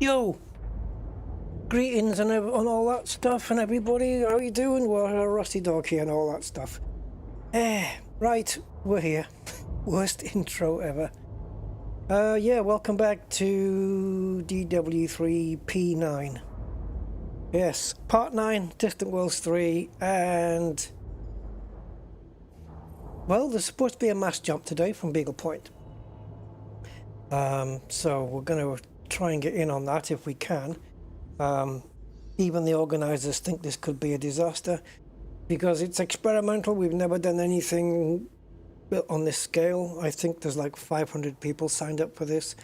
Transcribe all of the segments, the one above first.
Yo! Greetings and all that stuff, and everybody, how you doing? Well, Rusty Dog here and all that stuff. Right, we're here. Worst intro ever. Yeah, welcome back to DW3 P9. Yes, part 9, Distant Worlds 3, and... well, there's supposed to be a mass jump today from Beagle Point. So we're going to try and get in on that if we can. Even the organisers think this could be a disaster because it's experimental. We've never done anything on this scale. I think there's like 500 people signed up for this,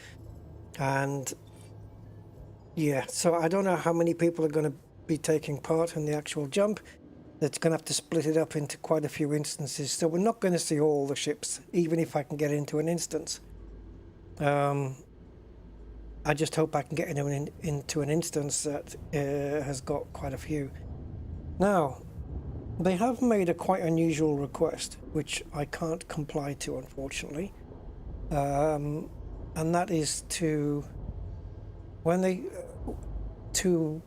and yeah, so I don't know how many people are going to be taking part in the actual jump. That's going to have to split it up into quite a few instances, so we're not going to see all the ships, even if I can get into an instance. I just hope I can get into an instance that has got quite a few. Now, they have made a quite unusual request, which I can't comply to, unfortunately. And that is to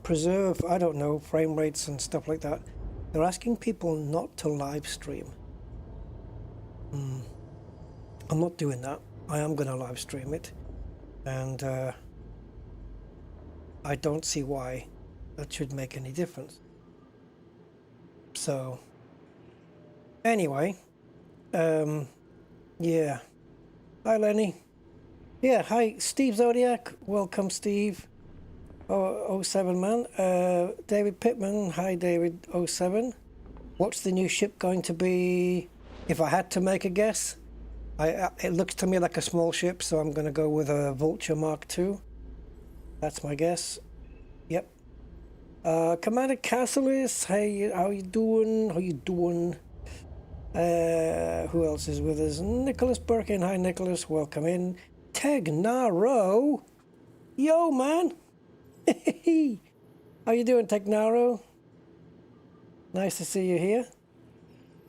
preserve, I don't know, frame rates and stuff like that. They're asking people not to live stream. I'm not doing that. I am going to live stream it, and I don't see why that should make any difference. So anyway, yeah. Hi Lenny. Yeah, hi Steve Zodiac. Welcome Steve. 07 man. David Pittman. Hi David 07. What's the new ship going to be? If I had to make a guess, it looks to me like a small ship, so I'm going to go with a Vulture Mark II. That's my guess. Yep. Commander Castleis, hey, how you doing? How you doing? Who else is with us? Nicholas Birkin. Hi Nicholas, welcome in. Tegnaro. Yo man. How you doing, Tegnaro? Nice to see you here.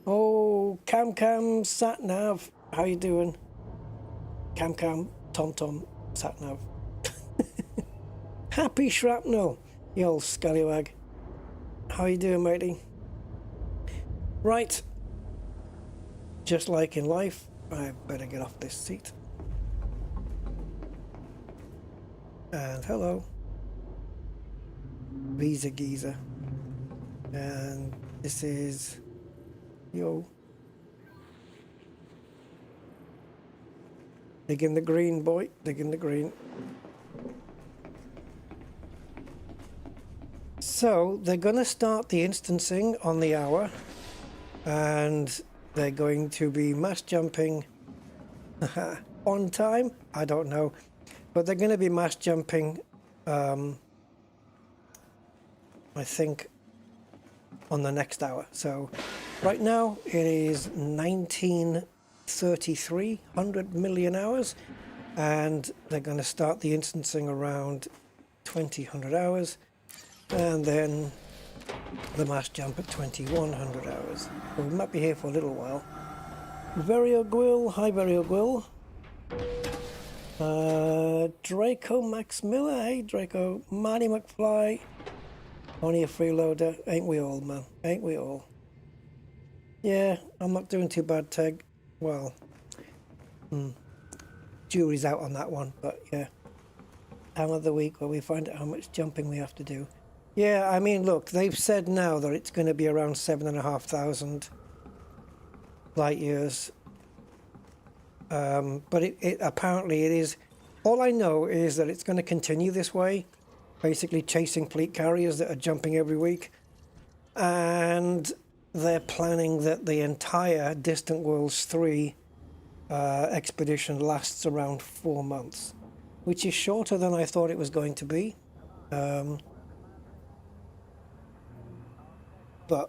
Oh, Cam Satnav. How you doing? Cam Tom Satnav. Happy Shrapnel, you old scallywag. How you doing, matey? Right. Just like in life, I better get off this seat. And hello. Visa Geezer. And this is... yo. Dig in the green, boy. Dig in the green. So they're going to start the instancing on the hour, and they're going to be mass jumping on time. I don't know, but they're going to be mass jumping. I think on the next hour. So right now it is 1933, 100 million hours, and they're going to start the instancing around 2000 hours. And then the mass jump at 2100 hours. So we might be here for a little while. Verio Gwill, hi Verio Gwill. Draco Max Miller, hey Draco. Marty McFly. Only a freeloader, ain't we all, man? Ain't we all? Yeah, I'm not doing too bad, Teg. Well, jury's out on that one, but yeah. Time of the week where we find out how much jumping we have to do. Yeah, I mean, look, they've said now that it's going to be around 7,500 light years. But it apparently it is. All I know is that it's going to continue this way, basically chasing fleet carriers that are jumping every week. And they're planning that the entire Distant Worlds 3 expedition lasts around 4 months, which is shorter than I thought it was going to be. But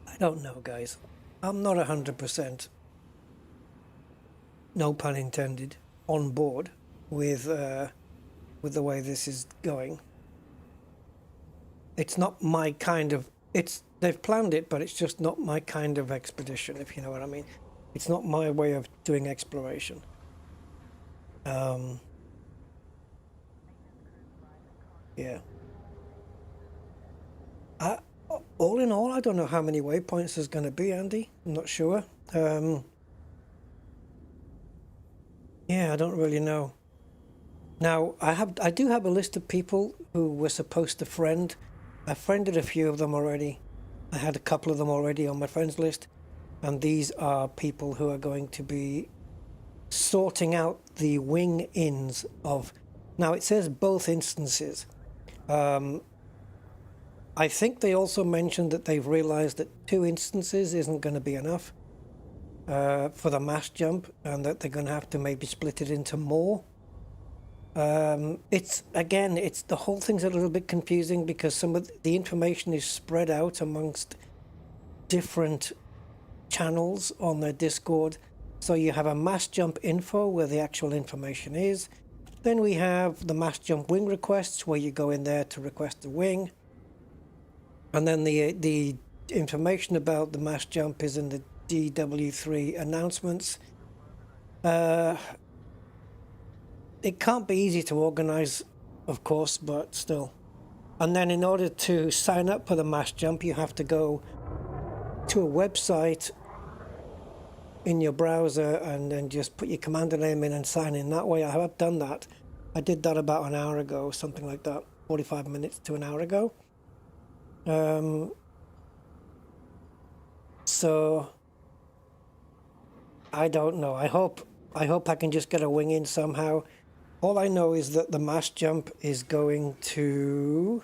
I don't know, guys. I'm not 100%, no pun intended, on board with the way this is going. It's not my kind of... they've planned it, but it's just not my kind of expedition, if you know what I mean. It's not my way of doing exploration. Yeah. All in all, I don't know how many waypoints there's going to be, Andy. I'm not sure. Yeah, I don't really know. Now, I do have a list of people who were supposed to friend. I friended a few of them already. I had a couple of them already on my friends list. And these are people who are going to be sorting out the wing ins of... Now, it says both instances. I think they also mentioned that they've realized that 2 instances isn't going to be enough for the mass jump, and that they're going to have to maybe split it into more. It's the whole thing's a little bit confusing because some of the information is spread out amongst different channels on their Discord. So you have a mass jump info where the actual information is. Then we have the mass jump wing requests where you go in there to request a wing. And then the information about the mass jump is in the DW3 announcements. It can't be easy to organize, of course, but still. And then in order to sign up for the mass jump, you have to go to a website in your browser and then just put your commander name in and sign in that way. I have done that. I did that about an hour ago, something like that, 45 minutes to an hour ago. So I don't know. I hope I can just get a wing in somehow. All I know is that the mass jump is going to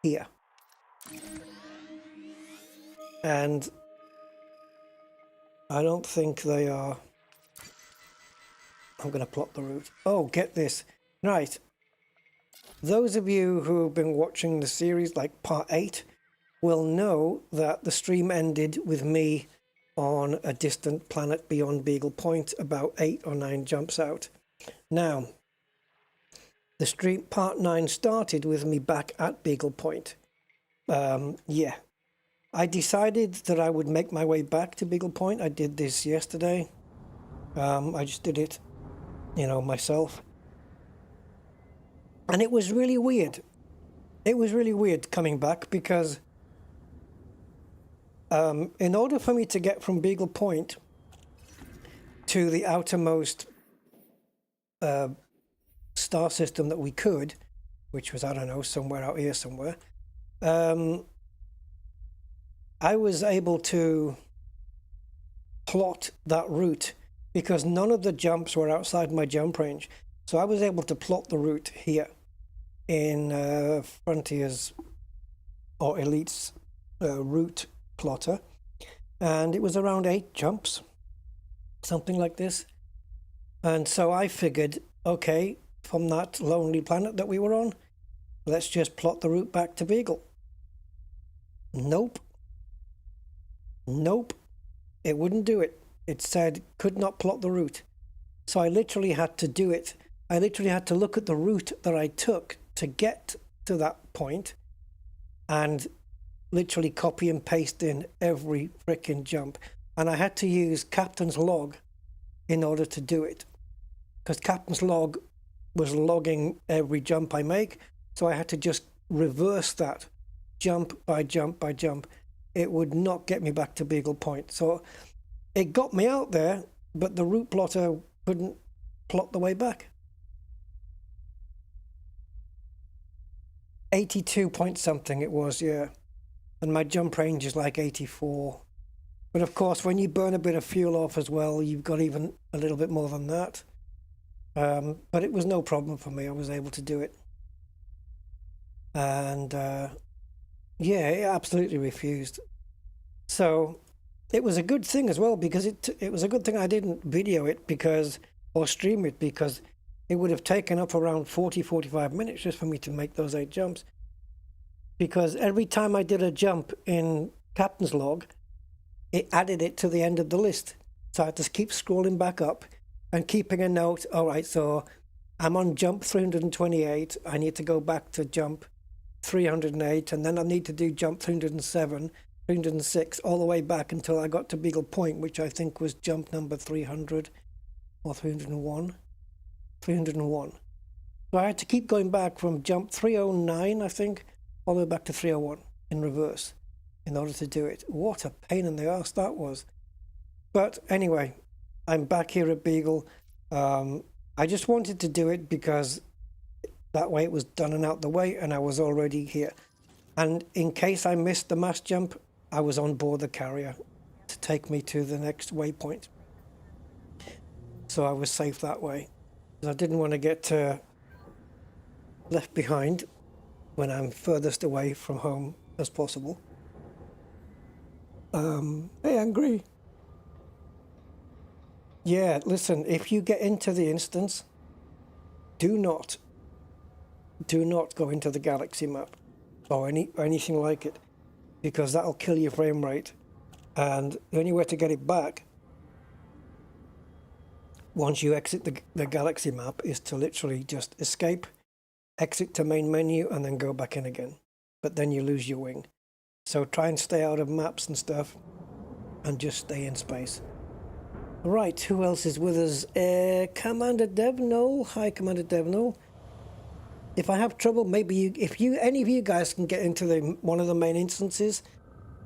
here. And I don't think they are... I'm going to plot the route. Oh, get this. Right. Those of you who have been watching the series, like part 8, will know that the stream ended with me on a distant planet beyond Beagle Point, about 8 or 9 jumps out. Now, the stream part 9 started with me back at Beagle Point. Yeah. I decided that I would make my way back to Beagle Point. I did this yesterday. I just did it, myself. And it was really weird. It was really weird coming back because in order for me to get from Beagle Point to the outermost star system that we could, which was, I don't know, somewhere out here somewhere, I was able to plot that route because none of the jumps were outside my jump range. So I was able to plot the route here in Frontiers or Elite's route plotter. And it was around 8 jumps, something like this. And so I figured, okay, from that lonely planet that we were on, let's just plot the route back to Beagle. Nope. It wouldn't do it. It said could not plot the route. So I literally had to do it. I literally had to look at the route that I took to get to that point and literally copy and paste in every frickin' jump. And I had to use Captain's log in order to do it, because Captain's log was logging every jump I make. So I had to just reverse that jump by jump by jump. It would not get me back to Beagle Point. So it got me out there, but the route plotter couldn't plot the way back. 82 point something it was, yeah. And my jump range is like 84. But of course, when you burn a bit of fuel off as well, you've got even a little bit more than that. But it was no problem for me. I was able to do it. And yeah, it absolutely refused. So it was a good thing as well, because it was a good thing I didn't video it or stream it, because it would have taken up around 40-45 minutes just for me to make those 8 jumps. Because every time I did a jump in Captain's log, it added it to the end of the list. So I had to keep scrolling back up and keeping a note. All right, so I'm on jump 328. I need to go back to jump 308, and then I need to do jump 307, 306, all the way back until I got to Beagle Point, which I think was jump number 300 or 301. 301. So I had to keep going back from jump 309, I think, all the way back to 301 in reverse in order to do it. What a pain in the ass that was. But anyway, I'm back here at Beagle. I just wanted to do it because that way it was done and out the way, and I was already here. And in case I missed the mass jump, I was on board the carrier to take me to the next waypoint. So I was safe that way. I didn't want to get left behind when I'm furthest away from home as possible. Hey, Angry. Yeah, listen, if you get into the instance, do not go into the galaxy map or anything like it, because that'll kill your frame rate. And the only way to get it back once you exit the galaxy map is to literally just escape, exit to main menu, and then go back in again. But then you lose your wing. So try and stay out of maps and stuff and just stay in space. Right, who else is with us? Commander Devnol. Hi, Commander Devnol. If I have trouble, maybe any of you guys can get into one of the main instances,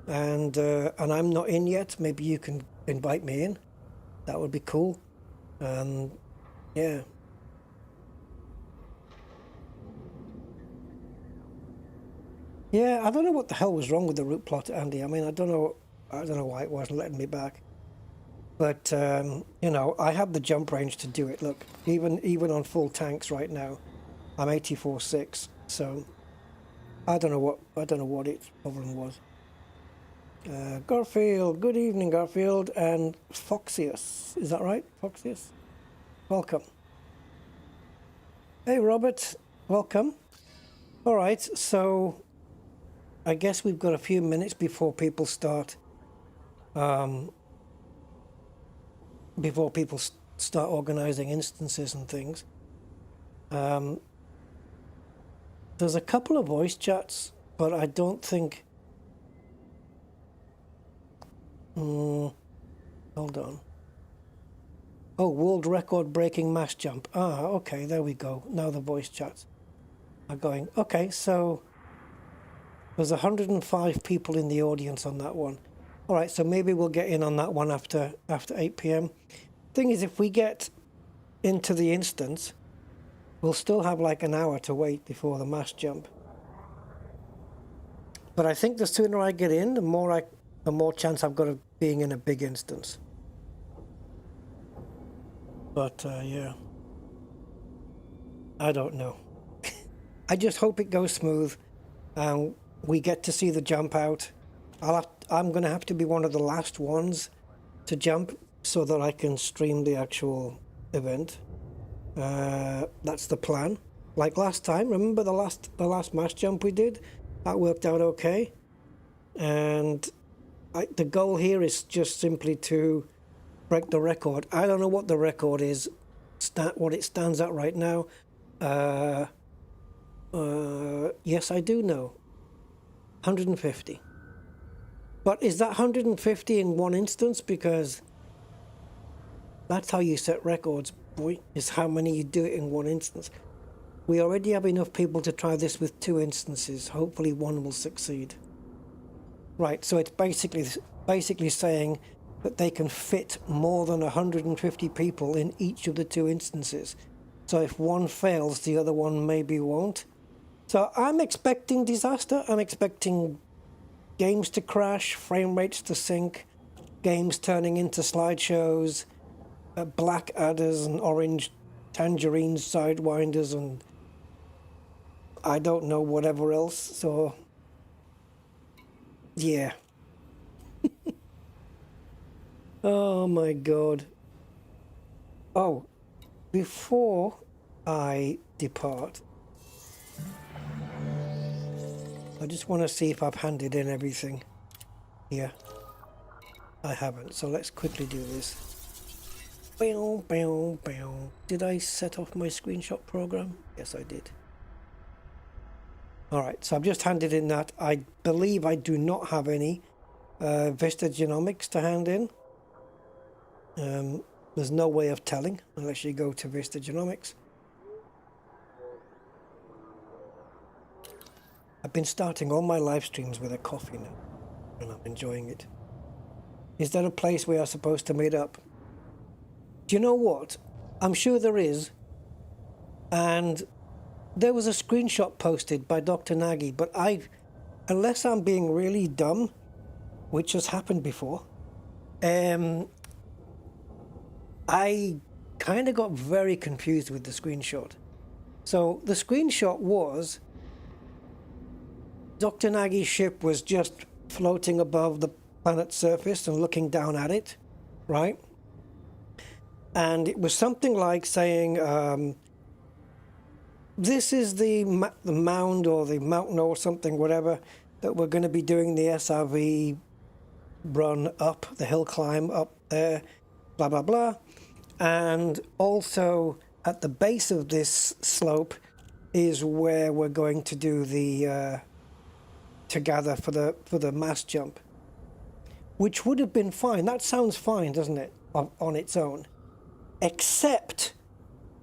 and I'm not in yet, maybe you can invite me in. That would be cool. Yeah. Yeah, I don't know what the hell was wrong with the route plot, Andy. I mean, I don't know why it wasn't letting me back. But you know, I have the jump range to do it. Look, even on full tanks right now, I'm 84.6. So I don't know what its problem was. Garfield, good evening, Garfield, and Foxius. Is that right, Foxius? Welcome. Hey, Robert, welcome. All right, so I guess we've got a few minutes before people start. Before people start organizing instances and things. There's a couple of voice chats, but I don't think... hold on. Oh, world record breaking mass jump. Ah, okay, there we go. Now the voice chats are going. Okay, so there's 105 people in the audience on that one. All right, so maybe we'll get in on that one after 8 p.m. Thing is, if we get into the instance, we'll still have like an hour to wait before the mass jump. But I think the sooner I get in, the more chance I've got of being in a big instance. But yeah, I don't know. I just hope it goes smooth and we get to see the jump out. I'm going to have to be one of the last ones to jump so that I can stream the actual event. That's the plan. Like last time, remember the last mass jump we did? That worked out okay. And the goal here is just simply to break the record. I don't know what the record is, what it stands at right now. Yes, I do know. 150. But is that 150 in one instance? Because that's how you set records, boy, is how many you do it in one instance. We already have enough people to try this with 2 instances. Hopefully one will succeed. Right, so it's basically saying that they can fit more than 150 people in each of the 2 instances. So if one fails, the other one maybe won't. So I'm expecting disaster. I'm expecting games to crash, frame rates to sink, games turning into slideshows, black adders and orange tangerine sidewinders, and I don't know whatever else. So yeah. Oh my god. Oh, before I depart, I just want to see if I've handed in everything here. I haven't, so let's quickly do this. Bow, bow, bow. Did I set off my screenshot program? Yes, I did. Alright, so I've just handed in that. I believe I do not have any Vista Genomics to hand in. There's no way of telling unless you go to Vista Genomics. I've been starting all my live streams with a coffee now, and I'm enjoying it. Is there a place we are supposed to meet up? Do you know what? I'm sure there is. And there was a screenshot posted by Dr. Nagy, but unless I'm being really dumb, which has happened before, I kind of got very confused with the screenshot. So the screenshot was Dr. Nagy's ship was just floating above the planet's surface and looking down at it, right? And it was something like saying, this is the mound or the mountain or something, whatever, that we're going to be doing the SRV run up, the hill climb up there, blah, blah, blah. And also at the base of this slope is where we're going to do the, to gather for the mass jump. Which would have been fine. That sounds fine, doesn't it, on its own? Except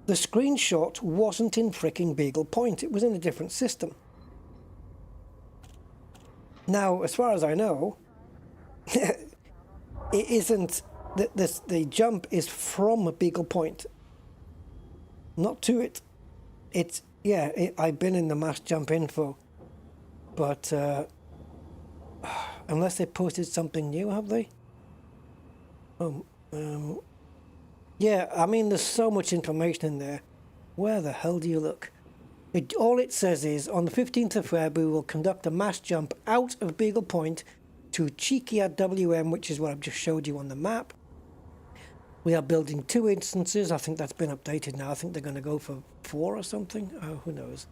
the screenshot wasn't in fricking Beagle Point. It was in a different system. Now, as far as I know, it isn't. The jump is from Beagle Point, not to it. It's I've been in the mass jump info, but unless they posted something new, have they? Yeah, I mean, there's so much information in there. Where the hell do you look? All it says is, on the 15th of February, we will conduct a mass jump out of Beagle Point to Cheeky at WM, which is what I've just showed you on the map. We are building 2 instances. I think that's been updated now. I think they're going to go for 4 or something. Oh, who knows?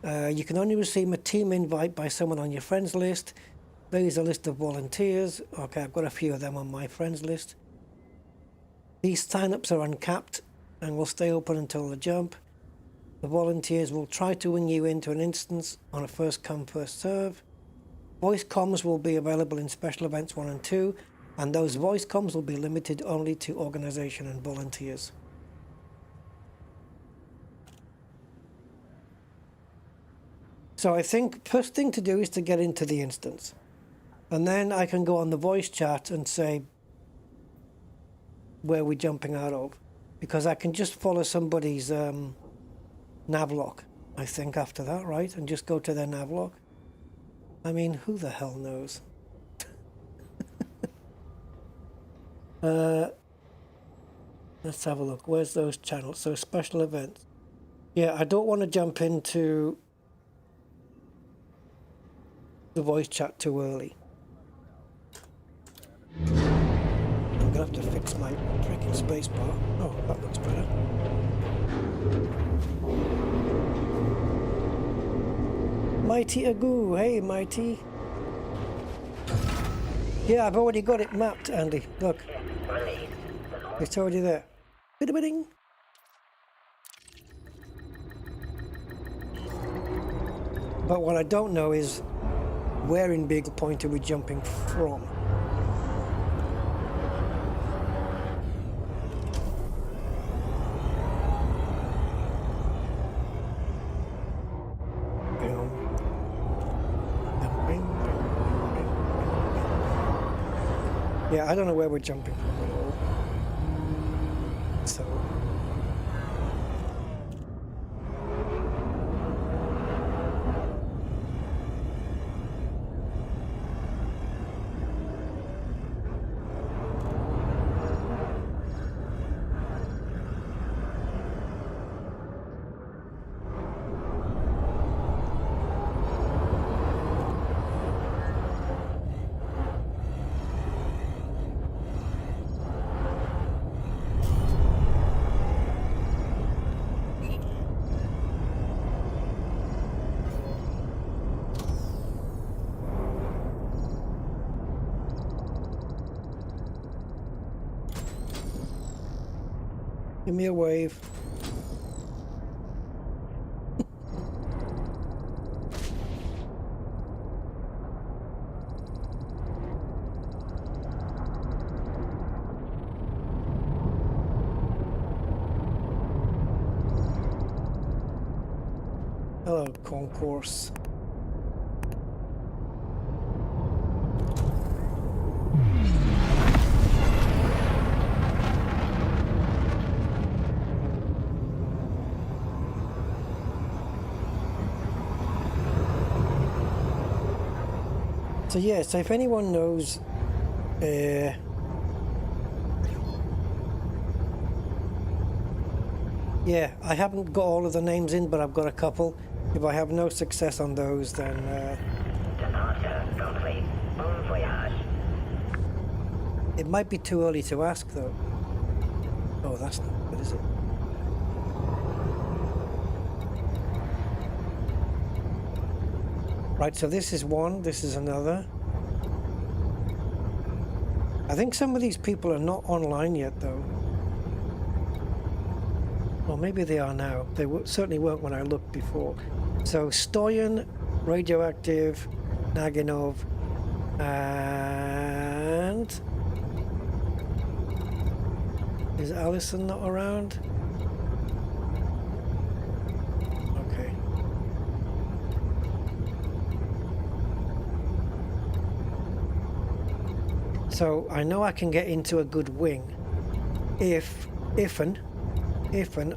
You can only receive a team invite by someone on your friends list. There is a list of volunteers. Okay, I've got a few of them on my friends list. These sign-ups are uncapped and will stay open until the jump. The volunteers will try to wing you into an instance on a first-come, first-serve. Voice comms will be available in special events 1 and 2, and those voice comms will be limited only to organization and volunteers. So I think first thing to do is to get into the instance. And then I can go on the voice chat and say where we're jumping out of. Because I can just follow somebody's navlog, I think, after that, right? And just go to their navlog. I mean, who the hell knows? Let's have a look. Where's those channels? So special events. Yeah, I don't want to jump into the voice chat too early. I'm gonna have to fix my freaking space bar. Oh, that looks better. Mighty Agoo, hey Mighty. Yeah, I've already got it mapped, Andy. Look. It's already there. Bidda-bidding. But what I don't know is where in Beagle Point are we jumping from? Yeah, I don't know where we're jumping from at all. So give me a wave. Hello, concourse. So yeah, so if anyone knows yeah, I haven't got all of the names in, but I've got a couple. If I have no success on those, then Departure complete. Bon voyage. it might be too early to ask though. Oh, that's not good, is it? Right, so this is one, this is another. I think some of these people are not online yet though. Well, maybe they are now. They certainly weren't when I looked before. So Stoyan, Radioactive, Naginov, and is Alison not around? Okay. So I know I can get into a good wing if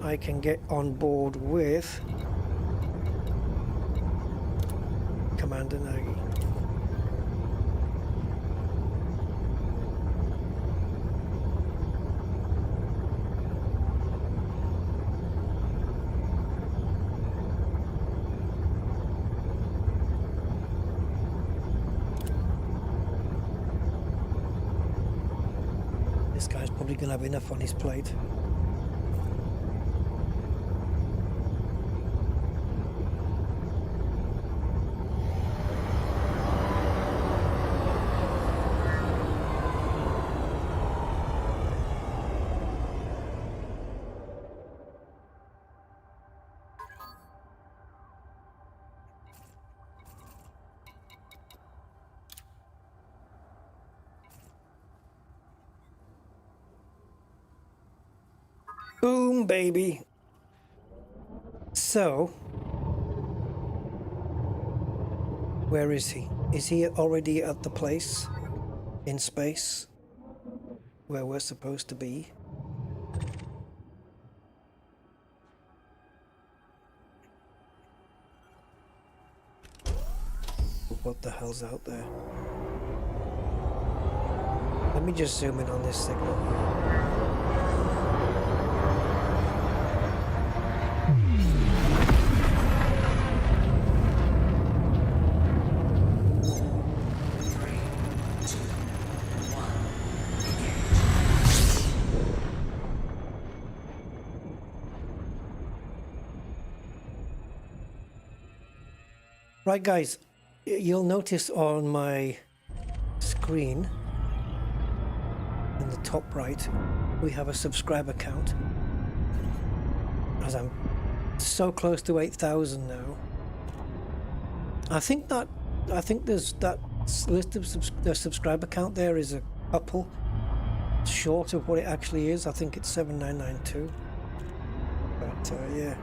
I can get on board with Commander Nagy. This guy's probably going to have enough on his plate. Boom, baby. So, where is he? Is he already at the place in space where we're supposed to be? What the hell's out there? Let me just zoom in on this signal. Right, guys, you'll notice on my screen in the top right we have a subscriber count, as I'm so close to 8,000 now. I think there's that list of the subscriber count there is a couple short of what it actually is. I think it's 7992, but yeah,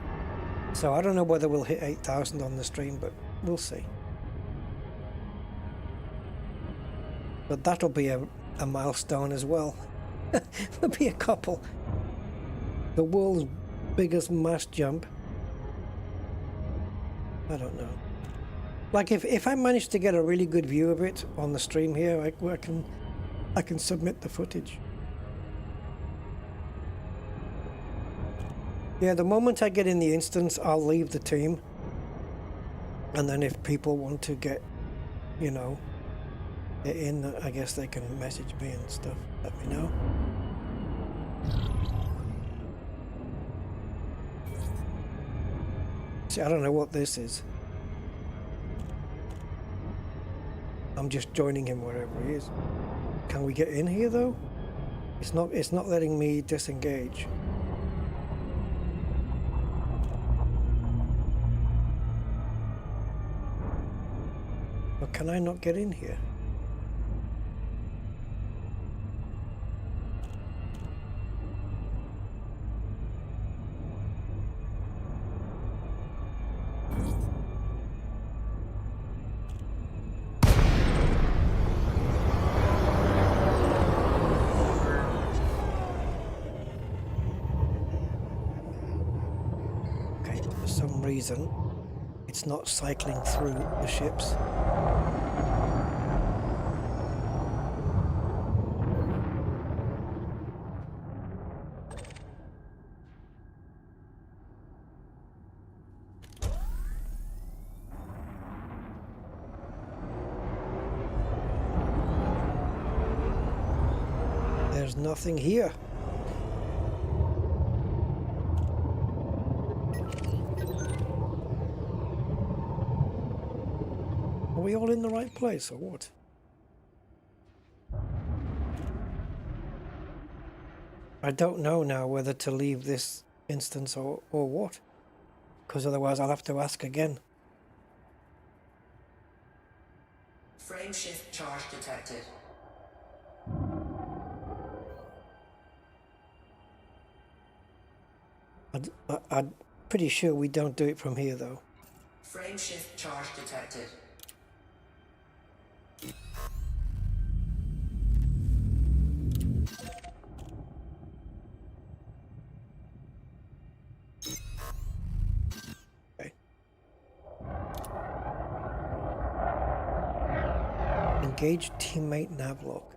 so I don't know whether we'll hit 8,000 on the stream, but we'll see. But that'll be a milestone as well. There'll be a couple. The world's biggest mass jump. I don't know. Like if I manage to get a really good view of it on the stream here, I can submit the footage. Yeah, the moment I get in the instance, I'll leave the team. And then if people want to get, you know, get in, I guess they can message me and stuff. Let me know. See, I don't know what this is. I'm just joining him wherever he is. Can we get in here though? It's not letting me disengage. But can I not get in here? Okay, for some reason it's not cycling through the ships. There's nothing here. Are we all in the right place or what? I don't know now whether to leave this instance or what, because otherwise I'll have to ask again. Frame shift charge detected. I'm pretty sure we don't do it from here though. Frame shift charge detected. Okay. Engage teammate navlock.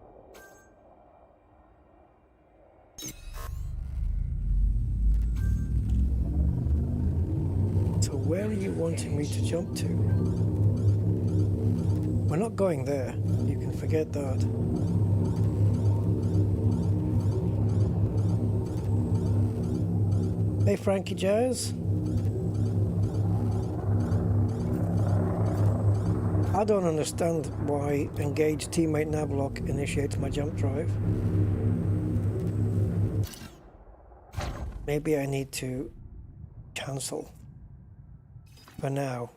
So where are you wanting me to jump to? We're not going there. You can forget that. Hey Frankie Jazz. I don't understand why engage teammate navlock initiates my jump drive. Maybe I need to cancel for now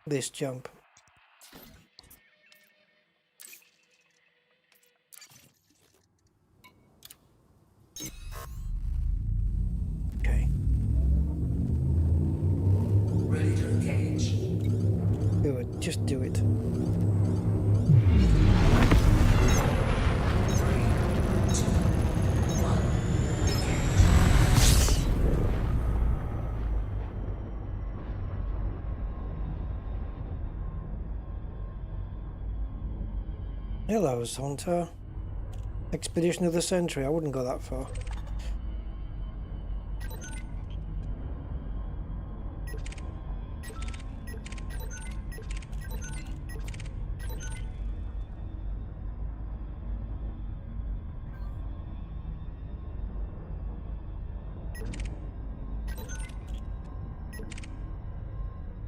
this jump. Okay. Ready to engage. Do it. Just do it. 3, 2, 1. Hello, Zonta. Expedition of the Century. I wouldn't go that far.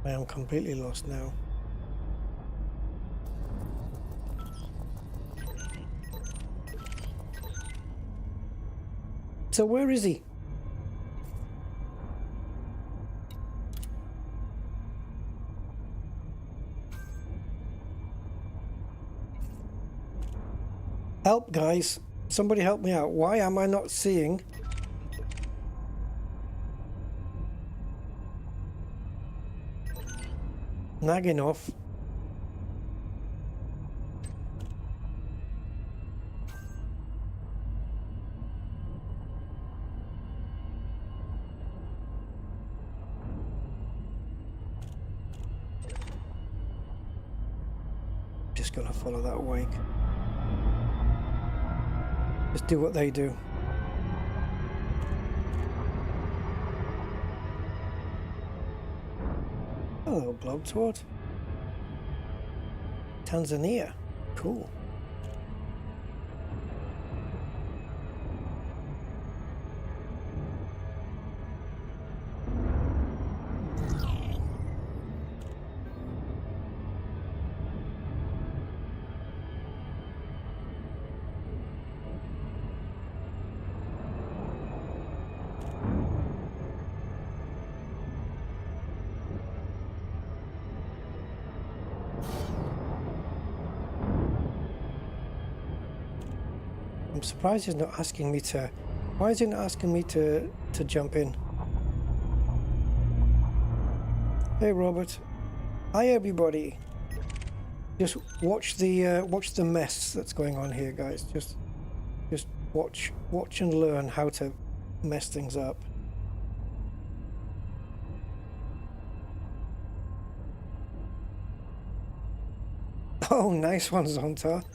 I am completely lost now. So where is he? Help, guys. Somebody help me out. Why am I not seeing? Naginov. Just gonna follow that wake. Just do what they do. Hello, Blobtort. Tanzania. Cool. I'm surprised he's not asking me to... Why is he not asking me to jump in? Hey, Robert. Hi, everybody. Just watch the mess that's going on here, guys. Just watch and learn how to mess things up. Oh, nice one, Zonta.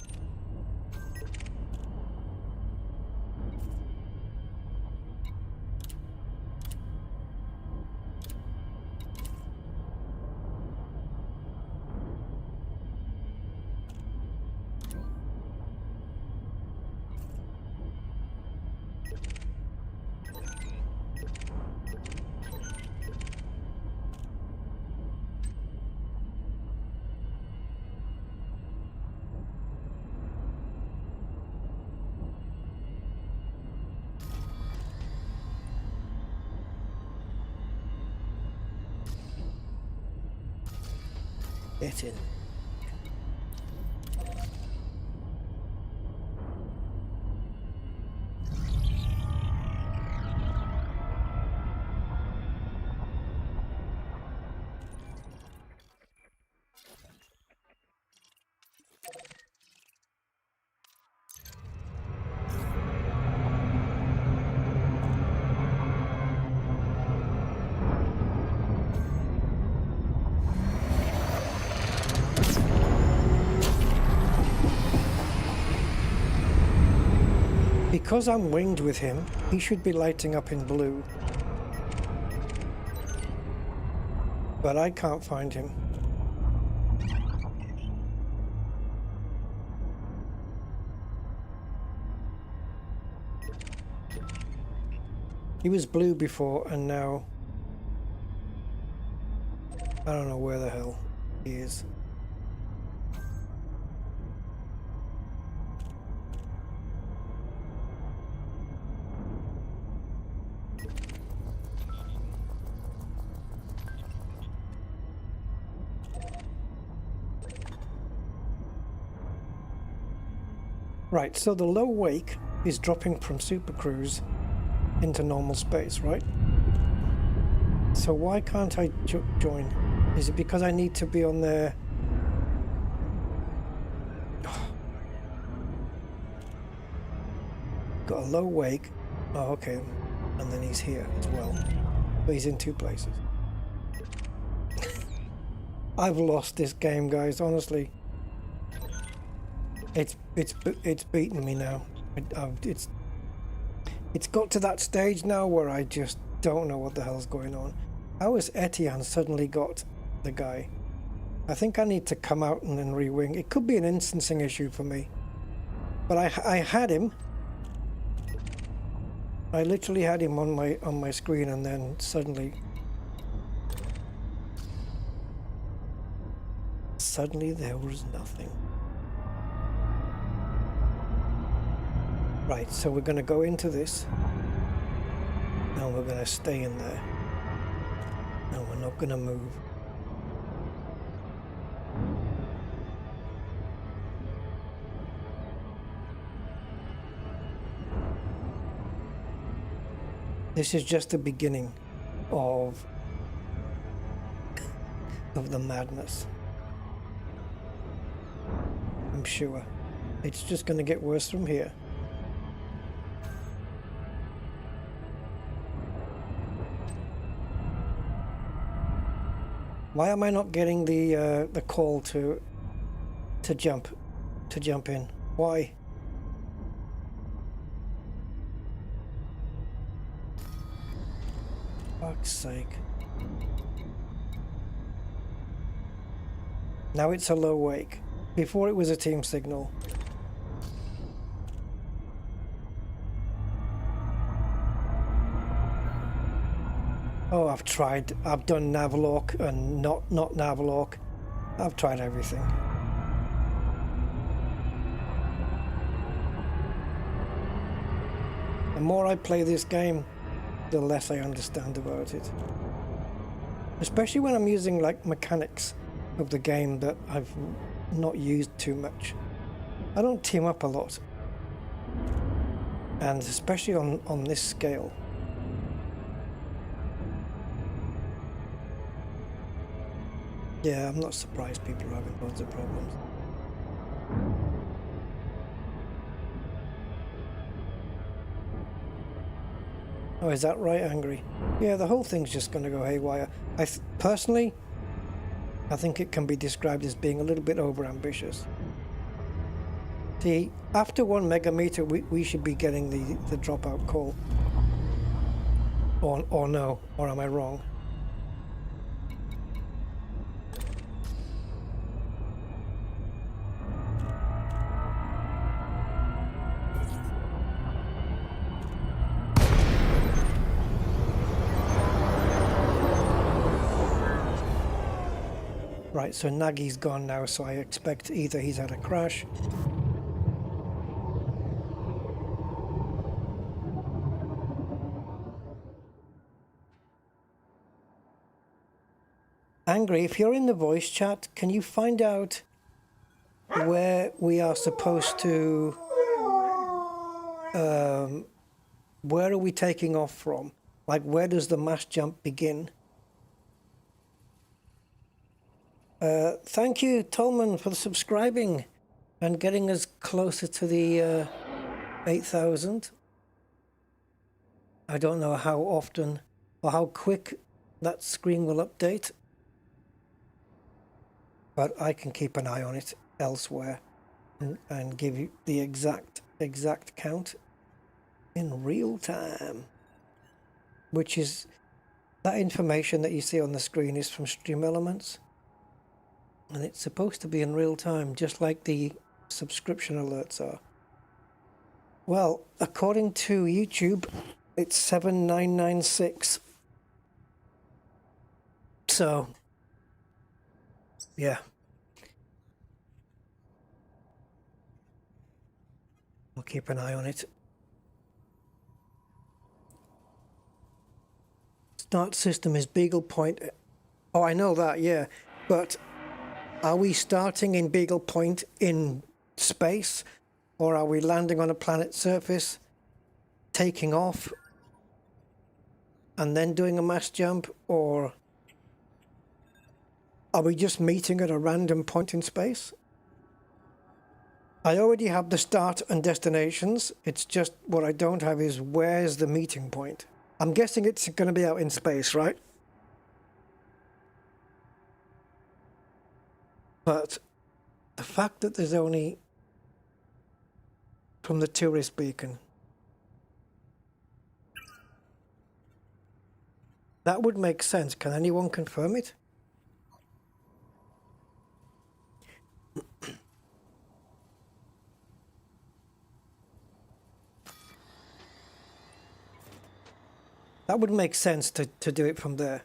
Get in. Because I'm winged with him, he should be lighting up in blue. But I can't find him. He was blue before and now I don't know where the hell he is. Right, so the low wake is dropping from Super Cruise into normal space, right? So why can't I join? Is it because I need to be on there? Got a low wake. Oh, okay. And then he's here as well. But he's in two places. I've lost this game, guys, honestly. It's beaten me now. It's got to that stage now where I just don't know what the hell's going on. How has Etienne suddenly got the guy? I think I need to come out and then re-wing. It could be an instancing issue for me. But I had him. I literally had him on my screen and then suddenly there was nothing. Right, so we're going to go into this and we're going to stay in there and we're not going to move. This is just the beginning of the madness. I'm sure it's just going to get worse from here. Why am I not getting the call to jump in? Why? Fuck's sake. Now it's a low wake. Before it was a team signal. Oh, I've tried. I've done Navlock and not Navlock. I've tried everything. The more I play this game, the less I understand about it. Especially when I'm using like mechanics of the game that I've not used too much. I don't team up a lot. And especially on this scale. Yeah, I'm not surprised people are having loads of problems. Oh, is that right, Angry? Yeah, the whole thing's just going to go haywire. Personally, I think it can be described as being a little bit overambitious. See, after 1 megameter, we should be getting the dropout call. Or no, or am I wrong? Right, so Nagi's gone now, so I expect either he's had a crash. Angry, if you're in the voice chat, can you find out where we are supposed to... where are we taking off from? Like, where does the mass jump begin? Thank you, Tolman, for subscribing and getting us closer to the 8,000. I don't know how often or how quick that screen will update, but I can keep an eye on it elsewhere and give you the exact count in real time, which is that information that you see on the screen is from Stream Elements, and it's supposed to be in real time, just like the subscription alerts are. Well, according to YouTube, it's 7996. So, yeah. We'll keep an eye on it. Start system is Beagle Point. Oh, I know that, yeah. But are we starting in Beagle Point in space? Or are we landing on a planet surface, taking off, and then doing a mass jump? Or are we just meeting at a random point in space? I already have the start and destinations. It's just what I don't have is where's the meeting point? I'm guessing it's going to be out in space, right? But the fact that there's only from the tourist beacon, that would make sense. Can anyone confirm it? That would make sense to do it from there.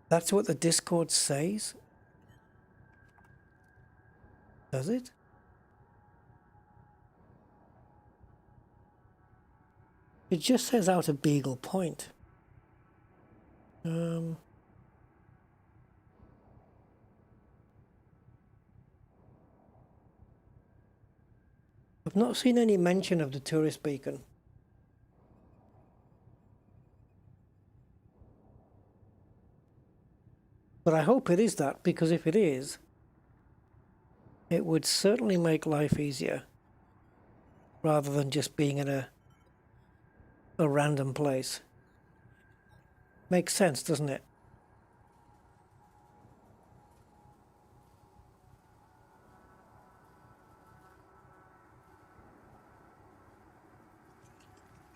That's what the Discord says? Does it? It just says out of Beagle Point. I've not seen any mention of the tourist beacon. But I hope it is that, because if it is, it would certainly make life easier rather than just being in a random place. Makes sense, doesn't it?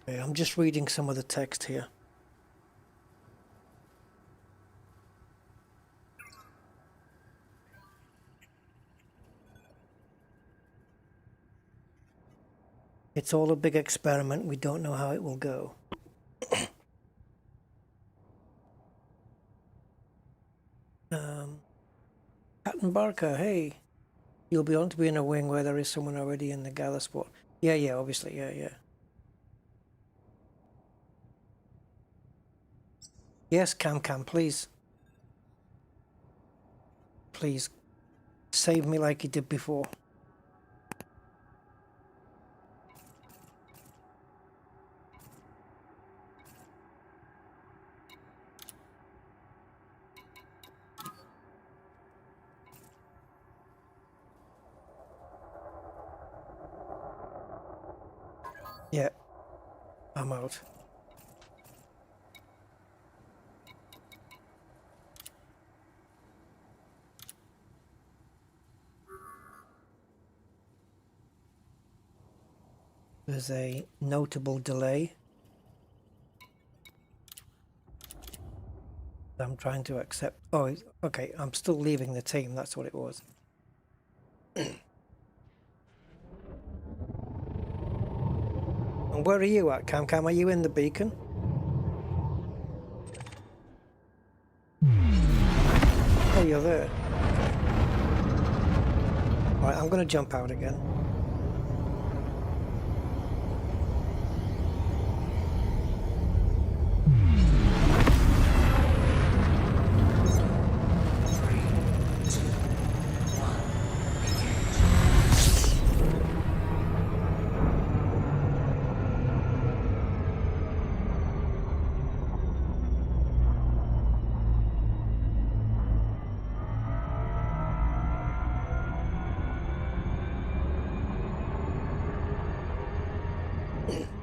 Okay, I'm just reading some of the text here. It's all a big experiment. We don't know how it will go. Patton Barker, hey. You'll be on to be in a wing where there is someone already in the gather spot. Yeah, obviously, yeah. Yes, Cam, please. Please, save me like you did before. Yeah, I'm out. There's a notable delay. I'm trying to accept. Oh, okay. I'm still leaving the team. That's what it was. And where are you at, Cam? Are you in the beacon? Oh, you're there. Right, I'm going to jump out again.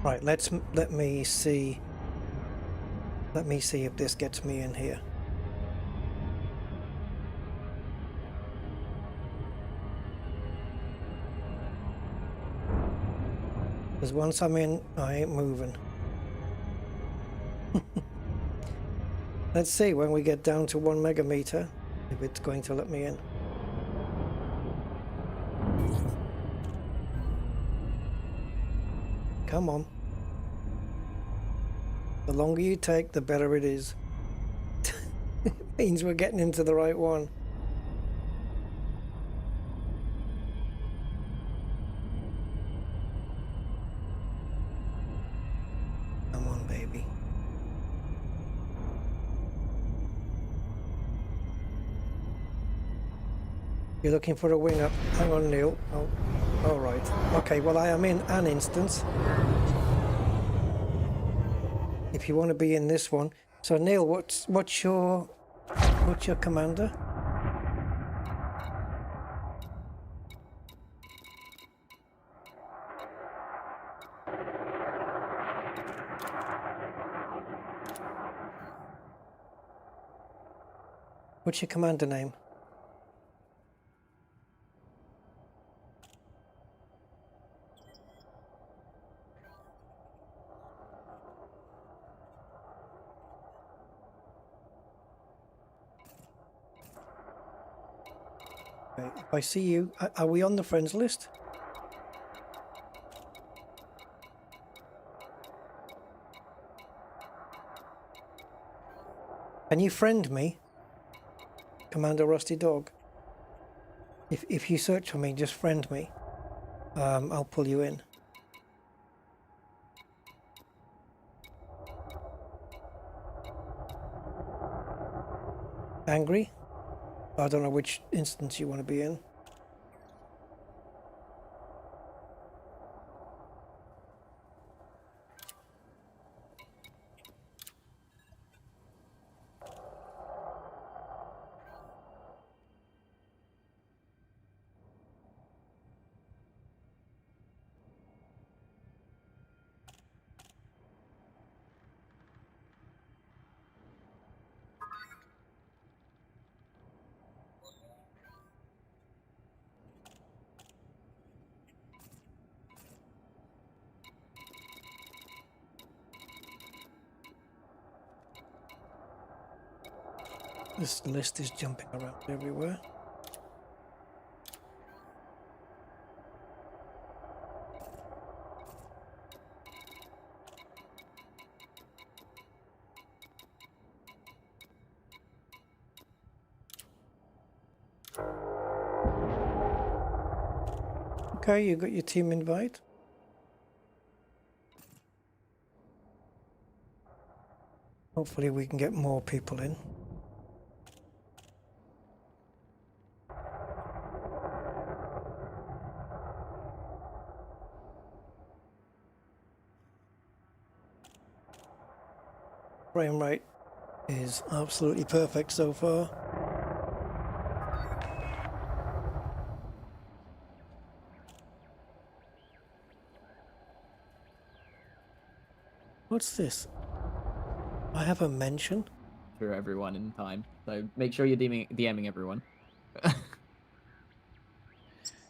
Right, let me see. Let me see if this gets me in here. Because once I'm in, I ain't moving. Let's see when we get down to 1 megameter if it's going to let me in. Come on. The longer you take, the better it is. It means we're getting into the right one. Come on, baby. You're looking for a wing up. Hang on, Neil. Oh, all right. Okay, well, I am in an instance. If you want to be in this one. So, Neil, what's your commander? What's your commander name? Okay, if I see you, are we on the friends list? Can you friend me? Commander Rusty Dog. If you search for me, just friend me. I'll pull you in. Angry? I don't know which instance you want to be in. This list is jumping around everywhere. Okay, you got your team invite. Hopefully we can get more people in. Frame rate is absolutely perfect so far. What's this? I have a mention. For everyone in time, so make sure you're DMing everyone.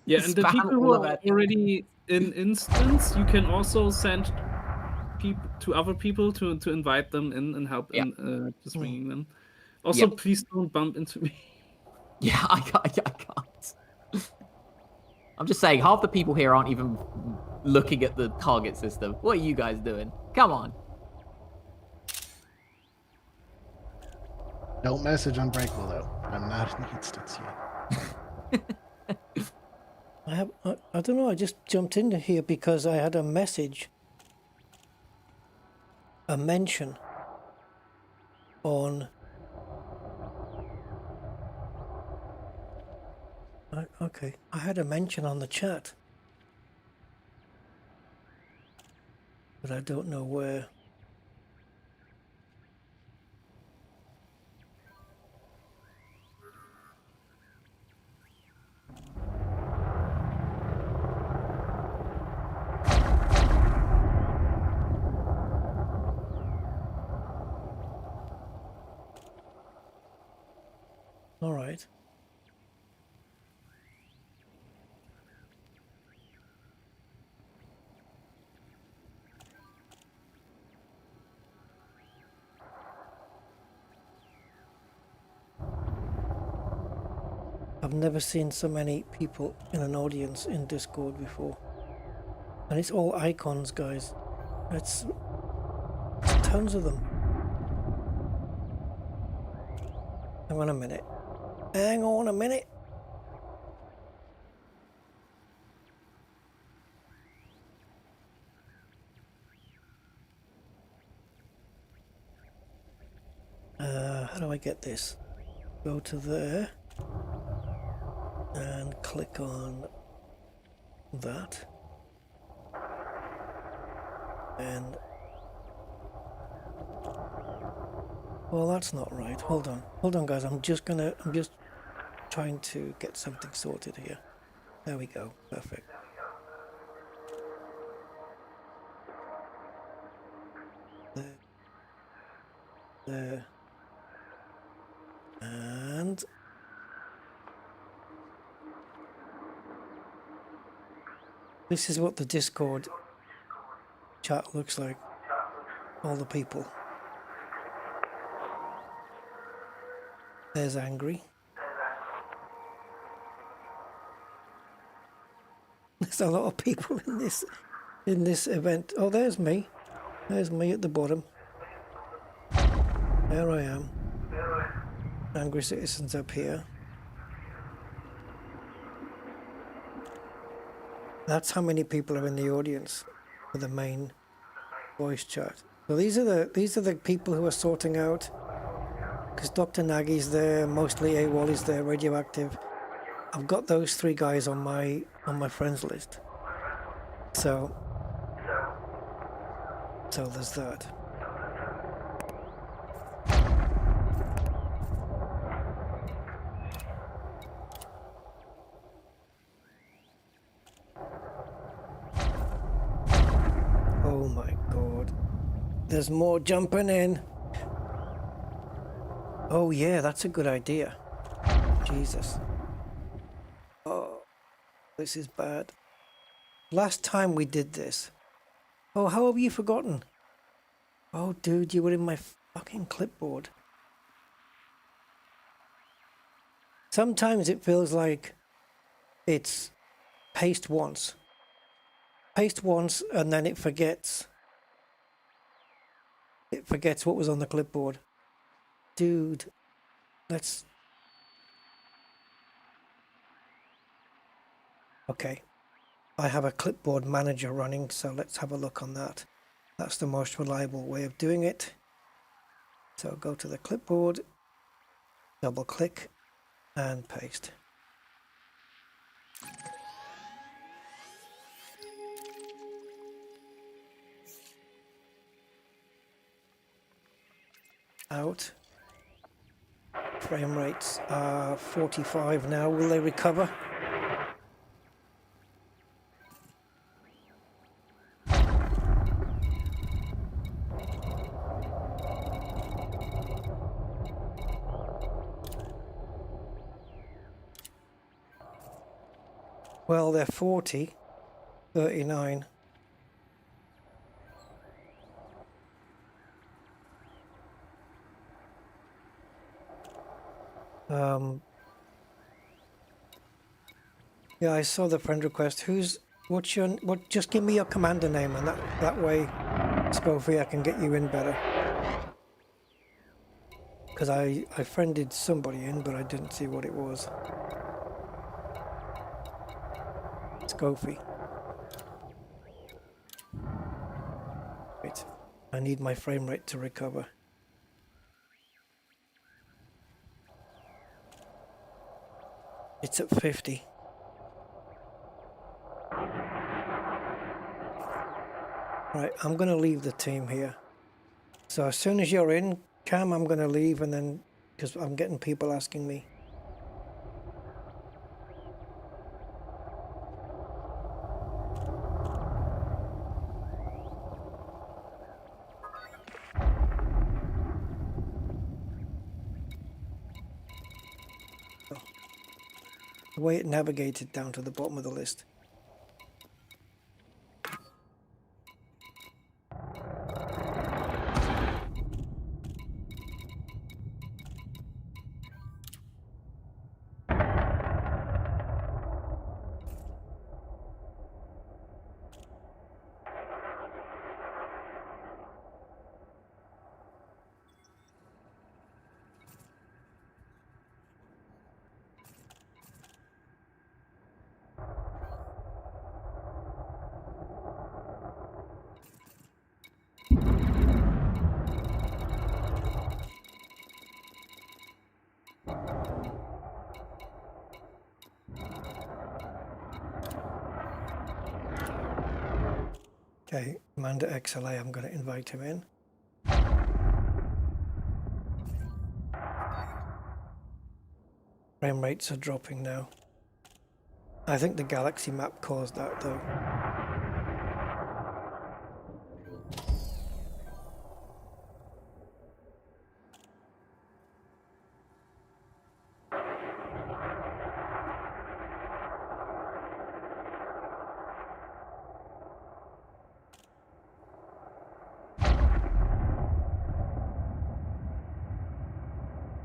Yeah, and the Spam people who all of are it. already in instance, you can also send people to other people to invite them in and help Yeah. in just ringing them. Also, Yeah. please don't bump into me. Yeah, I can't. I'm just saying, half the people here aren't even looking at the target system. What are you guys doing? Come on. Don't message Unbreakable though. I'm not in the instance yet. I don't know, I just jumped into here because I had a message, a mention on... Okay, I had a mention on the chat, but I don't know where. All right. I've never seen so many people in an audience in Discord before. And it's all icons, guys. It's tons of them. Hang on a minute. Hang on a minute. How do I get this? Go to there and click on that, and well, that's not right. Hold on guys, I'm just trying to get something sorted here. There we go, perfect. There, and this is what the Discord chat looks like. All the people. There's Angry. There's a lot of people in this event. Oh, there's me. There's me at the bottom. There I am. Angry Citizens up here. That's how many people are in the audience for the main voice chat. So these are the people who are sorting out, because Dr. Nagy's there, mostly AWOL is there, Radioactive. I've got those three guys on my friends list. So there's that. Oh my god. There's more jumping in. Oh yeah, that's a good idea. Jesus. Oh, this is bad. Last time we did this. Oh, how have you forgotten? Oh dude, you were in my fucking clipboard. Sometimes it feels like it's paste once. Paste once and then it forgets. It forgets what was on the clipboard. Dude, let's... Okay. I have a clipboard manager running, so let's have a look on that. That's the most reliable way of doing it. So go to the clipboard, double click, and paste. Out. Frame rates are 45 now. Will they recover? Well, they're 40, 39. Yeah, I saw the friend request. Just give me your commander name, and that way, Scofie, I can get you in better. Because I friended somebody in, but I didn't see what it was. Scofie. Wait, I need my frame rate to recover. It's at 50. Right, I'm going to leave the team here. So as soon as you're in, Cam, I'm going to leave, and then, because I'm getting people asking me. The way it navigated down to the bottom of the list. Okay, Commander XLA, I'm going to invite him in. Frame rates are dropping now. I think the galaxy map caused that though.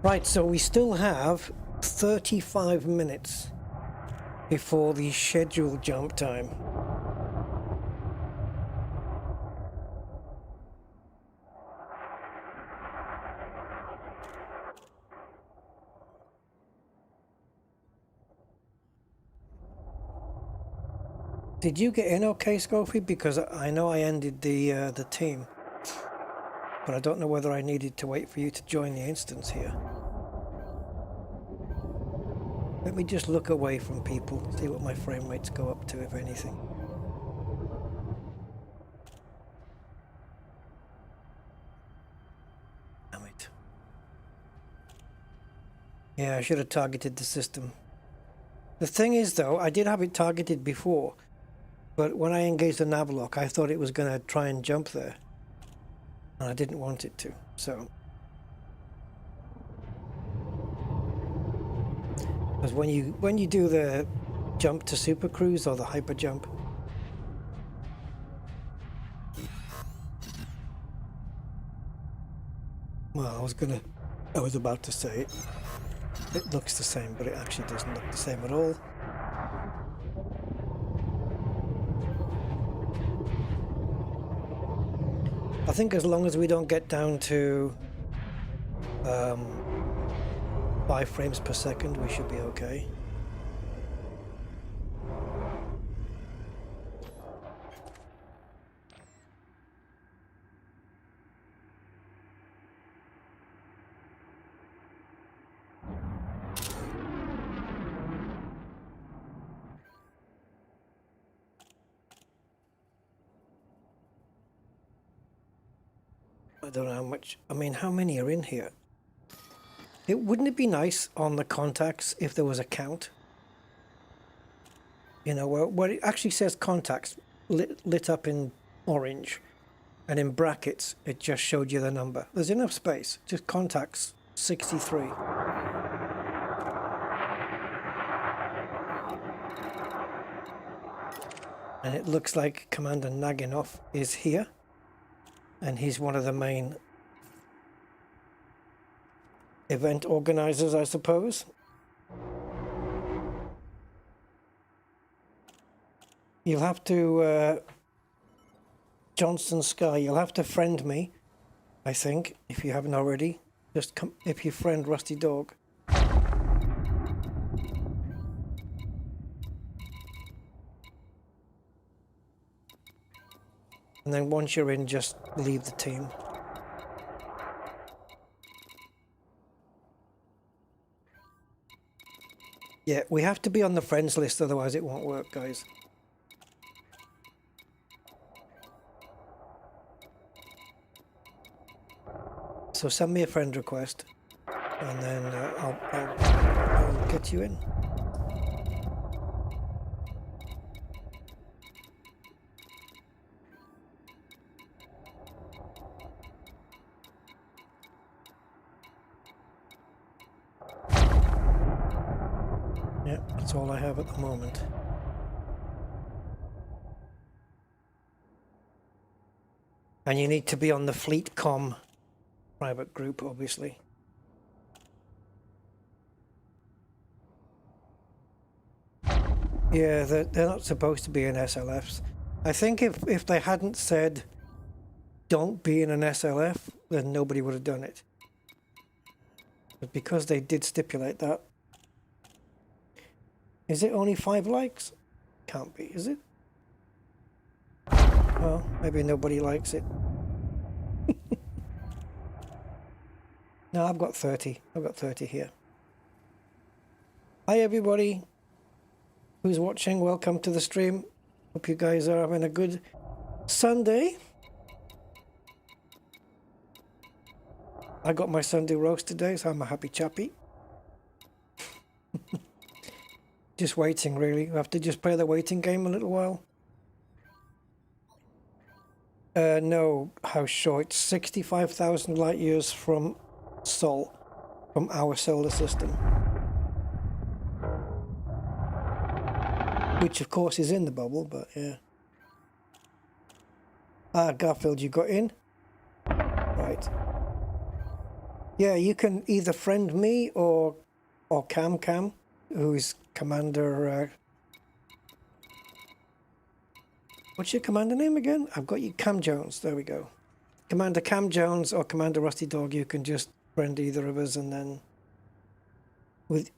Right, so we still have 35 minutes before the scheduled jump time. Did you get in okay, Scofie? Because I know I ended the team, but I don't know whether I needed to wait for you to join the instance here. Let me just look away from people, see what my frame rates go up to, if anything. Damn it. Yeah, I should have targeted the system. The thing is, though, I did have it targeted before, but when I engaged the nav lock, I thought it was going to try and jump there, and I didn't want it to, so... Because when you do the jump to Super Cruise or the hyper jump, well, I was about to say it. It looks the same, but it actually doesn't look the same at all. I think as long as we don't get down to 5 frames per second, we should be okay. I don't know how much, I mean, how many are in here? Wouldn't it be nice on the contacts if there was a count? You know, where it actually says contacts lit up in orange, and in brackets it just showed you the number. There's enough space, just contacts 63. And it looks like Commander Naginov is here, and he's one of the main event organizers, I suppose. You'll have to, Johnson Sky, you'll have to friend me, I think, if you haven't already. Just come, if you friend Rusty Dog. And then once you're in, just leave the team. Yeah, we have to be on the friends list, otherwise it won't work, guys. So send me a friend request, and then I'll get you in. Yeah, that's all I have at the moment. And you need to be on the FleetCom private group, obviously. Yeah, they're not supposed to be in SLFs. I think if they hadn't said don't be in an SLF, then nobody would have done it. But because they did stipulate that. Is it only 5 likes? Can't be, is it? Well, maybe nobody likes it. No, I've got 30. I've got 30 here. Hi everybody who's watching. Welcome to the stream. Hope you guys are having a good Sunday. I got my Sunday roast today, so I'm a happy chappy. Just waiting, really. I have to just play the waiting game a little while. No, how short? 65,000 light years from Sol, from our solar system. Which, of course, is in the bubble, but yeah. Ah, Garfield, you got in? Right. Yeah, you can either friend me or Cam, who's Commander... what's your commander name again? I've got you, Cam Jones. There we go. Commander Cam Jones or Commander Rusty Dog. You can just friend either of us, and then with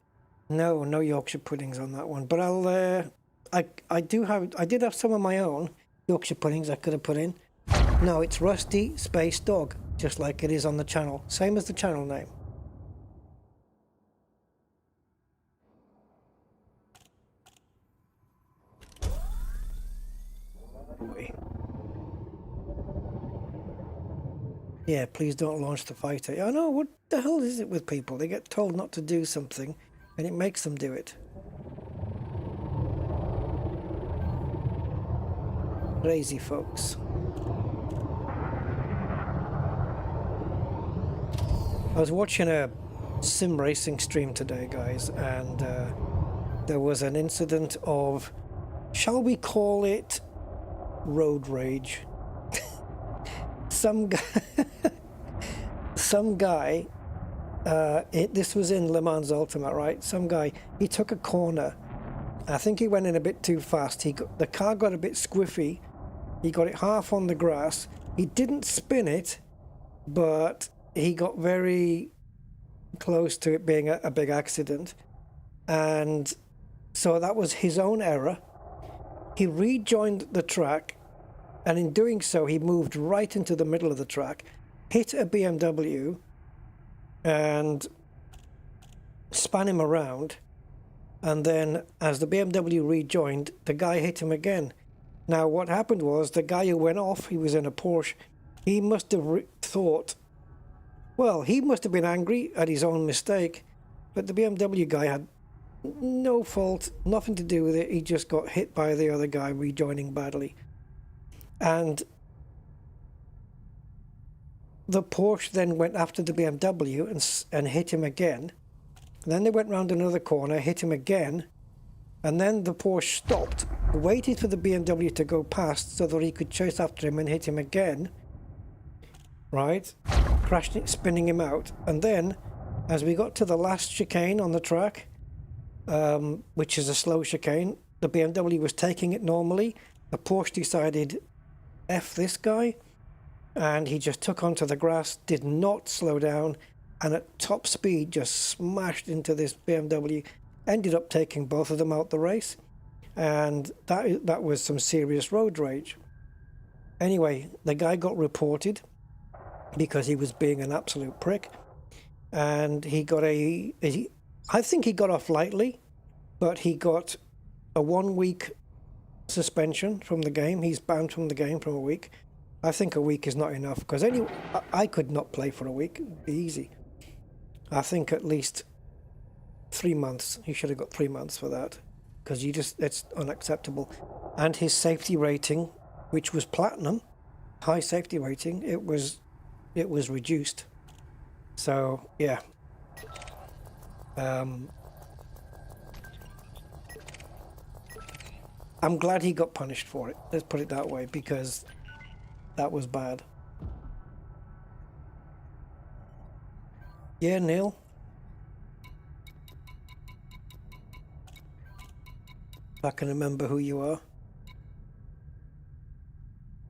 no Yorkshire puddings on that one. But I did have some of my own Yorkshire puddings I could have put in. No, it's Rusty Space Dog, just like it is on the channel. Same as the channel name. Boy. Yeah, please don't launch the fighter. I know, what the hell is it with people? They get told not to do something, and it makes them do it. Crazy folks. I was watching a sim racing stream today, guys, and there was an incident of, shall we call it, road rage. Some guy, this was in Le Mans Ultimate, right? Some guy, he took a corner. I think he went in a bit too fast. The car got a bit squiffy. He got it half on the grass. He didn't spin it, but he got very close to it being a big accident. And so that was his own error. He rejoined the track, and in doing so, he moved right into the middle of the track, hit a BMW, and span him around. And then, as the BMW rejoined, the guy hit him again. Now, what happened was, the guy who went off, he was in a Porsche, he must have thought, well, he must have been angry at his own mistake, but the BMW guy had no fault, nothing to do with it. He just got hit by the other guy rejoining badly. And the Porsche then went after the BMW and hit him again. And then they went round another corner, hit him again, and then the Porsche stopped, waited for the BMW to go past so that he could chase after him and hit him again, right? Crashing, spinning him out. And then, as we got to the last chicane on the track, which is a slow chicane, the BMW was taking it normally. The Porsche decided, F this guy, and he just took onto the grass, did not slow down, and at top speed just smashed into this BMW, ended up taking both of them out the race. And that was some serious road rage. Anyway, the guy got reported because he was being an absolute prick, and he got I think he got off lightly, but he got a 1-week suspension from the game. He's banned from the game for a week. I think a week is not enough, because I could not play for a week. It'd be easy. I think at least 3 months. He should have got 3 months for that, because it's unacceptable. And his safety rating, which was platinum, high safety rating, it was reduced. So yeah. I'm glad he got punished for it. Let's put it that way, because that was bad. Yeah, Neil. I can remember who you are.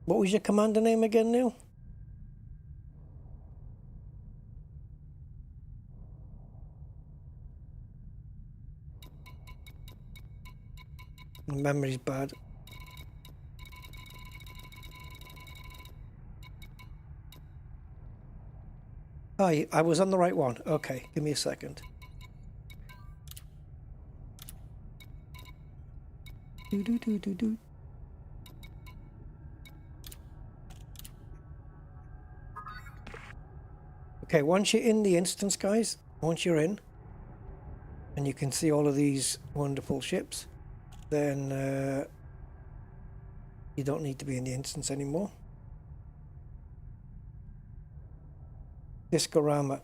What was your commander name again, Neil? Memory's bad. Oh, I was on the right one. Okay, give me a second. Do. Okay, once you're in the instance, guys, once you're in, and you can see all of these wonderful ships, then you don't need to be in the instance anymore. Discorama.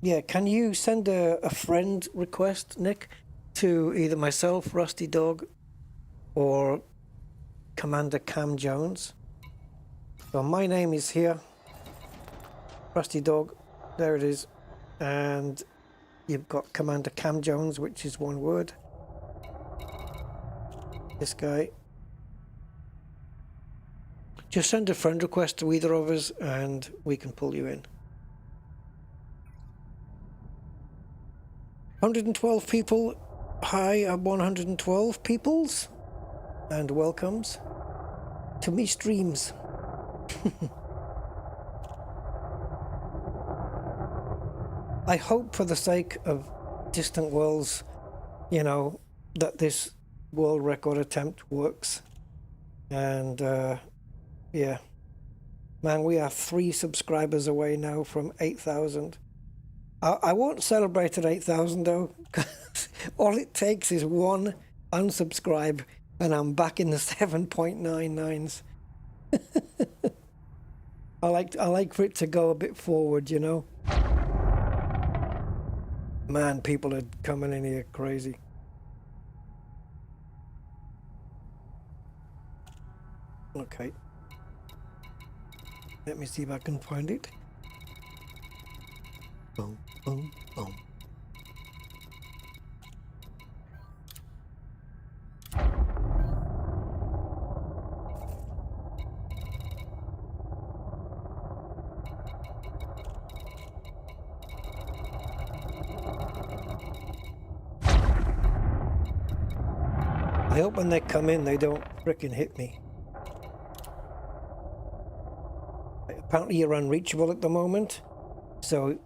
Yeah, can you send a friend request, Nick, to either myself, Rusty Dog, or Commander Cam Jones? So my name is here, Rusty Dog, there it is, and you've got Commander Cam Jones, which is one word. This guy. Just send a friend request to either of us and we can pull you in. 112 people. Hi, 112 peoples and welcomes to me streams. I hope, for the sake of Distant Worlds, you know, that this world record attempt works. And yeah, man, we are 3 subscribers away now from 8,000. I won't celebrate at 8,000 though. All it takes is one unsubscribe and I'm back in the 7.99s. I like for it to go a bit forward, you know. Man, people are coming in here crazy. Okay. Let me see if I can find it. Boom, boom, boom. I hope when they come in, they don't frickin' hit me. Apparently you're unreachable at the moment, so...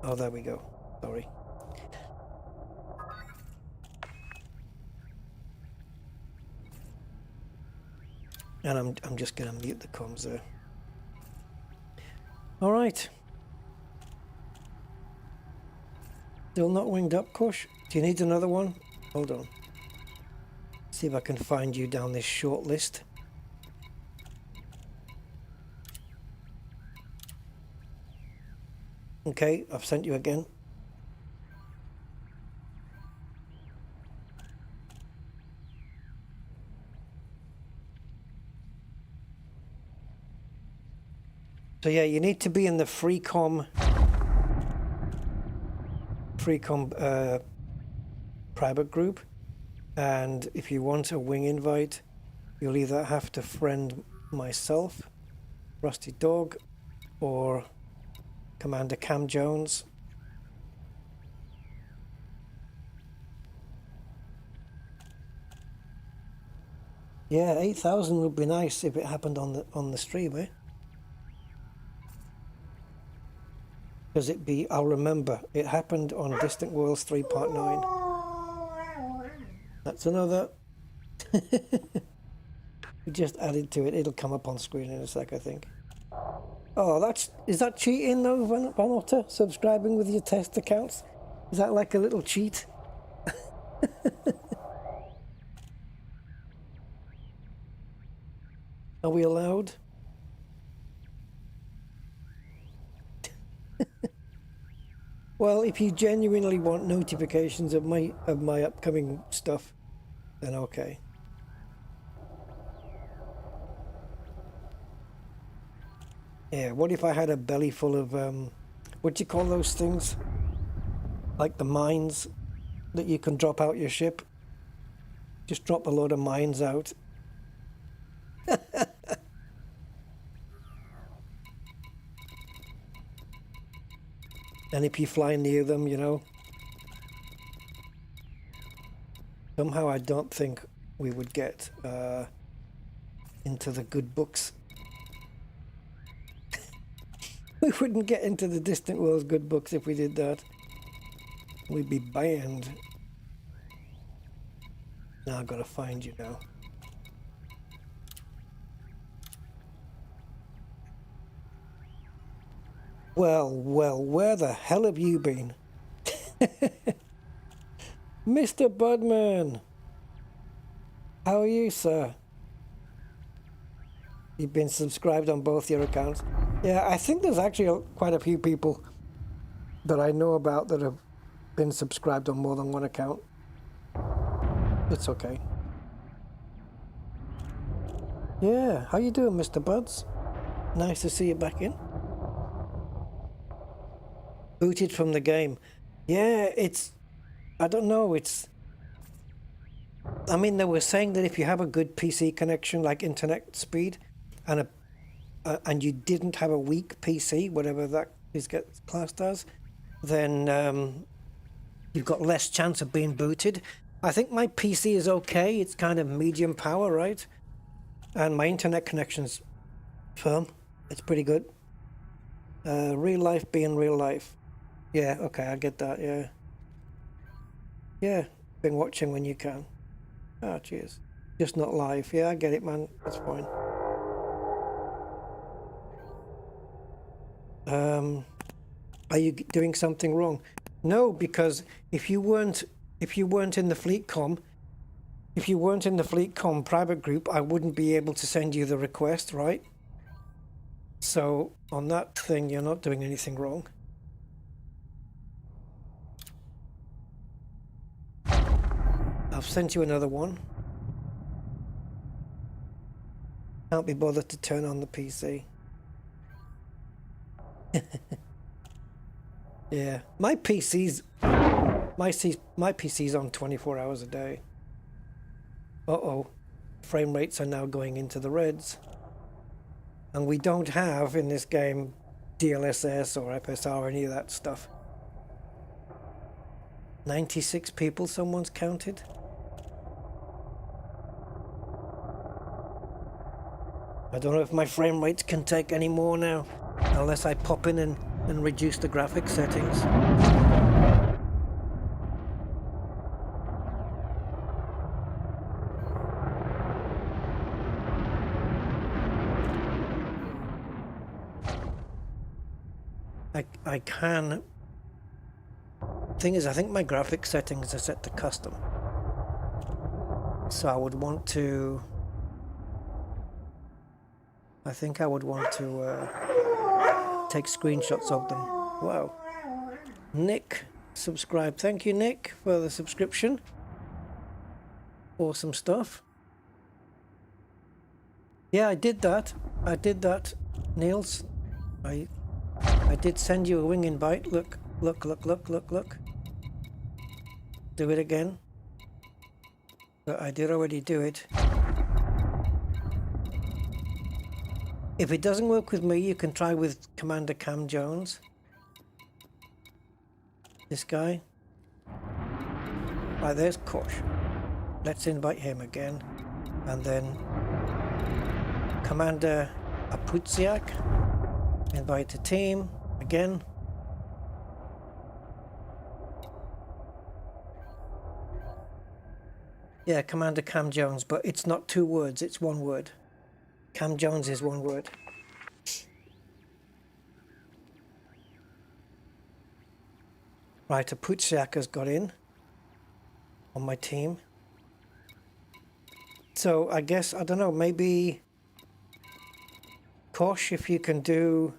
Oh, there we go. Sorry. And I'm just gonna mute the comms there. All right. Still not winged up, Kush? Do you need another one? Hold on. See if I can find you down this short list. Okay, I've sent you again. So yeah, you need to be in the Freecom private group, and if you want a wing invite, you'll either have to friend myself, Rusty Dog, or Commander Cam Jones. Yeah, 8,000 would be nice if it happened on the stream, eh? Because it'd be, I'll remember, it happened on Distant Worlds 3.9. That's another. We just added to it. It'll come up on screen in a sec, I think. Oh, is that cheating though, Van Otter? Subscribing with your test accounts? Is that like a little cheat? Are we allowed? Well, if you genuinely want notifications of my upcoming stuff, then okay. Yeah, what if I had a belly full of what do you call those things? Like the mines that you can drop out your ship? Just drop a load of mines out. And if you fly near them, you know. Somehow I don't think we would get into the good books. We wouldn't get into the Distant Worlds good books if we did that. We'd be banned. Now I've got to find you now. Well, where the hell have you been? Mr. Budman! How are you, sir? You've been subscribed on both your accounts. Yeah, I think there's actually quite a few people that I know about that have been subscribed on more than one account. It's okay. Yeah, how you doing, Mr. Buds? Nice to see you back in. Booted from the game. Yeah, I don't know, I mean, they were saying that if you have a good PC connection, like internet speed, and you didn't have a weak PC, whatever that is classed as, then you've got less chance of being booted. I think my PC is okay. It's kind of medium power, right? And my internet connection's firm. It's pretty good. Real life being real life. Yeah, okay, I get that, yeah. Yeah, been watching when you can. Ah, cheers. Just not live. Yeah, I get it, man. That's fine. Are you doing something wrong? No, because if you weren't in the FleetCom, private group, I wouldn't be able to send you the request, right? So on that thing, you're not doing anything wrong. I've sent you another one. Can't be bothered to turn on the PC. Yeah, my PC's on 24 hours a day. Uh-oh, frame rates are now going into the reds. And we don't have in this game DLSS or FSR or any of that stuff. 96 people someone's counted. I don't know if my frame rates can take any more now, unless I pop in and reduce the graphics settings. I can. Thing is, I think my graphics settings are set to custom. So I would want to... I think I would want to take screenshots of them. Wow. Nick, subscribe. Thank you, Nick, for the subscription. Awesome stuff. Yeah, I did that. Niels. I did send you a wing invite. Look. Do it again. But I did already do it. If it doesn't work with me, you can try with Commander Cam Jones. This guy. Right, there's Kosh. Let's invite him again. And then Commander Aputsiak, invite to team again. Yeah, Commander Cam Jones, but it's not 2 words, it's 1 word. Cam Jones is 1 word. Right, Aputsiak has got in on my team. So I guess, I don't know, maybe Kosh, if you can do,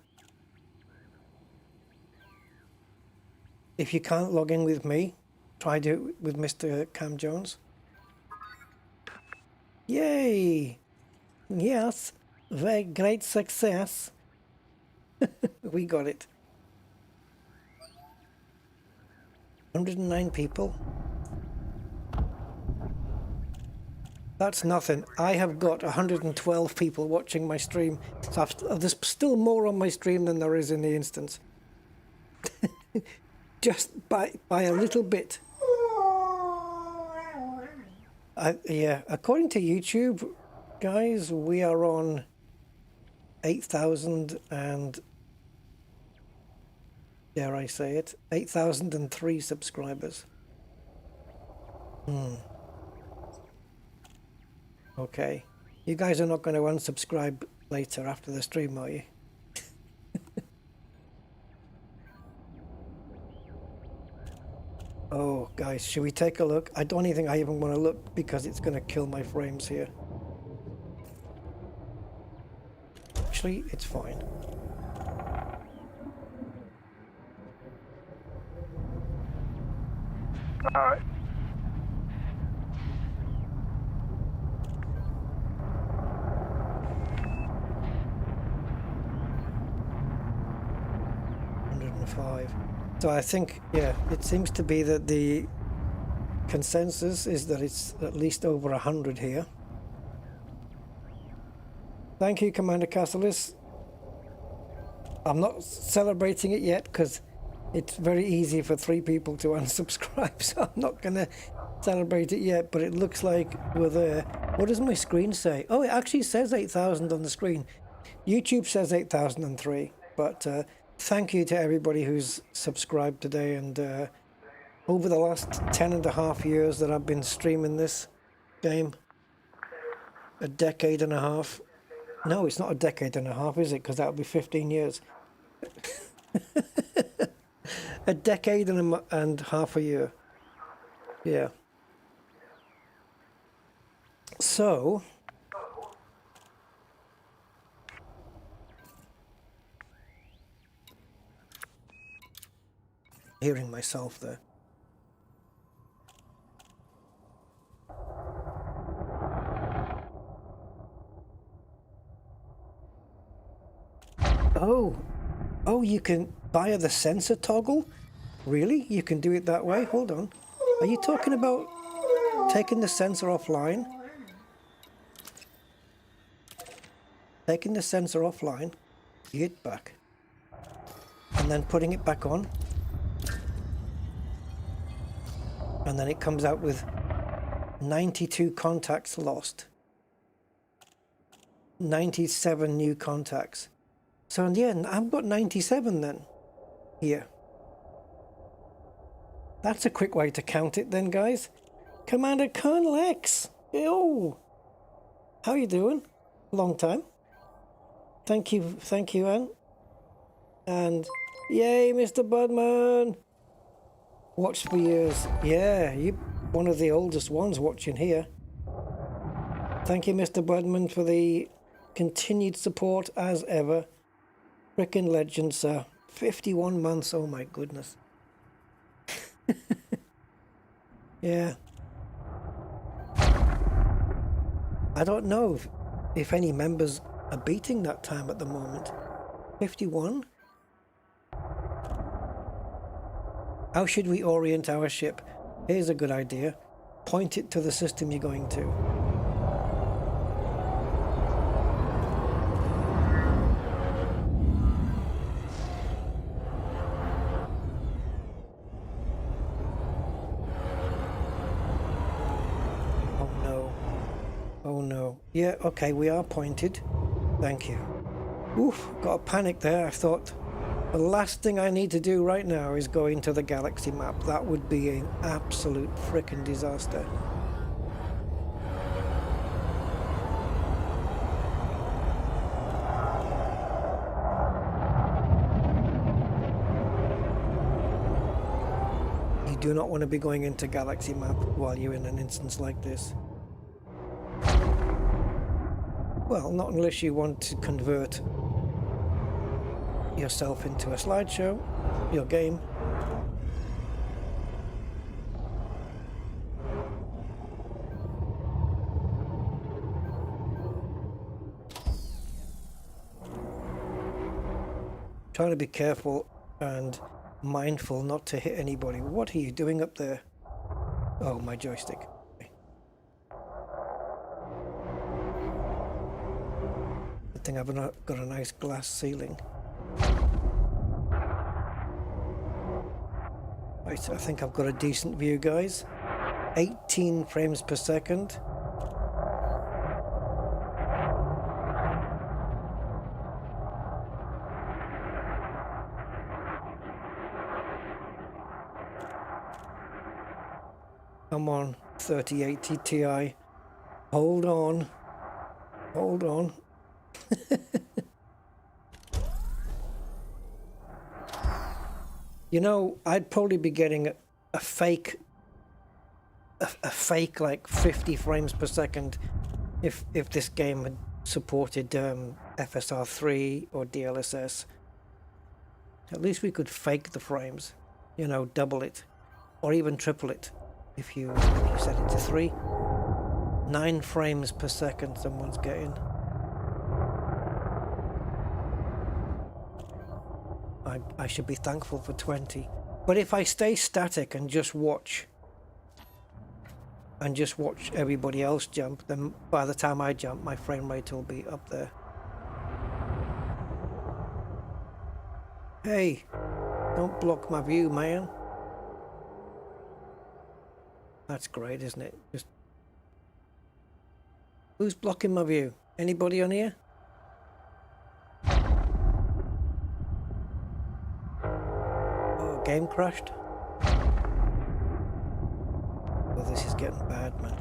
if you can't log in with me, try do it with Mr. Cam Jones. Yay! Yes, very great success. We got it. 109 people. That's nothing. I have got 112 people watching my stream. So there's still more on my stream than there is in the instance. Just by a little bit. Yeah, according to YouTube, guys, we are on 8,000 and, dare I say it, 8,003 subscribers. Okay. You guys are not going to unsubscribe later after the stream, are you? Oh, guys, should we take a look? I don't even think I even want to look because it's going to kill my frames here. Actually, it's fine. Alright. So I think, yeah, it seems to be that the consensus is that it's at least over 100 here. Thank you, Commander Cassilis. I'm not celebrating it yet because it's very easy for 3 people to unsubscribe, so I'm not going to celebrate it yet, but it looks like we're there. What does my screen say? Oh, it actually says 8,000 on the screen. YouTube says 8,003, but thank you to everybody who's subscribed today, and over the last 10.5 years that I've been streaming this game, a decade and a half. No, it's not a decade and a half, is it? Because that would be 15 years. A decade and half a year. Yeah. So, hearing myself there. Oh, you can buy the sensor toggle? Really? You can do it that way? Hold on. Are you talking about taking the sensor offline? Taking the sensor offline, hit back, and then putting it back on. And then it comes out with 92 contacts lost. 97 new contacts. So yeah, I've got 97 then, here. That's a quick way to count it then, guys. Commander Colonel X, yo! How you doing? Long time. Thank you, Anne. And yay, Mr. Budman! Watched for years. Yeah, you're one of the oldest ones watching here. Thank you, Mr. Budman, for the continued support as ever. Frickin' legend, sir. 51 months, oh my goodness. Yeah. I don't know if any members are beating that time at the moment. 51? How should we orient our ship? Here's a good idea. Point it to the system you're going to. Oh no. Yeah, okay, we are pointed. Thank you. Oof, got a panic there. I thought the last thing I need to do right now is go into the galaxy map. That would be an absolute frickin' disaster. You do not want to be going into galaxy map while you're in an instance like this. Well, not unless you want to convert yourself into a slideshow, your game. Trying to be careful and mindful not to hit anybody. What are you doing up there? Oh, my joystick. Good thing I've not got a nice glass ceiling. Right, I think I've got a decent view, guys. 18 frames per second. Come on, 3080 Ti. Hold on. Hold on. You know, I'd probably be getting a fake like 50 frames per second if this game had supported FSR3 or DLSS. At least we could fake the frames, you know, double it or even triple it if you set it to 3. 9 frames per second someone's getting. I should be thankful for 20. But if I stay static and just watch everybody else jump, then by the time I jump, my frame rate will be up there. Hey, don't block my view, man. That's great, isn't it? Just who's blocking my view? Anybody on here? Oh, game crashed. Well, this is getting bad, man.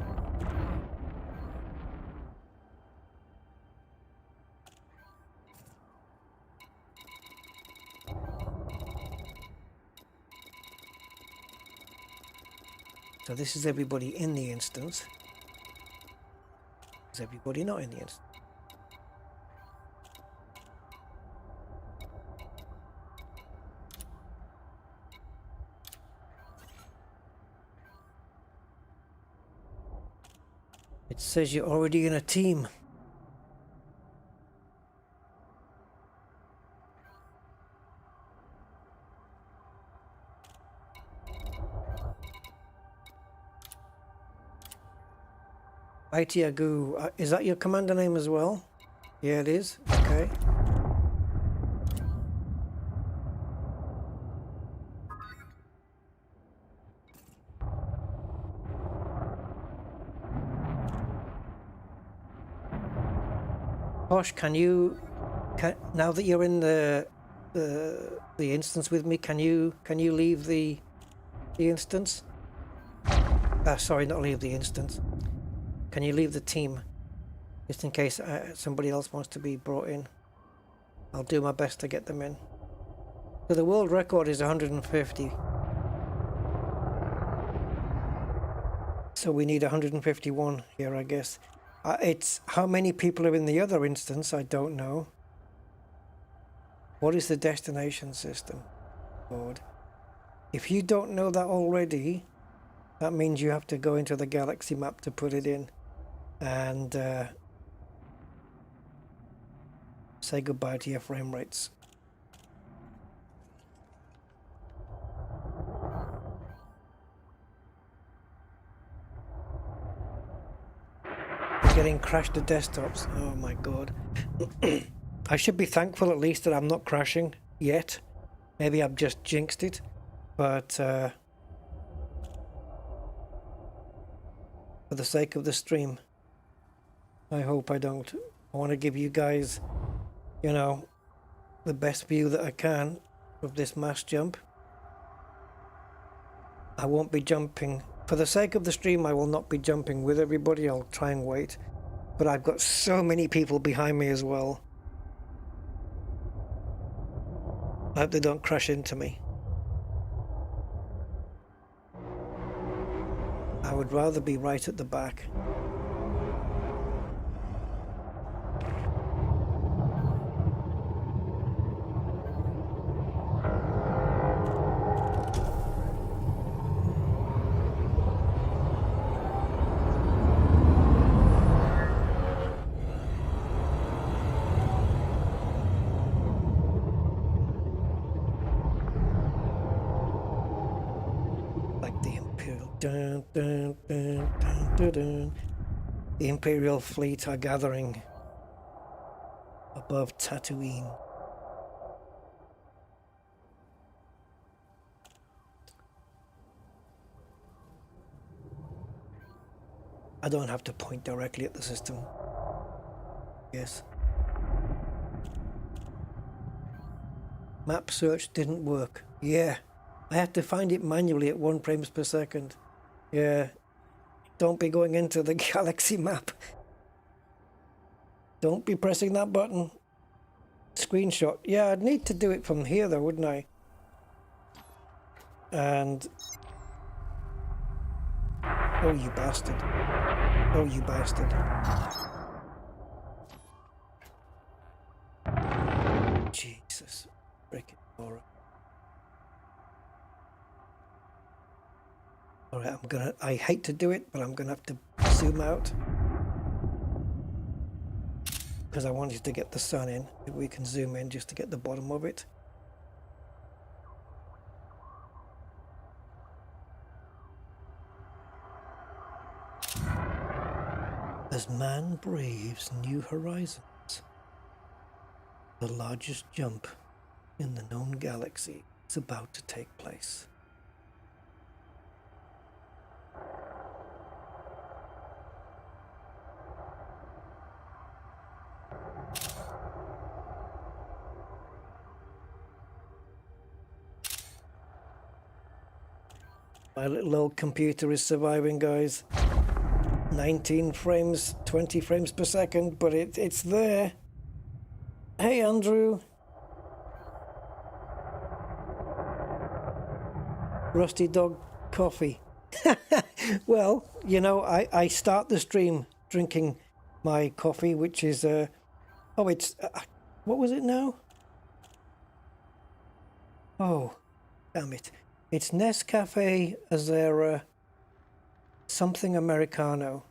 So this is everybody in the instance. Is everybody not in the instance? It says you're already in a team. Itiagu, is that your commander name as well? Yeah, it is. Okay. Posh, now that you're in the instance with me, can you leave the instance? Sorry, not leave the instance. Can you leave the team, just in case somebody else wants to be brought in? I'll do my best to get them in. So the world record is 150. So we need 151 here, I guess. It's how many people are in the other instance, I don't know. What is the destination system? Lord. If you don't know that already, that means you have to go into the galaxy map to put it in. And say goodbye to your frame rates. We're getting crashed to desktops. Oh my god. I should be thankful at least that I'm not crashing yet. Maybe I've just jinxed it. But for the sake of the stream, I hope I don't. I want to give you guys, you know, the best view that I can of this mass jump. I won't be jumping. For the sake of the stream, I will not be jumping with everybody. I'll try and wait. But I've got so many people behind me as well. I hope they don't crash into me. I would rather be right at the back. Dun, dun, dun, dun, dun, dun. The Imperial fleet are gathering above Tatooine. I don't have to point directly at the system. Yes. Map search didn't work. Yeah. I had to find it manually at 1 frames per second. Yeah, don't be going into the galaxy map. Don't be pressing that button. Screenshot. Yeah, I'd need to do it from here though, wouldn't I? And... oh, you bastard. Oh, you bastard. Jesus. Freaking horror. Alright, I hate to do it, but I'm gonna have to zoom out. Because I wanted to get the sun in. If we can zoom in just to get the bottom of it. As man braves new horizons, the largest jump in the known galaxy is about to take place. My little old computer is surviving, guys. 19 frames, 20 frames per second, but it's there. Hey, Andrew. Rusty Dog Coffee. Well, you know, I start the stream drinking my coffee, which is, oh, it's, what was it now? Oh, damn it. It's Nescafe Azera something Americano.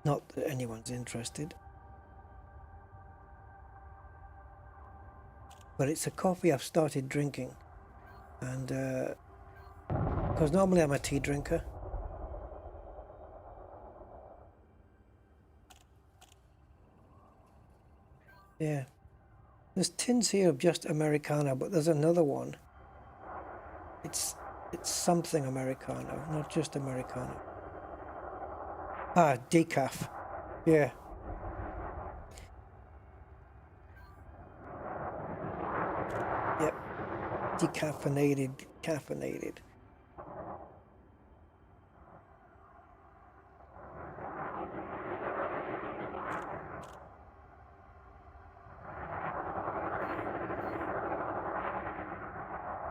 Not that anyone's interested. But it's a coffee I've started drinking. And, because normally I'm a tea drinker. Yeah. There's tins here of just Americano, but there's another one. It's something Americano, not just Americano. Ah, decaf. Yeah. Yep. Caffeinated.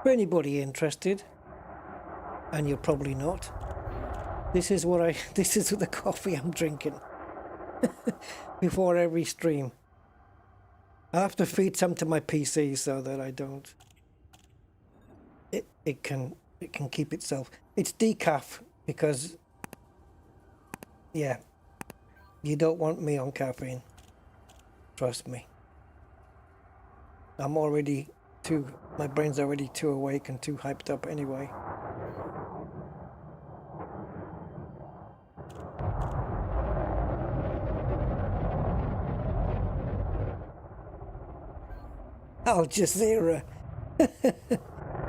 For anybody interested, and you're probably not, this is the coffee I'm drinking before every stream. I have to feed some to my PC so that I don't. It can keep itself. It's decaf because, yeah, you don't want me on caffeine. Trust me. I'm already my brain's already too awake and too hyped up anyway. Al Jazeera.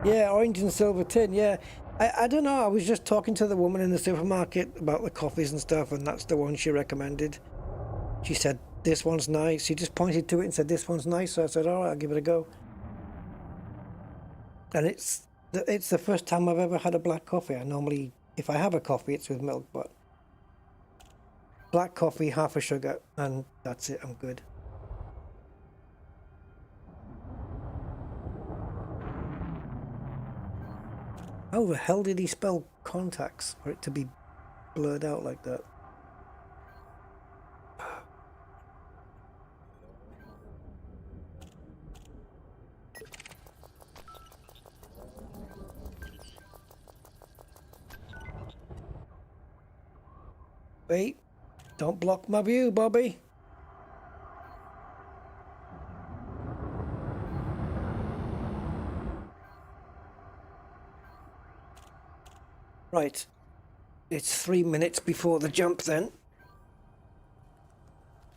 Yeah, orange and silver tin, yeah. I don't know. I was just talking to the woman in the supermarket about the coffees and stuff, and that's the one she recommended. She said, this one's nice. She just pointed to it and said, this one's nice. So I said, all right, I'll give it a go. And it's the first time I've ever had a black coffee. I normally, if I have a coffee, it's with milk, but black coffee, half a sugar, and that's it. I'm good. How the hell did he spell contacts for it to be blurred out like that? Wait, don't block my view, Bobby. Right, it's 3 minutes before the jump then.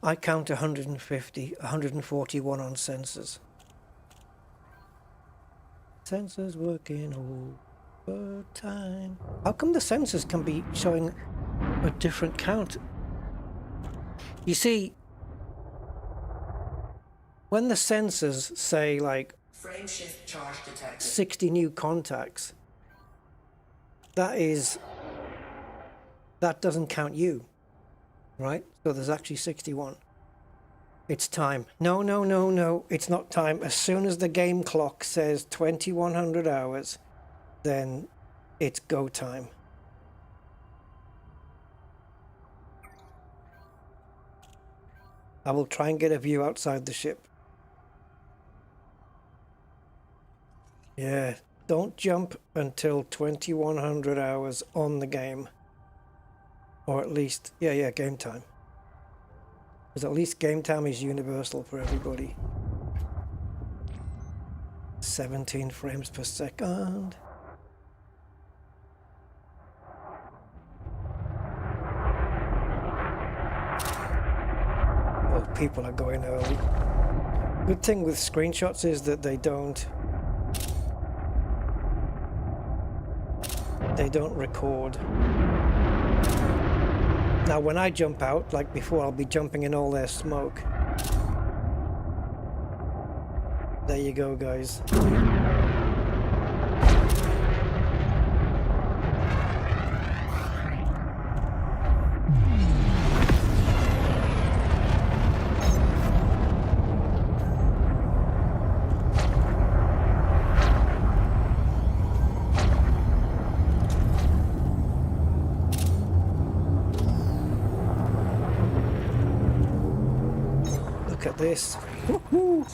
I count 150, 141 on sensors. Sensors working overtime. How come the sensors can be showing a different count? You see, when the sensors say like Frame shift charge detected. 60 new contacts, that doesn't count you, right? So there's actually 61. It's time. No, no, no, no, it's not time. As soon as the game clock says 2100 hours, then it's go time. I will try and get a view outside the ship. Yeah, don't jump until 2100 hours on the game. Or at least, yeah, game time. Because at least game time is universal for everybody. 17 frames per second. Oh, people are going early. Good thing with screenshots is that they don't record. Now when I jump out, like before, I'll be jumping in all their smoke. There you go, guys. At this. Woohoo!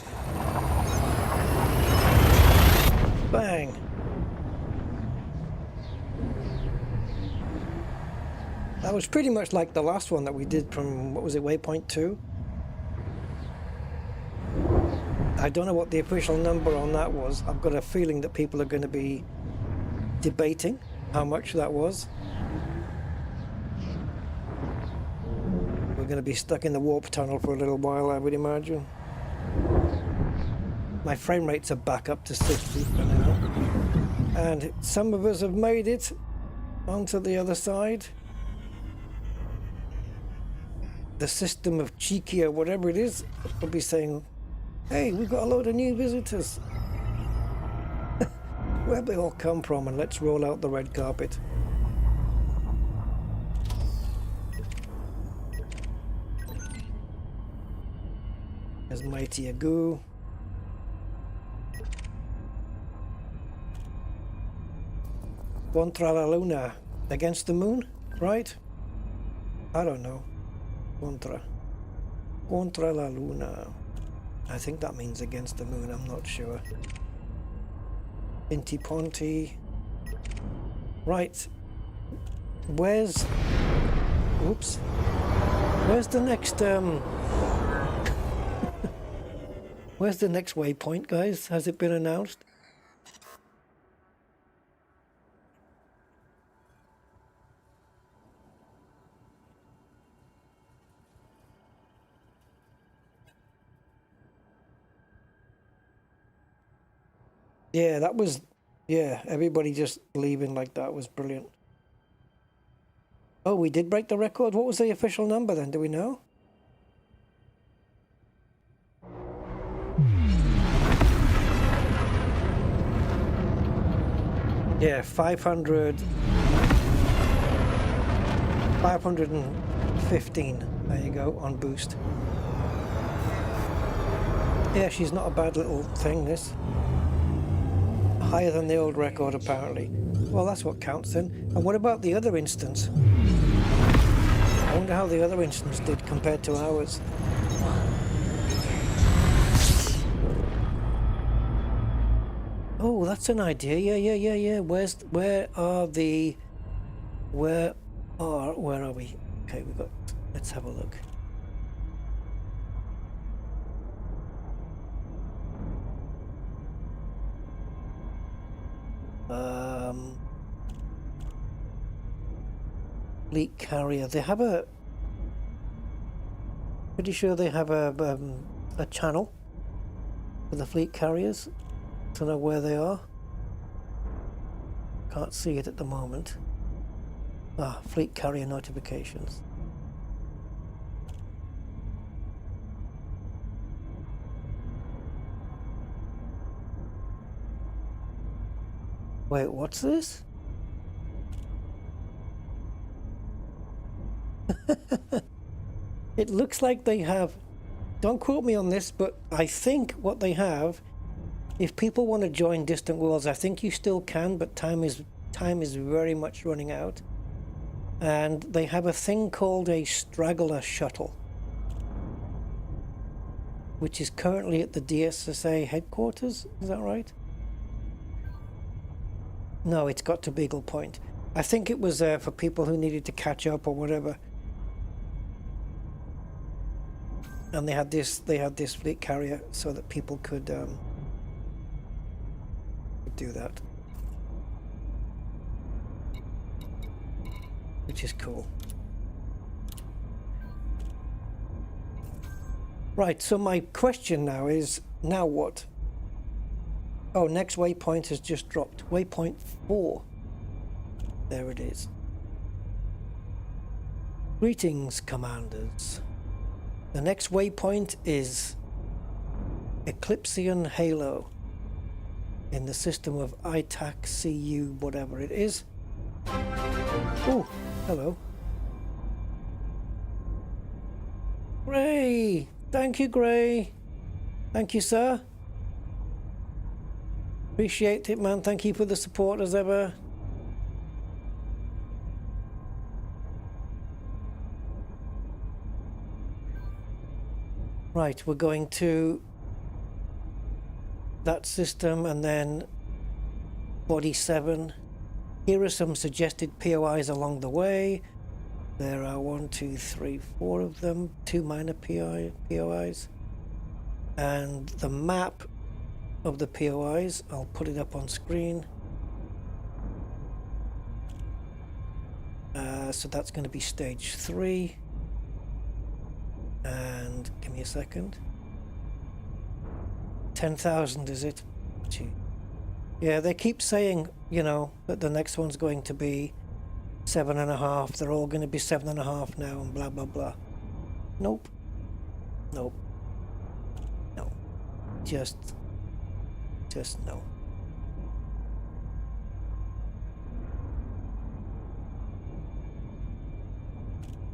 Bang! That was pretty much like the last one that we did from, what was it, Waypoint 2? I don't know what the official number on that was. I've got a feeling that people are going to be debating how much that was. We're going to be stuck in the warp tunnel for a little while, I would imagine. My frame rates are back up to 60 for now. And some of us have made it onto the other side. The system of Cheeky or whatever it is will be saying, hey, we've got a load of new visitors. Where'd they all come from? And let's roll out the red carpet. There's Mighty Agoo. Contra la Luna. Against the moon, right? I don't know. Contra la Luna. I think that means against the moon, I'm not sure. Inti Ponti. Right. Where's... Oops. Where's the next, Where's the next waypoint, guys? Has it been announced? Yeah, that was Yeah, everybody just leaving like that was brilliant. Oh, we did break the record. What was the official number then? Do we know? Yeah, 515. There you go, on boost. Yeah, she's not a bad little thing, this. Higher than the old record, apparently. Well, that's what counts then. And what about the other instance? I wonder how the other instance did compared to ours. Oh, that's an idea. Yeah. Where are we? Okay, let's have a look. Fleet carrier. They have pretty sure they have a channel for the fleet carriers to know where they are. Can't see it at the moment. Fleet carrier notifications. Wait, what's this? It looks like they have, don't quote me on this, but I think what they have, if people want to join Distant Worlds, I think you still can, but time is very much running out. And they have a thing called a straggler shuttle, which is currently at the DSSA headquarters. Is that right? No, it's got to Beagle Point. I think it was for people who needed to catch up or whatever. And they had this fleet carrier so that people could do that, which is cool. Right, so my question now is, now what? Oh, next waypoint has just dropped. Waypoint 4. There it is. Greetings, commanders. The next waypoint is Eclipsean Halo in the system of ITAC CU, whatever it is. Oh, hello. Gray! Thank you, Gray. Thank you, sir. Appreciate it, man. Thank you for the support as ever. Right, we're going to that system and then body 7. Here are some suggested POIs along the way. There are 1, 2, 3, 4 of them, 2 minor POIs. And the map of the POIs, I'll put it up on screen. So that's going to be stage 3. And give me a second. 10,000 is it? Gee. Yeah, they keep saying, you know, that the next one's going to be 7.5. They're all going to be 7.5 now and blah blah blah. Nope. No. Just no.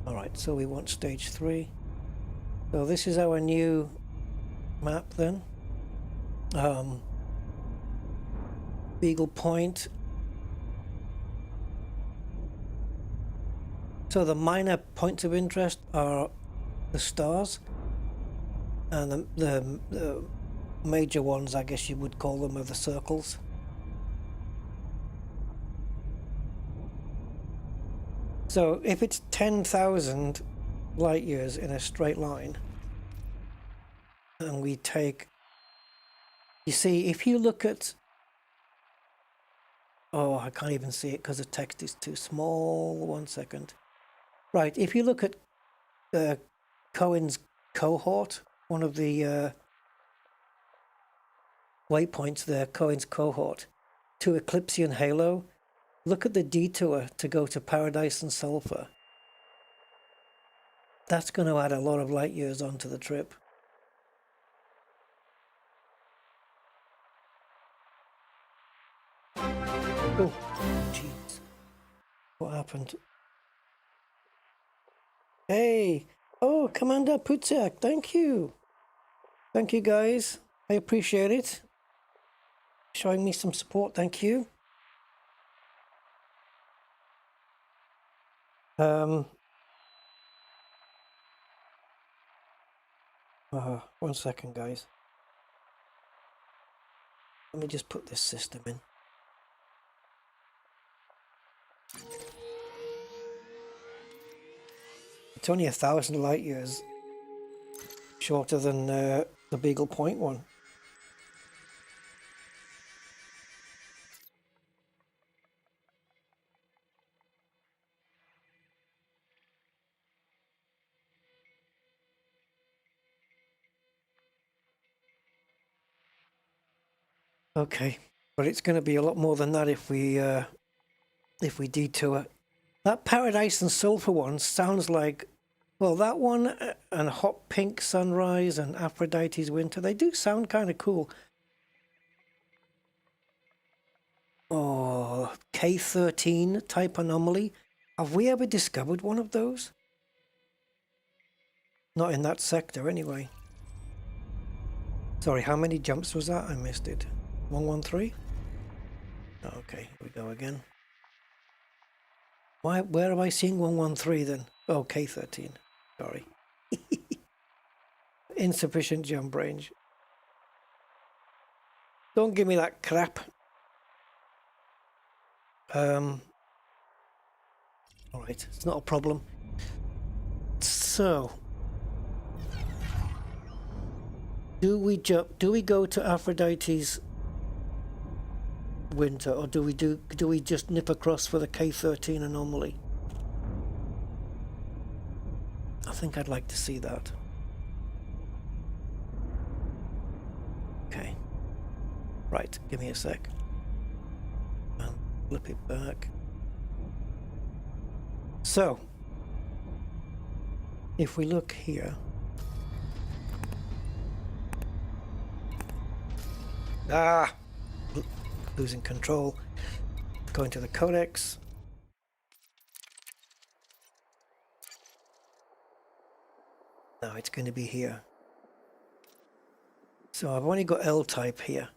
Alright, so we want stage 3. So this is our new map then. Beagle Point. So the minor points of interest are the stars, and the major ones, I guess you would call them, are the circles. So if it's 10,000 light years in a straight line, and we take, you see, if you look at, oh, I can't even see it because the text is too small. 1 second. Right, if you look at Cohen's cohort, one of the waypoints there, Cohen's cohort, to Eclipse and Halo, look at the detour to go to Paradise and Sulphur. That's going to add a lot of light years onto the trip. Oh, jeez. What happened? Hey! Oh, Commander Putzak, thank you! Thank you, guys. I appreciate it. Showing me some support, thank you. 1 second, guys. Let me just put this system in. It's only 1,000 light years shorter than the Beagle Point one. Okay, but it's going to be a lot more than that if we detour. That Paradise and Sulphur one sounds like, well, that one and Hot Pink Sunrise and Aphrodite's Winter, they do sound kind of cool. Oh, K13 type anomaly. Have we ever discovered one of those? Not in that sector anyway. Sorry, how many jumps was that? I missed it. 113? Okay, here we go again. Where am I seeing 113 then? Oh, K13. Sorry. Insufficient jump range. Don't give me that crap. Alright, it's not a problem. So, do we go to Aphrodite's Winter, or do we just nip across for the K13 anomaly? I think I'd like to see that. Okay. Right, give me a sec. And flip it back. So, if we look here. Ah! Losing control. Going to the codex. Now it's going to be here. So I've only got L type here.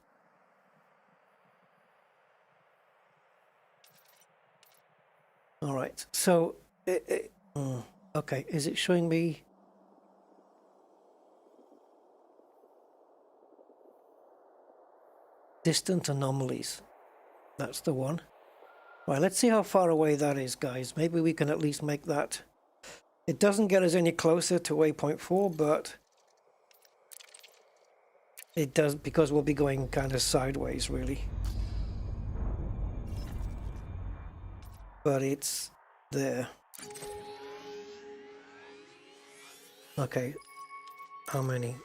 All right. So, okay. Is it showing me? Distant anomalies. That's the one. Right, let's see how far away that is, guys. Maybe we can at least make that. It doesn't get us any closer to waypoint 4, but it does, because we'll be going kind of sideways, really. But it's there. Okay. How many?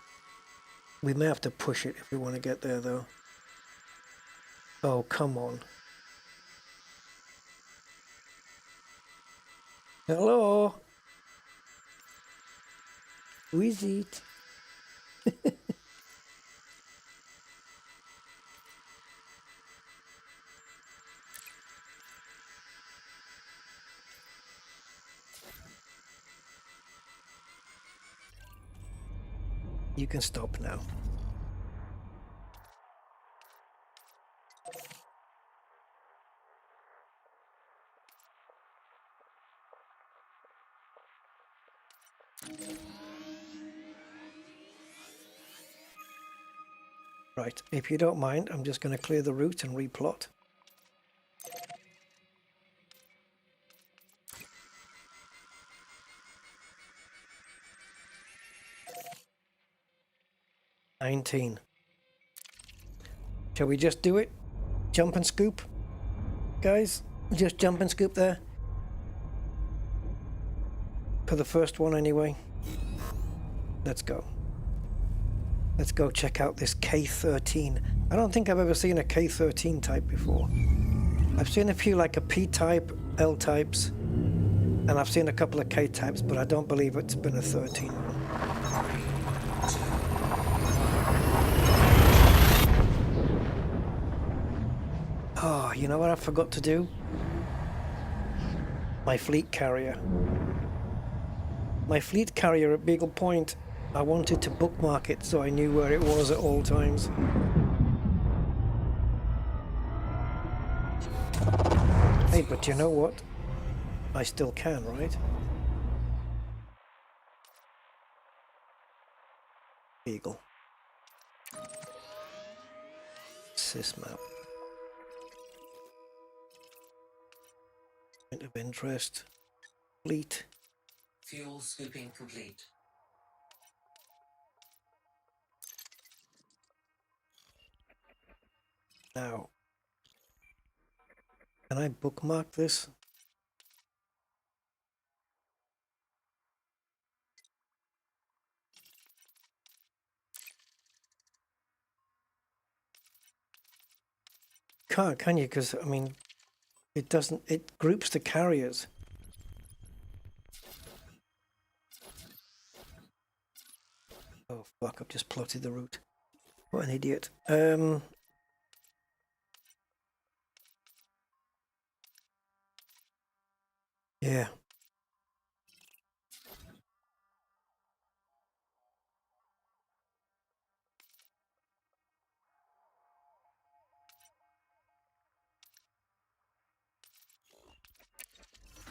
We may have to push it if we want to get there, though. Oh, come on. Hello? Who is it? You can stop now. Right, if you don't mind, I'm just going to clear the route and replot. $19. Shall we just do it? Jump and scoop? Guys, just jump and scoop there. For the first one anyway. Let's go. Let's go check out this K13. I don't think I've ever seen a K13 type before. I've seen a few like a P type, L types, and I've seen a couple of K types, but I don't believe it's been a 13 one. Oh, you know what I forgot to do? My fleet carrier. My fleet carrier at Beagle Point, I wanted to bookmark it so I knew where it was at all times. Hey, but you know what? I still can, right? Beagle. Sysmap. Point of interest. Fleet. Fuel scooping complete. Now, can I bookmark this? Can't, can you? Because, I mean, it doesn't, it groups the carriers. Oh, fuck, I've just plotted the route. What an idiot. Yeah.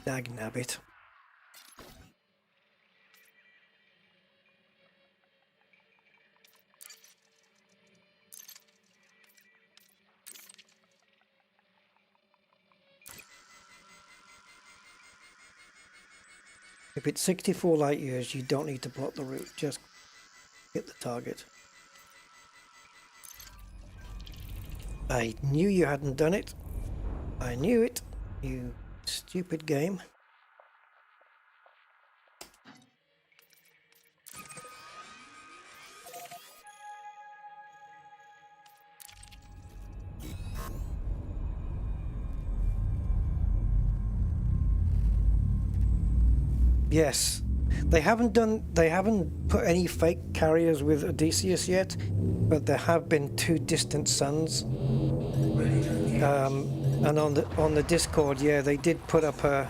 Dag nabbit. If it's 64 light years, you don't need to plot the route, just hit the target. I knew you hadn't done it. I knew it, you stupid game. Yes, they haven't put any fake carriers with Odysseus yet, but there have been 2 distant suns. And on the Discord, yeah, they did put up a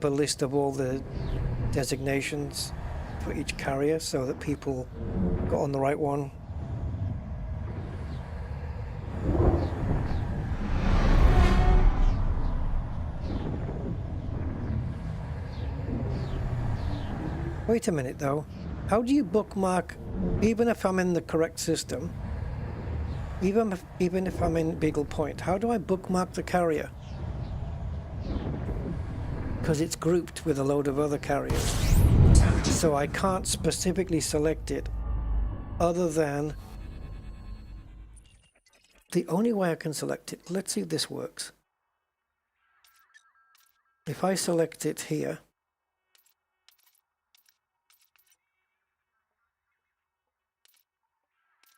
list of all the designations for each carrier so that people got on the right one. Wait a minute though, how do you bookmark, even if I'm in the correct system, even if I'm in Beagle Point, how do I bookmark the carrier? Because it's grouped with a load of other carriers. So I can't specifically select it other than, the only way I can select it, let's see if this works. If I select it here,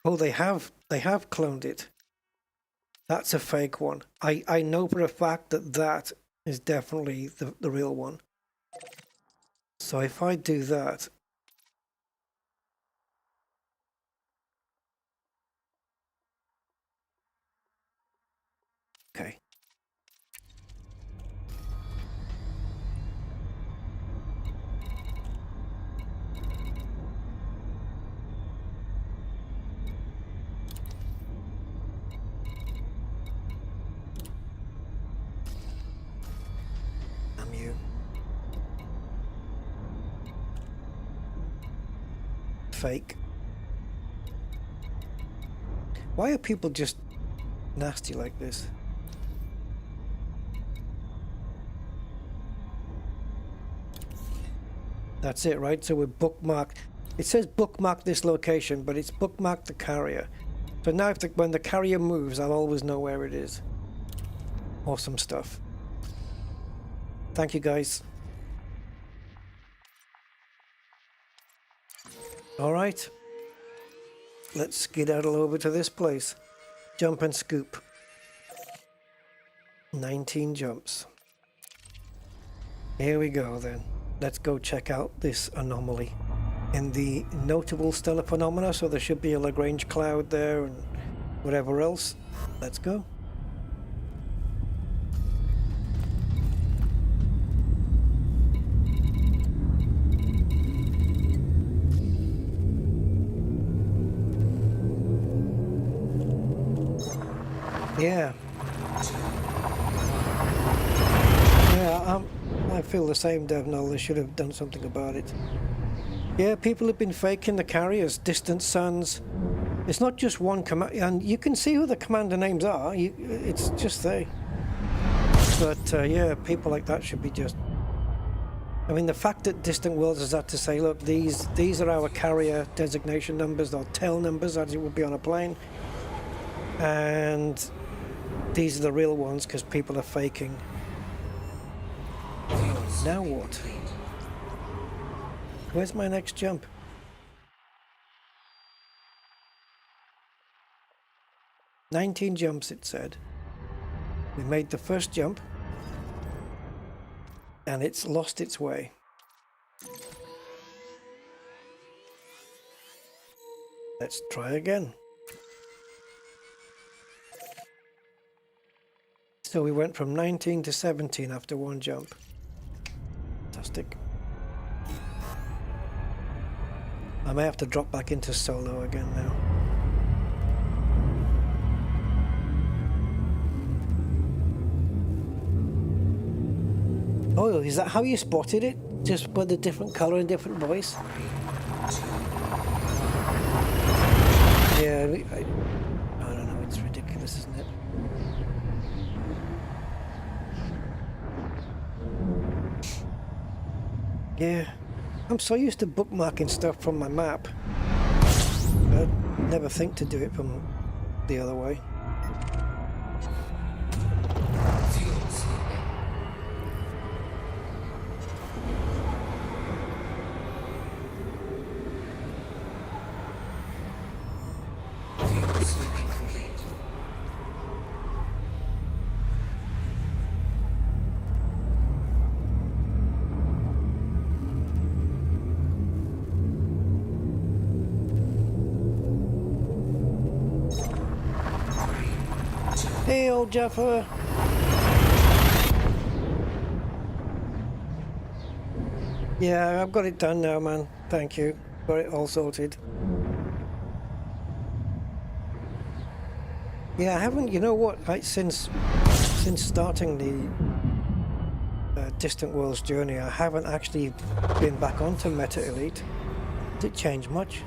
oh, they have cloned it. That's a fake one. I know for a fact that that is definitely the real one. So if I do that, okay. Fake. Why are people just nasty like this? That's it, right? So we're bookmarked. It says bookmark this location, but it's bookmarked the carrier. So now when the carrier moves, I'll always know where it is. Awesome stuff. Thank you, guys. All right. Let's skedaddle over to this place. Jump and scoop. 19 jumps. Here we go then. Let's go check out this anomaly. In the notable stellar phenomena, so there should be a Lagrange cloud there and whatever else. Let's go. Yeah. Yeah, I feel the same, Devnal. They should have done something about it. Yeah, people have been faking the carriers, distant suns. It's not just one command, and you can see who the commander names are. It's just they. But yeah, people like that should be just. I mean, the fact that Distant Worlds has had to say, look, these are our carrier designation numbers, or tail numbers, as it would be on a plane, and these are the real ones because people are faking. Now what? Where's my next jump? "19 jumps," it said. We made the first jump, and it's lost its way. Let's try again. So we went from 19 to 17 after one jump. Fantastic. I may have to drop back into solo again now. Oh, is that how you spotted it? Just by the different color and different voice? Yeah, I don't know, it's ridiculous, isn't it? Yeah, I'm so used to bookmarking stuff from my map. I'd never think to do it from the other way. Hey, old Jaffa. Yeah, I've got it done now, man. Thank you. Got it all sorted. Yeah, I haven't, you know what, like since starting the Distant Worlds journey, I haven't actually been back onto Meta Elite. Did it change much?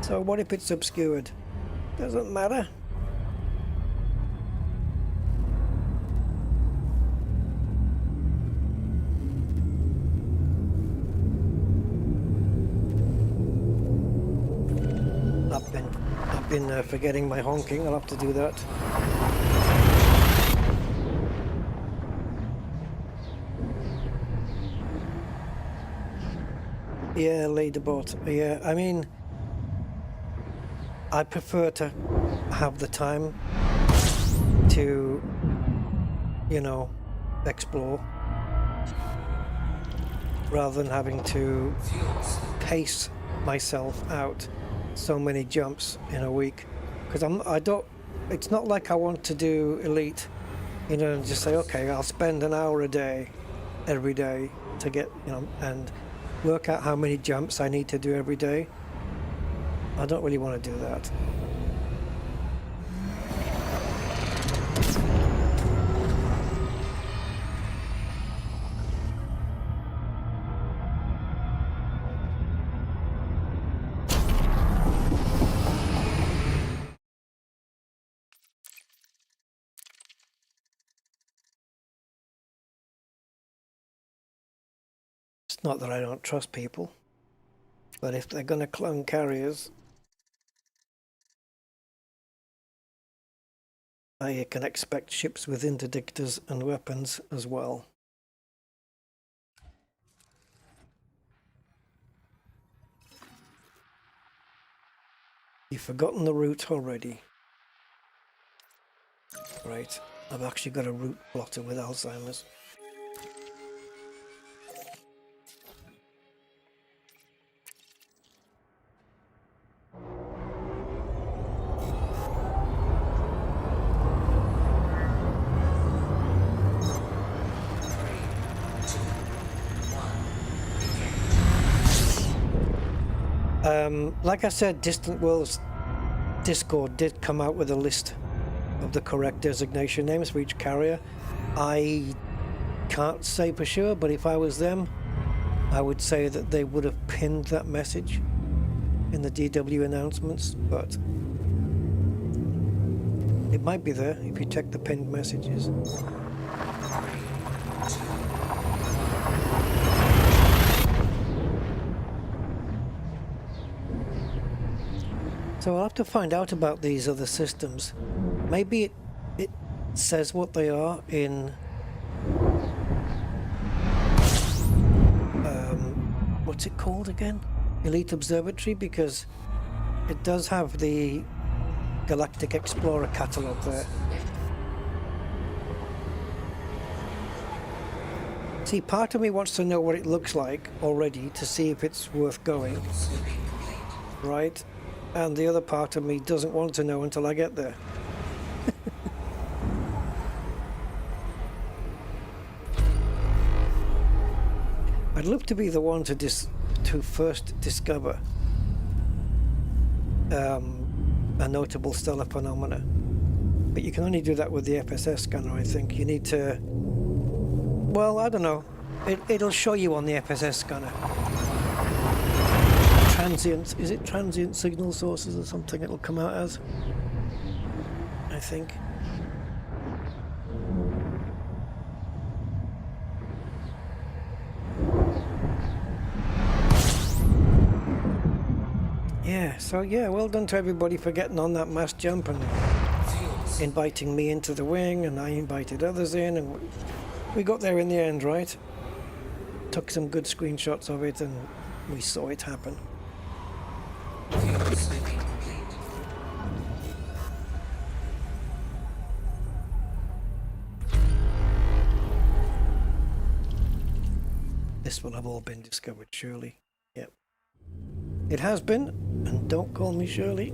So what if it's obscured? Doesn't matter. I've been forgetting my honking. I'll have to do that. Yeah, leaderboard. Yeah, I mean, I prefer to have the time to, you know, explore rather than having to pace myself out so many jumps in a week, because it's not like I want to do Elite, you know, and just say, okay, I'll spend an hour a day every day to get, you know, and work out how many jumps I need to do every day. I don't really want to do that. It's not that I don't trust people, but if they're going to clone carriers, I can expect ships with interdictors and weapons as well. You've forgotten the route already. Right, I've actually got a route plotter with Alzheimer's. Like I said, Distant Worlds Discord did come out with a list of the correct designation names for each carrier. I can't say for sure, but if I was them, I would say that they would have pinned that message in the DW announcements, but it might be there if you check the pinned messages. So I'll have to find out about these other systems. Maybe it says what they are in what's it called again? Elite Observatory, because it does have the Galactic Explorer catalogue there. See, part of me wants to know what it looks like already to see if it's worth going, right? And the other part of me doesn't want to know until I get there. I'd love to be the one to first discover a notable stellar phenomena, but you can only do that with the FSS scanner. I think you need to. Well, I don't know. It'll show you on the FSS scanner. Is it transient signal sources or something it'll come out as? I think. Yeah, so yeah, well done to everybody for getting on that mass jump and inviting me into the wing, and I invited others in, and we got there in the end, right? Took some good screenshots of it and we saw it happen. This will have all been discovered, surely. Yep. It has been, and don't call me Shirley.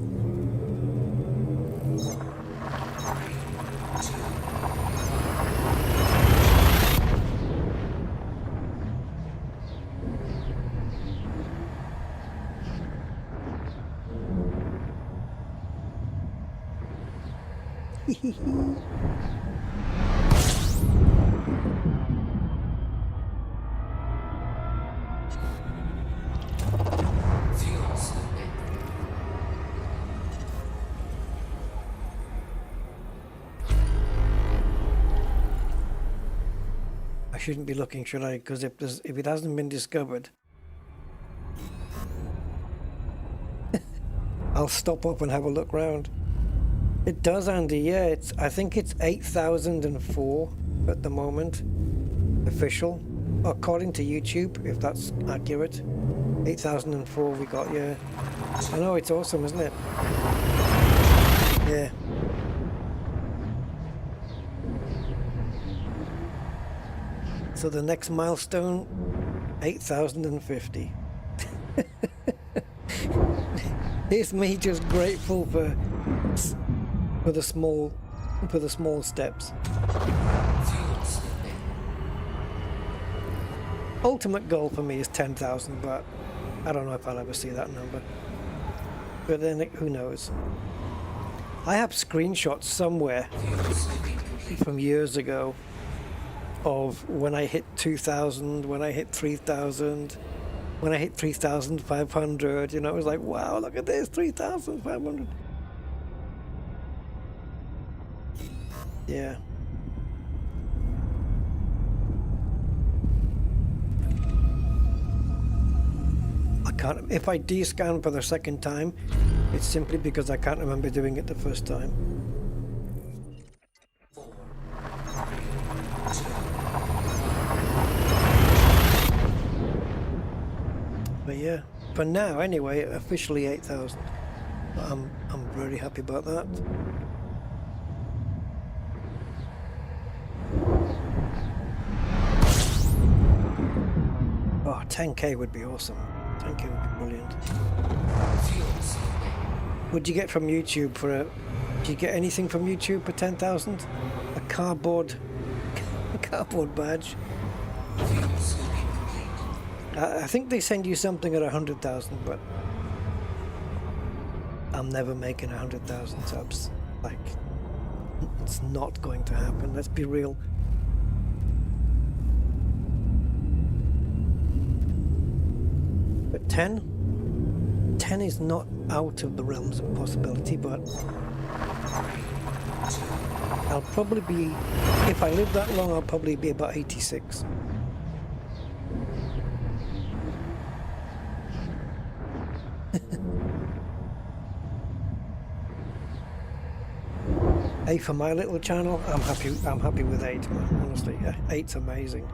I shouldn't be looking, should I? Because if it hasn't been discovered, I'll stop up and have a look round. It does, Andy. Yeah, I think it's 8,004 at the moment, official, according to YouTube, if that's accurate. 8,004 we got. Yeah, I know, it's awesome, isn't it? Yeah. So the next milestone, 8,050. It's me just grateful for the small steps. Ultimate goal for me is 10,000, but I don't know if I'll ever see that number. But then who knows? I have screenshots somewhere from years ago of when I hit 2,000, when I hit 3,000, when I hit 3,500. You know, it was like, wow, look at this, 3,500. Yeah. I can't. If I descan for the second time, it's simply because I can't remember doing it the first time. for now anyway, officially 8,000. I'm very happy about that. Oh, 10k would be awesome. 10k would be brilliant. What'd you get from YouTube for a... Did you get anything from YouTube for 10,000? A cardboard badge. I think they send you something at 100,000, but I'm never making 100,000 subs. Like, it's not going to happen. Let's be real. But 10 is not out of the realms of possibility, but I'll probably be, if I live that long, I'll probably be about 86. Hey, for my little channel, I'm happy with 8, man. Honestly, 8's amazing.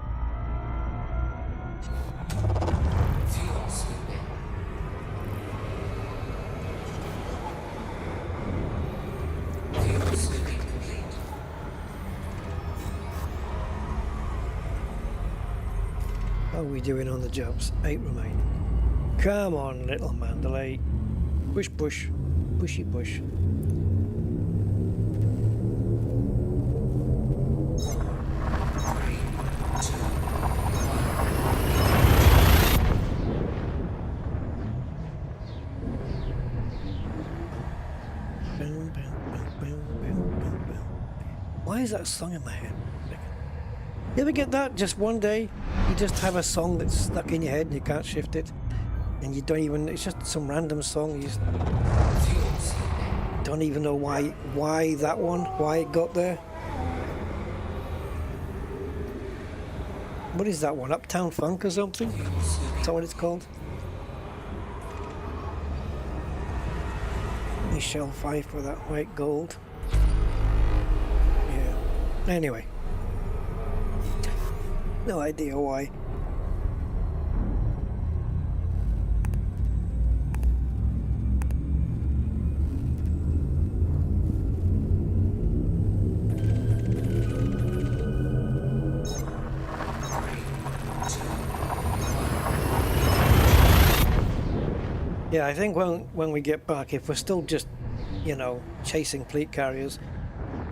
How are we doing on the jobs? 8 remaining. Come on, little Mandalay. Push, push. Pushy, push. Why is that song in my head? You ever get that? Just one day, you just have a song that's stuck in your head and you can't shift it, and you don't even. It's just some random song. You just don't even know why that one, why it got there. What is that one? Uptown Funk or something? Is that what it's called? Michelle Pfeiffer with that white gold. Yeah. Anyway. No idea why. Yeah, I think when we get back, if we're still just, you know, chasing fleet carriers,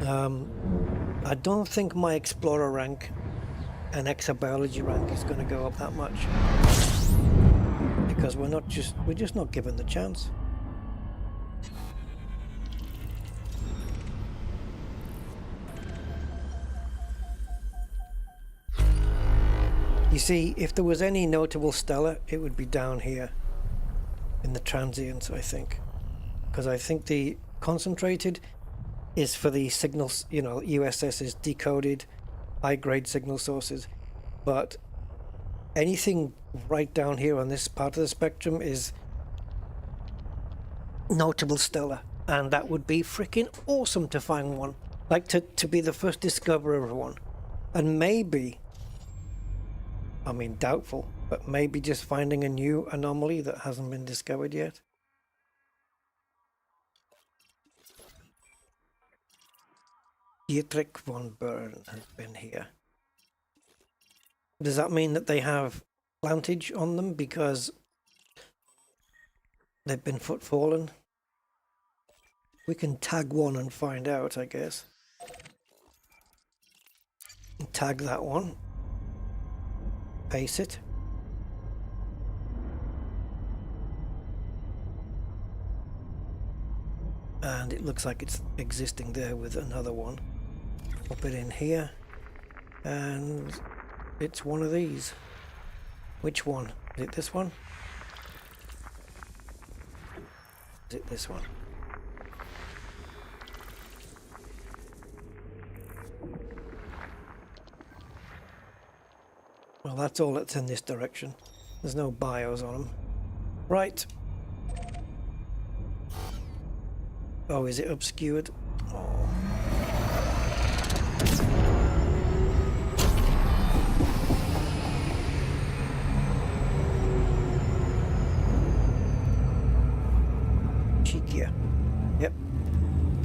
I don't think my Explorer rank and exobiology rank is going to go up that much, because we're just not given the chance. You see, if there was any notable stellar, it would be down here in the transients, I think, because I think the concentrated is for the signals, you know, USS is decoded high-grade signal sources, but anything right down here on this part of the spectrum is notable stellar, and that would be freaking awesome to find one, like to be the first discoverer of one. And maybe, I mean doubtful, but maybe just finding a new anomaly that hasn't been discovered yet. Dietrich von Bern has been here. Does that mean that they have plantage on them because they've been footfallen? We can tag one and find out, I guess. Tag that one. Paste it. And it looks like it's existing there with another one. Pop it in here, and it's one of these. Which one? Is it this one? Is it this one? Well, that's all that's in this direction. There's no bios on them. Right. Oh, is it obscured? Oh.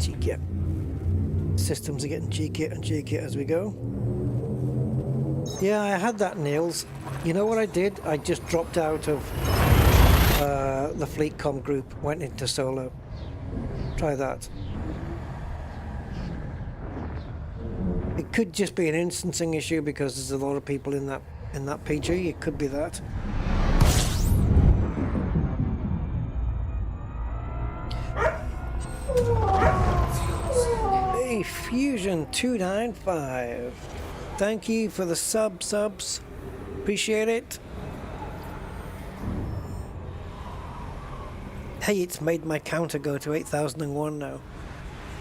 cheekier. Systems are getting cheekier and cheekier as we go. Yeah, I had that, Niels. You know what I did? I just dropped out of the FleetCom group, went into solo. Try that. It could just be an instancing issue because there's a lot of people in that PG. It could be that. Hey, Fusion 295. Thank you for the subs. Appreciate it. Hey, it's made my counter go to 8001 now.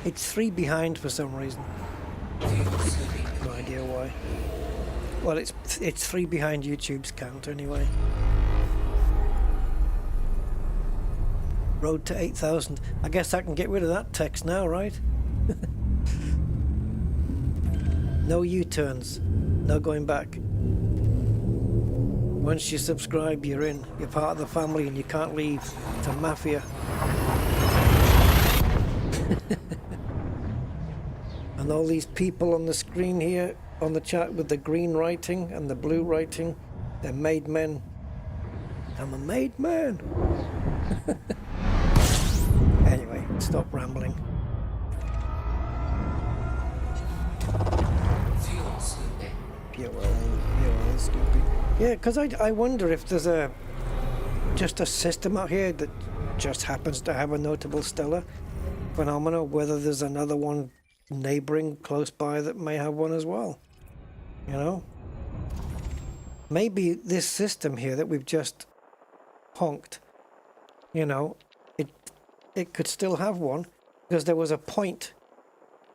It's 3 behind for some reason. No idea why. Well, it's 3 behind YouTube's count anyway. Road to 8,000. I guess I can get rid of that text now, right? No U-turns. No going back. Once you subscribe, you're in. You're part of the family and you can't leave. It's a mafia. And all these people on the screen here, on the chat with the green writing and the blue writing, they're made men. I'm a made man. Anyway, stop rambling. Fuel scooping. Yeah, because I wonder if there's just a system out here that just happens to have a notable stellar phenomena, whether there's another one neighboring close by that may have one as well. You know? Maybe this system here that we've just honked, you know, it could still have one, because there was a point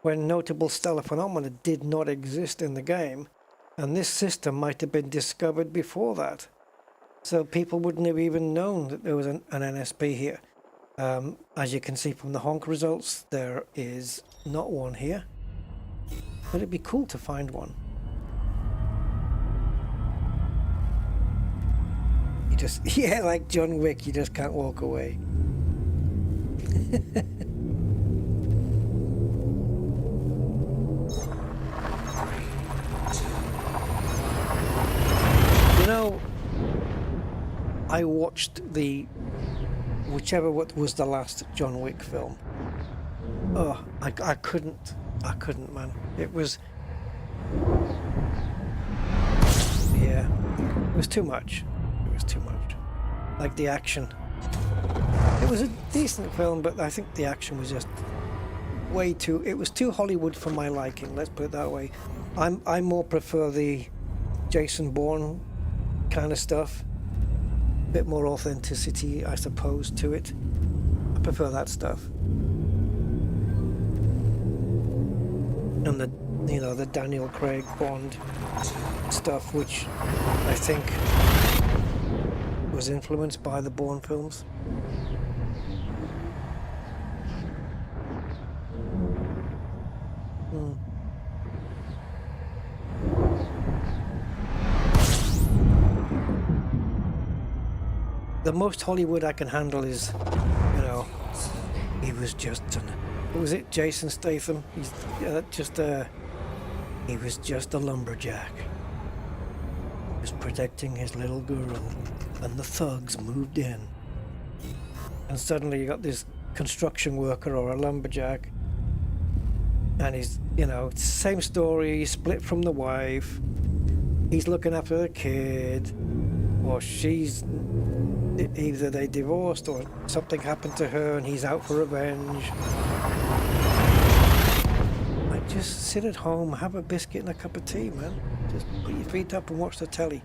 when notable stellar phenomena did not exist in the game, and this system might have been discovered before that. So people wouldn't have even known that there was an NSP here. As you can see from the honk results, there is not one here. But it'd be cool to find one. You just, yeah, like John Wick, you just can't walk away. You know, I watched whichever was the last John Wick film. Oh, I couldn't, man. It was, yeah, it was too much. It was too much. Like the action. It was a decent film, but I think the action was just way too, it was too Hollywood for my liking, let's put it that way. I more prefer the Jason Bourne kind of stuff. A bit more authenticity, I suppose, to it. I prefer that stuff. And the Daniel Craig Bond stuff, which I think was influenced by the Bourne films. The most Hollywood I can handle is, you know, he was just what was it, Jason Statham? He's he was just a lumberjack. He was protecting his little girl, and the thugs moved in. And suddenly you got this construction worker or a lumberjack, and he's, you know, same story, split from the wife, he's looking after the kid, or she's, either they divorced or something happened to her and he's out for revenge. Like, just sit at home, have a biscuit and a cup of tea, man. Just put your feet up and watch the telly.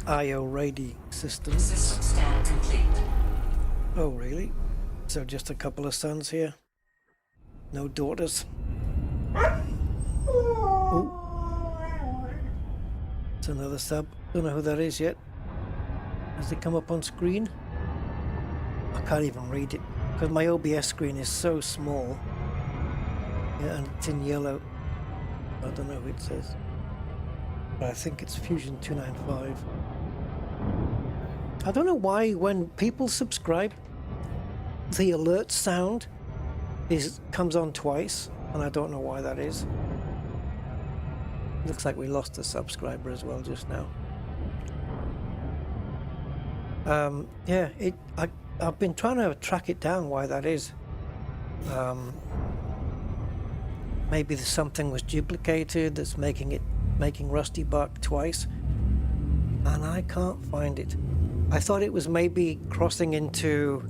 IO Rady systems. System scan complete. Oh, really? So just a couple of sons here? No daughters? That's another sub. Don't know who that is yet. Does it come up on screen? I can't even read it because my OBS screen is so small. Yeah, and it's in yellow. I don't know who it says. But I think it's Fusion 295. I don't know why when people subscribe, the alert sound comes on twice, and I don't know why that is. Looks like we lost a subscriber as well just now. Yeah, I've been trying to track it down why that is. Maybe something was duplicated that's making Rusty bark twice, and I can't find it. I thought it was maybe crossing into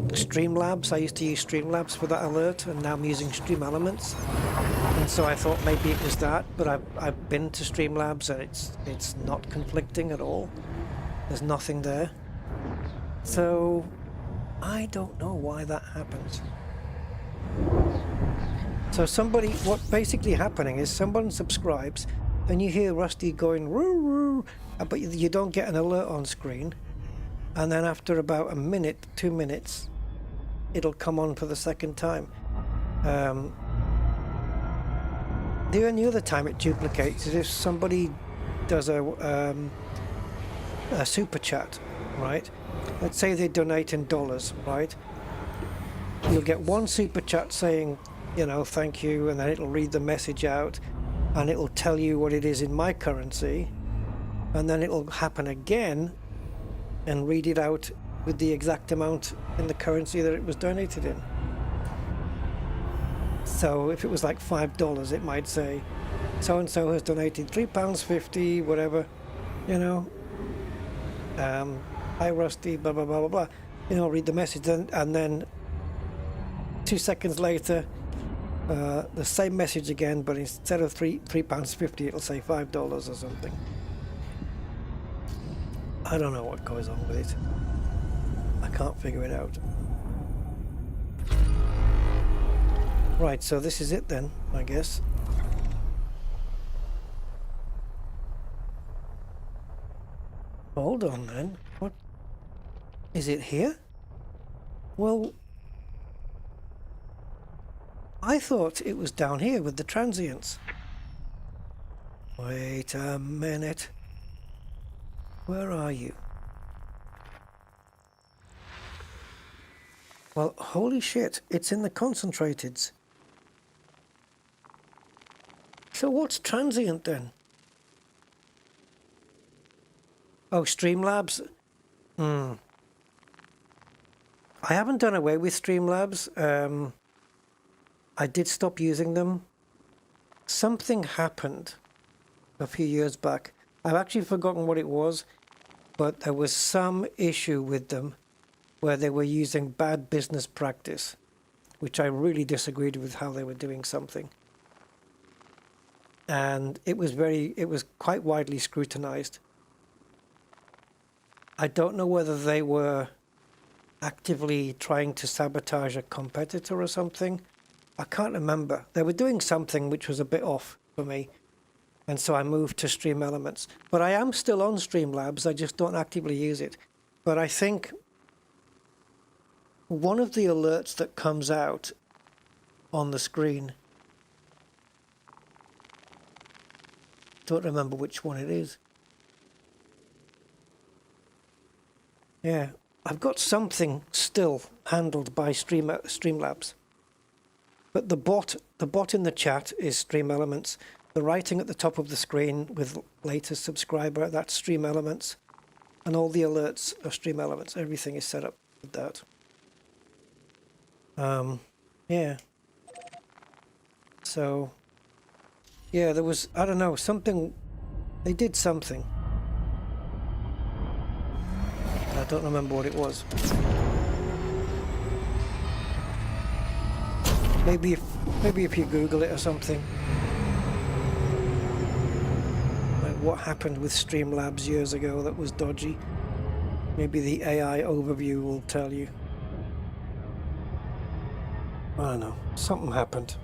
Streamlabs. I used to use Streamlabs for that alert, and now I'm using Stream Elements. And so I thought maybe it was that, but I've been to Streamlabs and it's not conflicting at all. There's nothing there. So I don't know why that happens. So what basically happening is someone subscribes, and you hear Rusty going roo roo, but you don't get an alert on screen, and then after about a minute, 2 minutes, it'll come on for the second time. The only other time it duplicates is if somebody does a super chat, right? Let's say they donate in dollars, right? You'll get one super chat saying, you know, thank you, and then it'll read the message out, and it'll tell you what it is in my currency, and then it'll happen again and read it out with the exact amount in the currency that it was donated in. So if it was like $5, it might say, so-and-so has donated £3.50, whatever, you know. Hi Rusty, blah, blah, blah, blah, blah. You know, read the message, and then 2 seconds later, the same message again, but instead of £3.50, it'll say $5 or something. I don't know what goes on with it. I can't figure it out. Right, so this is it then, I guess. Hold on then. What? Is it here? Well, I thought it was down here with the transients. Wait a minute. Where are you? Well, holy shit, it's in the concentrateds. So what's transient then? Oh, Streamlabs? I haven't done away with Streamlabs. I did stop using them. Something happened a few years back. I've actually forgotten what it was, but there was some issue with them where they were using bad business practice, which I really disagreed with how they were doing something. And it was quite widely scrutinized. I don't know whether they were actively trying to sabotage a competitor or something. I can't remember. They were doing something which was a bit off for me. And so I moved to Stream Elements. But I am still on Streamlabs, I just don't actively use it. But I think one of the alerts that comes out on the screen, don't remember which one it is. Yeah, I've got something still handled by Streamlabs. But the bot in the chat is Stream Elements. The writing at the top of the screen with latest subscriber, that's Stream Elements. And all the alerts are Stream Elements. Everything is set up with that. Yeah. So, yeah, there was, I don't know, something, they did something. I don't remember what it was. Maybe if you Google it or something. Like what happened with Streamlabs years ago that was dodgy. Maybe the AI overview will tell you. I don't know. Something happened.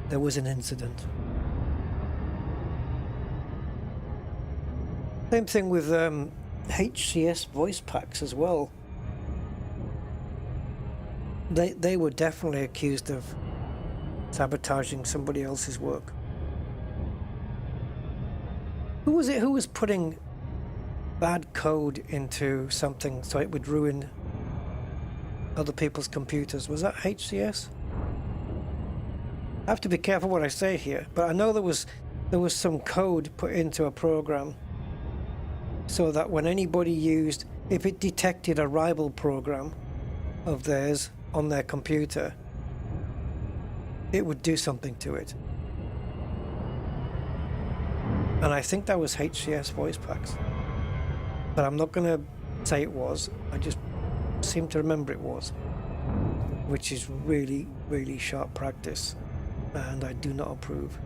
There was an incident. Same thing with HCS voice packs as well. They were definitely accused of sabotaging somebody else's work. Who was it who was putting bad code into something so it would ruin other people's computers? Was that HCS? I have to be careful what I say here, but I know there was some code put into a program so that when anybody used, if it detected a rival program of theirs on their computer, it would do something to it. And I think that was HCS voice packs. But I'm not going to say it was. I just seem to remember it was. Which is really, really sharp practice. And I do not approve.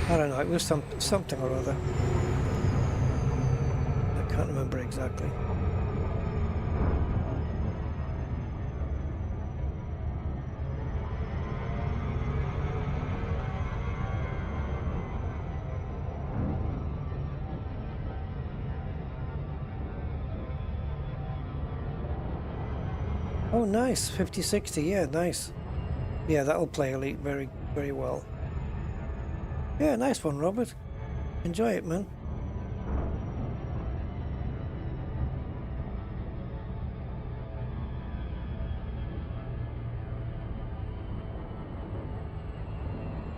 I don't know, it was something or other. I can't remember exactly. Oh, nice. 5060, yeah, nice. Yeah, that'll play Elite very, very well. Yeah, nice one, Robert. Enjoy it, man.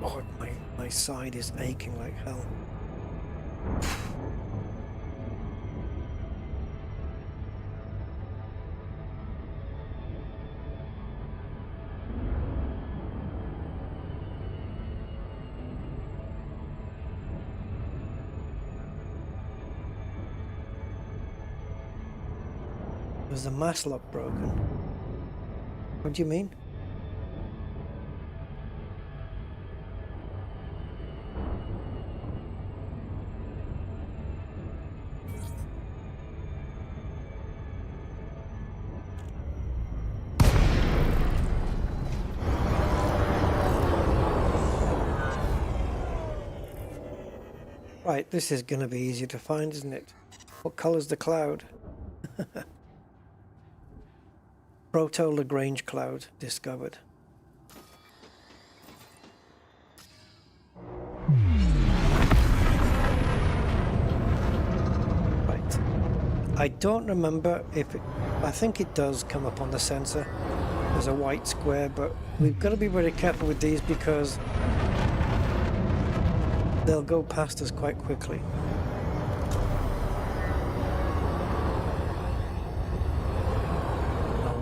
Oh, my side is aching like hell. Was the mass lock broken? What do you mean? Right, this is going to be easy to find, isn't it? What colour's the cloud? Proto-Lagrange cloud discovered. Right. I don't remember if it... I think it does come up on the sensor as a white square, but we've got to be very careful with these because they'll go past us quite quickly.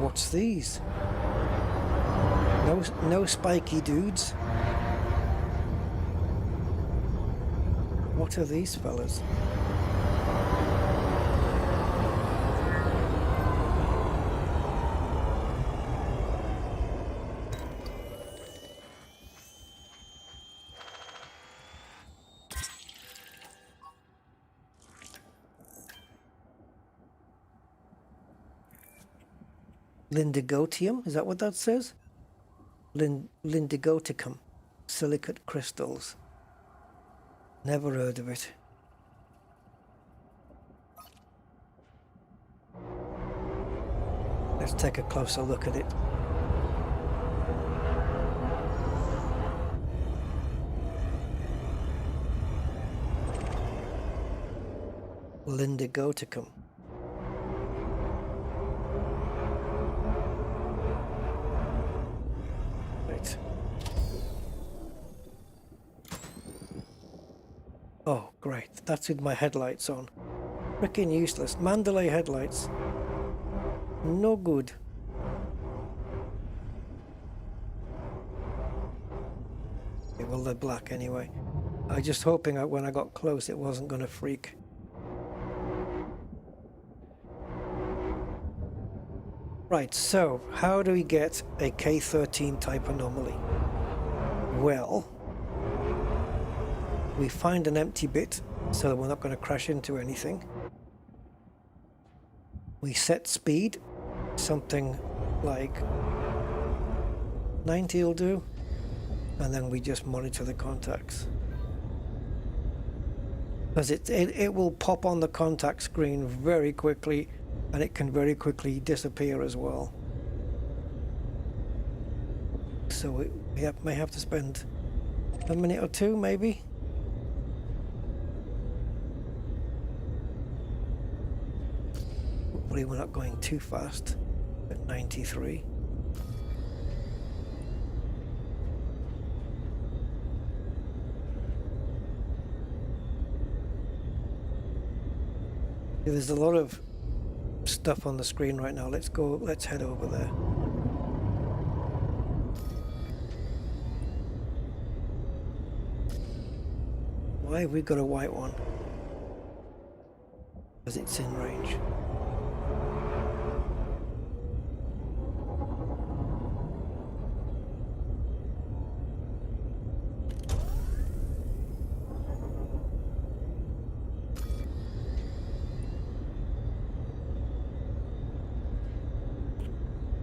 What's these? No spiky dudes. What are these fellas? Lindigotium, is that what that says? Lindigoticum, silicate crystals. Never heard of it. Let's take a closer look at it. Lindigoticum. Oh, great. That's with my headlights on. Frickin' useless. Mandalay headlights. No good. Okay, well, they're black anyway. I was just hoping that when I got close it wasn't going to freak. Right, so how do we get a K13 type anomaly? Well, we find an empty bit so that we're not going to crash into anything. we set speed, something like 90 will do, and then we just monitor the contacts. Because it will pop on the contact screen very quickly, and it can very quickly disappear as well. So we may have to spend a minute or two, maybe. Hopefully we're not going too fast at 93. There's a lot of stuff on the screen right now. Let's head over there. Why have we got a white one? Because it's in range.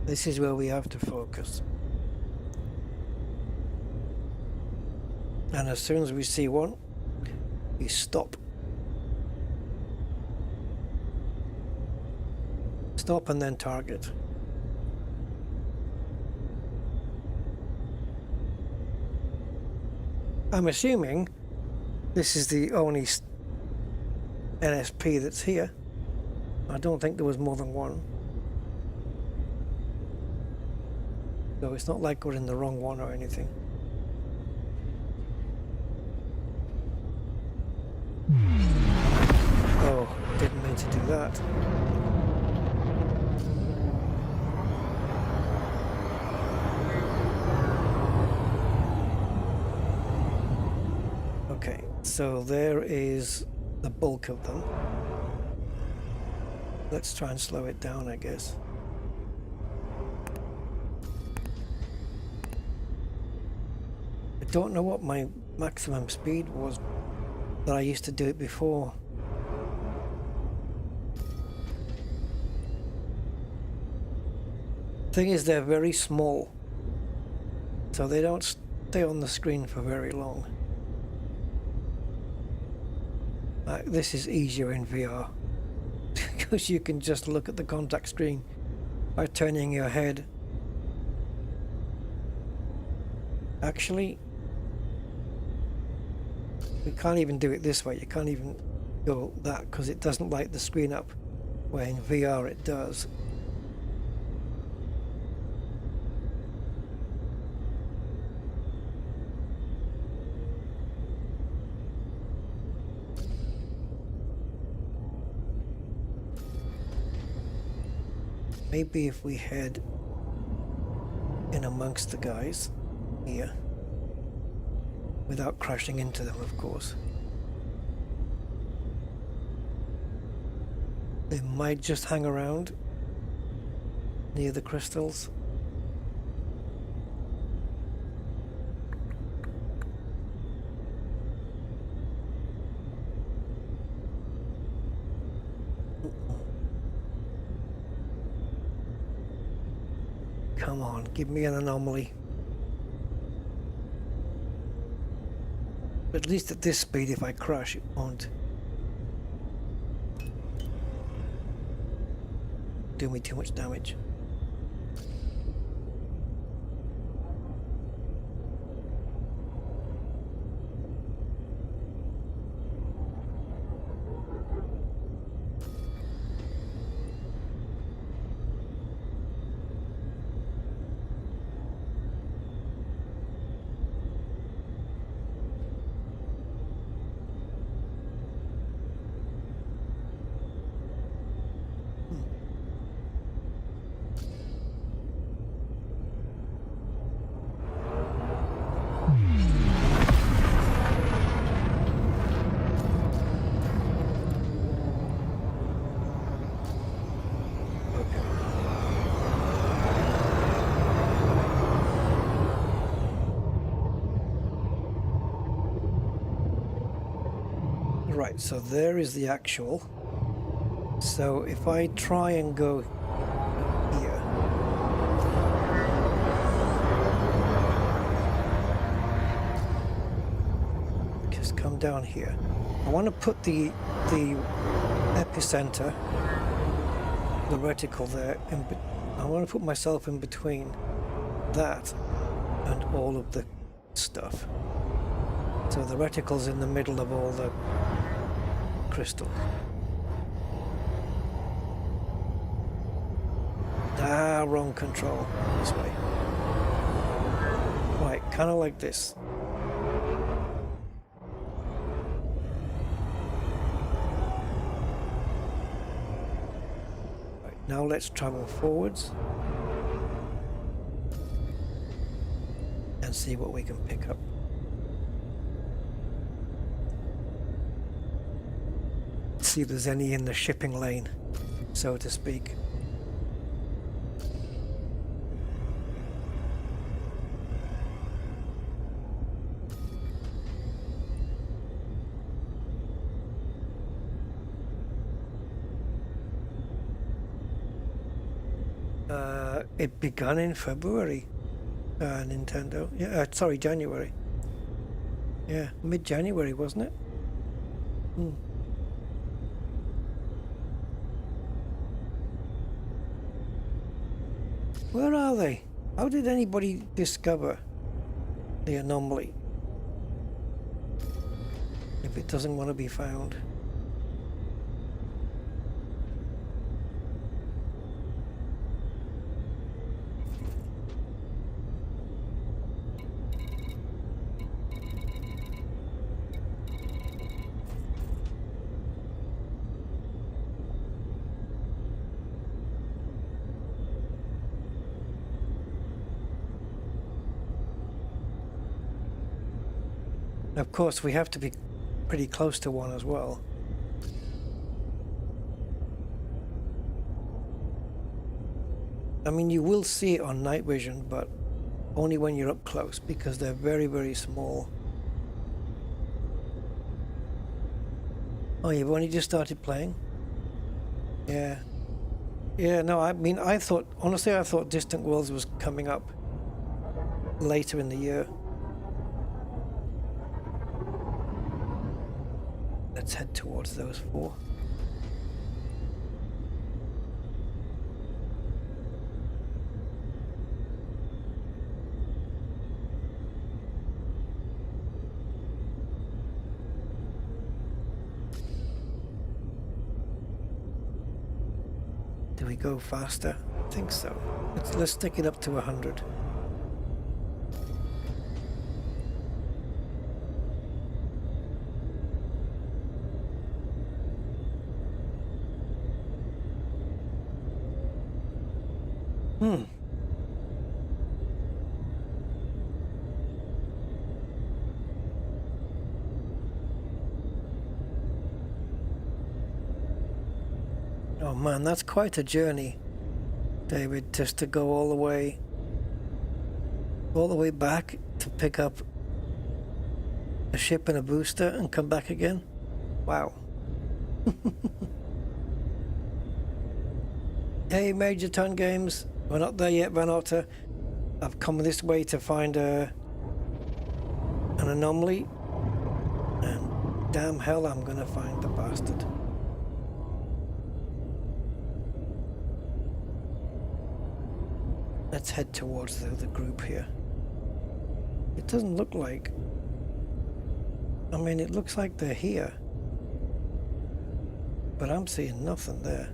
This is where we have to focus. And as soon as we see one, we stop. Stop and then target. I'm assuming this is the only NSP that's here. I don't think there was more than one. So it's not like we're in the wrong one or anything. Oh, didn't mean to do that. Okay, so there is the bulk of them. Let's try and slow it down, I guess. I don't know what my maximum speed was that I used to do it before. Thing is, they're very small, so they don't stay on the screen for very long. This is easier in VR because you can just look at the contact screen by turning your head. Actually, we can't even do it this way. You can't even go that because it doesn't light the screen up, where in VR it does. Maybe if we head in amongst the guys here, without crashing into them, of course. They might just hang around near the crystals. Come on, give me an anomaly. At least at this speed, if I crash, it won't do me too much damage. Right, so there is the actual So if I try and go here, just come down here. I want to put the epicenter, the reticle there. I want to put myself in between that and all of the stuff. So the reticle's in the middle of all the crystals. Ah, wrong control. This way. Right, kind of like this. Right, now let's travel forwards and see what we can pick up. See if there's any in the shipping lane, so to speak. It began in February, Nintendo. Yeah, sorry, January. Yeah, mid-January, wasn't it? Where are they? How did anybody discover the anomaly if it doesn't want to be found? Of course, we have to be pretty close to one as well. I mean, you will see it on night vision, but only when you're up close, because they're very, very small. Oh, you've only just started playing? Yeah. Yeah, no, I mean, honestly, I thought Distant Worlds was coming up later in the year. Let's head towards those four. Do we go faster? I think so. Let's stick it up to 100. Oh man, that's quite a journey, David, just to go all the way back to pick up a ship and a booster and come back again. Wow. Hey, Major Ton Games. We're not there yet, Van Otter. I've come this way to find an anomaly, and damn hell I'm gonna find the bastard. Let's head towards the group here. It doesn't look like... I mean, it looks like they're here, but I'm seeing nothing there.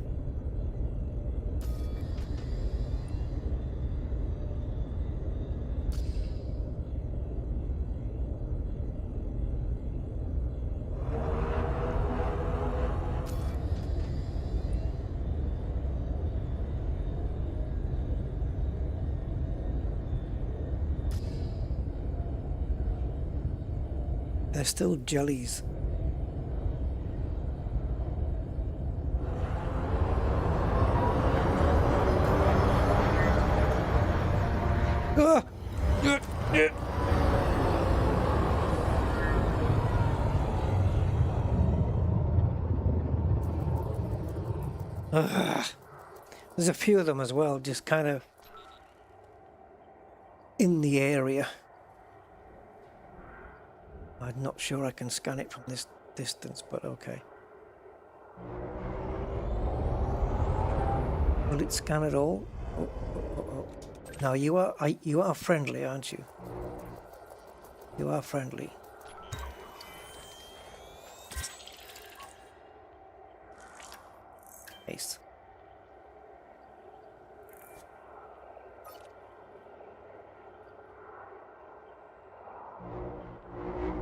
They're still jellies. Ah! There's a few of them as well, just kind of in the area. I'm not sure I can scan it from this distance, but okay. Will it scan it all? Oh, oh, oh, oh. Now you are friendly, aren't you? You are friendly. Nice.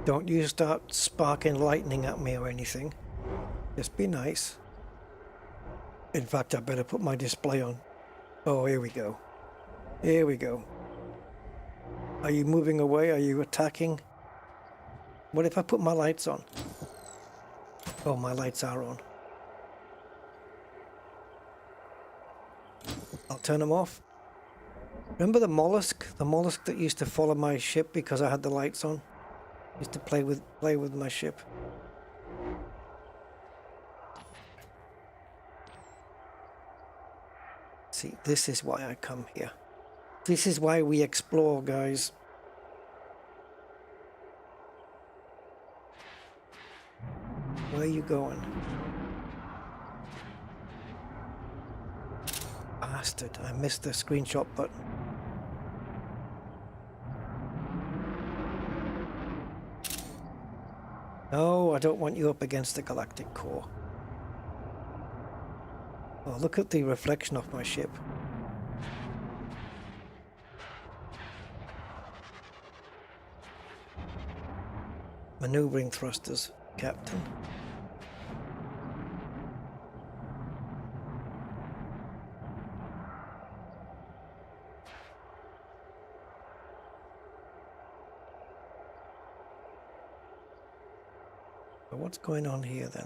Don't you start sparking lightning at me or anything. Just be nice. In fact, I better put my display on. Oh, here we go. Here we go. Are you moving away? Are you attacking? What if I put my lights on? Oh, my lights are on. I'll turn them off. Remember the mollusk? The mollusk that used to follow my ship because I had the lights on? Used to play with my ship. See, this is why I come here. This is why we explore, guys. Where are you going? Bastard, I missed the screenshot button. No, I don't want you up against the galactic core. Oh, look at the reflection of my ship. Maneuvering thrusters, Captain. But what's going on here then?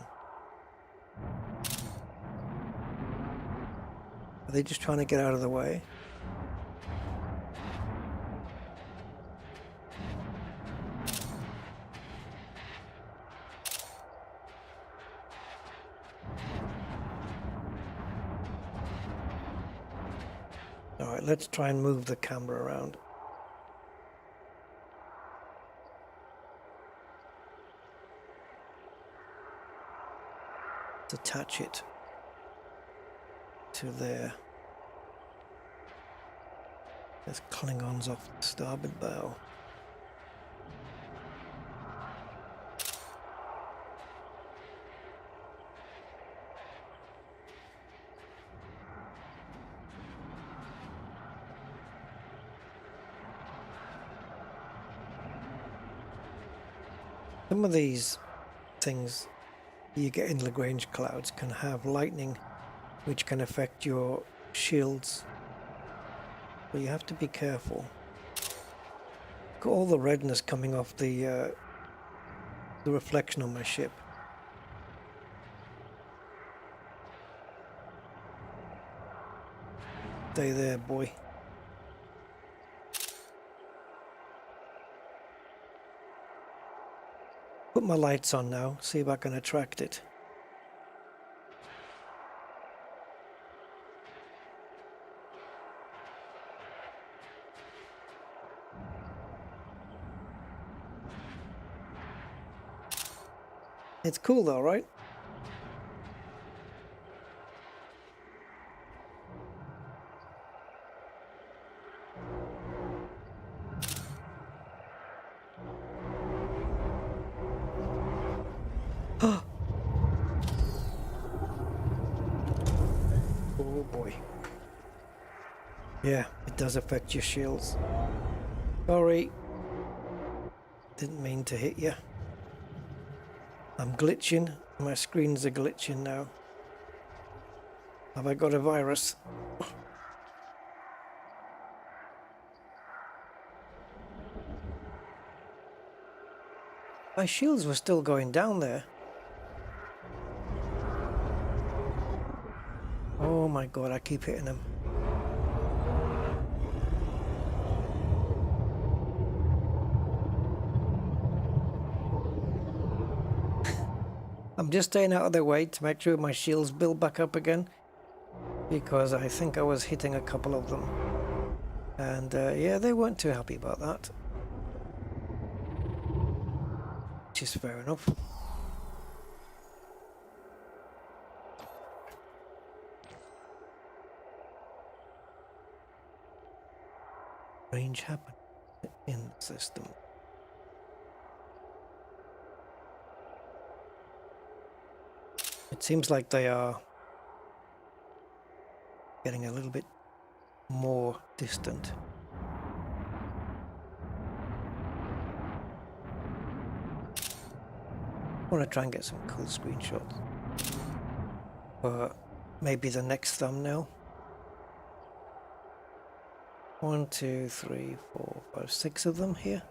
Are they just trying to get out of the way? Alright, let's try and move the camera around. Let's attach it to there. There's Klingons off the starboard bow. Some of these things you get in Lagrange clouds can have lightning which can affect your shields, but you have to be careful. Look at all the redness coming off the reflection on my ship. Stay there, boy. Put my lights on now, see if I can attract it. It's cool though, right? Oh boy. Yeah, it does affect your shields. Sorry. Didn't mean to hit you. I'm glitching. My screens are glitching now. Have I got a virus? My shields were still going down there. Oh my god, I keep hitting them. I'm just staying out of their way to make sure my shields build back up again. because I think I was hitting a couple of them. And yeah, they weren't too happy about that. Which is fair enough. Range happened in the system. It seems like they are getting a little bit more distant. I want to try and get some cool screenshots. Or maybe the next thumbnail. 1, 2, 3, 4, 5, 6 of them here.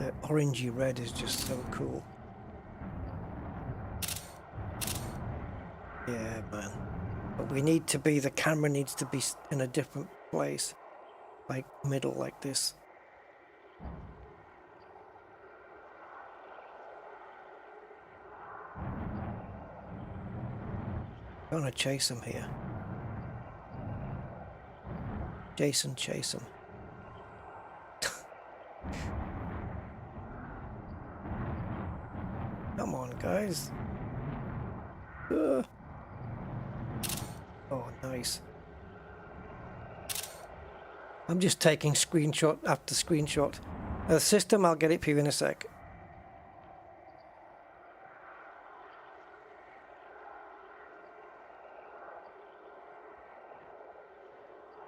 The orangey red is just so cool. Yeah, man. But we need to be, the camera needs to be in a different place. Like middle, like this. I'm gonna chase him here. Jason, chase him. Come on, guys. Oh, nice. I'm just taking screenshot after screenshot. The system, I'll get it for you in a sec.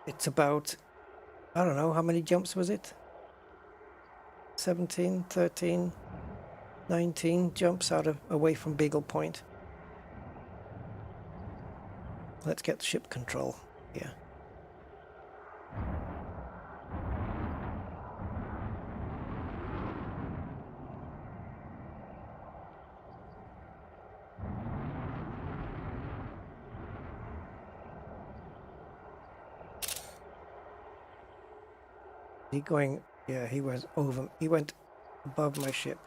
It's about, I don't know, how many jumps was it? 17, 13, 19 jumps away from Beagle Point. Let's get the ship control here. He going, yeah, he went above my ship.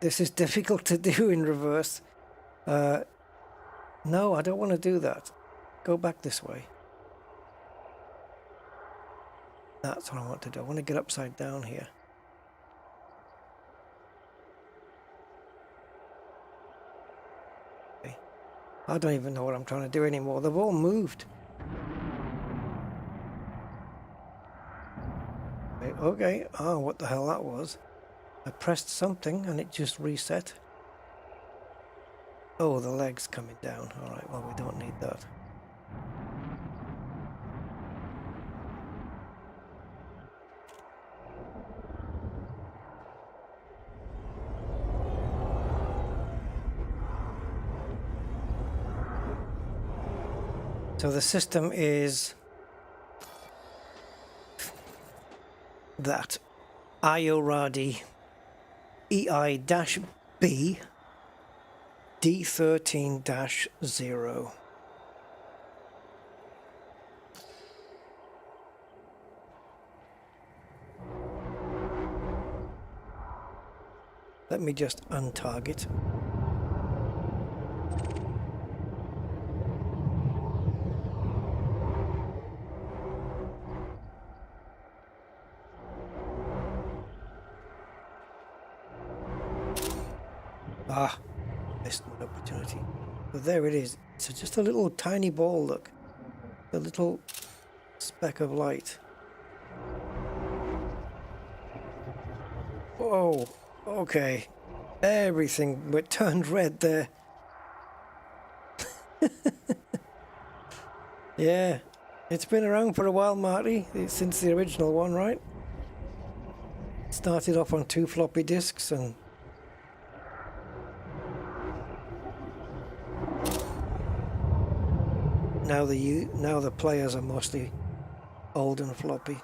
This is difficult to do in reverse. No, I don't want to do that. Go back this way. That's what I want to do. I want to get upside down here. I don't even know what I'm trying to do anymore. They've all moved. Okay. Oh, what the hell that was. I pressed something and it just reset. Oh, the leg's coming down. Alright, well, we don't need that. So the system is that WarBRD EI-B D13-0. Let me just untarget. Ah, missed my opportunity. But there it is. It's just a little tiny ball, look. A little speck of light. Whoa, okay. Everything turned red there. Yeah, it's been around for a while, Marty, since the original one, right? Started off on 2 floppy disks and now the players are mostly old and floppy.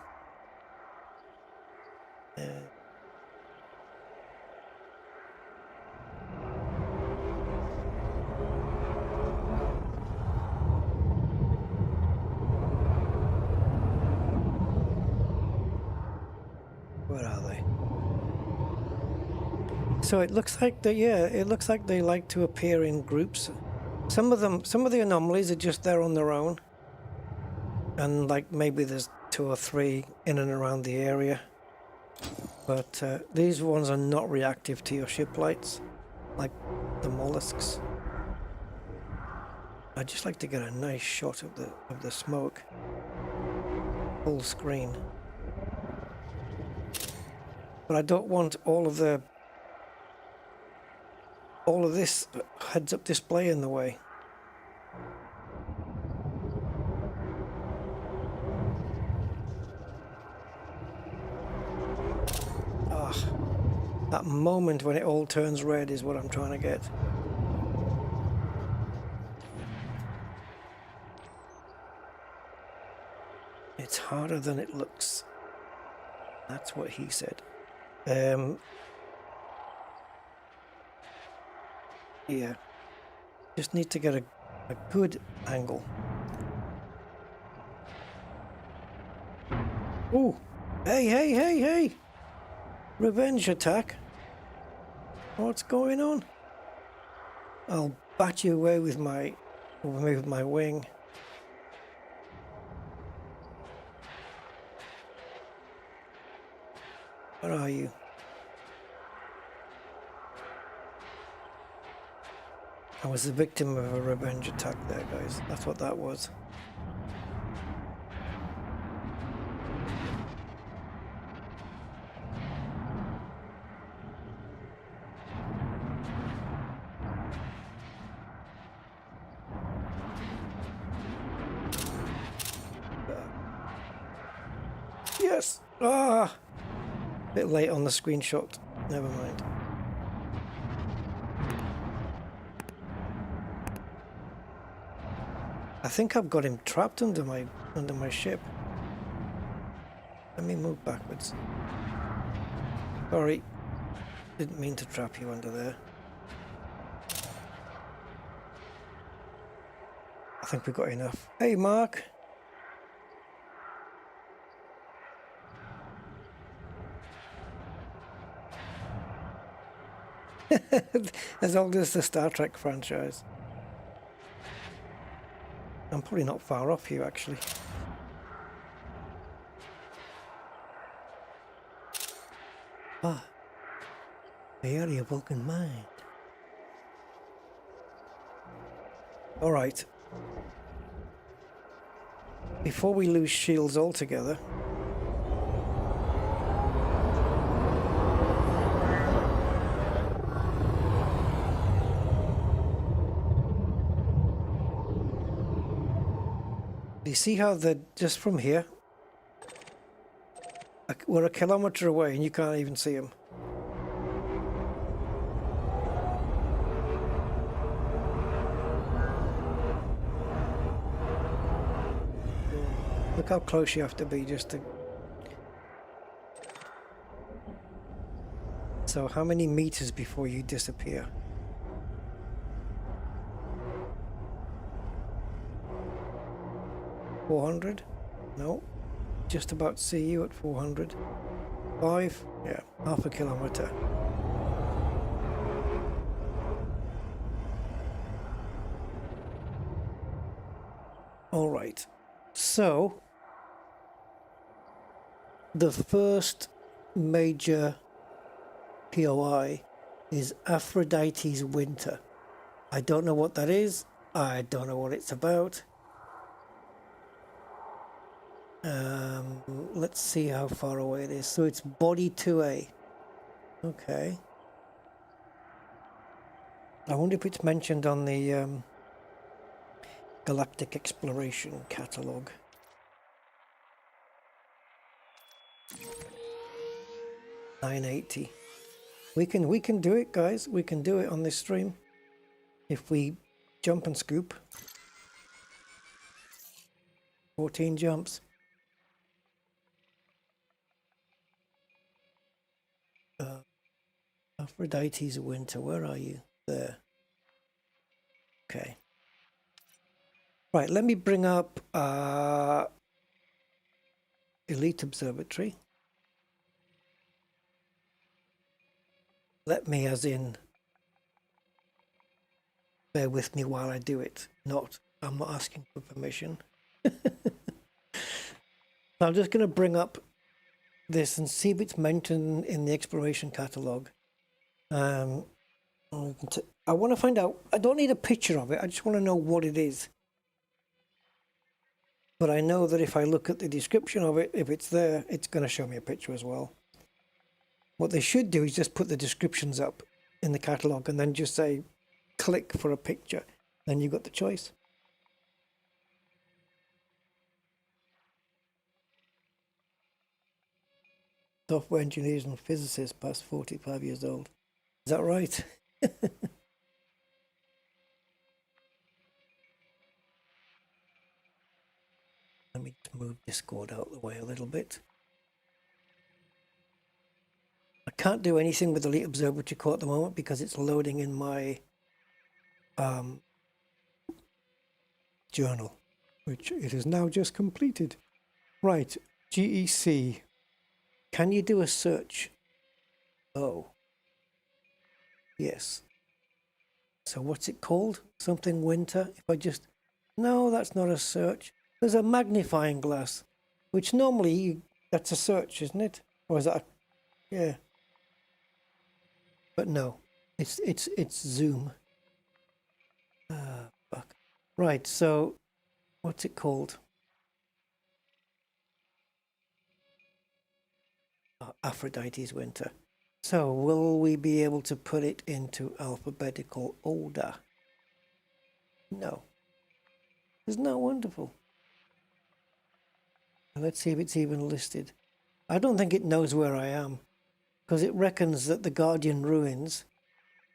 Where are they? So it looks like it looks like they like to appear in groups. Some of the anomalies are just there on their own. And like maybe there's 2 or 3 in and around the area. But these ones are not reactive to your ship lights, like the mollusks. I'd just like to get a nice shot of the smoke. Full screen. But I don't want all of this heads-up display in the way. Ah, that moment when it all turns red is what I'm trying to get. It's harder than it looks. That's what he said. Yeah. Just need to get a good angle. Ooh! Hey! Revenge attack. What's going on? I'll bat you away with my wing. Where are you? I was the victim of a revenge attack there, guys. That's what that was. Yes! Ah! Bit late on the screenshot. Never mind. I think I've got him trapped under my ship. Let me move backwards. Sorry. Didn't mean to trap you under there. I think we got enough. Hey, Mark! As old as the Star Trek franchise. I'm probably not far off you, actually. Ah, variable in mind. All right. Before we lose shields altogether. You see how just from here, we're a kilometer away and you can't even see them. Look how close you have to be just to... So how many meters before you disappear? $400? No. Just about see you at 400. 5? Yeah, half a kilometer. All right. So, the first major POI is Aphrodite's Winter. I don't know what that is. I don't know what it's about. Let's see how far away it is. So it's body 2A. Okay. I wonder if it's mentioned on the Galactic Exploration catalog. $980. We can do it, guys. We can do it on this stream if we jump and scoop. 14 jumps. Aphrodite's Winter, where are you? There. Okay. Right, let me bring up Elite Observatory. let me as in bear with me while I do it. Not, I'm not asking for permission. I'm just going to bring up this and see if it's mentioned in the exploration catalogue. I want to find out. I don't need a picture of it. I just want to know what it is. But I know that if I look at the description of it, if it's there, it's going to show me a picture as well. What they should do is just put the descriptions up in the catalogue and then just say, click for a picture. Then you've got the choice. Software engineers and physicists past 45 years old. Is that right? Let me just move Discord out of the way a little bit. I can't do anything with Elite Observatory Core at the moment because it's loading in my journal, which it is now just completed. Right, GEC. Can you do a search? Oh. Yes. So what's it called? Something winter? If I just... No, that's not a search. There's a magnifying glass, which normally that's a search, isn't it? Or is that a... Yeah. But no, it's Zoom. Fuck. Right, so what's it called? Aphrodite's winter. So will we be able to put it into alphabetical order? No. Isn't that wonderful? Let's see if it's even listed. I don't think it knows where I am, because it reckons that the Guardian ruins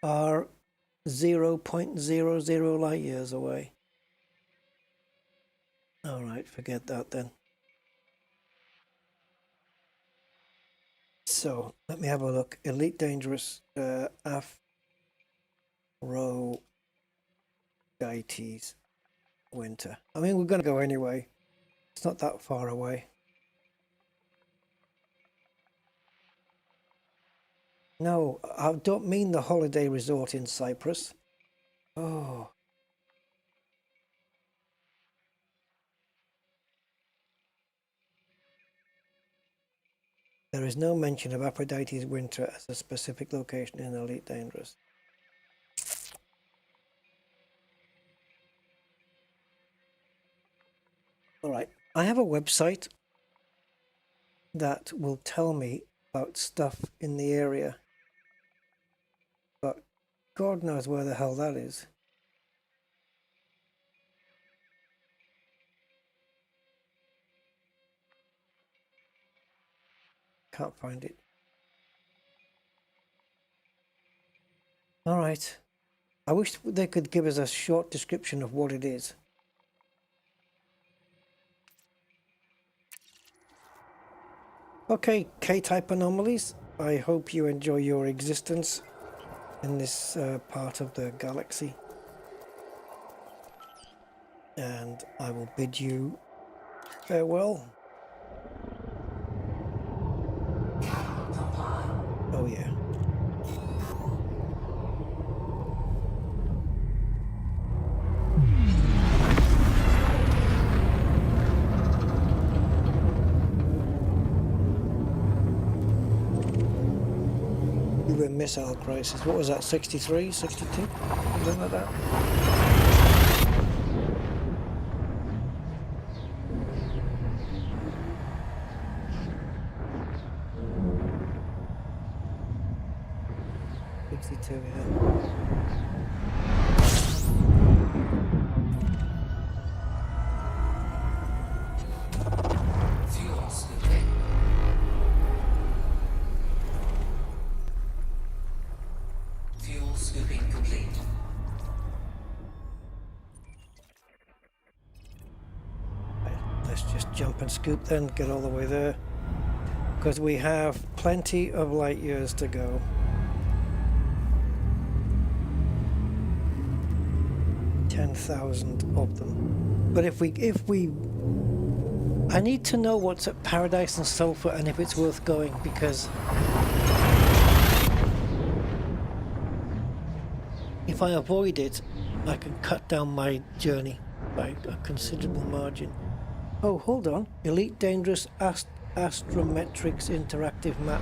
are 0.00 light years away. All right, forget that then. So let me have a look. Elite Dangerous Aphrodite's winter. I mean, we're going to go anyway. It's not that far away. No, I don't mean the holiday resort in Cyprus. Oh. There is no mention of Aphrodite's winter as a specific location in Elite Dangerous. Alright, I have a website that will tell me about stuff in the area. But God knows where the hell that is. Can't find it. Alright. I wish they could give us a short description of what it is. Okay, K-type anomalies. I hope you enjoy your existence in this part of the galaxy. And I will bid you farewell. Oh yeah. UN missile crisis. What was that? 63, 62? Something like that. Fuel scooping. Fuel scooping complete. Right, let's just jump and scoop then, get all the way there. Because we have plenty of light years to go. $10,000 of them. But if we I need to know what's at Paradise and Sulphur and if it's worth going, because If I avoid it, I can cut down my journey by a considerable margin. Oh, hold on. Elite Dangerous Astrometrics Interactive Map.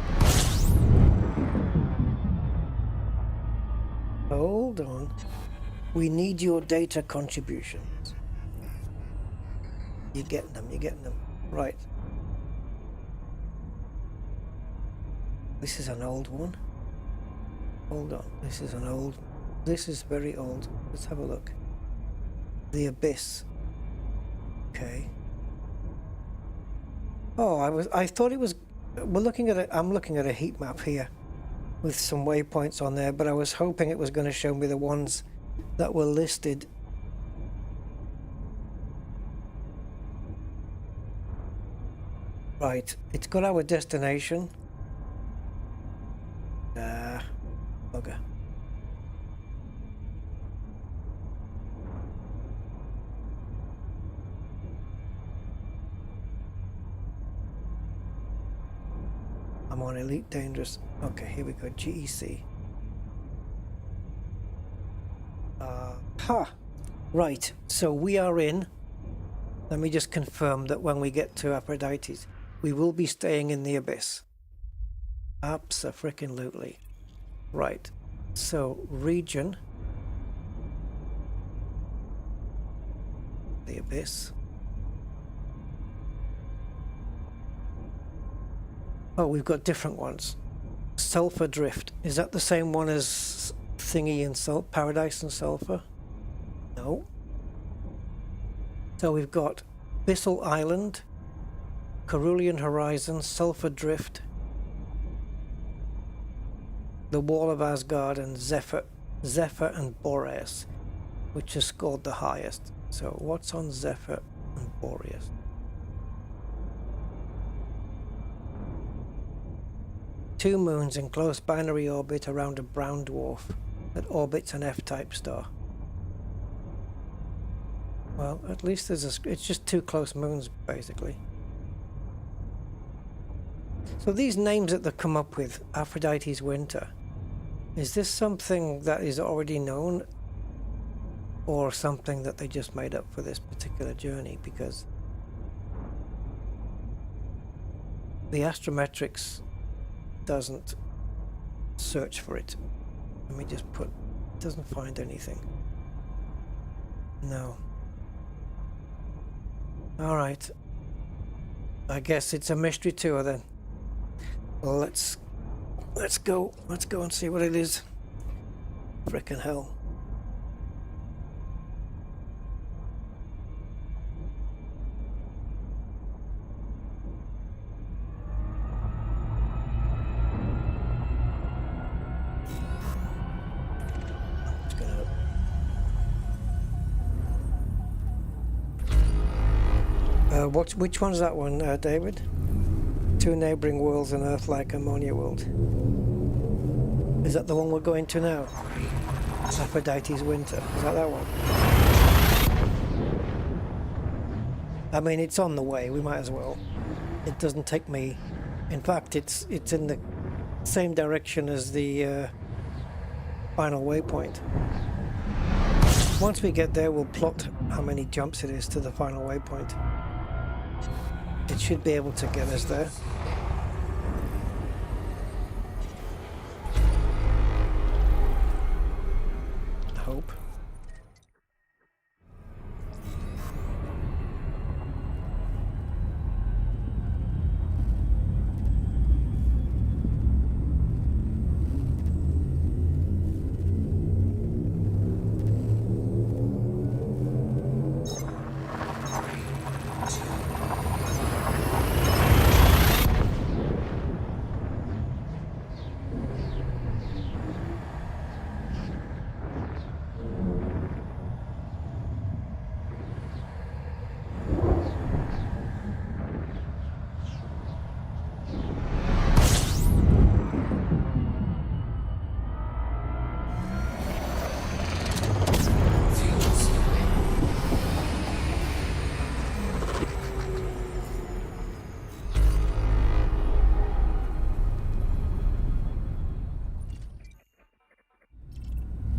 Hold on. We need your data contributions. You're getting them, you're getting them. Right. This is an old one. Hold on. This is an old... This is very old. Let's have a look. The Abyss. Okay. Oh, I thought it was... I'm looking at a heat map here with some waypoints on there, but I was hoping it was going to show me the ones that were listed. Right, it's got our destination. Bugger. I'm on Elite Dangerous. Okay, here we go. GEC. Right, so we are in. Let me just confirm that when we get to Aphrodite, we will be staying in the Abyss. Abso-freaking-lutely. Right, so region. The Abyss. Oh, we've got different ones. Sulfur Drift. Is that the same one as Thingy and Paradise and Sulfur? No. So we've got Bissell Island, Carulian Horizon, Sulfur Drift, the Wall of Asgard, and Zephyr and Boreas, which has scored the highest. So what's on Zephyr and Boreas? Two moons in close binary orbit around a brown dwarf that orbits an F-type star. Well, at least it's just two close moons, basically. So these names that they've come up with, Aphrodite's Winter, is this something that is already known or something that they just made up for this particular journey? Because the Astrometrics doesn't search for it. Let me just put, it doesn't find anything. No. Alright. I guess it's a mystery tour then. Well, let's go and see what it is. Frickin' hell. Which one's that one, David? Two neighbouring worlds and Earth like ammonia world. Is that the one we're going to now? Aphrodite's Winter. Is that one? I mean, it's on the way. We might as well. It doesn't take me. In fact, it's in the same direction as the final waypoint. Once we get there, we'll plot how many jumps it is to the final waypoint. It should be able to get us there. I hope.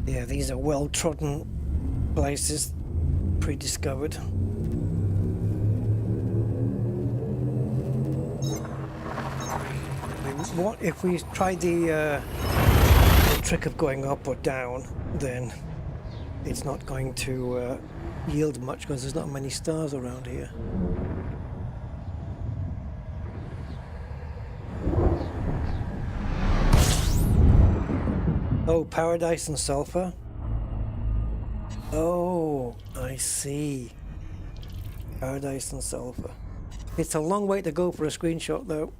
Yeah, these are well-trodden places, pre-discovered. What if we tried the trick of going up or down? Then it's not going to yield much because there's not many stars around here. Oh, Paradise and Sulfur. Oh, I see. Paradise and Sulfur. It's a long way to go for a screenshot, though.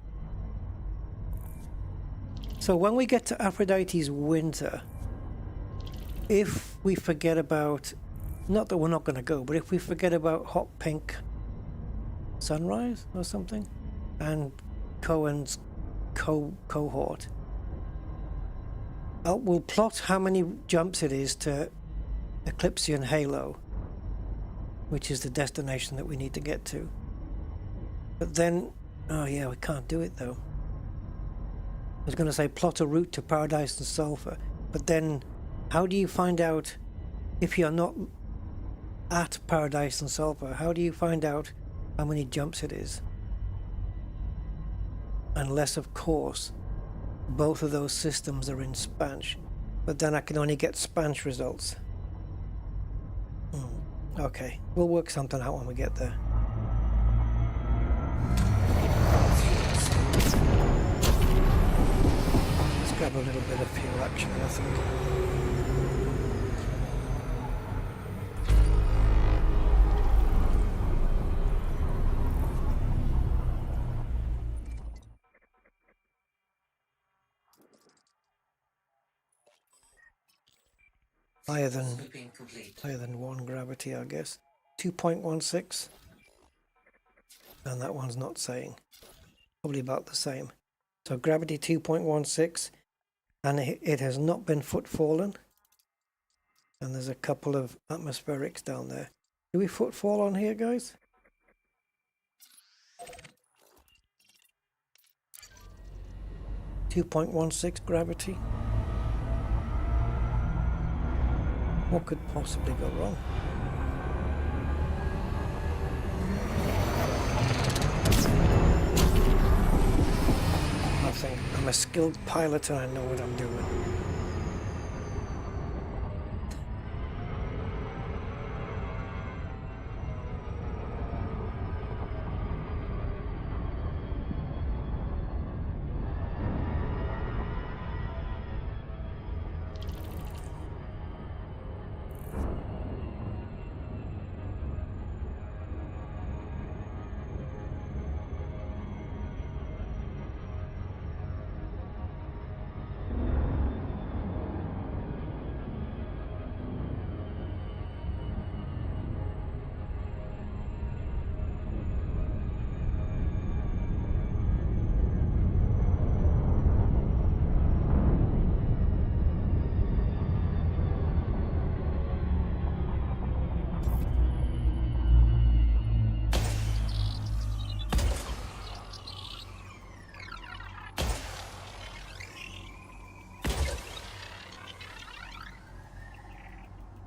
So when we get to Aphrodite's winter, if we forget about, not that we're not going to go, but if we forget about Hot Pink Sunrise or something, and Cohen's cohort, we'll plot how many jumps it is to Eclipsean Halo, which is the destination that we need to get to. But then, oh yeah, we can't do it though. I was going to say plot a route to Paradise and Sulfur, but then how do you find out if you're not at Paradise and Sulfur? How do you find out how many jumps it is? Unless, of course, both of those systems are in Spansh, but then I can only get Spansh results. Okay, we'll work something out when we get there. Let's grab a little bit of fuel action, I think. Higher than 1 gravity, I guess. 2.16. And that one's not saying. Probably about the same. So gravity 2.16, and it has not been footfallen. And there's a couple of atmospherics down there. Do we footfall on here, guys? .16 gravity. What could possibly go wrong? Nothing. I'm a skilled pilot and I know what I'm doing.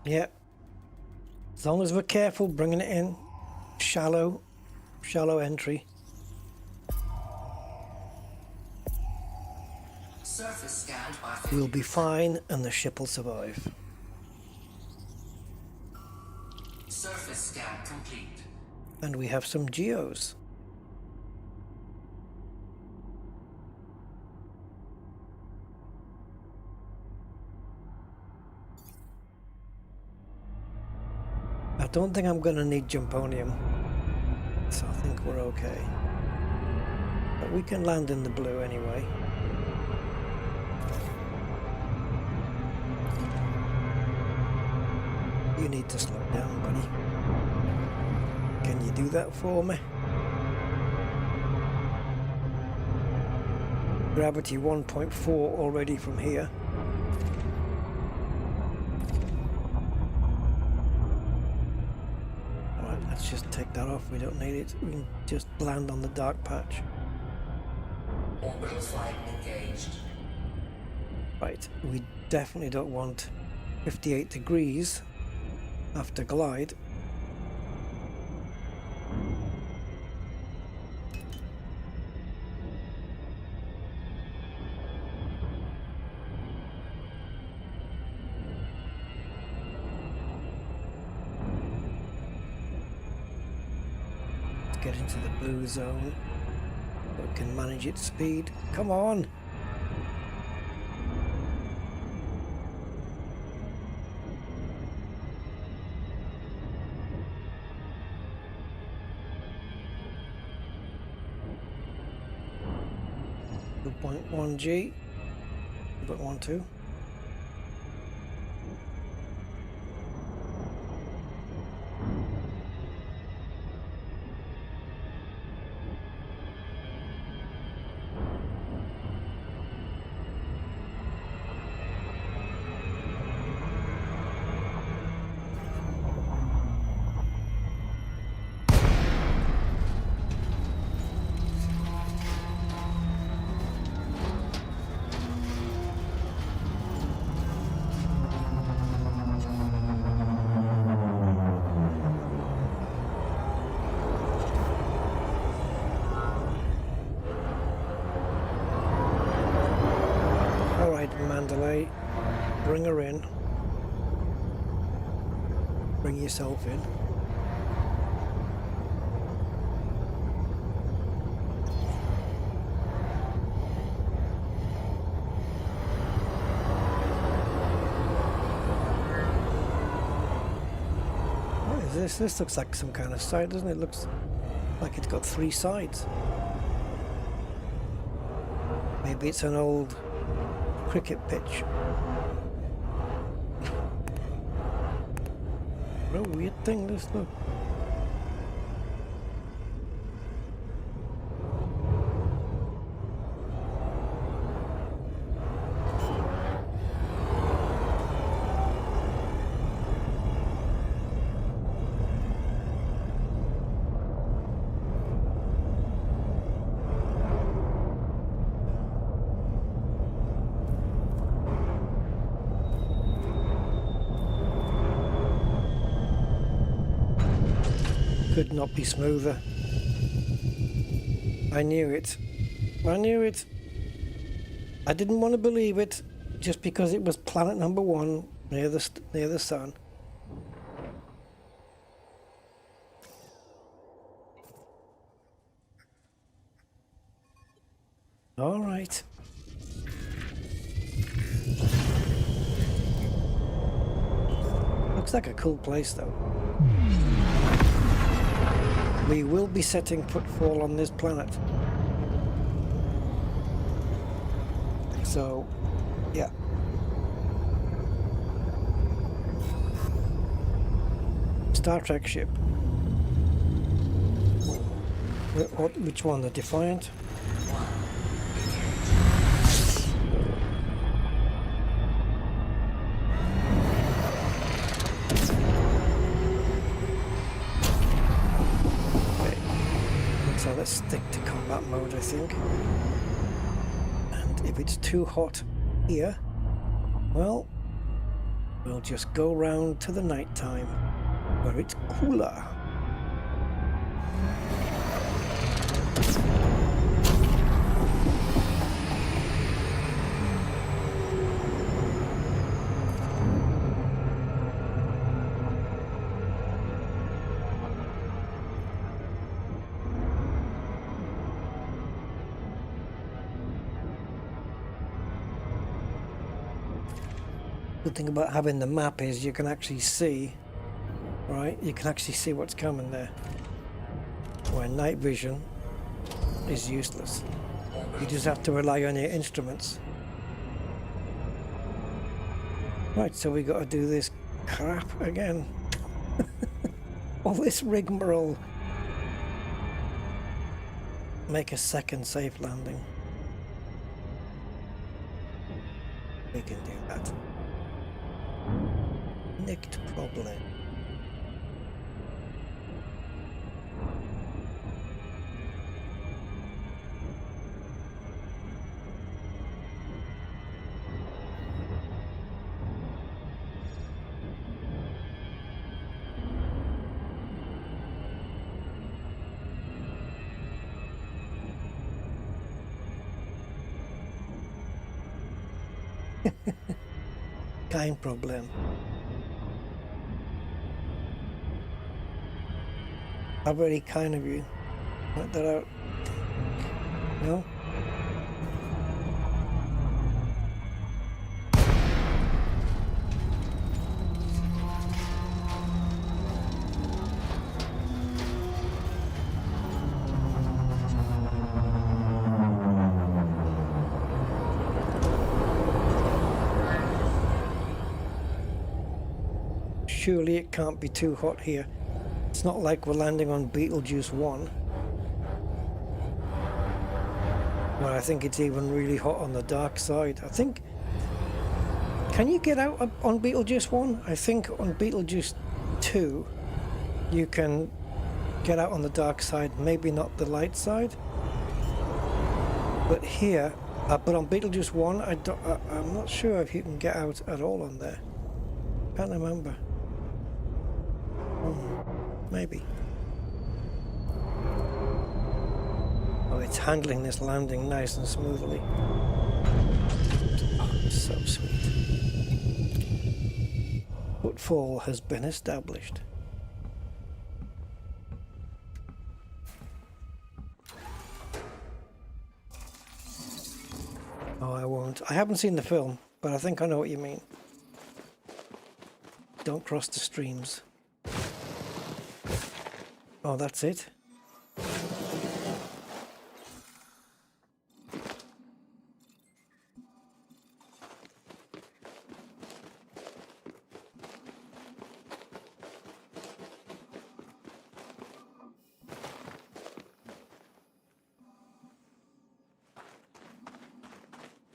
Yeah, as long as we're careful bringing it in, shallow entry. Surface scanned by We'll be fine and the ship will survive. Surface scan complete. And we have some geos. I don't think I'm going to need Jumponium, so I think we're okay. But we can land in the blue anyway. You need to slow down, buddy. Can you do that for me? Gravity 1.4 already from here. Let's just take that off, we don't need it. We can just land on the dark patch. Orbital flight engaged. Right, we definitely don't want 58 degrees after glide. Let's get into the blue zone so we can manage its speed. Come on! G, 2.12. Mandalay, bring her in. Bring yourself in. What is this? This looks like some kind of side, doesn't it? It looks like it's got 3 sides. Maybe it's an old cricket pitch. What a weird thing this looks. Could not be smoother. I knew it. I knew it. I didn't want to believe it just because it was planet number 1 near the sun. All right. Looks like a cool place though. We will be setting footfall on this planet. So, yeah. Star Trek ship. Which one? The Defiant? So let's stick to combat mode, I think. And if it's too hot here, well, we'll just go round to the night time where it's cooler. Good thing about having the map is you can actually see, right? You can actually see what's coming there. Where night vision is useless. You just have to rely on your instruments. Right, so we got to do this crap again. All this rigmarole. Make a second safe landing. We can do that. Nicked problem. Kein Problem. How very kind of you. Point that out. No? Surely it can't be too hot here. It's not like we're landing on Beetlejuice 1. Well, I think it's even really hot on the dark side. I think... Can you get out on Beetlejuice 1? I think on Beetlejuice 2 you can get out on the dark side, maybe not the light side. But here, but on Beetlejuice 1, I'm not sure if you can get out at all on there. Can't remember. Maybe. Oh, it's handling this landing nice and smoothly. Oh, so sweet. Footfall has been established. Oh, I won't. I haven't seen the film, but I think I know what you mean. Don't cross the streams. Oh, that's it?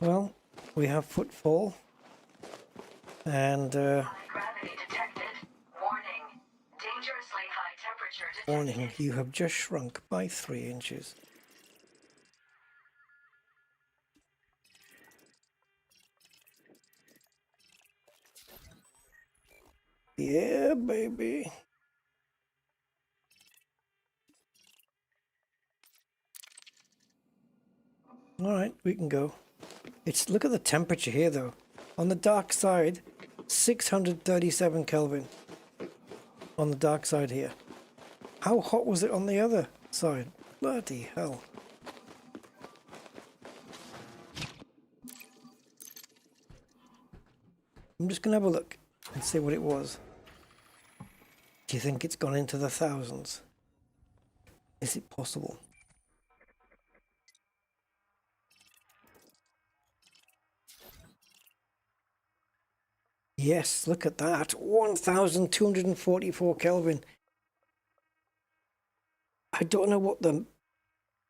Well, we have footfall and Gravity detected. Warning. Dangerously high temperature detected. warning, you have just shrunk by 3 inches. Yeah, baby. All right, we can go. Look at the temperature here, though. On the dark side, 637 Kelvin. On the dark side here. How hot was it on the other side? Bloody hell. I'm just going to have a look and see what it was. Do you think it's gone into the thousands? Is it possible? Yes, look at that. 1,244 Kelvin. I don't know what the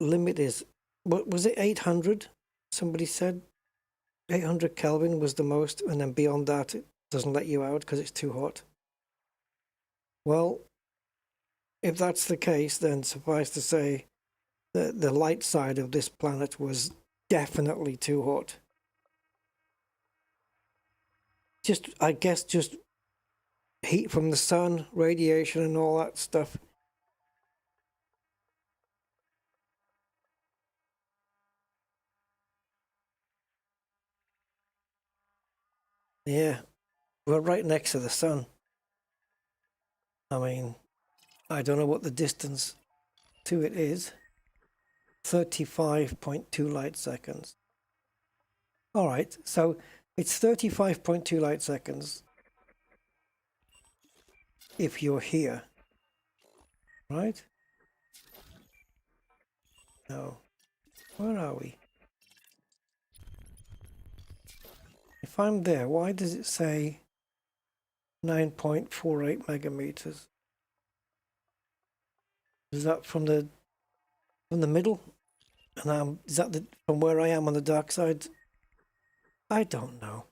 limit is. What was it, 800? Somebody said 800 Kelvin was the most, and then beyond that it doesn't let you out because it's too hot. Well, if that's the case, then suffice to say that the light side of this planet was definitely too hot. I guess just heat from the sun, radiation and all that stuff. Yeah, we're right next to the sun. I mean, I don't know what the distance to it is. 35.2 light seconds. All right, so it's 35.2 light seconds if you're here, right? No. Where are we? If I'm there, why does it say 9.48 megameters? Is that from the middle? And is that from where I am on the dark side? I don't know.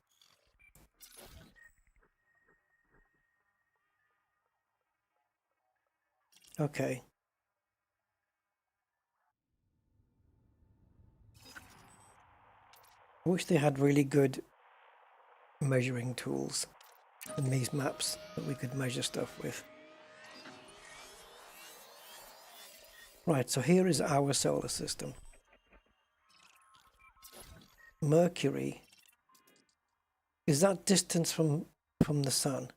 Okay. I wish they had really good measuring tools in these maps that we could measure stuff with. Right, so here is our solar system. Mercury Is that distance from the sun?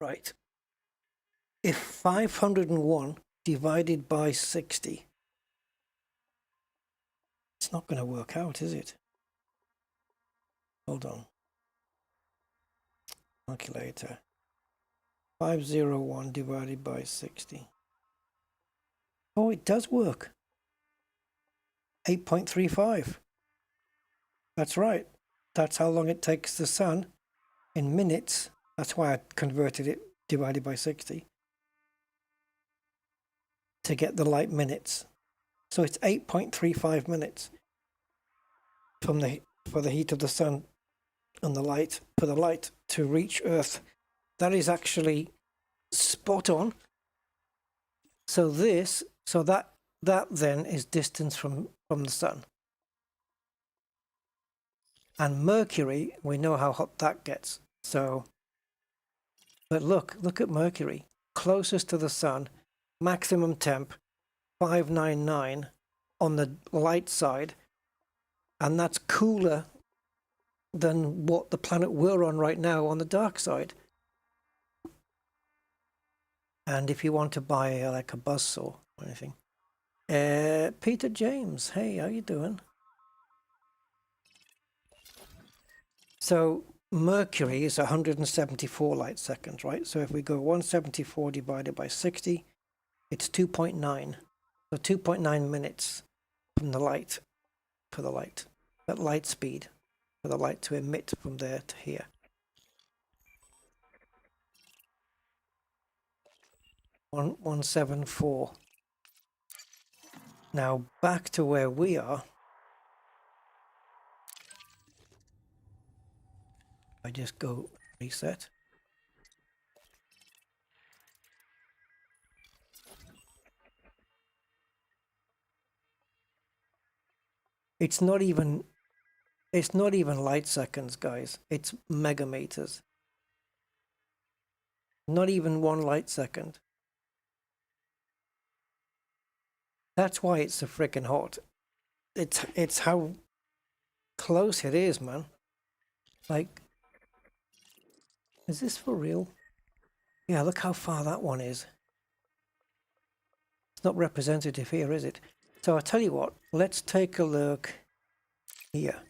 Right. If 501 divided by 60, it's not going to work out, is it? Hold on. Calculator. 501 divided by 60. Oh, it does work. 8.35. That's right. That's how long it takes the sun in minutes. That's why I converted it divided by 60 to get the light minutes. So it's 8.35 minutes from for the heat of the sun and the light for the light to reach Earth. That is actually spot on. So that then is distance from the sun. And Mercury, we know how hot that gets. So, but look at Mercury, closest to the sun, maximum temp 599 on the light side, and that's cooler than what the planet we're on right now on the dark side. And if you want to buy like a buzzsaw or anything, Peter James, hey, how you doing? So Mercury is 174 light seconds, right? So if we go 174 divided by 60, it's 2.9. So 2.9 minutes from the light, for the light, that light speed, for the light to emit from there to here. One 174. Now back to where we are. I just go reset. It's not even light seconds, guys. It's megameters. Not even 1 light second. That's why it's so freaking hot. It's how close it is, man. Like, is this for real? Yeah, look how far that one is. It's not representative here, is it? So I'll tell you what, let's take a look here.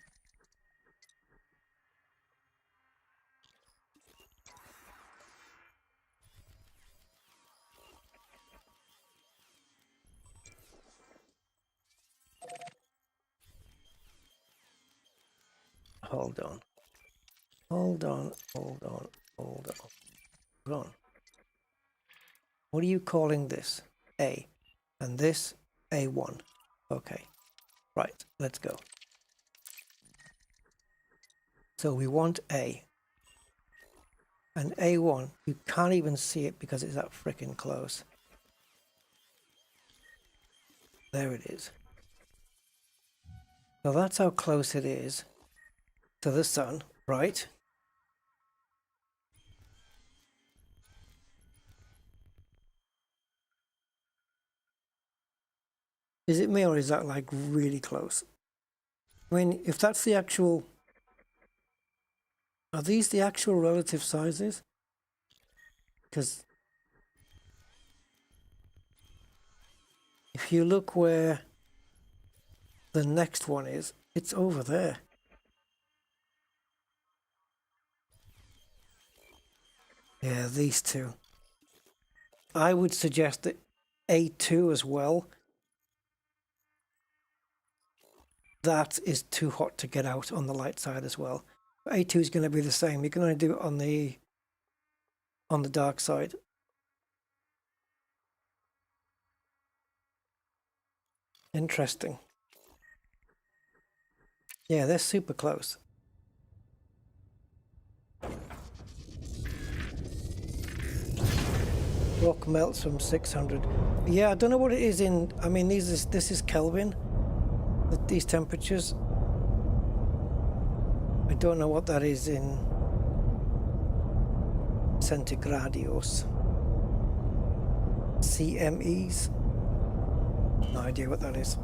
Hold on. Hold on. What are you calling this? A. And this A1. Okay. Right, let's go. So we want A. And A1, you can't even see it because it's that freaking close. There it is. So that's how close it is to the sun, right? Is it me or is that like really close? I mean, if that's the actual... Are these the actual relative sizes? Because if you look where the next one is, it's over there. Yeah, these two. I would suggest that A2 as well. That is too hot to get out on the light side as well. A2 is going to be the same. You can only do it on the dark side. Interesting. Yeah, they're super close. Rock melts from 600. Yeah, I don't know what it is in. I mean, this is Kelvin. These temperatures. I don't know what that is in centigradios. CMEs. No idea what that is.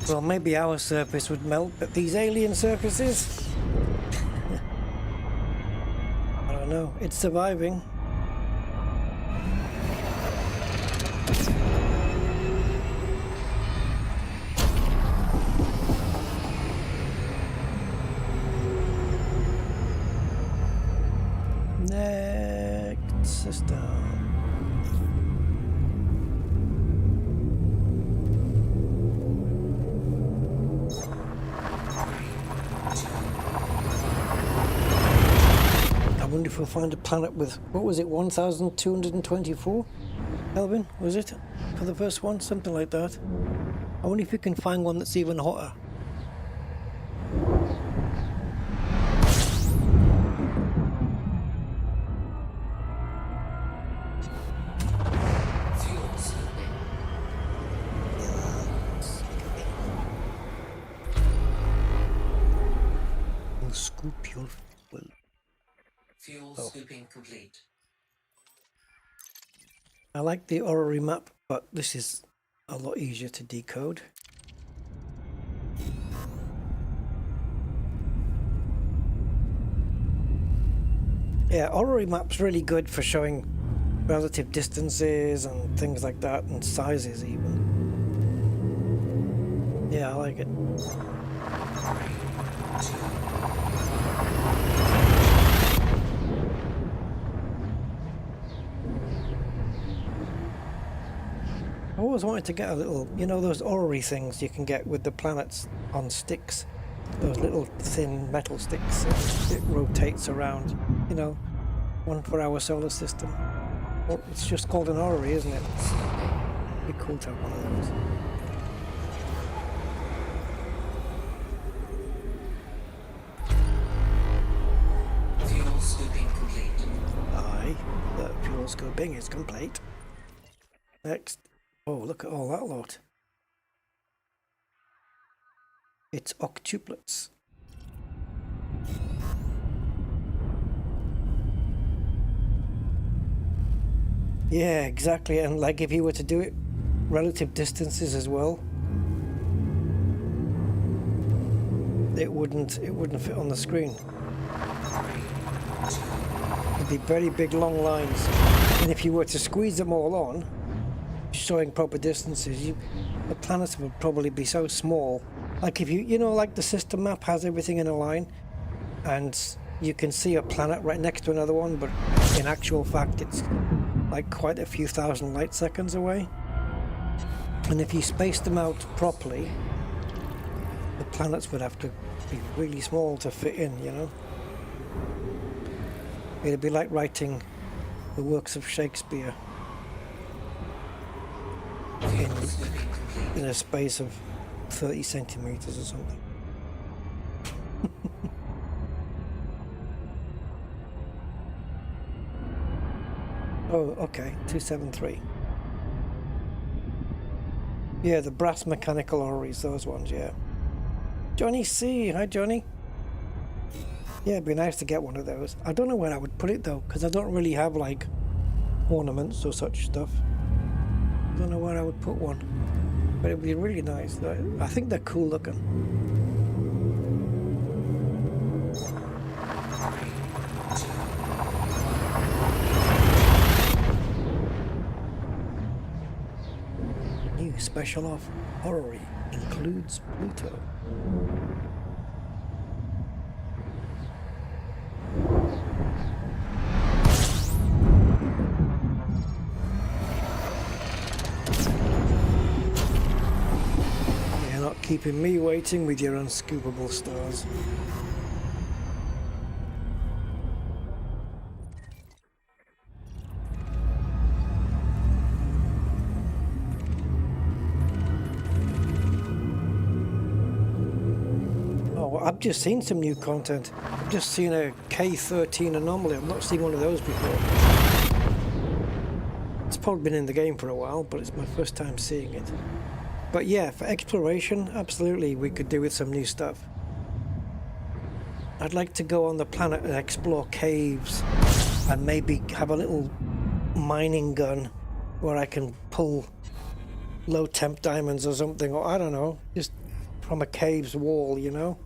Well, maybe our surface would melt, but these alien surfaces? I don't know. It's surviving. Next system. I wonder if we'll find a planet with, what was it, 1,224 Kelvin, was it? For the first one? Something like that. I wonder if we can find one that's even hotter. Fuel scooping. We'll scoop your fuel. Fuel scooping complete. I like the orrery map, but this is a lot easier to decode. Yeah, orrery map's really good for showing relative distances and things like that, and sizes even. Yeah, I like it. I always wanted to get a little, you know, those orrery things you can get with the planets on sticks, those little thin metal sticks. It rotates around, you know, one for our solar system. Well, it's just called an orrery, isn't it? It'd be cool to have one of those. Fuel scooping complete. Aye, the fuel scoping is complete. Next. Oh, look at all that lot. It's octuplets. Yeah, exactly. And like if you were to do it relative distances as well, it wouldn't fit on the screen. It'd be very big long lines. And if you were to squeeze them all on, showing proper distances, the planets would probably be so small. Like if you know, like the system map has everything in a line, and you can see a planet right next to another one, but in actual fact it's like quite a few thousand light seconds away. And if you spaced them out properly, the planets would have to be really small to fit in, you know. It'd be like writing the works of Shakespeare in a space of 30 centimeters or something. Oh, okay, 273. Yeah, the brass mechanical orreries, those ones, yeah. Johnny C, hi Johnny. Yeah, it'd be nice to get one of those. I don't know where I would put it though, because I don't really have like ornaments or such stuff. I don't know where I would put one, but it'd be really nice. I think they're cool looking. New special offer, orrery includes Pluto. Keeping me waiting with your unscoopable stars. Oh, I've just seen some new content. I've just seen a K13 anomaly. I've not seen one of those before. It's probably been in the game for a while, but it's my first time seeing it. But yeah, for exploration, absolutely, we could do with some new stuff. I'd like to go on the planet and explore caves and maybe have a little mining gun where I can pull low temp diamonds or something, or I don't know, just from a cave's wall, you know,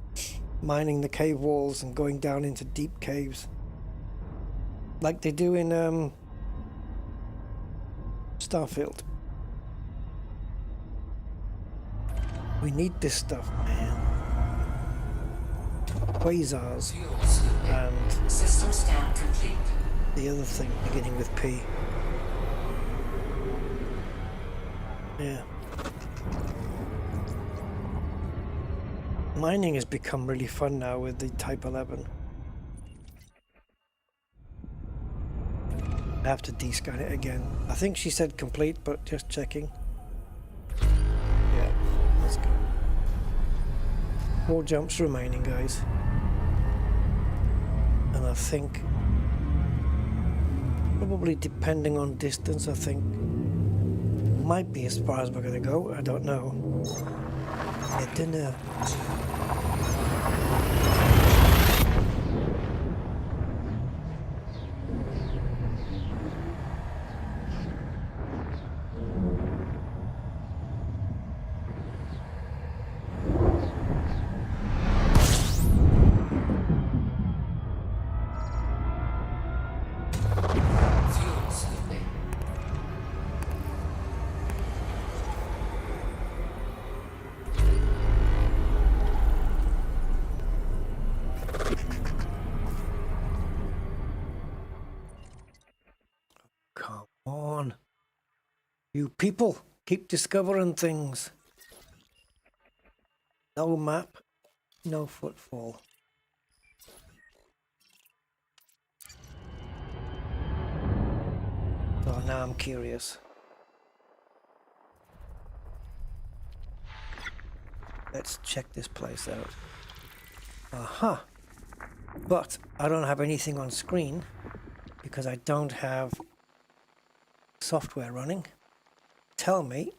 mining the cave walls and going down into deep caves like they do in Starfield. We need this stuff, man. Quasars Fuel scooping. and System scan complete. the other thing beginning with P. Yeah. Mining has become really fun now with the Type 11. I have to descan it again. I think she said complete, but just checking. Yeah, let's go. 4 jumps remaining, guys. And I think, probably depending on distance, I think might be as far as we're going to go. I don't know. I don't know. Fuel scooping. Come on. You people, keep discovering things. No map, no footfall. Oh, now I'm curious. Let's check this place out. Aha! But I don't have anything on screen because I don't have software running. Tell me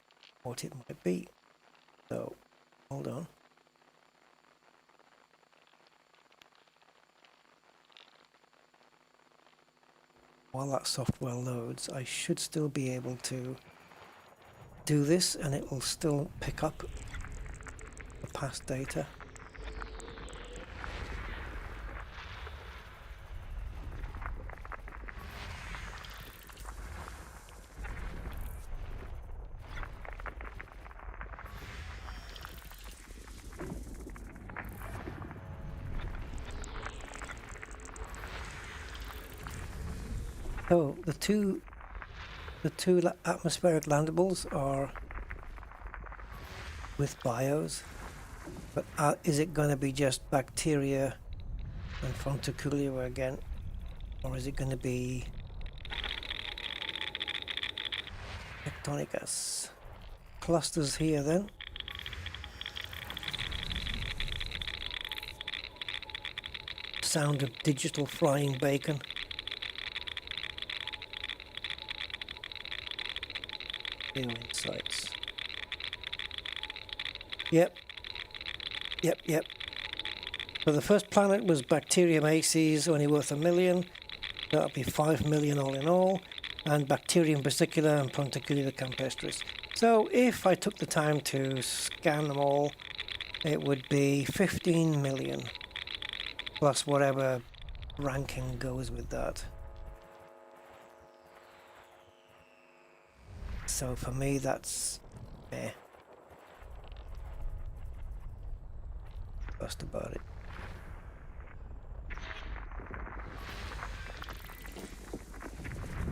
what it might be. So, hold on. While that software loads, I should still be able to do this and it will still pick up the past data. So the two atmospheric landables are with bios, but is it going to be just bacteria and Fonticulia again, or is it going to be Tectonicus? Clusters here then. Sound of digital flying bacon. New insights. Yep. So the first planet was Bacterium aces, only worth 1 million. That'll be 5 million all in all. And Bacterium versicolor and Ponticulida campestris. So if I took the time to scan them all, it would be 15 million. Plus whatever ranking goes with that. So for me, that's fussed about it.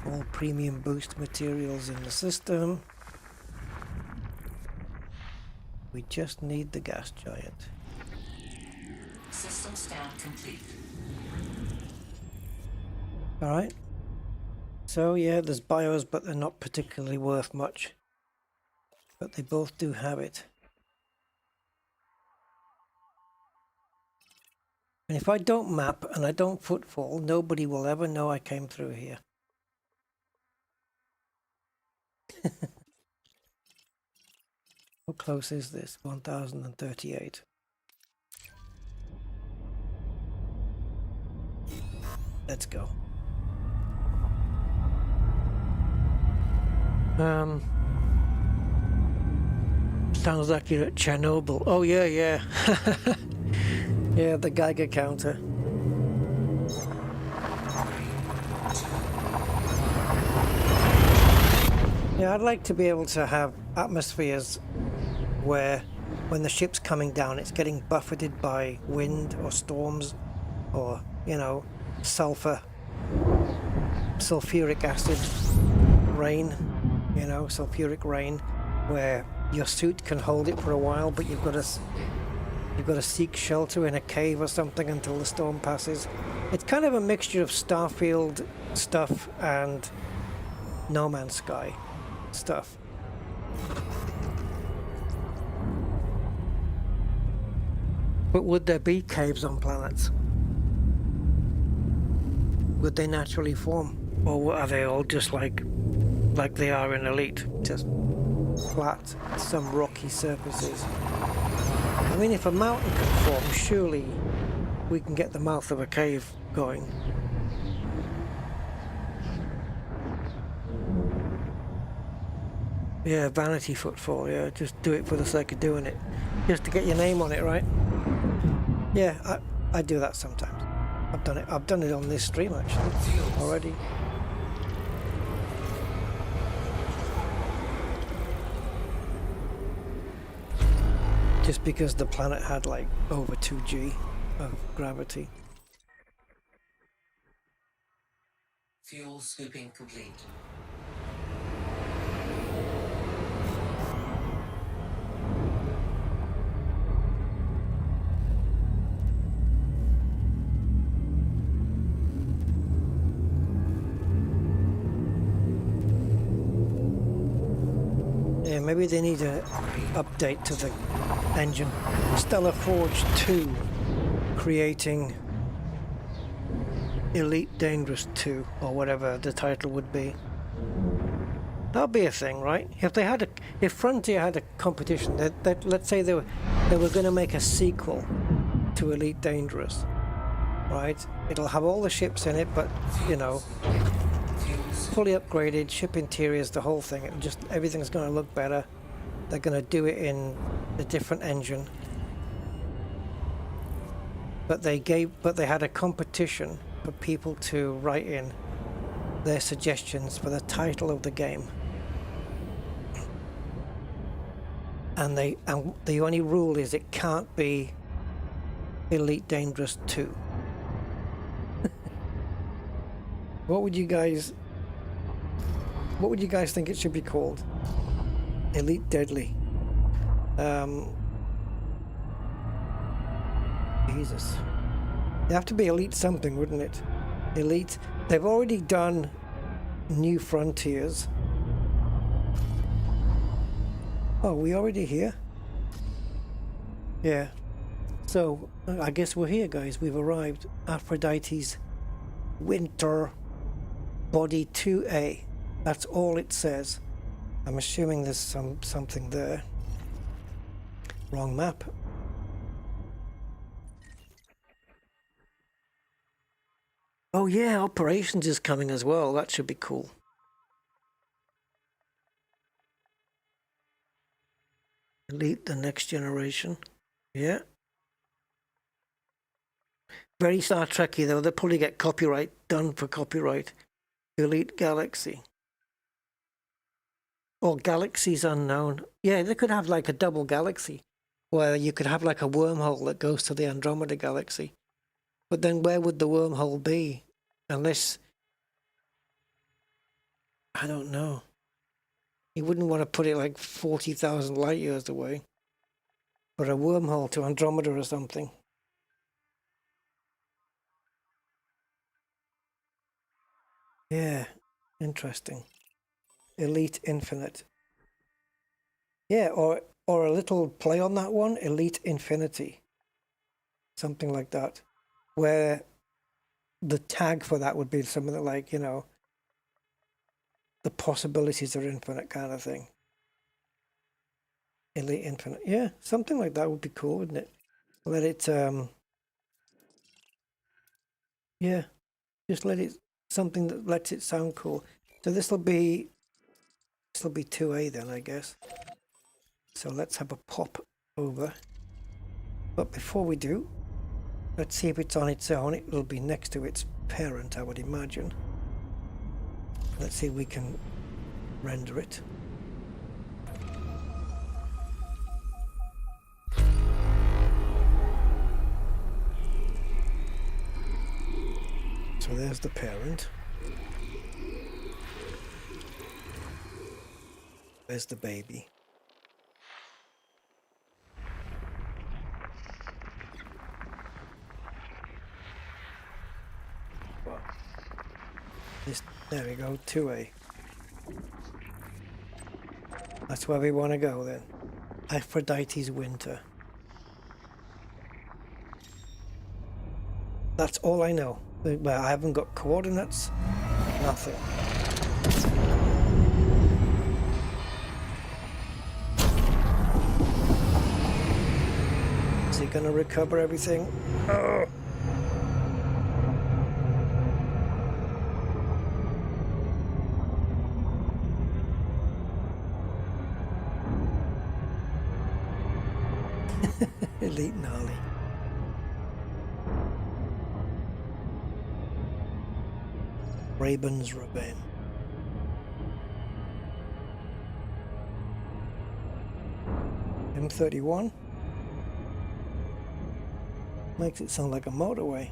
All premium boost materials in the system. We just need the gas giant. System scan complete. All right. So yeah, there's bios, but they're not particularly worth much. But they both do have it. And if I don't map and I don't footfall, nobody will ever know I came through here. How close is this? 1038. Let's go. Sounds like you're at Chernobyl. Oh yeah, yeah. Yeah, the Geiger counter. Yeah, I'd like to be able to have atmospheres where when the ship's coming down, it's getting buffeted by wind or storms or, you know, sulfuric acid rain, you know, sulfuric rain, where your suit can hold it for a while, but you've got to seek shelter in a cave or something until the storm passes. It's kind of a mixture of Starfield stuff and No Man's Sky stuff. But would there be caves on planets? Would they naturally form? Or are they all just like they are in Elite? Just flat, some rocky surfaces. I mean, if a mountain can form, surely we can get the mouth of a cave going. Yeah, vanity footfall, yeah, just do it for the sake of doing it. Just to get your name on it, right? Yeah, I do that sometimes. I've done it on this stream actually, already. Just because the planet had like over 2G of gravity. Fuel scooping complete. Yeah, maybe they need an update to the engine. Stellar Forge 2 creating Elite Dangerous 2 or whatever the title would be. That'll be a thing, right? If Frontier had a competition, that let's say they were going to make a sequel to Elite Dangerous, right? It'll have all the ships in it, but you know, fully upgraded, ship interiors, the whole thing. Everything's going to look better. They're going to do it in a different engine. But they had a competition for people to write in their suggestions for the title of the game. And the only rule is it can't be Elite Dangerous 2. What would you guys think it should be called? Elite Deadly. Jesus. It'd have to be Elite something, wouldn't it? Elite. They've already done New Frontiers. Oh, we already here? Yeah. So, I guess we're here, guys. We've arrived. Aphrodite's Winter Body 2A. That's all it says. I'm assuming there's something there. Wrong map. Oh yeah, Operations is coming as well. That should be cool. Elite, the next generation. Yeah. Very Star Trekky though. They'll probably get copyright done for copyright. Elite Galaxy. Or Galaxies Unknown. Yeah, they could have like a double galaxy where you could have like a wormhole that goes to the Andromeda Galaxy. But then where would the wormhole be? Unless, I don't know. You wouldn't want to put it like 40,000 light years away. Or a wormhole to Andromeda or something. Yeah, interesting. Elite Infinite. Yeah, or a little play on that one, Elite Infinity. Something like that. where the tag for that would be something like, you know, the possibilities are infinite kind of thing. Elite Infinite. Yeah, something like that would be cool, wouldn't it? Let it, yeah, just let it, something that lets it sound cool. So this will be 2A then, I guess. So let's have a pop over. But before we do, let's see if it's on its own. It will be next to its parent, I would imagine. Let's see if we can render it. So there's the parent. There's the baby. Well, there we go, 2A. That's where we want to go then. Aphrodite's Winter. That's all I know. Well, I haven't got coordinates, nothing. Is he gonna recover everything? Oh. Elite gnarly. Raven's Revenge. M31 makes it sound like a motorway.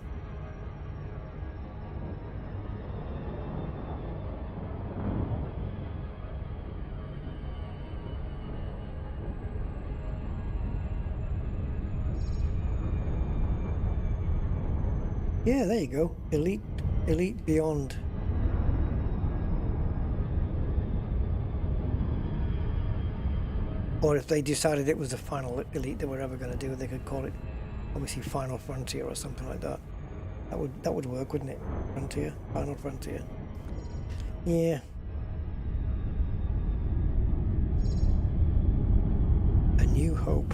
Yeah, there you go. Elite Beyond. Or if they decided it was the final Elite they were ever going to do, they could call it, obviously, Final Frontier or something like that. That would work, wouldn't it? Frontier, Final Frontier. Yeah. A New Hope.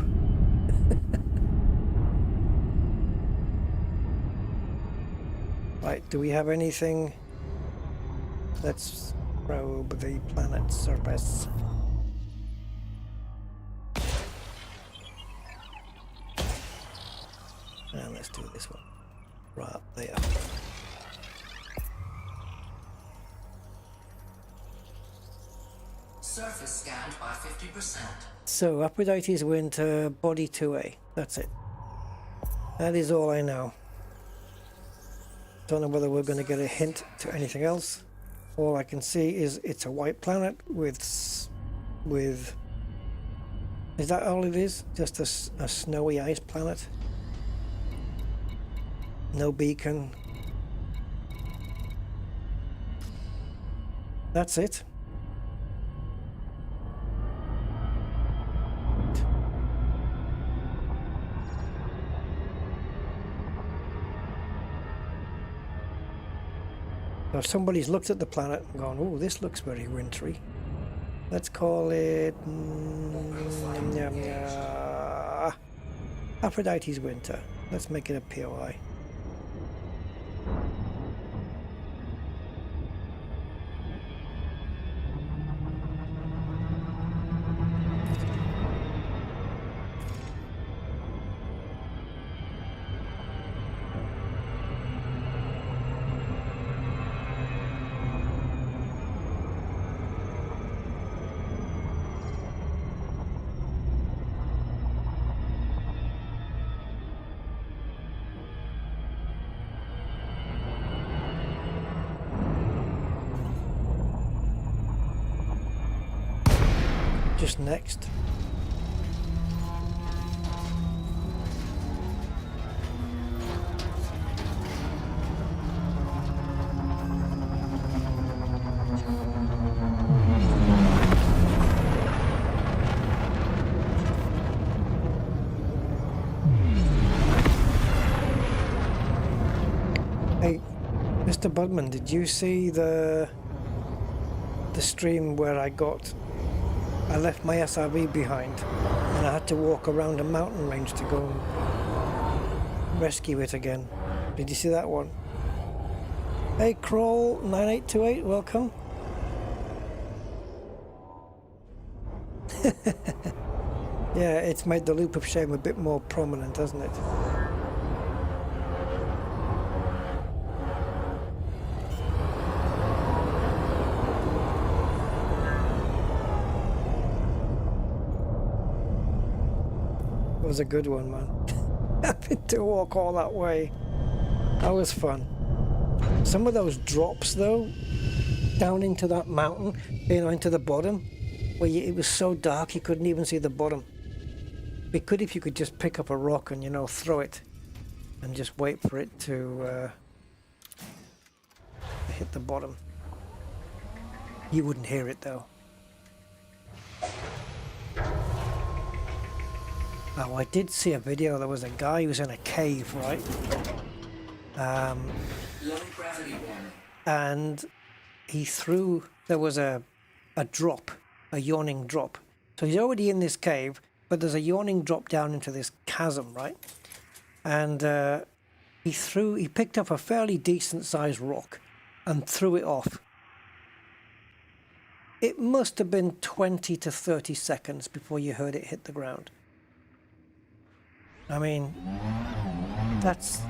Right, do we have anything? Let's probe the planet's surface. And let's do this one. Right there. Surface scanned by 50%. So, Aphrodite's Winter, body 2A. That's it. That is all I know. Don't know whether we're going to get a hint to anything else. All I can see is it's a white planet with... Is that all it is? Just a snowy ice planet? No beacon. That's it. So somebody's looked at the planet and gone, oh, this looks very wintry. Let's call it Aphrodite's Winter. Let's make it a POI. Just next. Hey, Mr. Budman, did you see the stream where I left my SRV behind and I had to walk around a mountain range to go and rescue it again? Did you see that one? Hey, Crawl 9828, welcome. Yeah, it's made the loop of shame a bit more prominent, hasn't it? It was a good one, man. Having to walk all that way. That was fun. Some of those drops, though, down into that mountain, into the bottom, where it was so dark you couldn't even see the bottom. It'd be good if you could just pick up a rock and, throw it and just wait for it to hit the bottom. You wouldn't hear it, though. Oh, I did see a video. There was a guy who was in a cave, right? Low gravity warning. And there was a drop, a yawning drop. So he's already in this cave, but there's a yawning drop down into this chasm, right? And he picked up a fairly decent sized rock and threw it off. It must have been 20 to 30 seconds before you heard it hit the ground. I mean, that's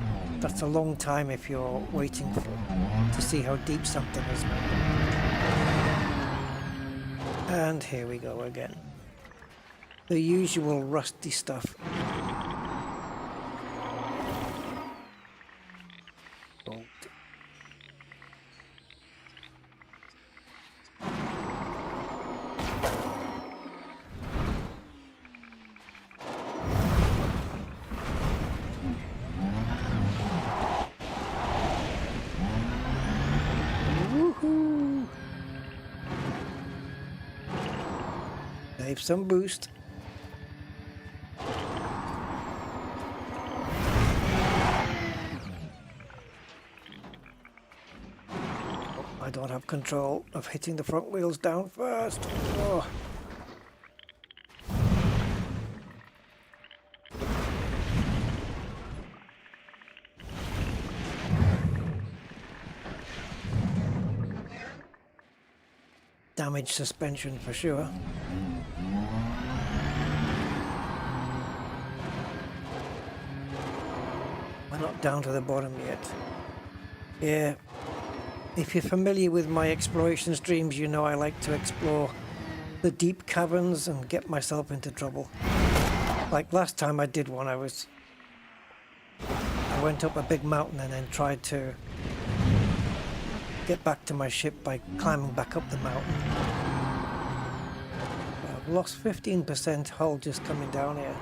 a long time if you're waiting to see how deep something is. And here we go again. The usual rusty stuff. Gold. Woohoo! Save some boost. I don't have control of hitting the front wheels down first. Oh. Damaged suspension for sure. We're not down to the bottom yet. Yeah. If you're familiar with my exploration streams, you know I like to explore the deep caverns and get myself into trouble. Like last time I did one, I went up a big mountain and then tried to get back to my ship by climbing back up the mountain. I've lost 15% hull just coming down here.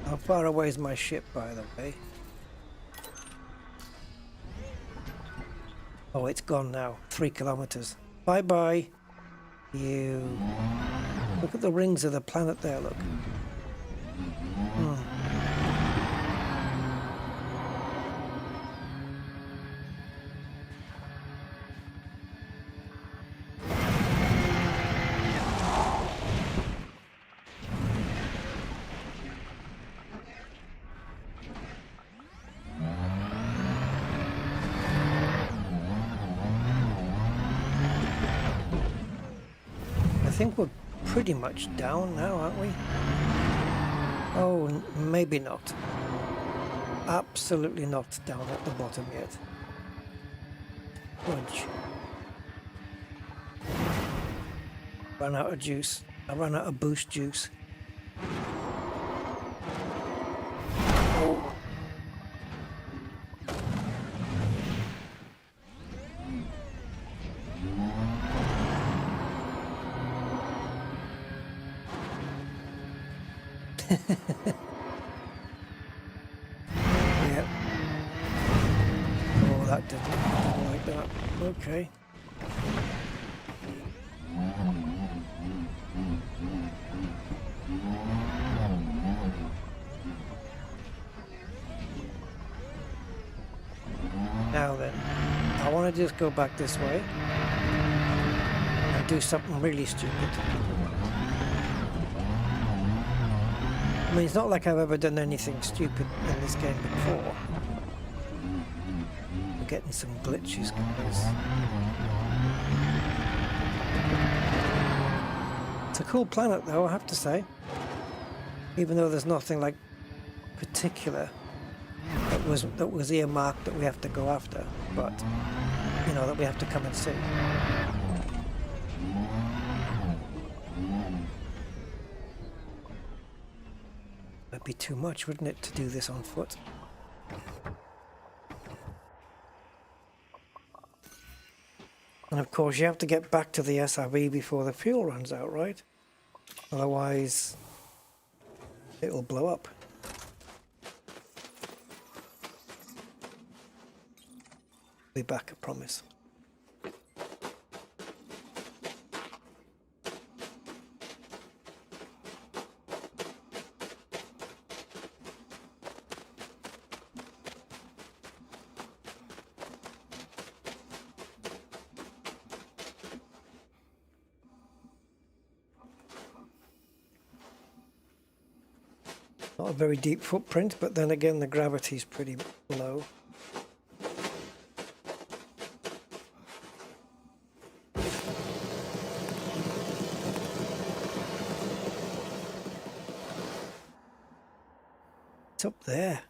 How far away is my ship, by the way? Oh, it's gone now. 3 kilometers. Bye-bye. You. Look at the rings of the planet there, look. I think we're pretty much down now, aren't we? Oh, maybe not. Absolutely not down at the bottom yet. Fudge. Ran out of juice. I ran out of boost juice. Oh. Yep. that didn't like that. Okay. Now then, I want to just go back this way and do something really stupid. I mean, it's not like I've ever done anything stupid in this game before. We're getting some glitches, guys. It's a cool planet, though, I have to say. Even though there's nothing like particular that was earmarked that we have to go after, but you know, that we have to come and see. That'd be too much, wouldn't it, to do this on foot? And of course you have to get back to the SRV before the fuel runs out, right? Otherwise it'll blow up. Be back, I promise. Not a very deep footprint, but then again the gravity's pretty low. It's up there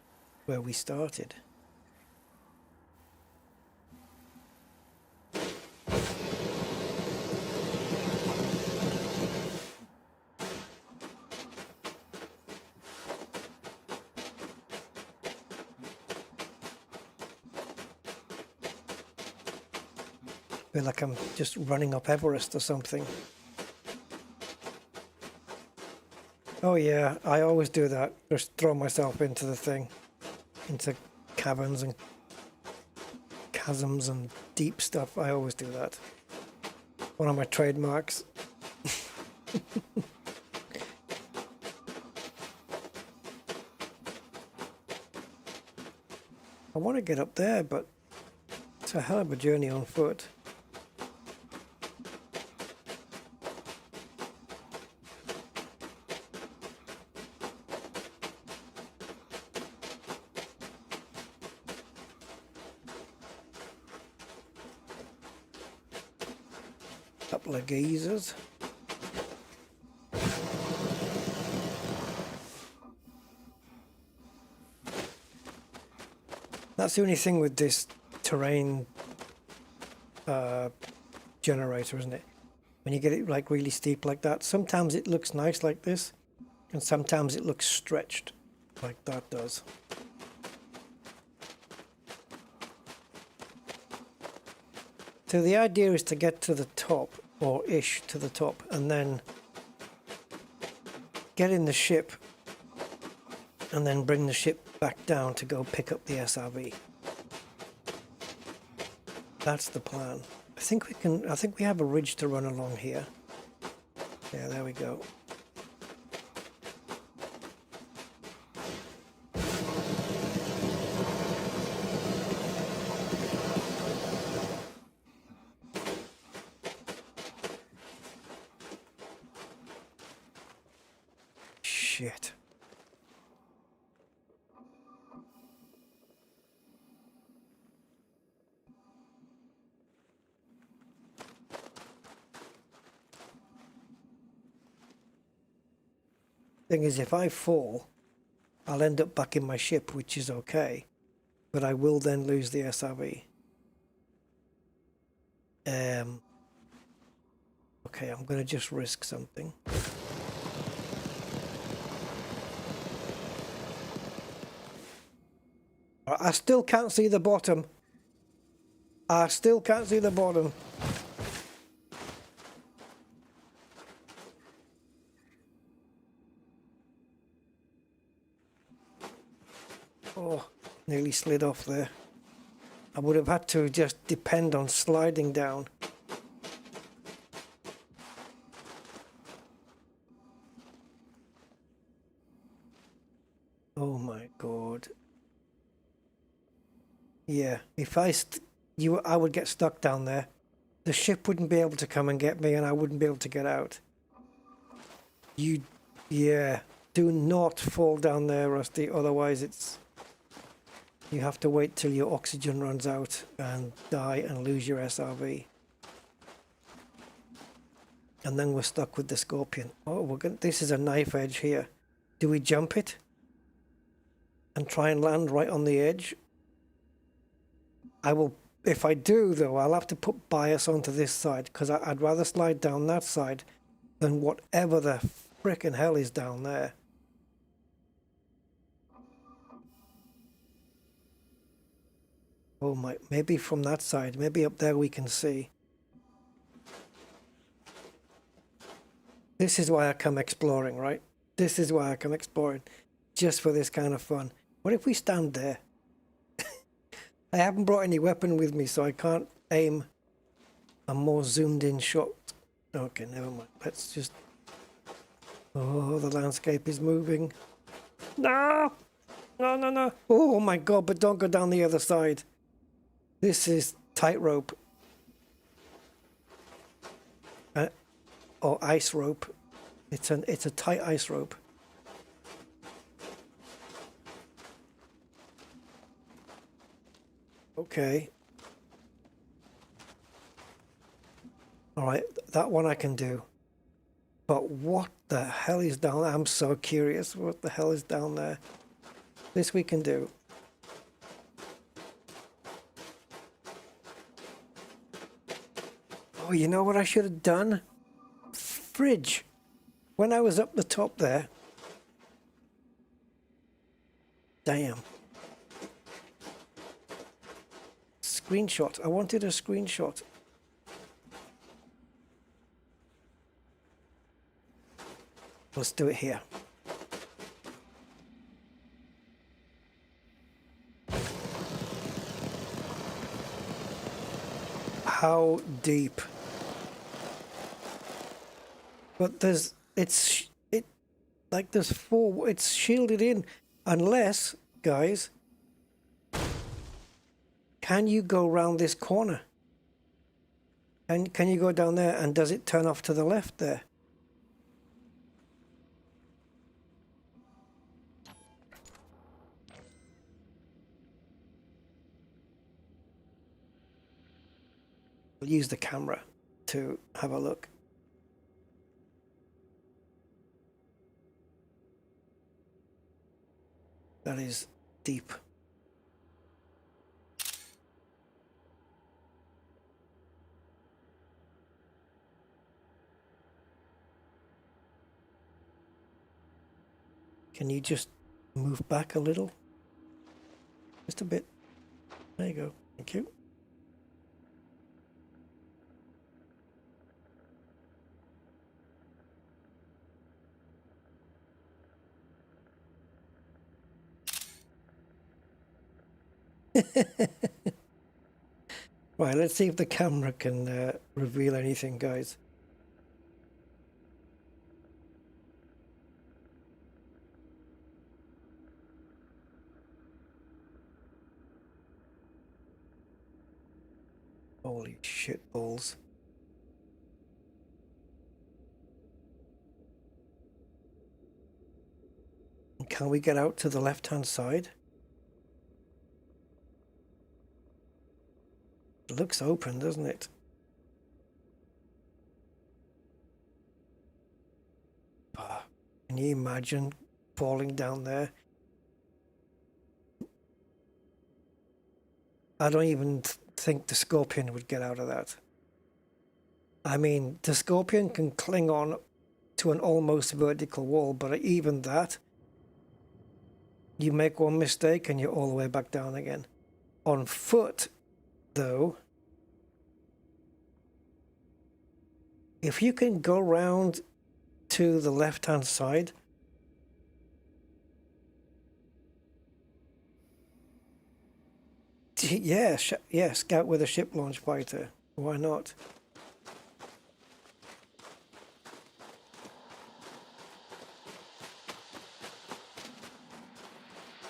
where we started. I feel like I'm just running up Everest or something. Oh yeah, I always do that. Just throw myself into the thing. Into caverns and chasms and deep stuff. I always do that. One of my trademarks. I want to get up there, but it's a hell of a journey on foot. Couple of geezers. That's the only thing with this terrain generator, isn't it? When you get it like really steep like that, sometimes it looks nice like this, and sometimes it looks stretched like that does. So the idea is to get to the top, or ish to the top, and then get in the ship and then bring the ship back down to go pick up the SRV. That's the plan. I think we have a ridge to run along here. Yeah, there we go. Shit. Thing is, if I fall, I'll end up back in my ship, which is okay, but I will then lose the SRV. Okay, I'm going to just risk something. I still can't see the bottom. I still can't see the bottom. Oh, nearly slid off there. I would have had to just depend on sliding down. Oh my god. Yeah, if I I would get stuck down there. The ship wouldn't be able to come and get me, and I wouldn't be able to get out. Yeah, do not fall down there, Rusty, otherwise you have to wait till your oxygen runs out and die and lose your SRV. And then we're stuck with the Scorpion. Oh, this is a knife edge here. Do we jump it? And try and land right on the edge? I will, if I do though, I'll have to put bias onto this side, because I'd rather slide down that side than whatever the frickin' hell is down there. Oh my, maybe from that side, maybe up there we can see. This is why I come exploring, right? This is why I come exploring, just for this kind of fun. What if we stand there? I haven't brought any weapon with me, so I can't aim a more zoomed in shot. Okay, never mind. Let's just... Oh, the landscape is moving. No! No, no, no. Oh my god, but don't go down the other side. This is tightrope. Or ice rope. It's a tight ice rope. Okay. Alright, that one I can do. But what the hell is down there? I'm so curious what the hell is down there. This we can do. Oh, you know what I should have done? Fridge. When I was up the top there. Damn. Screenshot. I wanted a screenshot. Let's do it here. How deep? But there's it's shielded in, unless, guys, can you go round this corner? And can you go down there, and does it turn off to the left there? I'll use the camera to have a look. That is deep. Can you just move back a little? Just a bit. There you go. Thank you. Right, let's see if the camera can reveal anything, guys. Holy shit balls. Can we get out to the left-hand side? It looks open, doesn't it? Can you imagine falling down there? I don't even think the Scorpion would get out of that. I mean, the Scorpion can cling on to an almost vertical wall, but even that, you make one mistake and you're all the way back down again. On foot, though, if you can go round to the left-hand side, Yeah, yeah, scout with a ship launch fighter. Why not?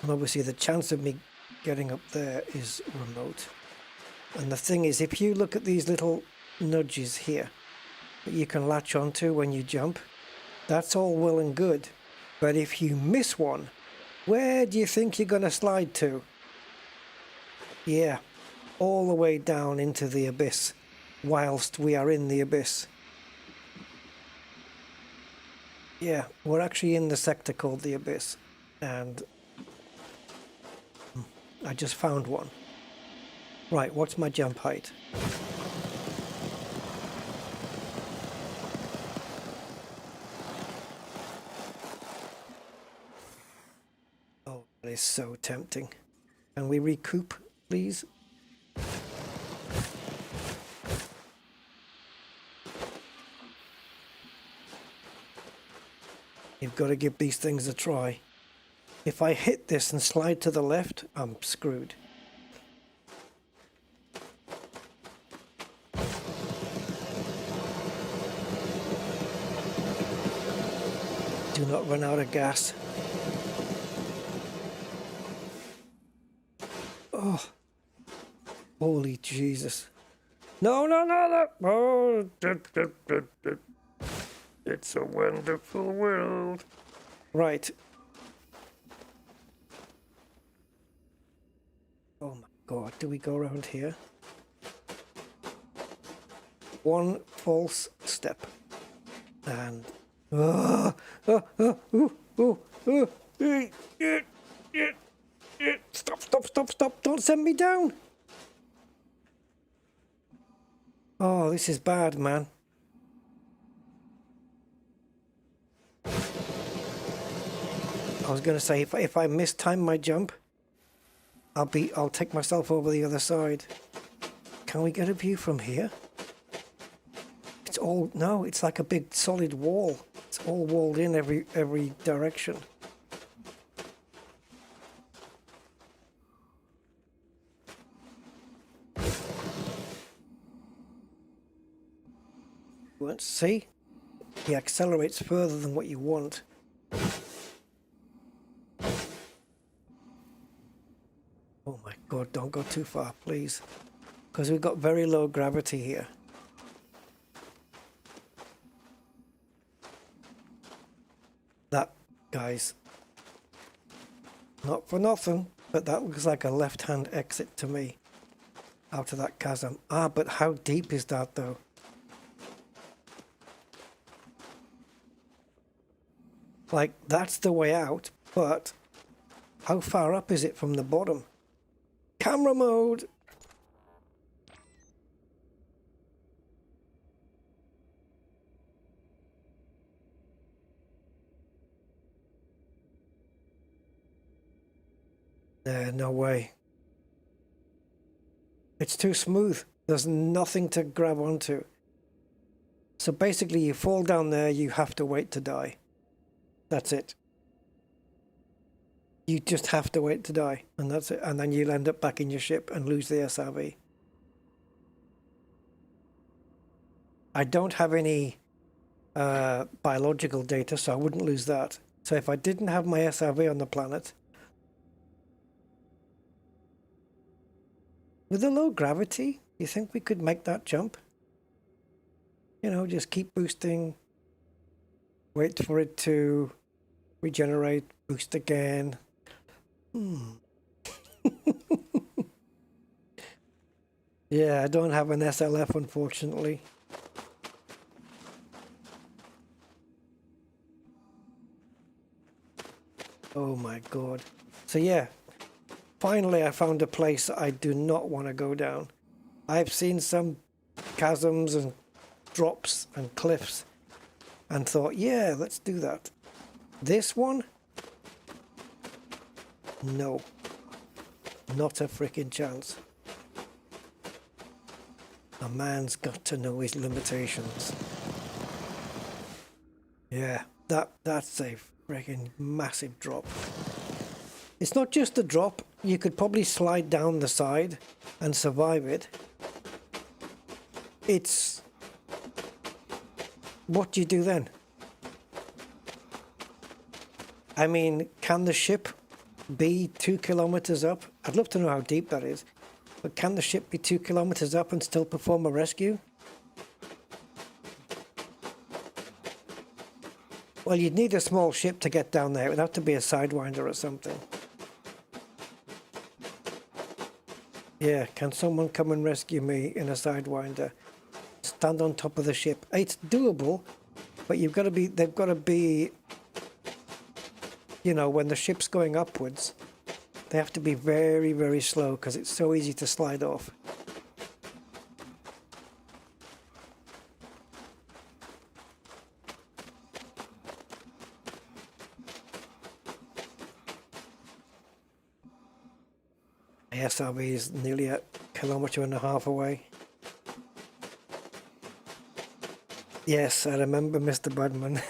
And obviously the chance of me getting up there is remote. And the thing is, if you look at these little nudges here that you can latch onto when you jump, that's all well and good. But if you miss one, where do you think you're going to slide to? Yeah, all the way down into the abyss, whilst we are in the abyss. Yeah, we're actually in the sector called the abyss, and I just found one. Right, what's my jump height? Oh, that is so tempting. Can we recoup, please? You've got to give these things a try. If I hit this and slide to the left, I'm screwed. Do not run out of gas. Oh, holy Jesus. No, no, no, no. Oh, it's a wonderful world. Right. Oh my God, do we go around here? One false step. And... Stop, stop, stop, stop. Don't send me down. Oh, this is bad, man. I was going to say, if I mistime my jump, I'll take myself over the other side. Can we get a view from here? It's all, no, it's like a big solid wall. It's all walled in every direction. See? He accelerates further than what you want. Oh my God, don't go too far, please. Because we've got very low gravity here. That, guys, not for nothing, but that looks like a left-hand exit to me out of that chasm. Ah, but how deep is that, though? Like, that's the way out, but how far up is it from the bottom? Camera mode! No way. It's too smooth. There's nothing to grab onto. So basically, you fall down there, you have to wait to die. That's it. You just have to wait to die, and that's it. And then you'll end up back in your ship and lose the SRV. I don't have any biological data, so I wouldn't lose that. So if I didn't have my SRV on the planet, with the low gravity, you think we could make that jump? You know, just keep boosting, wait for it to regenerate, boost again. Yeah, I don't have an SLF, unfortunately. Oh my God. So yeah, finally I found a place I do not want to go down. I've seen some chasms and drops and cliffs and thought, yeah, let's do that. This one? No. Not a freaking chance. A man's got to know his limitations. Yeah, that's a freaking massive drop. It's not just a drop, you could probably slide down the side and survive it. It's... What do you do then? I mean, can the ship be 2 kilometers up? I'd love to know how deep that is. But can the ship be 2 kilometers up and still perform a rescue? Well, you'd need a small ship to get down there. It would have to be a Sidewinder or something. Yeah, can someone come and rescue me in a Sidewinder? Stand on top of the ship. It's doable, but you've got to be... They've got to be... You know, when the ship's going upwards, they have to be very, very slow because it's so easy to slide off. SRV is nearly a kilometre and a half away. Yes, I remember Mr. Budman.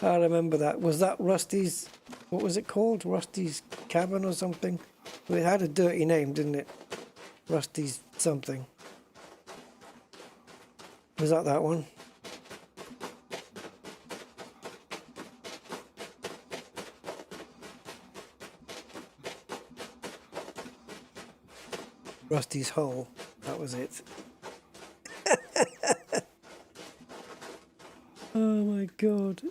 I remember that. Was that Rusty's... What was it called? Rusty's Cabin or something? Well, it had a dirty name, didn't it? Rusty's something. Was that one? Rusty's Hole. That was it. Oh my god.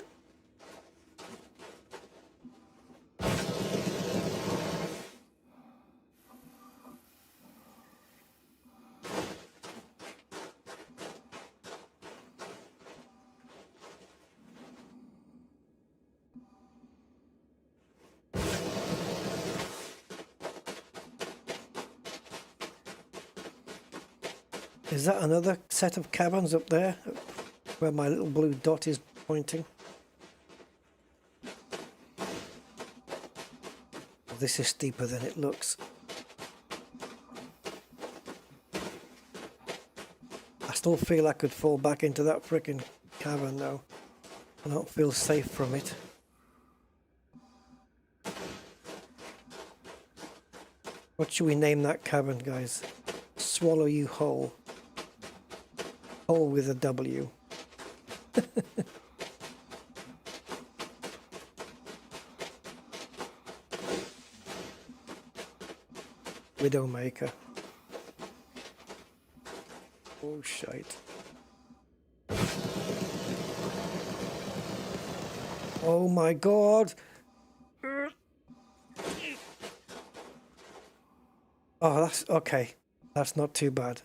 Is that another set of cabins up there, where my little blue dot is pointing? Oh, this is steeper than it looks. I still feel I could fall back into that frickin' cavern though. I don't feel safe from it. What should we name that cavern, guys? Swallow you whole. Hole with a W. Widowmaker. Oh shite. Oh my god. Oh, that's okay. That's not too bad.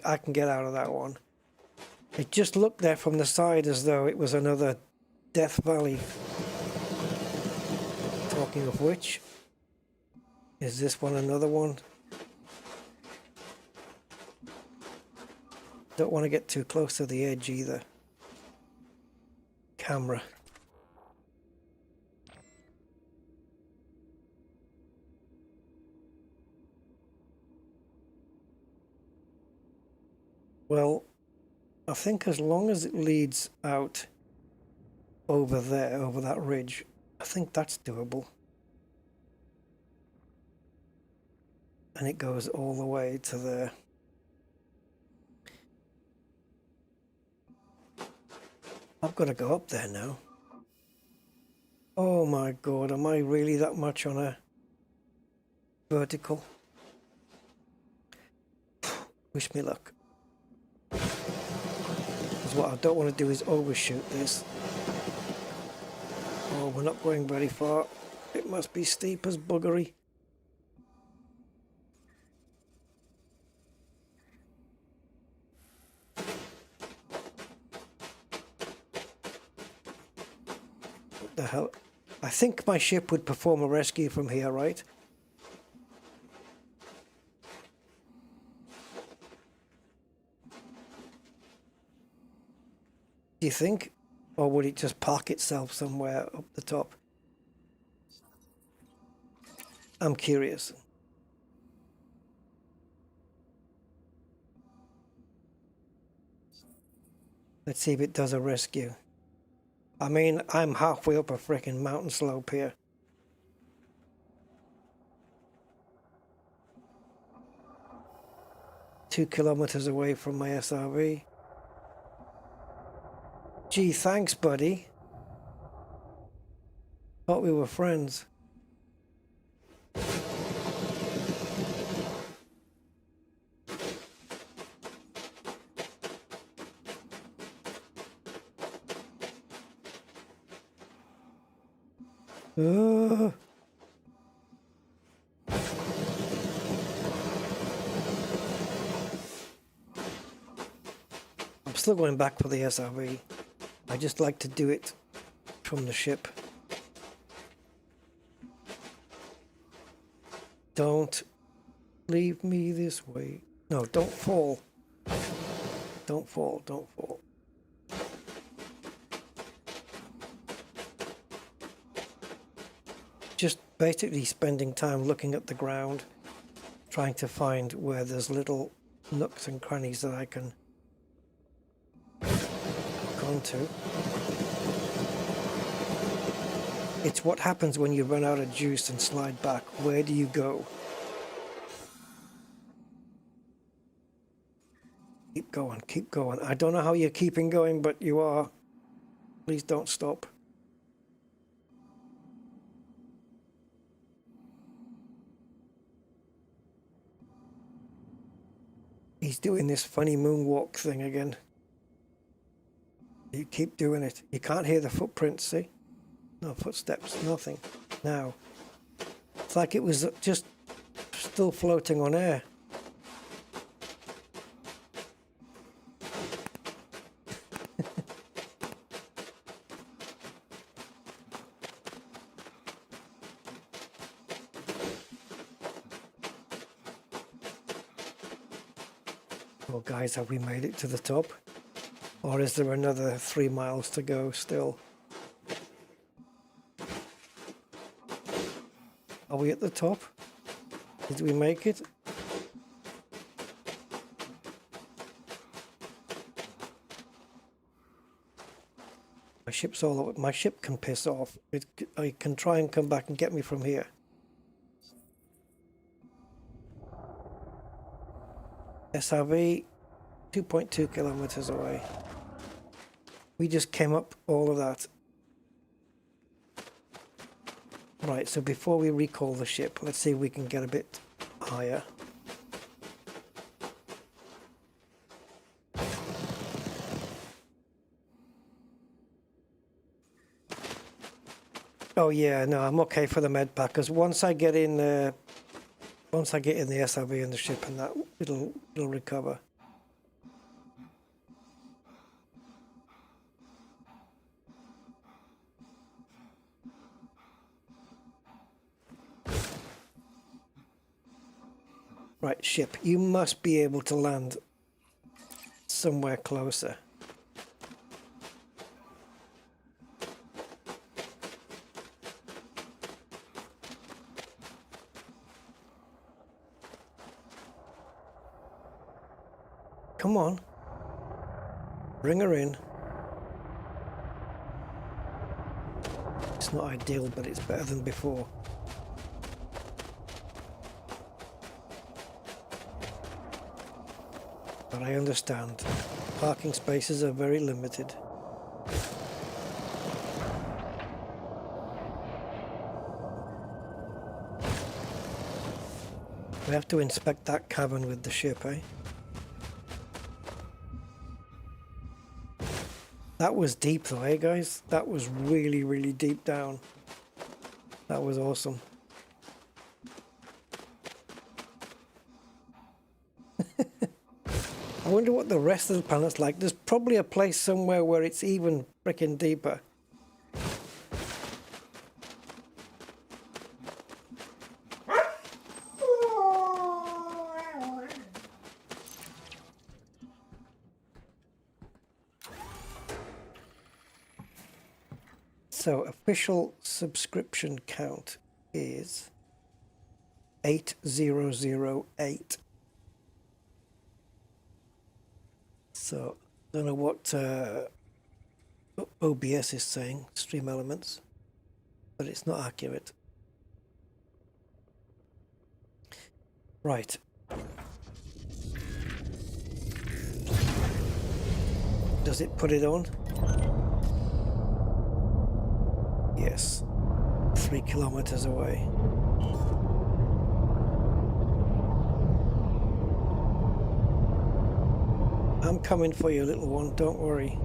I can get out of that one. It just looked there from the side as though it was another Death Valley. Talking of which, is this one another one? Don't want to get too close to the edge either. Camera. Well, I think as long as it leads out over there, over that ridge, I think that's doable. And it goes all the way to there. I've got to go up there now. Oh my god, am I really that much on a vertical? Wish me luck. What I don't want to do is overshoot this. Oh, we're not going very far. It must be steep as buggery. What the hell? I think my ship would perform a rescue from here, right? Do you think? Or would it just park itself somewhere up the top? I'm curious. Let's see if it does a rescue. I mean, I'm halfway up a freaking mountain slope here. 2 kilometers away from my SRV. Gee, thanks, buddy. Thought we were friends. I'm still going back for the SRV. I just like to do it from the ship. Don't leave me this way. No, don't fall. Don't fall, don't fall. Just basically spending time looking at the ground, trying to find where there's little nooks and crannies that I can go onto. It's what happens when you run out of juice and slide back. Where do you go? Keep going, keep going. I don't know how you're keeping going, but you are. Please don't stop. He's doing this funny moonwalk thing again. You keep doing it. You can't hear the footprints, see? No footsteps, nothing. Now. It's like it was just still floating on air. Well, guys, have we made it to the top? Or is there another 3 miles to go still? Are we at the top? Did we make it? My ship's all over. My ship can piss off. I can try and come back and get me from here. SRV, 2.2 kilometers away. We just came up all of that. Right, so before we recall the ship, let's see if we can get a bit higher. Oh yeah, no, I'm okay for the med pack, because once I get in the SRV and the ship and that, it'll recover. Right, ship, you must be able to land somewhere closer. Come on. Bring her in. It's not ideal, but it's better than before. But I understand. Parking spaces are very limited. We have to inspect that cavern with the ship, eh? That was deep though, eh guys? That was really, really deep down. That was awesome. I wonder what the rest of the planet's like. There's probably a place somewhere where it's even freaking deeper. So official subscription count is 8008. So I don't know what OBS is saying, Stream Elements, but it's not accurate. Right. Does it put it on? Yes. 3 kilometers away. I'm coming for you, little one, don't worry.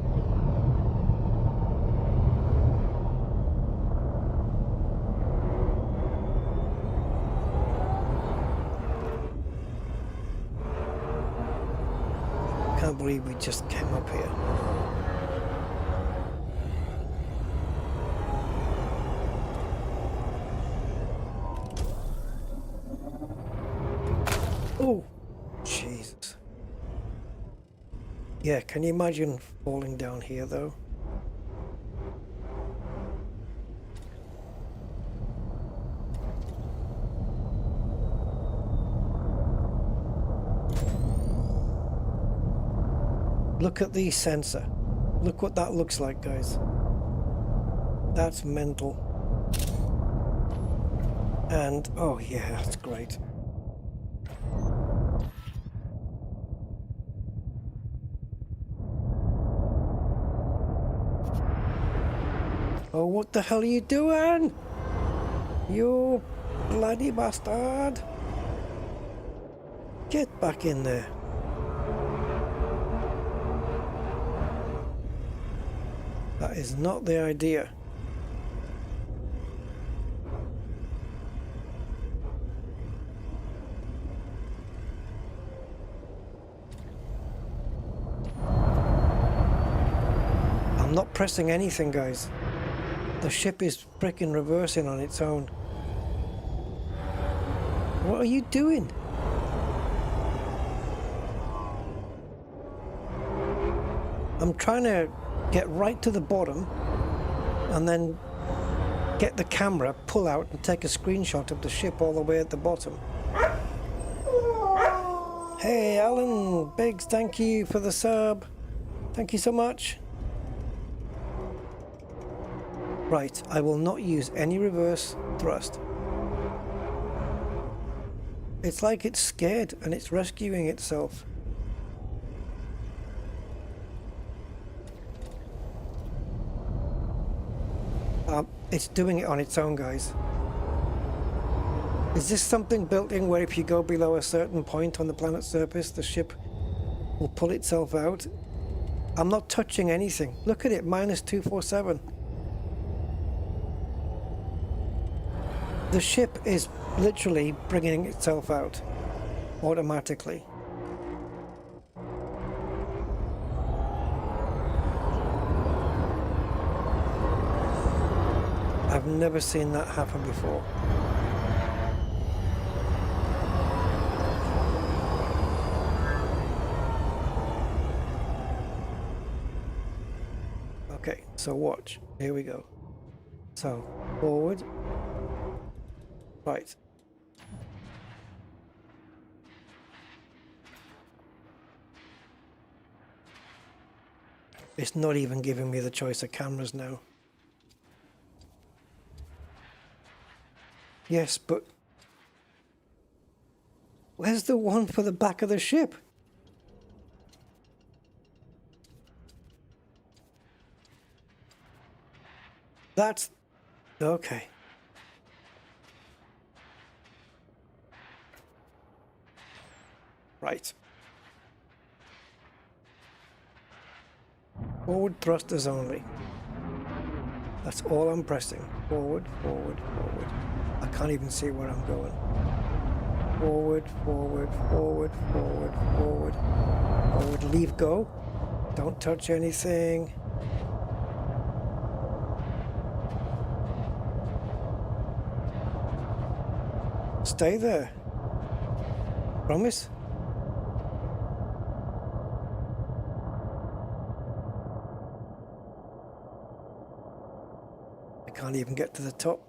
Can't believe we just came up here. Oh, Jesus. Yeah, can you imagine falling down here though? Look at the sensor. Look what that looks like, guys. That's mental. And, oh yeah, that's great. Oh, what the hell are you doing? You bloody bastard. Get back in there. That is not the idea. I'm not pressing anything, guys. The ship is freaking reversing on its own. What are you doing? I'm trying to get right to the bottom and then get the camera, pull out and take a screenshot of the ship all the way at the bottom. Hey Alan Biggs, thank you for the sub. Thank you so much. Right, I will not use any reverse thrust. It's like it's scared and it's rescuing itself. It's doing it on its own, guys. Is this something built in where if you go below a certain point on the planet's surface, the ship will pull itself out? I'm not touching anything. Look at it, -247. The ship is literally bringing itself out automatically. I've never seen that happen before. Okay, so watch. Here we go. So, forward. Right. It's not even giving me the choice of cameras now. Yes, but where's the one for the back of the ship? That's okay. Right. Forward thrusters only. That's all I'm pressing. Forward, forward, forward. I can't even see where I'm going. Forward, forward, forward, forward, forward. Forward, leave go. Don't touch anything. Stay there. Promise? I can't even get to the top.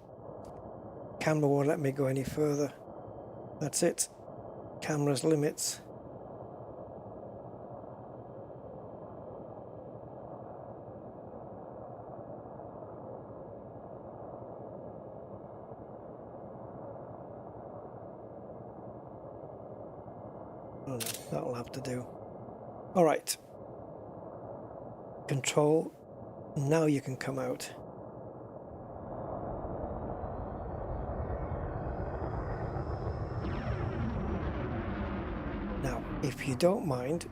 Camera won't let me go any further. That's it. Camera's limits. Oh no, that'll have to do. All right. control. Now you can come out. Now, if you don't mind,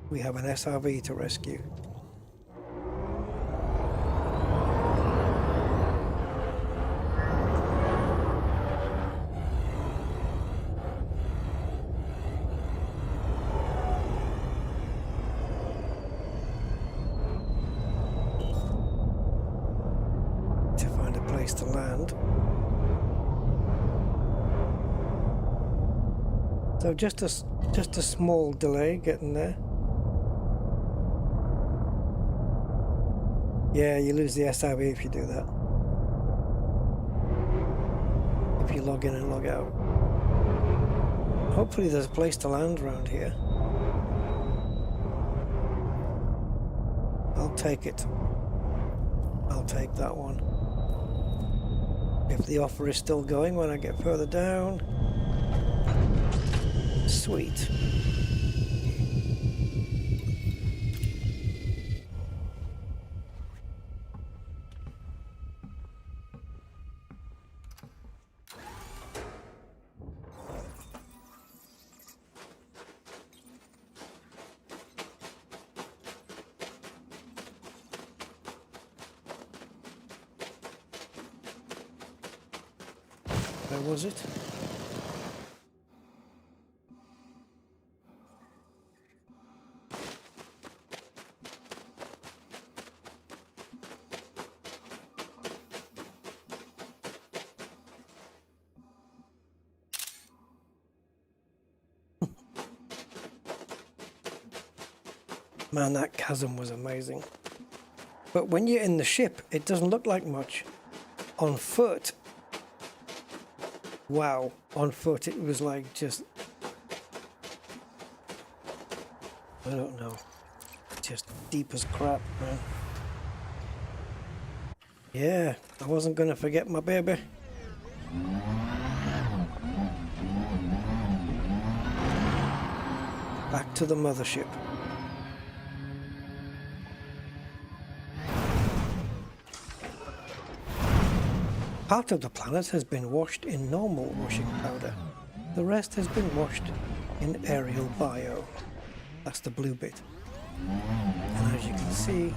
we have an SRV to rescue. To find a place to land. So just a small delay getting there. Yeah, you lose the SRV if you do that. If you log in and log out. Hopefully there's a place to land around here. I'll take it. I'll take that one. If the offer is still going when I get further down. Sweet. Where was it? Man, that chasm was amazing. But when you're in the ship, it doesn't look like much. On foot, wow, on foot it was like just, I don't know, just deep as crap, man. Yeah, I wasn't gonna forget my baby. Back to the mothership. Part of the planet has been washed in normal washing powder. The rest has been washed in aerial bio. That's the blue bit. And as you can see,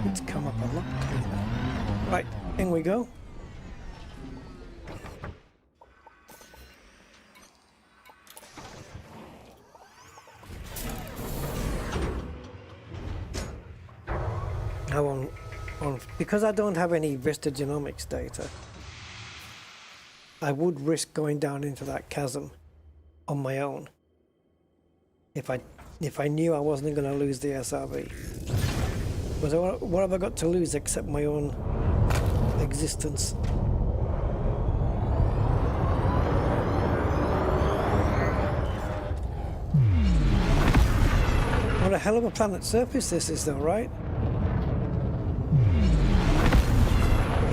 it's come up a lot cleaner. Right, in we go. Now because I don't have any Vista Genomics data, I would risk going down into that chasm on my own if I knew I wasn't going to lose the SRV. But what have I got to lose except my own existence? What a hell of a planet surface this is though, right?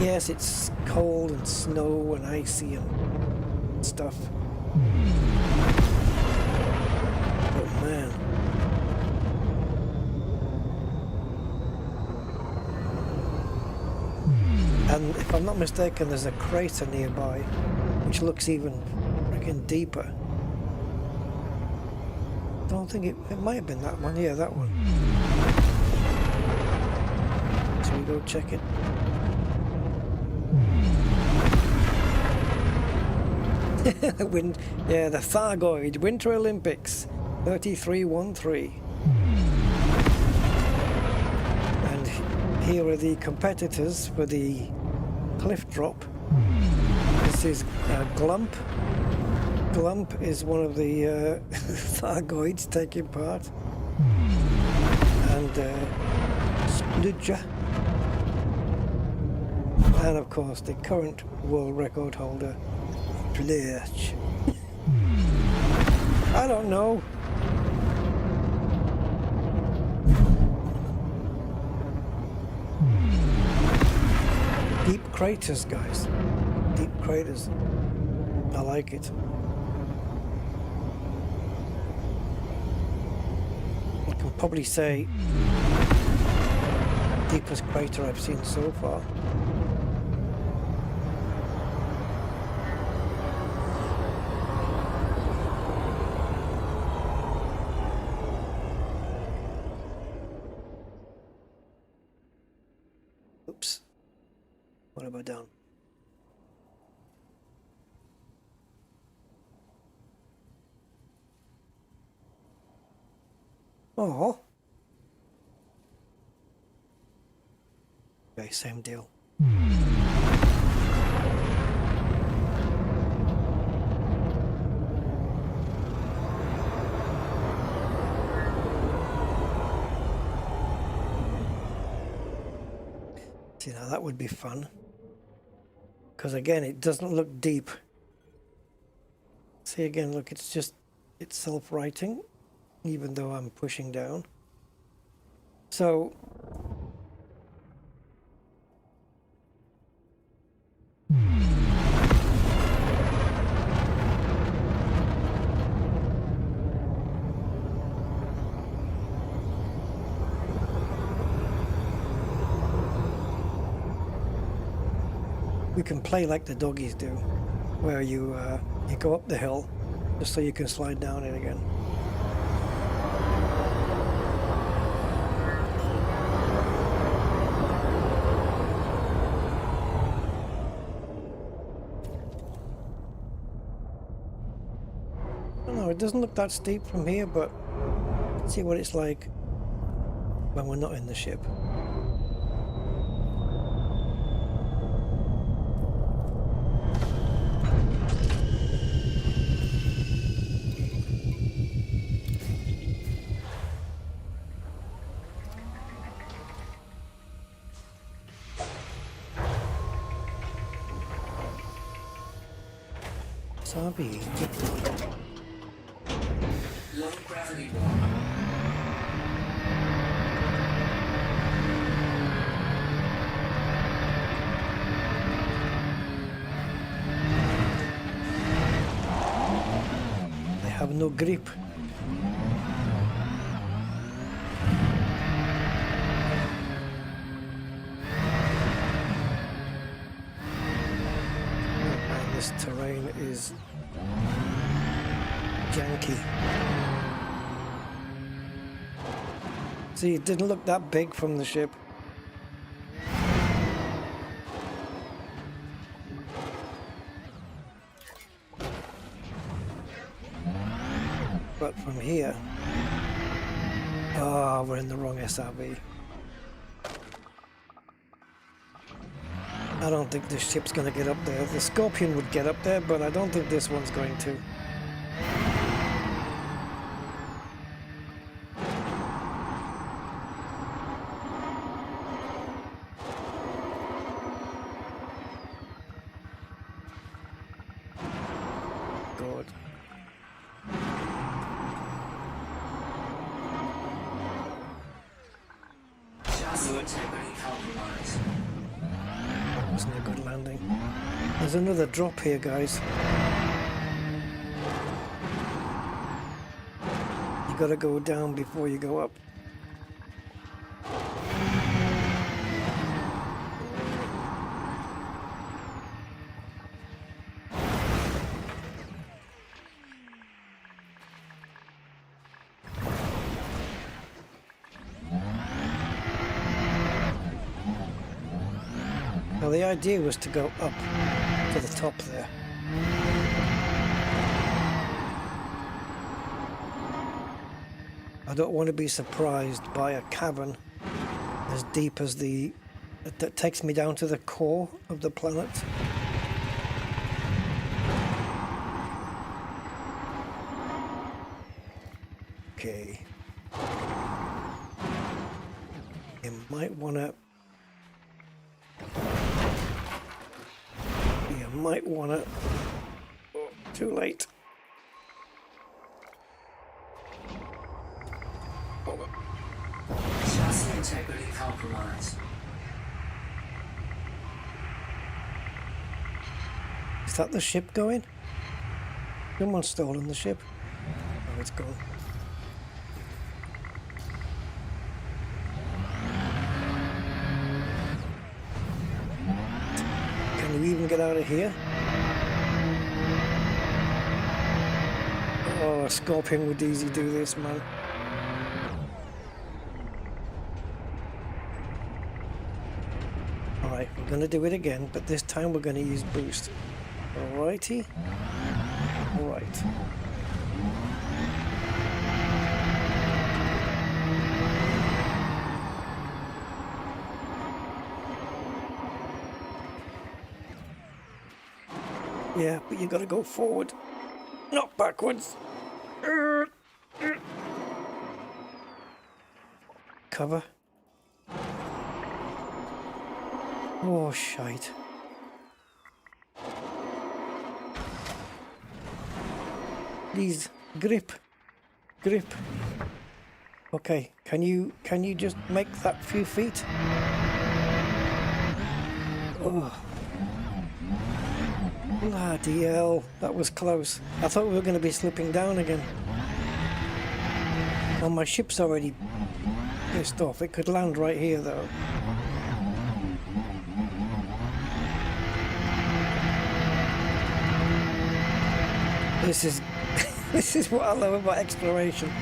Yes, it's cold and snow and icy and stuff. But man. And if I'm not mistaken, there's a crater nearby, which looks even freaking deeper. I don't think it might have been that one. Yeah, that one. So we go check it. Yeah, the Thargoid Winter Olympics 3313. And here are the competitors for the cliff drop. This is Glump. Glump is one of the Thargoids taking part. And Sludja. And of course the current world record holder, Plurch. I don't know. Deep craters, guys. Deep craters. I like it. I can probably say deepest crater I've seen so far. Oops. What have I done? Oh. Okay, same deal. See, now that would be fun. Because again, it doesn't look deep. See again, look, it's self-writing, even though I'm pushing down. So we can play like the doggies do, where you go up the hill just so you can slide down it again. I don't know, it doesn't look that steep from here, but let's see what it's like when we're not in the ship. Sabi. Low gravity warning. They have no grip. And this terrain is janky. See, it didn't look that big from the ship. But from here, we're in the wrong SRV. I don't think this ship's going to get up there. The Scorpion would get up there, but I don't think this one's going to. God. Chassis integrity compromised. That wasn't a good landing. There's another drop here, guys. You gotta go down before you go up. Now the idea was to go up to the top there. I don't want to be surprised by a cavern as deep as that takes me down to the core of the planet. Okay. You might want to oh, too late. Chassis integrity compromised. Is that the ship going? Someone's stolen the ship. Oh, it's gone. Can you even get out of here? Oh, Scorpion would easy do this, man. Alright, we're going to do it again, but this time we're going to use boost. Alrighty. Alright. Yeah, but you got to go forward, not backwards. Cover. Oh, shite. Please, grip. Grip. Okay, can you just make that few feet? Oh. Bloody hell, that was close. I thought we were going to be slipping down again. Well, my ship's already pissed off. It could land right here, though. This is this is what I love about exploration.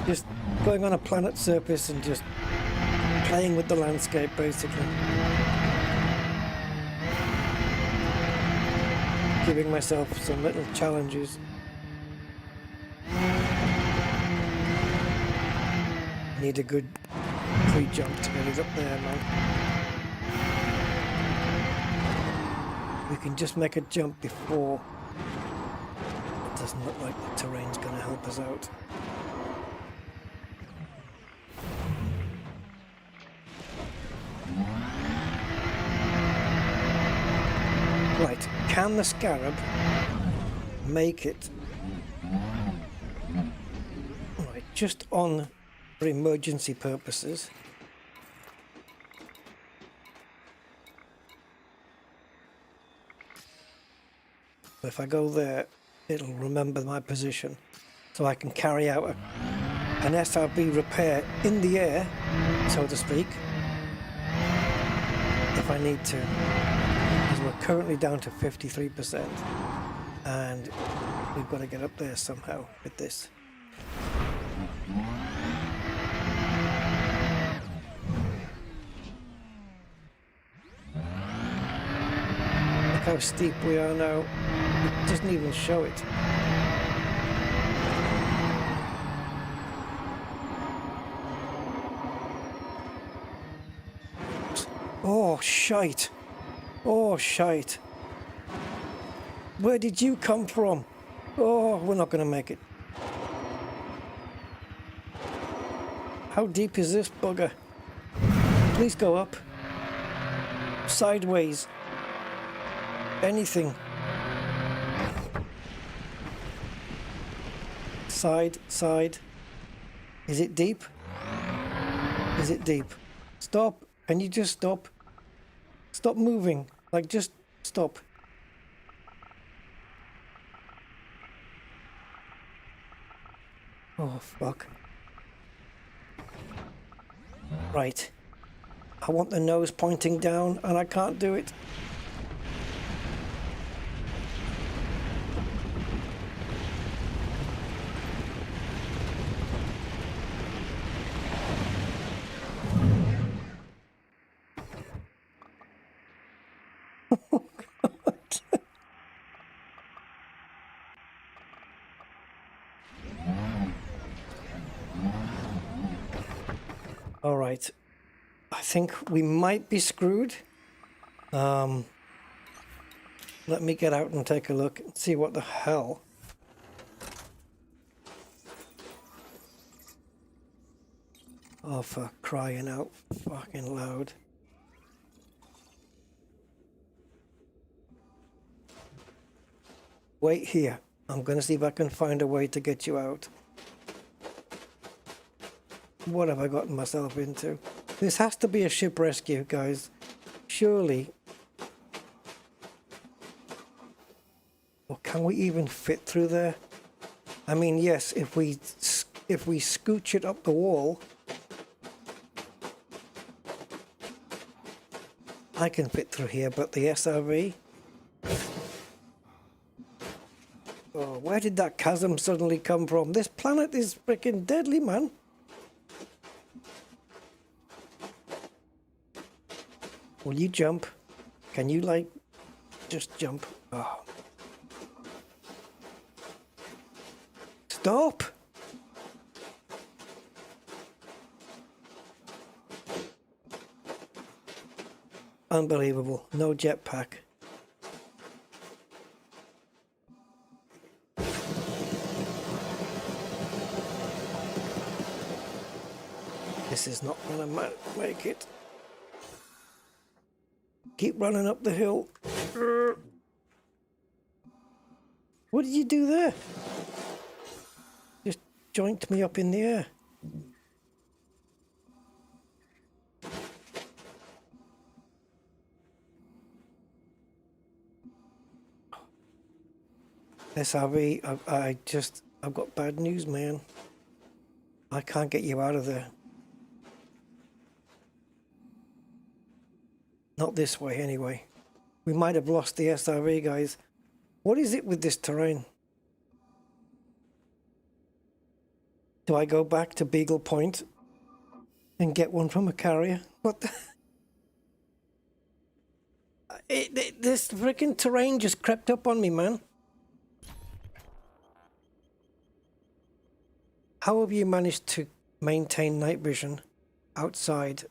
Just going on a planet's surface and just playing with the landscape, basically. Giving myself some little challenges. Need a good pre-jump to get it up there, man. We can just make a jump before. It doesn't look like the terrain's going to help us out. Right, can the Scarab make it? Right, just on for emergency purposes. If I go there, it'll remember my position, so I can carry out an SRB repair in the air, so to speak, if I need to. Because we're currently down to 53%, and we've got to get up there somehow with this. Look how steep we are now. It doesn't even show it. Oh, shite. Oh, shite. Where did you come from? Oh, we're not going to make it. How deep is this bugger? Please go up. Sideways. Anything. Side, side. Is it deep? Is it deep? Stop. Can you just stop? Stop moving. Like, just stop. Oh, fuck. Right. I want the nose pointing down, and I can't do it. All right, I think we might be screwed. Let me get out and take a look and see what the hell. Oh, for crying out fucking loud. Wait here. I'm going to see if I can find a way to get you out. What have I gotten myself into? This has to be a ship rescue, guys. Surely. Or can we even fit through there? I mean, yes, if we scooch it up the wall. I can fit through here, but the SRV... Oh, where did that chasm suddenly come from? This planet is freaking deadly, man. Will you jump? Can you, like, just jump? Oh. Stop! Unbelievable. No jetpack. This is not gonna make it. Keep running up the hill. What did you do there? Just joinked me up in the air. SRV, I've got bad news, man. I can't get you out of there. Not this way, anyway. We might have lost the SRV, guys. What is it with this terrain? Do I go back to Beagle Point and get one from a carrier? What the... This freaking terrain just crept up on me, man. How have you managed to maintain night vision outside?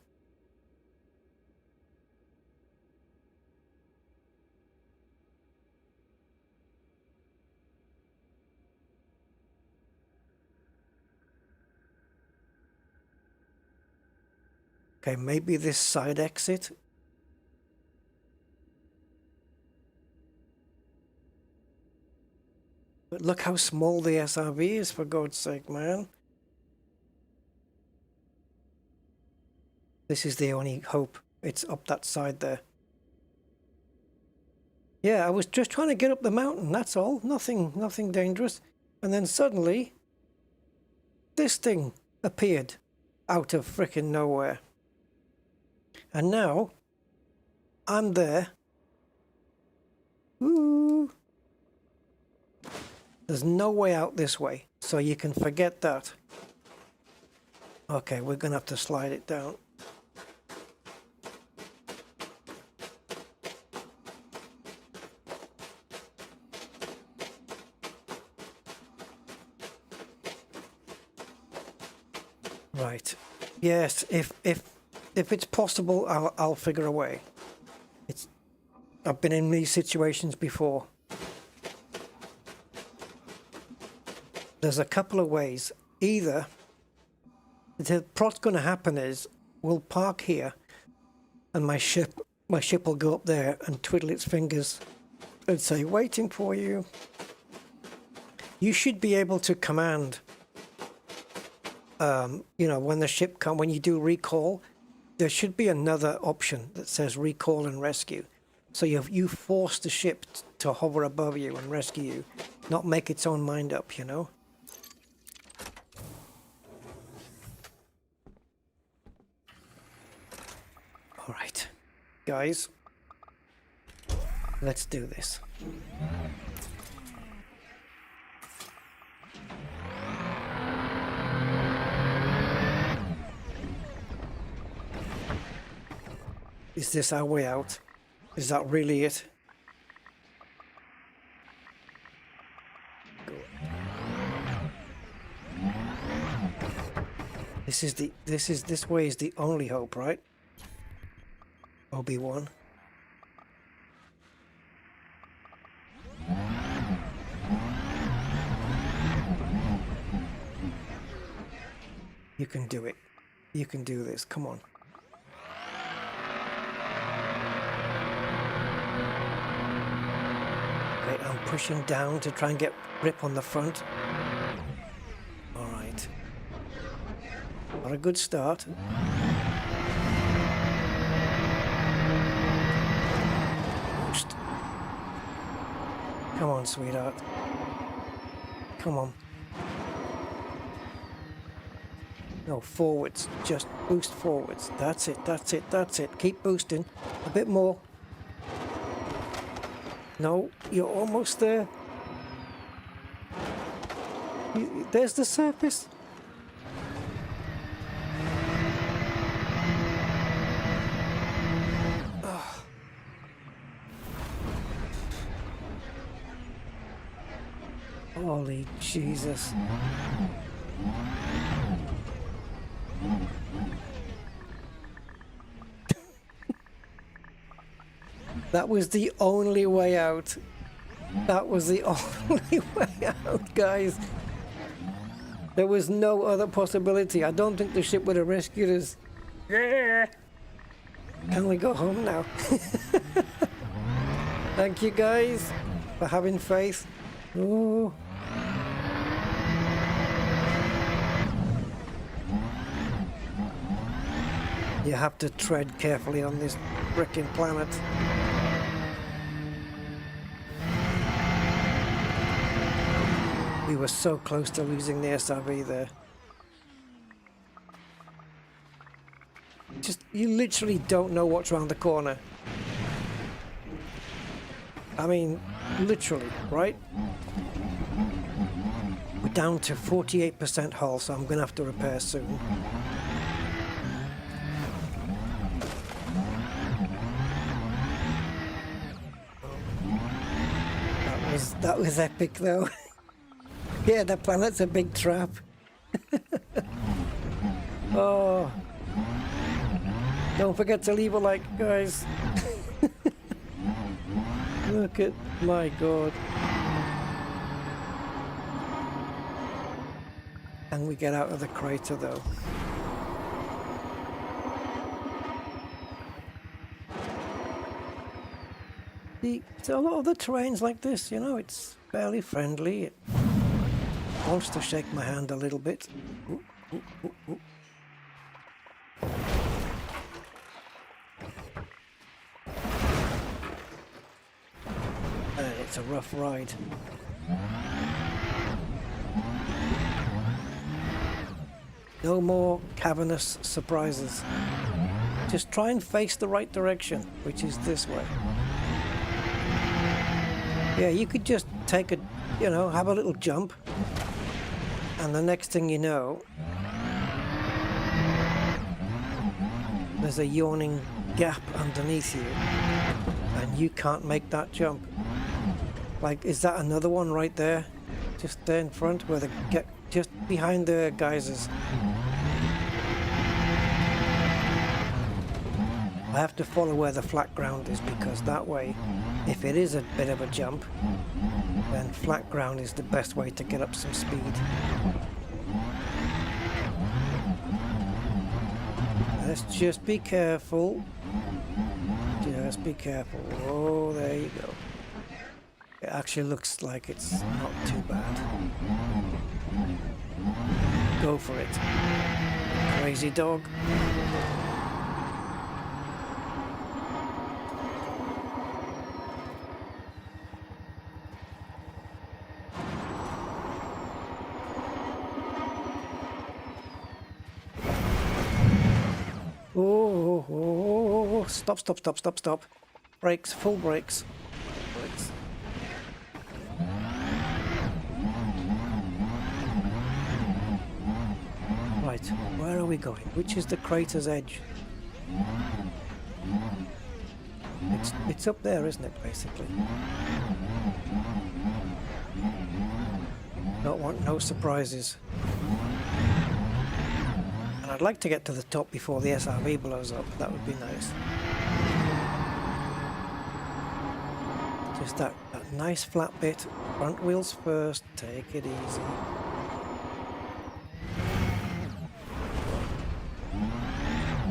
Okay, maybe this side exit. But look how small the SRV is, for God's sake, man. This is the only hope. It's up that side there. Yeah, I was just trying to get up the mountain, that's all. Nothing dangerous. And then suddenly, this thing appeared out of frickin' nowhere. And now, I'm there. Ooh. There's no way out this way, so you can forget that. Okay, we're gonna have to slide it down. Right. Yes, if it's possible, I'll figure a way. I've been in these situations before. There's a couple of ways. Either what's going to happen is we'll park here, and my ship will go up there and twiddle its fingers and say, "Waiting for you." You should be able to command. You know, when the ship when you do recall, there should be another option that says recall and rescue. So you force the ship to hover above you and rescue you, not make its own mind up, you know? All right, guys, let's do this. Is this our way out? Is that really it? This way is the only hope, right? Obi-Wan. You can do it. You can do this. Come on. Okay, I'm pushing down to try and get grip on the front. All right. Not a good start. Boost. Come on, sweetheart. Come on. No, forwards. Just boost forwards. That's it, that's it, that's it. Keep boosting. A bit more. No, you're almost there. There's the surface. Oh. Holy Jesus. That was the only way out. That was the only way out, guys. There was no other possibility. I don't think the ship would have rescued us. Yeah. Can we go home now? Thank you, guys, for having faith. Ooh. You have to tread carefully on this frickin' planet. We were so close to losing the SRV there. Just, you literally don't know what's around the corner. I mean, literally, right? We're down to 48% hull, so I'm going to have to repair soon. That was epic, though. Yeah, the planet's a big trap. Oh. Don't forget to leave a like, guys. Look at my God. Can we get out of the crater, though? So a lot of the terrain's like this, you know, it's fairly friendly. It wants to shake my hand a little bit. Ooh, ooh, ooh, ooh. And it's a rough ride. No more cavernous surprises. Just try and face the right direction, which is this way. Yeah, you could just take a, you know, have a little jump, and the next thing you know, there's a yawning gap underneath you, and you can't make that jump. Like, is that another one right there? Just there in front, where just behind the geysers. I have to follow where the flat ground is, because that way, if it is a bit of a jump, then flat ground is the best way to get up some speed. Let's just be careful. Just be careful. Oh, there you go. It actually looks like it's not too bad. Go for it. Crazy dog. Oh, stop, stop, stop, stop, stop. Brakes, full brakes. Brakes. Right, where are we going? Which is the crater's edge? It's up there, isn't it, basically? Don't want no surprises. And I'd like to get to the top before the SRV blows up. That would be nice. Just that nice flat bit. Front wheels first. Take it easy.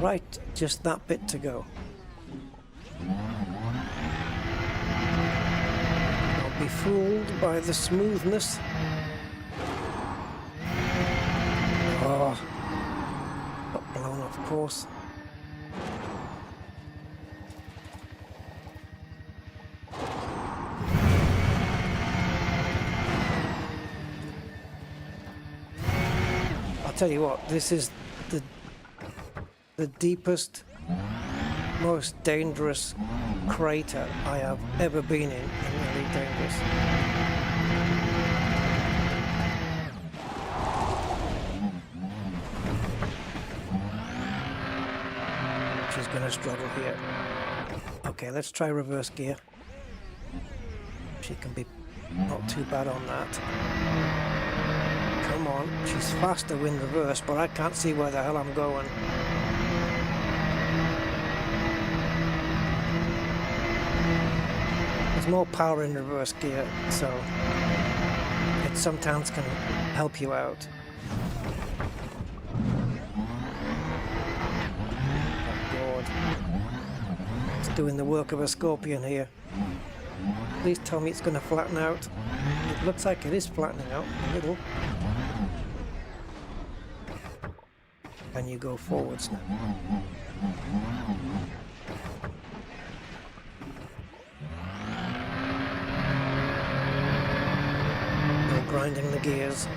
Right, just that bit to go. Don't be fooled by the smoothness. Oh. Got blown off course. I'll tell you what, this is the deepest, most dangerous crater I have ever been in Elite Dangerous. She's gonna struggle here. Okay, let's try reverse gear. She can be not too bad on that. Come on, she's faster in reverse, but I can't see where the hell I'm going. There's more power in reverse gear, so it sometimes can help you out. Oh God. It's doing the work of a scorpion here. Please tell me it's going to flatten out. It looks like it is flattening out a little. Can you go forwards now? No grinding the gears.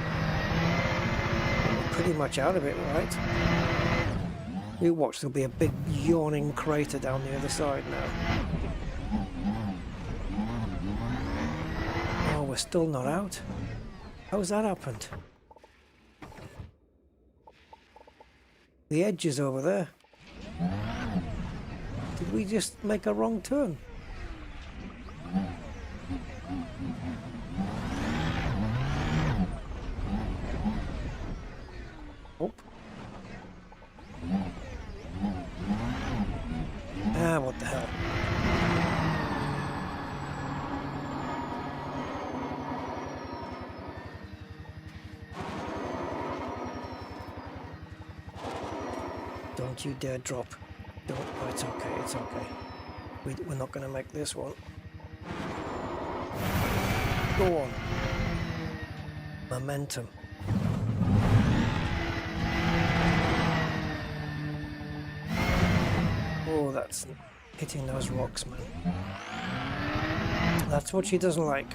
We're pretty much out of it, right? You watch, there'll be a big yawning crater down the other side now. We're still not out. How's that happened? The edge is over there. Did we just make a wrong turn? Oh. Ah, what the hell? Don't you dare drop. Don't. Oh, it's okay, it's okay. We're not going to make this one. Go on. Momentum. Oh, that's hitting those rocks, man. That's what she doesn't like.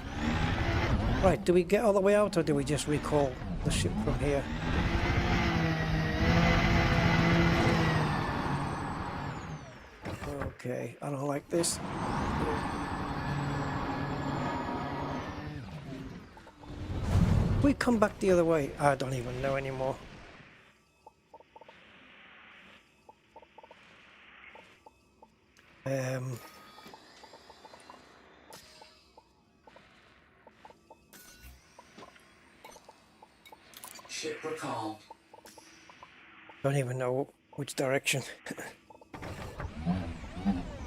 Right, do we get all the way out or do we just recall the ship from here? Okay, I don't like this. We come back the other way. I don't even know anymore. Ship recall. Don't even know which direction.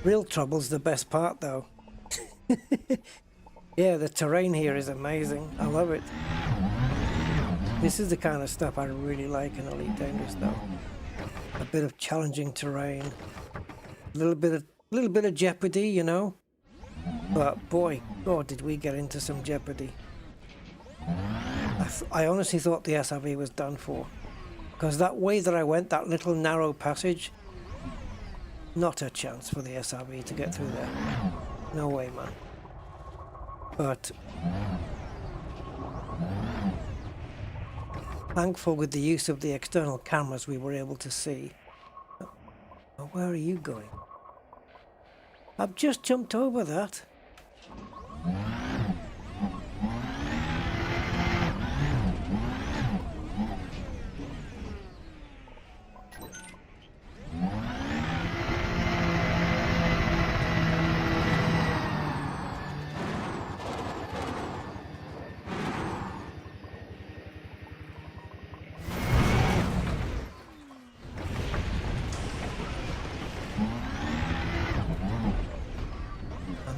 Real trouble's the best part, though. Yeah, the terrain here is amazing. I love it. This is the kind of stuff I really like in Elite Dangerous, though. A bit of challenging terrain, a little bit of jeopardy, you know. But boy, God, did we get into some jeopardy. I honestly thought the SRV was done for, because that way that I went, that little narrow passage, not a chance for the SRV to get through there. No way, man. But thankful with the use of the external cameras we were able to see. Oh, where are you going? I've just jumped over that.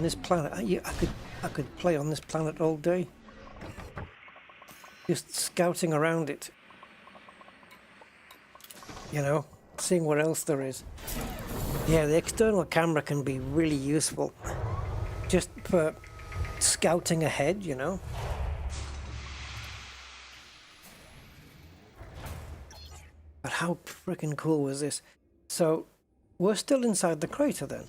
This planet, I could play on this planet all day, just scouting around it, you know, seeing what else there is. Yeah, the external camera can be really useful just for scouting ahead, you know. But how freaking cool was this? So we're still inside the crater then.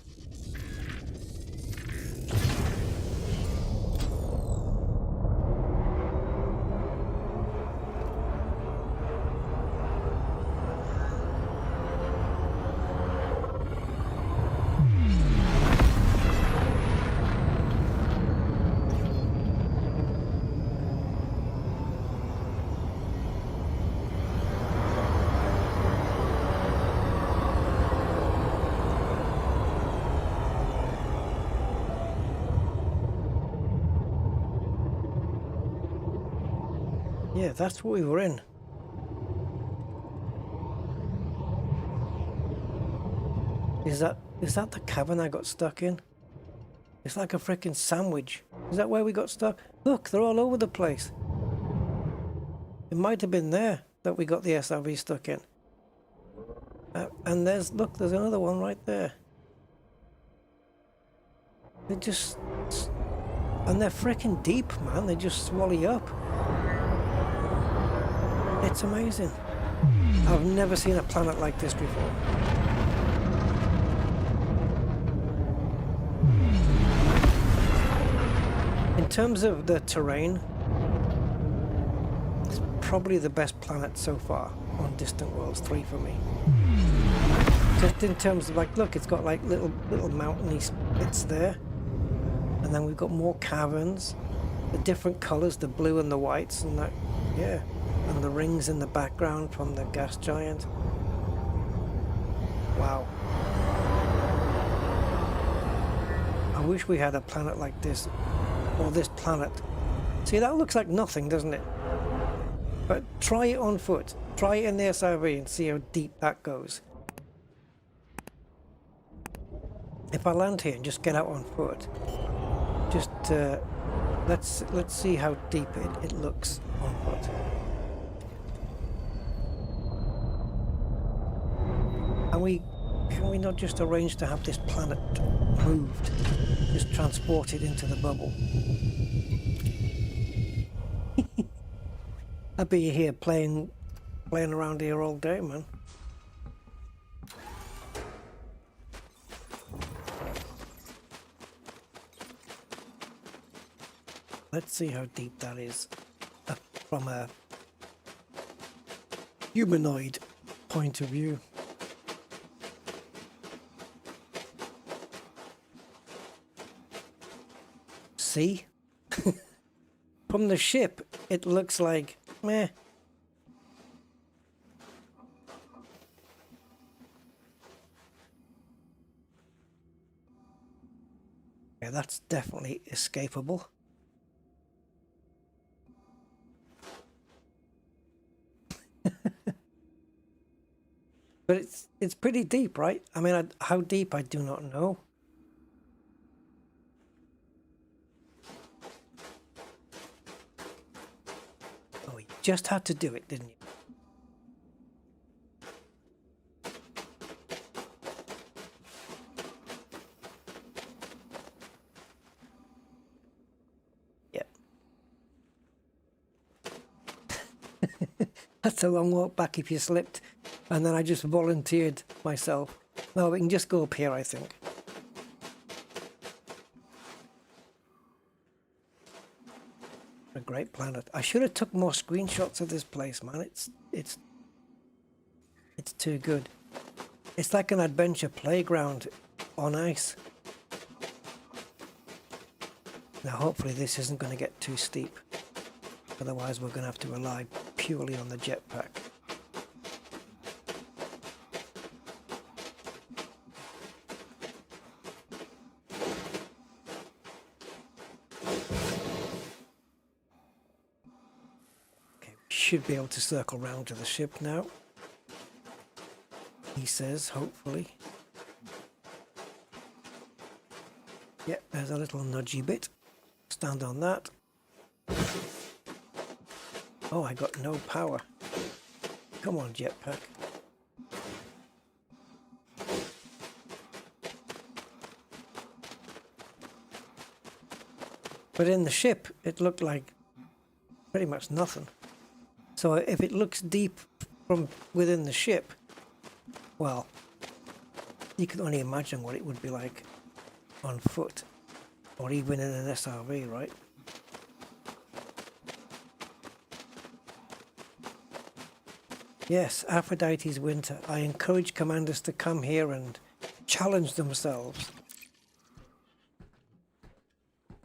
Yeah, that's what we were in. Is that the cabin I got stuck in? It's like a freaking sandwich. Is that where we got stuck? Look, they're all over the place. It might have been there that we got the SRV stuck in. And there's another one right there. They just... And they're freaking deep, man. They just swallow you up. It's amazing. I've never seen a planet like this before. In terms of the terrain, it's probably the best planet so far on Distant Worlds 3 for me. Just in terms of like, look, it's got like little mountainy bits there. And then we've got more caverns, the different colors, the blue and the whites and that, yeah. And the rings in the background from the gas giant. Wow. I wish we had a planet like this, or this planet. See, that looks like nothing, doesn't it? But try it on foot. Try it in the SRV and see how deep that goes. If I land here and just get out on foot, just let's see how deep it looks on foot. And can we not just arrange to have this planet moved, just transported into the bubble? I'd be here playing around here all day, man. Let's see how deep that is from a humanoid point of view. See? From the ship, it looks like meh. Yeah, that's definitely escapable. But it's pretty deep, right? I mean, how deep I do not know. Oh, you just had to do it, didn't you? Yep. That's a long walk back if you slipped. And then I just volunteered myself. No, we can just go up here, I think. A great planet. I should have took more screenshots of this place, man. It's too good. It's like an adventure playground on ice. Now, hopefully this isn't going to get too steep. Otherwise, we're going to have to rely purely on the jetpack. Should be able to circle round to the ship now. He says, hopefully. Yep, there's a little nudgy bit. Stand on that. Oh, I got no power. Come on, jetpack. But in the ship, it looked like pretty much nothing. So if it looks deep from within the ship, well, you can only imagine what it would be like on foot, or even in an SRV, right? Yes, Aphrodite's Winter. I encourage commanders to come here and challenge themselves.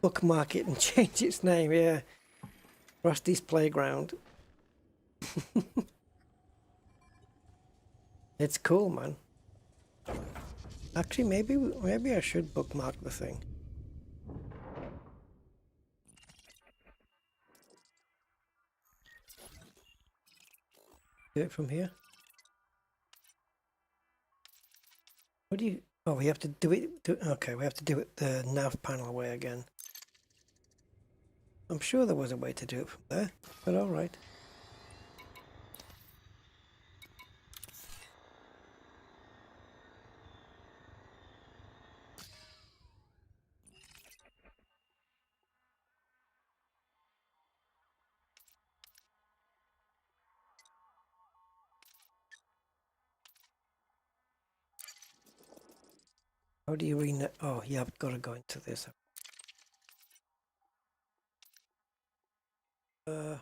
Bookmark it and change its name, yeah. Rusty's Playground. It's cool, man. Actually, maybe I should bookmark the thing. Do it from here. What do you... Oh, we have to do it... Okay, we have to do it the nav panel way again. I'm sure there was a way to do it from there, but alright. How do you read? Oh, yeah, I've got to go into this. Will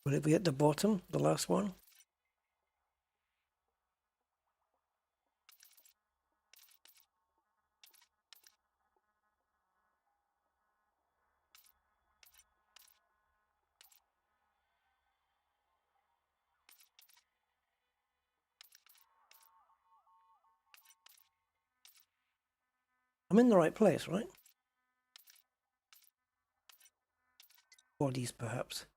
it be at the bottom, the last one? I'm in the right place, right? Bodies, perhaps.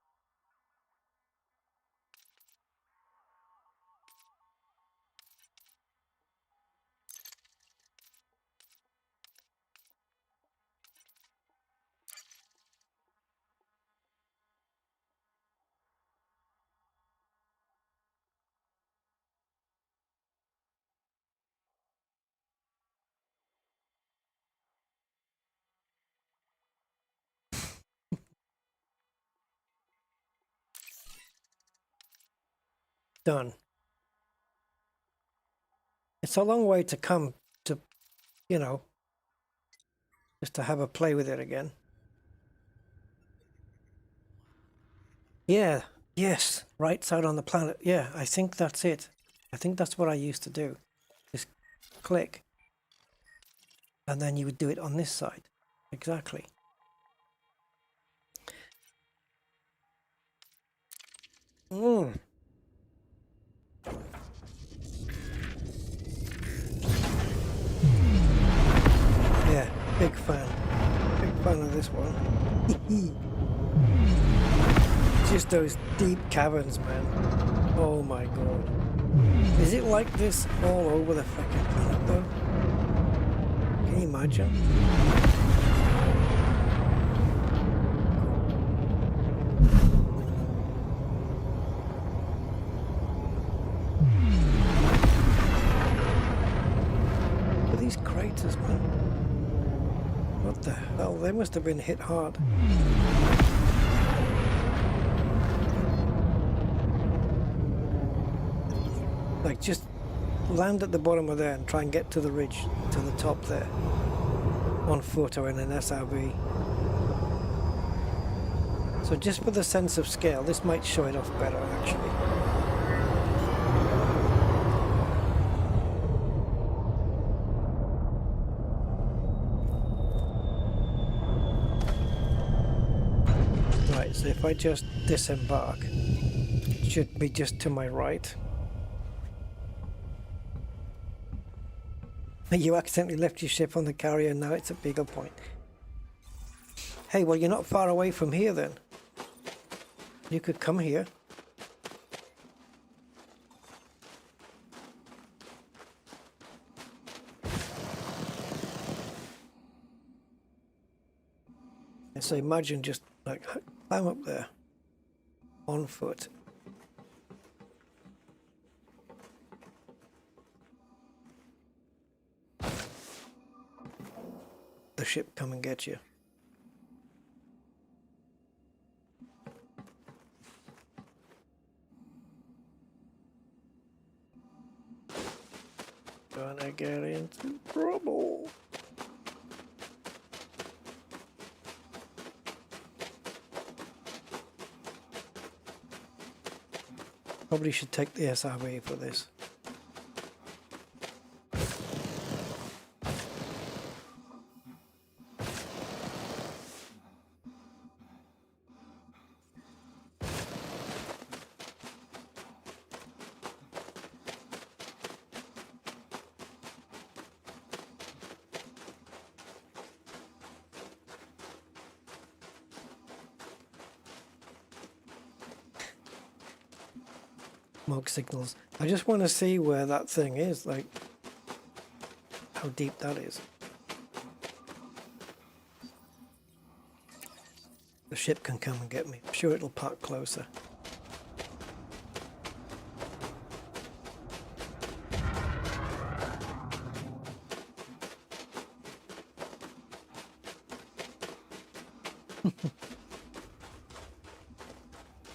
Done. It's a long way to come to, you know, just to have a play with it again. Yeah, yes, right side on the planet. Yeah, I think that's it. I think that's what I used to do. Just click. And then you would do it on this side. Exactly. Mm. Yeah, big fan. Big fan of this one. Just those deep caverns, man. Oh my god. Is it like this all over the fucking planet though? Can you imagine? Look at these craters, man. What the hell? They must have been hit hard. Like, just land at the bottom of there and try and get to the ridge, to the top there. On foot or in an SRV. So just for the sense of scale, this might show it off better, actually. Right, so if I just disembark, it should be just to my right. You accidentally left your ship on the carrier and now it's at Beagle Point. Hey, well, you're not far away from here then. You could come here. And so imagine just like climb up there on foot. The ship come and get you. Gonna get into trouble. Probably should take the SRV for this. smoke signals. I just want to see where that thing is, like how deep that is. The ship can come and get me. I'm sure it'll park closer.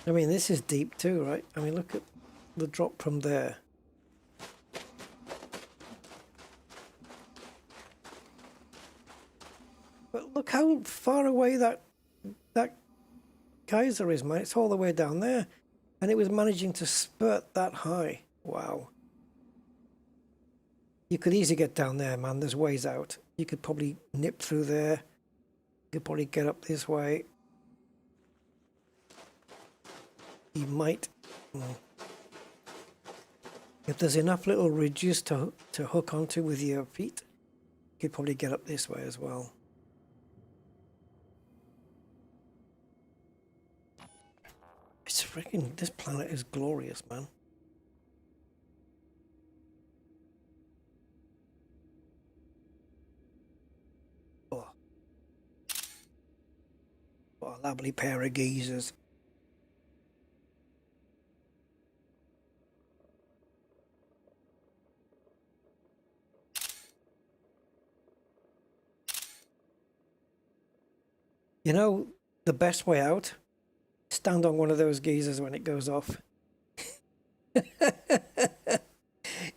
I mean, this is deep too, right? I mean, look at the drop from there. But look how far away that geyser is, man. It's all the way down there. And it was managing to spurt that high. Wow. You could easily get down there, man. There's ways out. You could probably nip through there. You could probably get up this way. You might, if there's enough little ridges to hook onto with your feet, you could probably get up this way as well. It's freaking, this planet is glorious, man. Oh. What a lovely pair of geezers. You know, the best way out? Stand on one of those geezers when it goes off.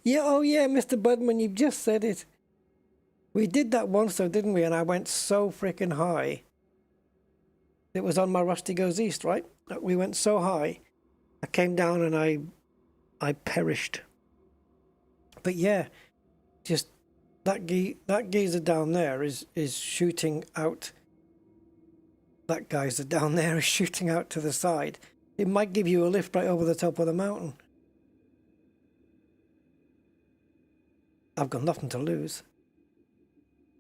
Yeah, oh yeah, Mr. Budman, you've just said it. We did that once though, didn't we? And I went so freaking high. It was on my Rusty Goes East, right? We went so high. I came down and I perished. But yeah, just that geezer down there is shooting out. That geyser down there is shooting out to the side. It might give you a lift right over the top of the mountain. I've got nothing to lose.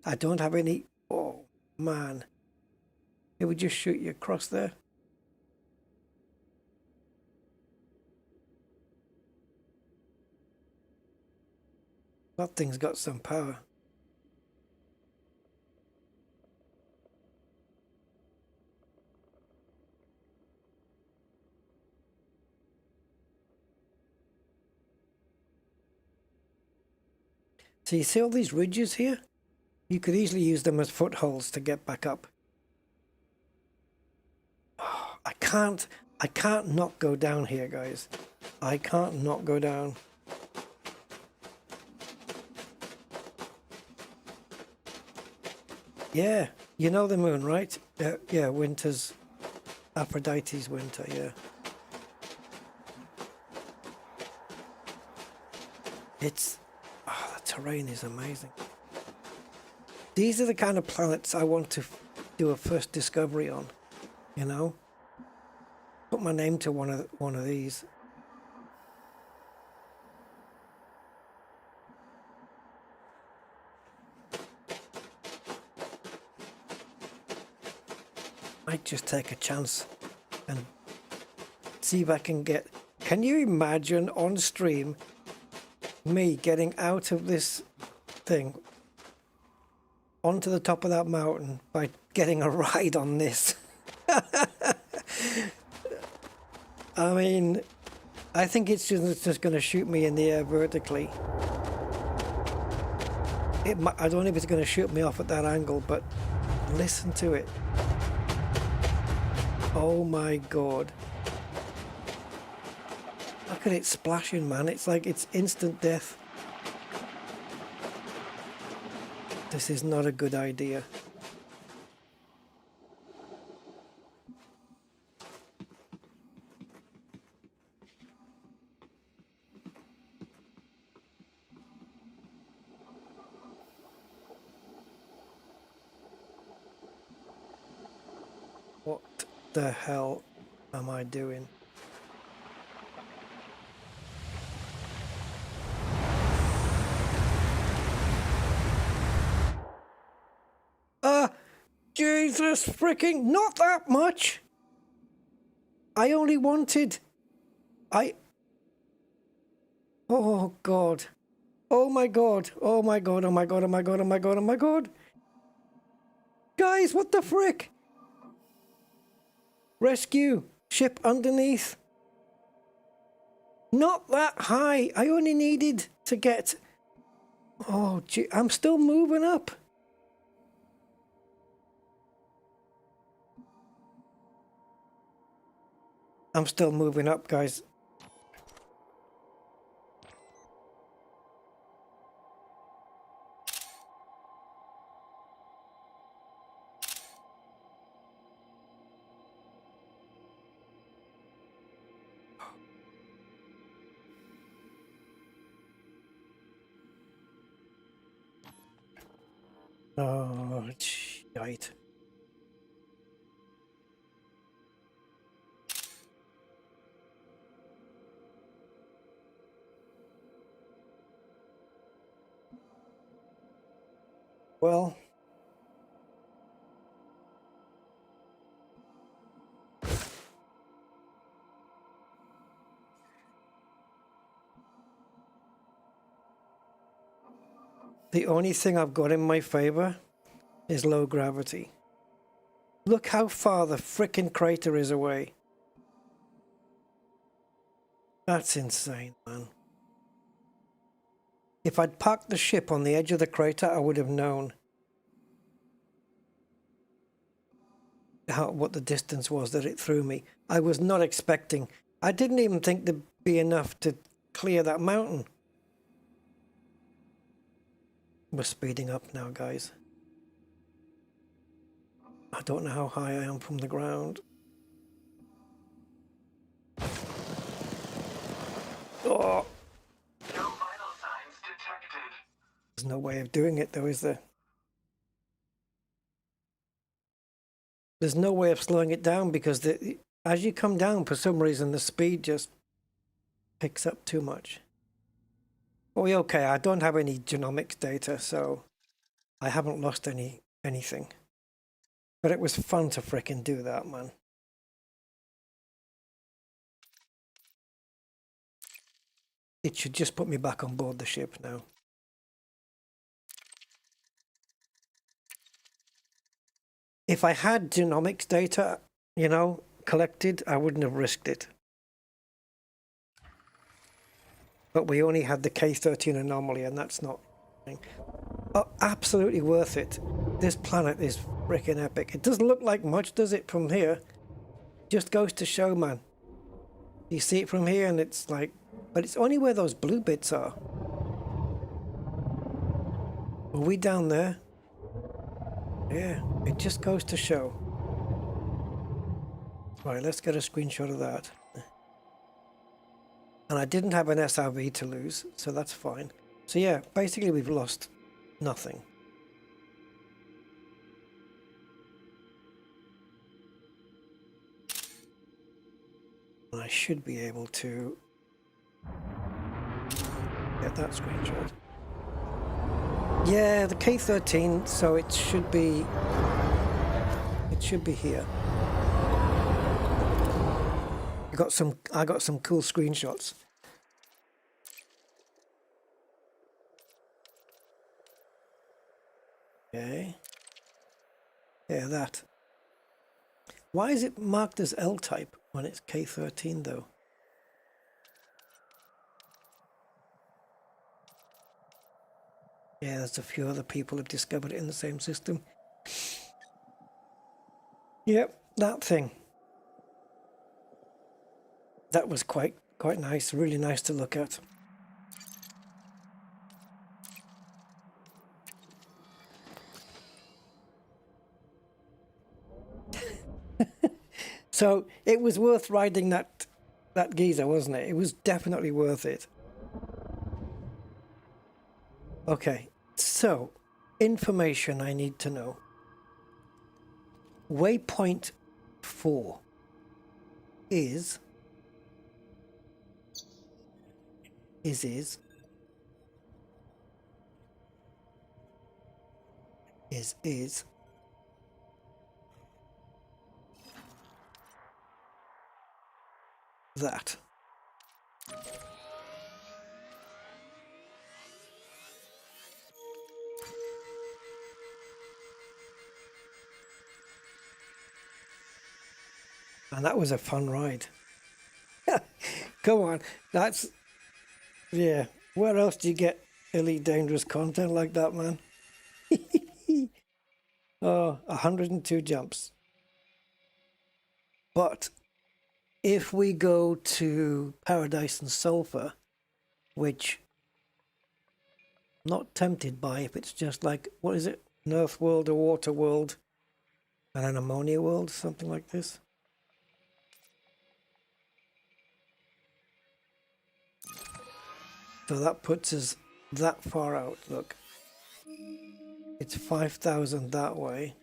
I don't have any... Oh, man. It would just shoot you across there. That thing's got some power. So you see all these ridges here? You could easily use them as footholds to get back up. Oh, I can't not go down here, guys. I can't not go down. Yeah, you know the moon, right? Yeah, winter's Aphrodite's winter, yeah. It's... Oh, the terrain is amazing. These are the kind of planets I want to do a first discovery on, you know? Put my name to one of these. Might just take a chance and see if I can get... Can you imagine on stream me getting out of this thing onto the top of that mountain by getting a ride on this? I mean, I think it's just going to shoot me in the air vertically. I don't know if it's going to shoot me off at that angle, but listen to it. Oh my god. Look at it splashing, man. It's like it's instant death. This is not a good idea. What the hell am I doing? Jesus freaking, not that much. I only wanted, Oh God. Oh my God. Oh my God. Oh my God. Oh my God. Oh my God. Oh my God. Guys, what the frick? Rescue. Ship underneath. Not that high. I only needed to get... Oh, gee, I'm still moving up. I'm still moving up, guys. Oh, shite. Well... The only thing I've got in my favor is low gravity. Look how far the frickin' crater is away. That's insane, man. If I'd parked the ship on the edge of the crater, I would have known what the distance was that it threw me. I was not expecting. I didn't even think there'd be enough to clear that mountain. We're speeding up now, guys. I don't know how high I am from the ground. Oh! No vital signs detected. There's no way of doing it though, is there? There's no way of slowing it down because as you come down, for some reason, the speed just picks up too much. Oh, yeah, okay, I don't have any genomics data, so I haven't lost anything. But it was fun to frickin' do that, man. It should just put me back on board the ship now. If I had genomics data, you know, collected, I wouldn't have risked it. But we only had the K13 anomaly, and that's not... Oh, absolutely worth it. This planet is freaking epic. It doesn't look like much, does it, from here? Just goes to show, man. You see it from here, and it's like... But it's only where those blue bits are. Are we down there? Yeah, it just goes to show. Right, let's get a screenshot of that. And I didn't have an SRV to lose, so that's fine. So yeah, basically we've lost nothing. And I should be able to get that screenshot. Yeah, the K13, so it should be here. I got some cool screenshots. Okay. Yeah, that. Why is it marked as L-type when it's K13 though? Yeah, there's a few other people who've discovered it in the same system. Yep, that thing. That was quite nice, really nice to look at. So it was worth riding that geezer, wasn't it? It was definitely worth it. Okay, so information I need to know. Waypoint 4 is that. And that was a fun ride. Come on, that's... Yeah, where else do you get Elite Dangerous content like that, man? Oh, 102 jumps. But if we go to Paradise and Sulphur, which I'm not tempted by if it's just like, what is it? An Earth world, a water world, and an ammonia world, something like this. So that puts us that far out, look. It's 5,000 that way.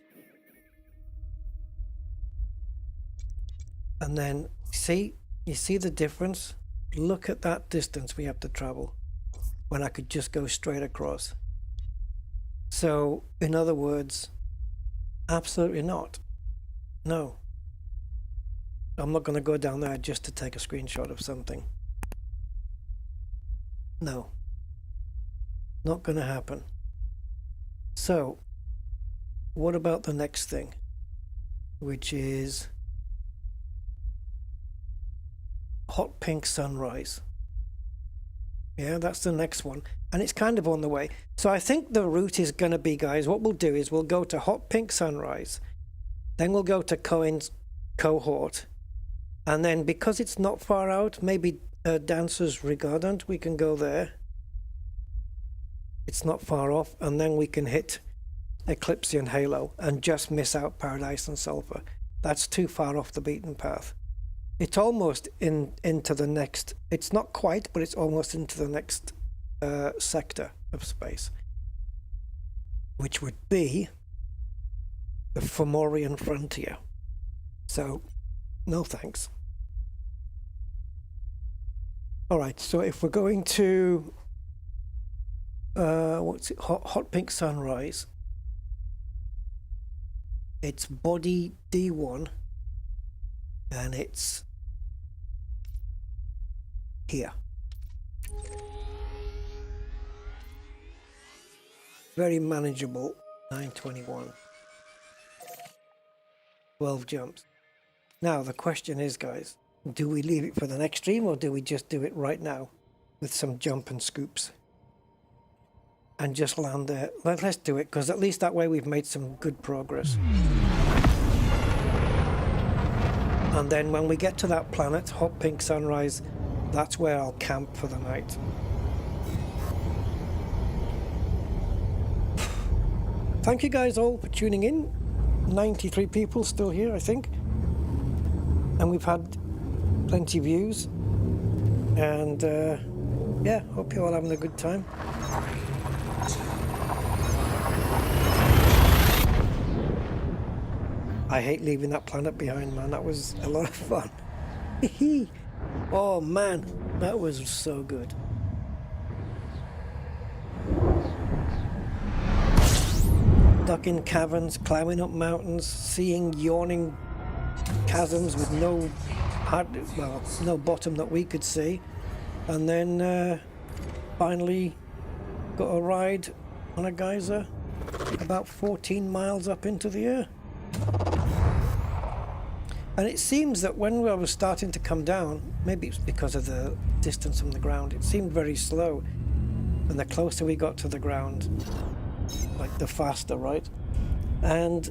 And then, see, you see the difference? Look at that distance we have to travel when I could just go straight across. So, in other words, absolutely not. No. I'm not going to go down there just to take a screenshot of something. No. Not going to happen. So, what about the next thing? Which is Hot Pink Sunrise. Yeah, that's the next one. And it's kind of on the way. So I think the route is going to be, guys, what we'll do is we'll go to Hot Pink Sunrise. Then we'll go to Cohen's Cohort. And then because it's not far out, maybe Dancer's Regardant, we can go there. It's not far off. And then we can hit Eclipse and Halo and just miss out Paradise and Sulphur. That's too far off the beaten path. It's almost into the next, it's not quite, but it's almost into the next sector of space, which would be the Fomorian frontier. So, no thanks. All right, so if we're going to, what's it, Hot Pink Sunrise, it's body D1, and it's here. Very manageable, 921. 12 jumps. Now the question is, guys, do we leave it for the next stream or do we just do it right now with some jump and scoops and just land there? Let's do it, because at least that way we've made some good progress. And then when we get to that planet, Hot Pink Sunrise, that's where I'll camp for the night. Thank you guys all for tuning in. 93 people still here, I think. And we've had plenty of views. And yeah, hope you're all having a good time. I hate leaving that planet behind, man. That was a lot of fun. Oh man, that was so good. Stuck in caverns, climbing up mountains, seeing yawning chasms with no bottom that we could see, and then finally got a ride on a geyser about 14 miles up into the air. And it seems that when I was starting to come down, maybe it's because of the distance from the ground, it seemed very slow. And the closer we got to the ground, like the faster, right? And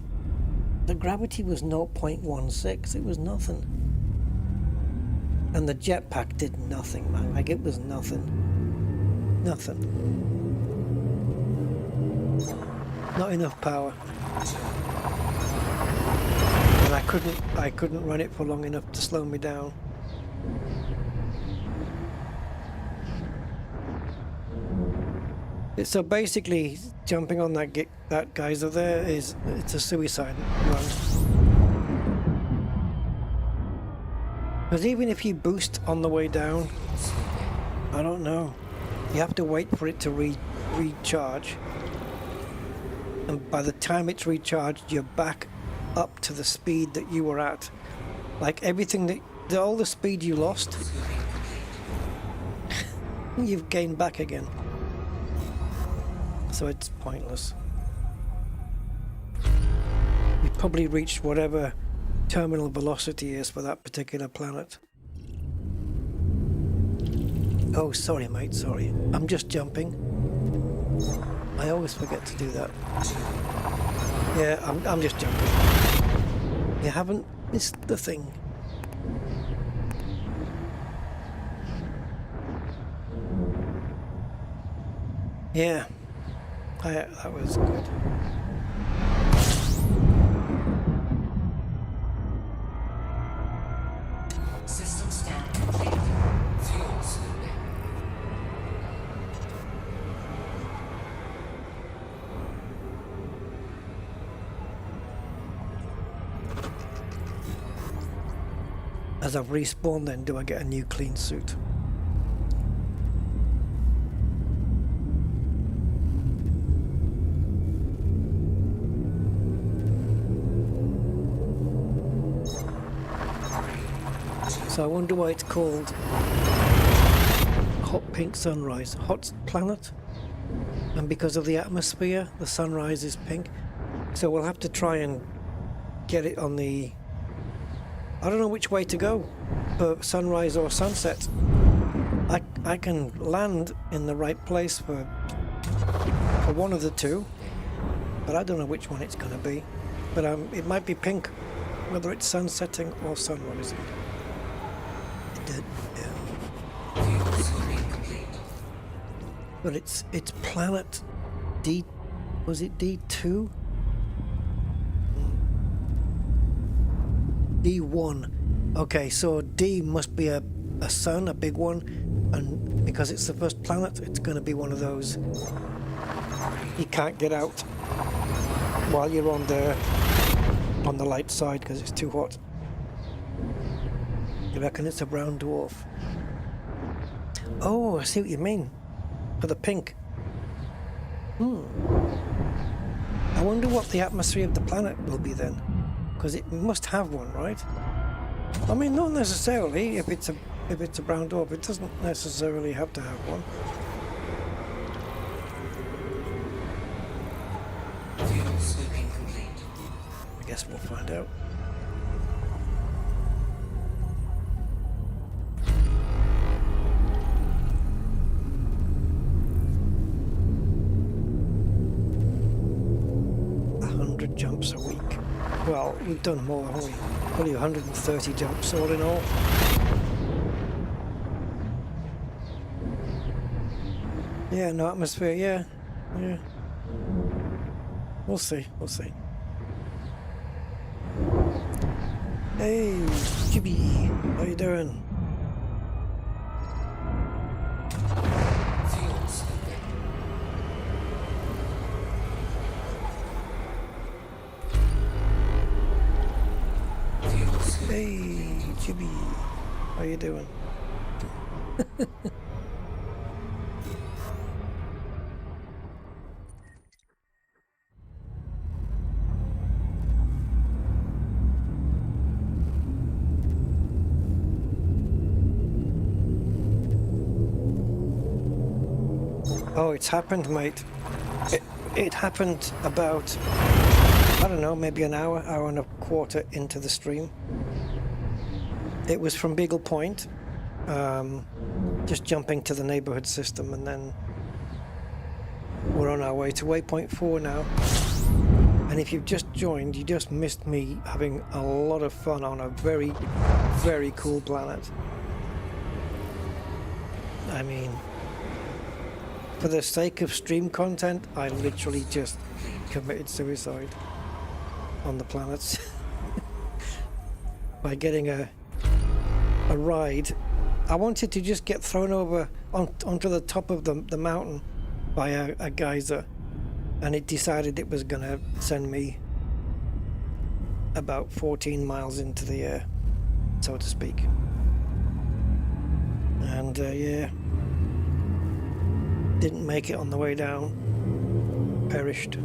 the gravity was 0.16, it was nothing. And the jetpack did nothing, man. Like, it was nothing. Nothing. Not enough power. And I couldn't run it for long enough to slow me down. So basically, jumping on that geyser there it's a suicide run. Because even if you boost on the way down, I don't know. You have to wait for it to recharge. And by the time it's recharged, you're back up to the speed that you were at. Like everything all the speed you lost, you've gained back again. So it's pointless. We probably reached whatever terminal velocity is for that particular planet. Oh, sorry, mate, sorry. I'm just jumping. I always forget to do that. Yeah, I'm just jumping. You haven't missed the thing. Yeah, that was good. System scan complete. Fuel scooping. As I've respawned then, do I get a new clean suit? So I wonder why it's called Hot Pink Sunrise. Hot planet? And because of the atmosphere, the sunrise is pink. So we'll have to try and get it on the... I don't know which way to go, for sunrise or sunset. I can land in the right place for one of the two, but I don't know which one it's going to be. But it might be pink, whether it's sunsetting or sunrising. It did, yeah. Fuel scooping complete. But it's planet D... was it D2? D1. Okay, so D must be a sun, a big one, and because it's the first planet, it's going to be one of those you can't get out while you're on the light side because it's too hot. You reckon it's a brown dwarf? Oh, I see what you mean. For the pink. I wonder what the atmosphere of the planet will be then. Because it must have one, right? I mean, not necessarily. If it's a brown dwarf, it doesn't necessarily have to have one. Fuel scooping complete. I guess we'll find out. Jumps a week. Well, we've done more, haven't we? Probably 130 jumps all in all. Yeah, no atmosphere, yeah. We'll see, we'll see. Hey, Jibby, how you doing? Fuel scooping. Hey, Jibby, how you doing? Oh, it's happened, mate. It happened about, I don't know, maybe an hour and a quarter into the stream. It was from Beagle Point, just jumping to the neighborhood system, and then we're on our way to waypoint 4 now. And if you've just joined, you just missed me having a lot of fun on a very, very cool planet. I mean, for the sake of stream content, I literally just committed suicide on the planets by getting a ride. I wanted to just get thrown over onto the top of the mountain by a geyser, and it decided it was going to send me about 14 miles into the air, so to speak. And yeah, didn't make it on the way down, perished.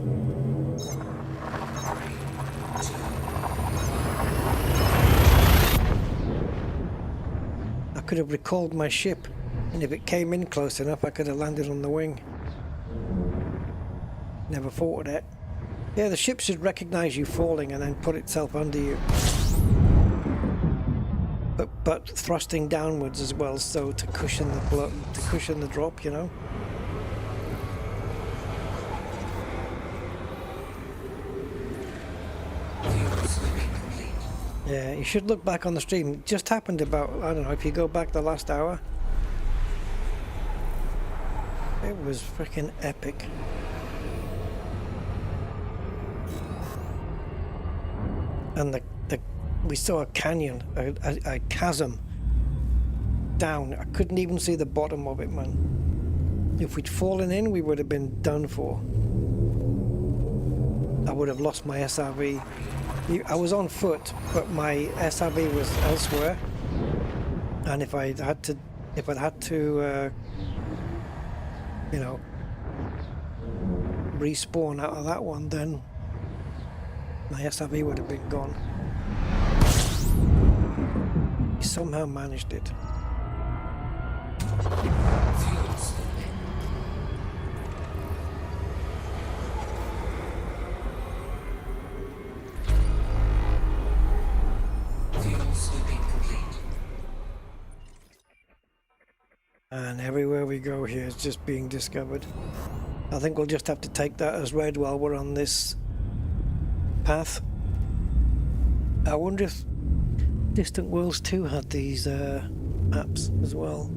I could have recalled my ship, and if it came in close enough, I could have landed on the wing. Never thought of that. Yeah, the ship should recognize you falling and then put itself under you. but thrusting downwards as well, so to cushion the drop, you know. Fuel swimming complete. Yeah, you should look back on the stream. It just happened about, I don't know, if you go back the last hour. It was freaking epic. And we saw a canyon, a chasm down. I couldn't even see the bottom of it, man. If we'd fallen in, we would have been done for. I would have lost my SRV. I was on foot, but my SRV was elsewhere. And if I'd had to, you know, respawn out of that one, then my SRV would have been gone. He somehow managed it. Fuel swimming. Fuel swimming complete. And everywhere we go here is just being discovered. I think we'll just have to take that as read while we're on this path. I wonder if Distant Worlds 2 had these maps as well.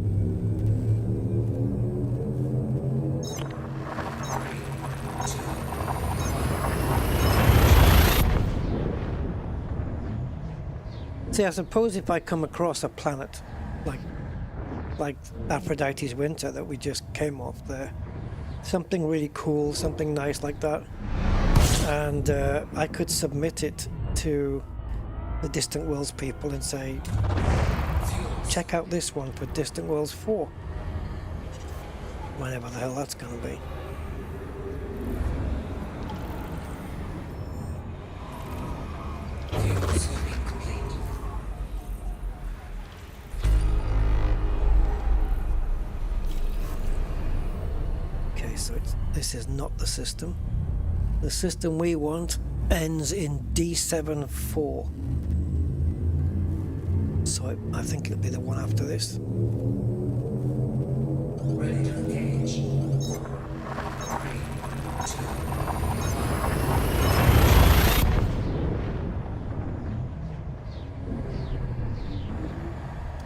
See, I suppose if I come across a planet like Aphrodite's Winter that we just came off there, something really cool, something nice like that, and I could submit it to the Distant Worlds people and say, check out this one for Distant Worlds 4, whenever the hell that's going to be. Fuel swimming complete. Okay, so this is not the system. The system we want ends in D74. So I think it'll be the one after this. Ready to engage. 3,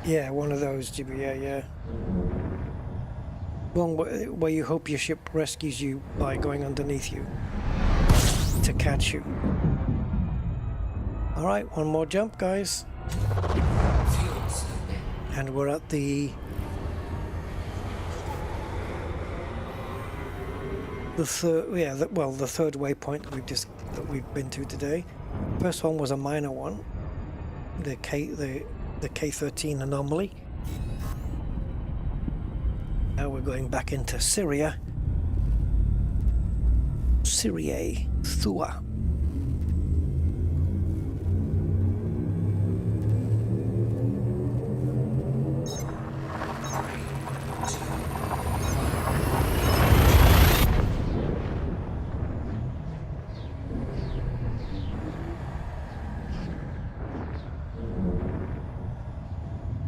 2. Yeah, one of those, GBA, yeah. One where you hope your ship rescues you by going underneath you to catch you. Alright, one more jump, guys. Fuel swimming. And we're at the third, yeah, the third waypoint that we've been to today. First one was a minor one, the K13 anomaly. Now we're going back into Syria. Syriae, Thua.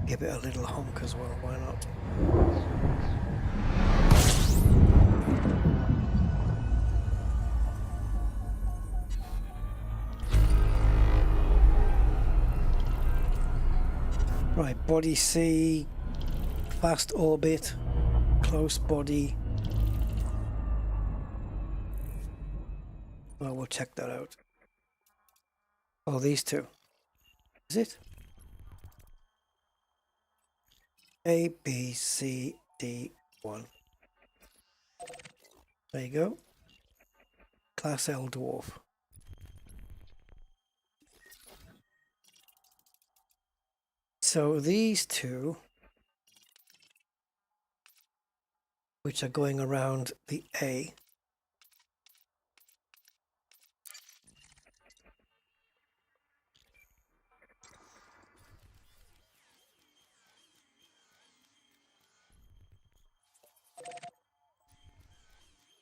Give it a little honk as well, why not? Right, body C, fast orbit, close body. Well, we'll check that out. Oh, these two. Is it? A, B, C, D, 1. There you go. Class L dwarf. So these two, which are going around the A,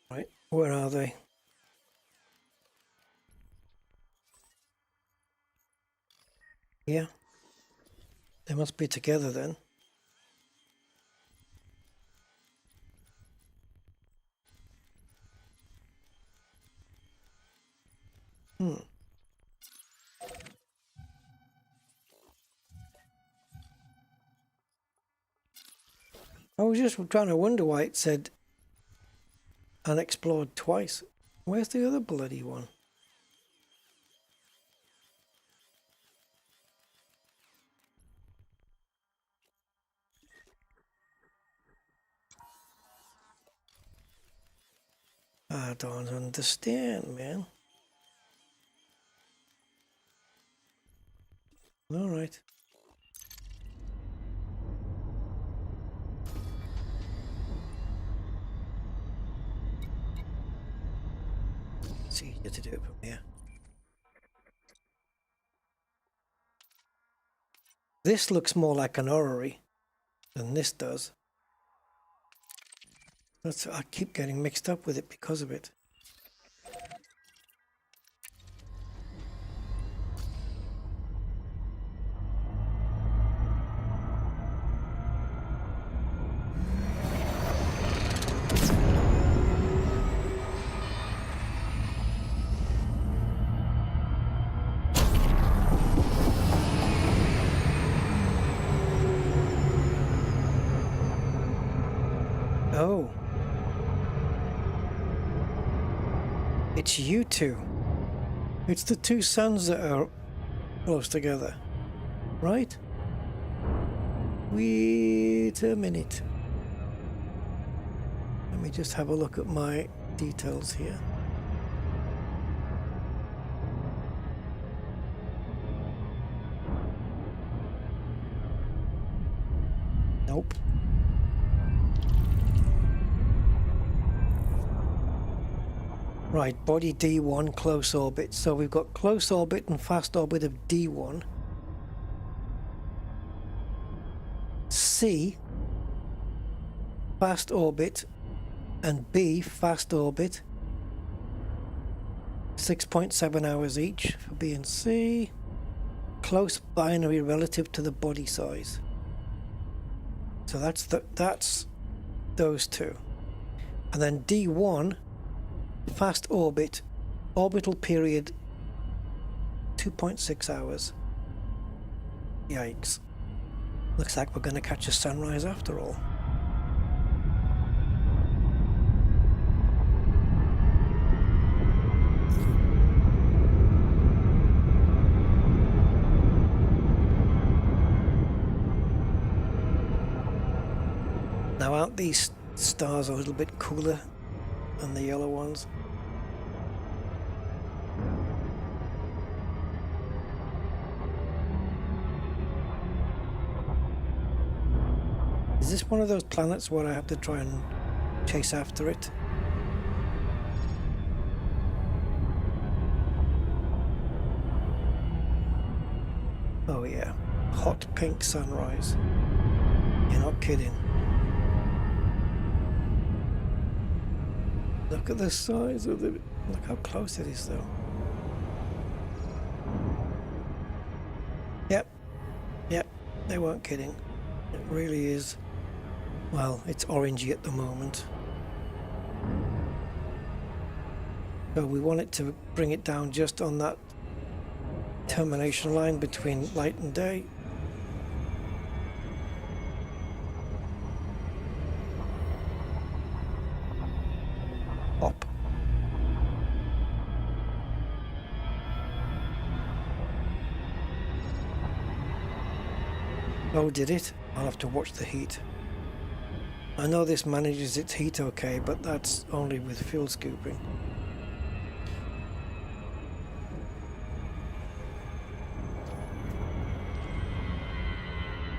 right, where are they? Here. They must be together then. I was just trying to wonder why it said unexplored twice. Where's the other bloody one? I don't understand, man. All right. It's easier to do it from here. This looks more like an orrery than this does. I keep getting mixed up with it because of it. Oh. It's you two. It's the two suns that are close together. Right? Wait a minute. Let me just have a look at my details here. Nope. Right, body D1, close orbit. So we've got close orbit and fast orbit of D1. C, fast orbit, and B, fast orbit. 6.7 hours each for B and C. Close binary relative to the body size. So that's those two. And then D1, fast orbit, orbital period 2.6 hours. Yikes. Looks like we're going to catch a sunrise after all. Now aren't these stars a little bit cooler than the yellow ones? Is this one of those planets where I have to try and chase after it? Oh yeah, hot pink sunrise. You're not kidding. Look at the size of the... Look how close it is though. Yep, they weren't kidding. It really is. Well, it's orangey at the moment. So we want it to bring it down just on that termination line between light and day. Hop. Oh, did it? I'll have to watch the heat. I know this manages its heat okay, but that's only with fuel scooping.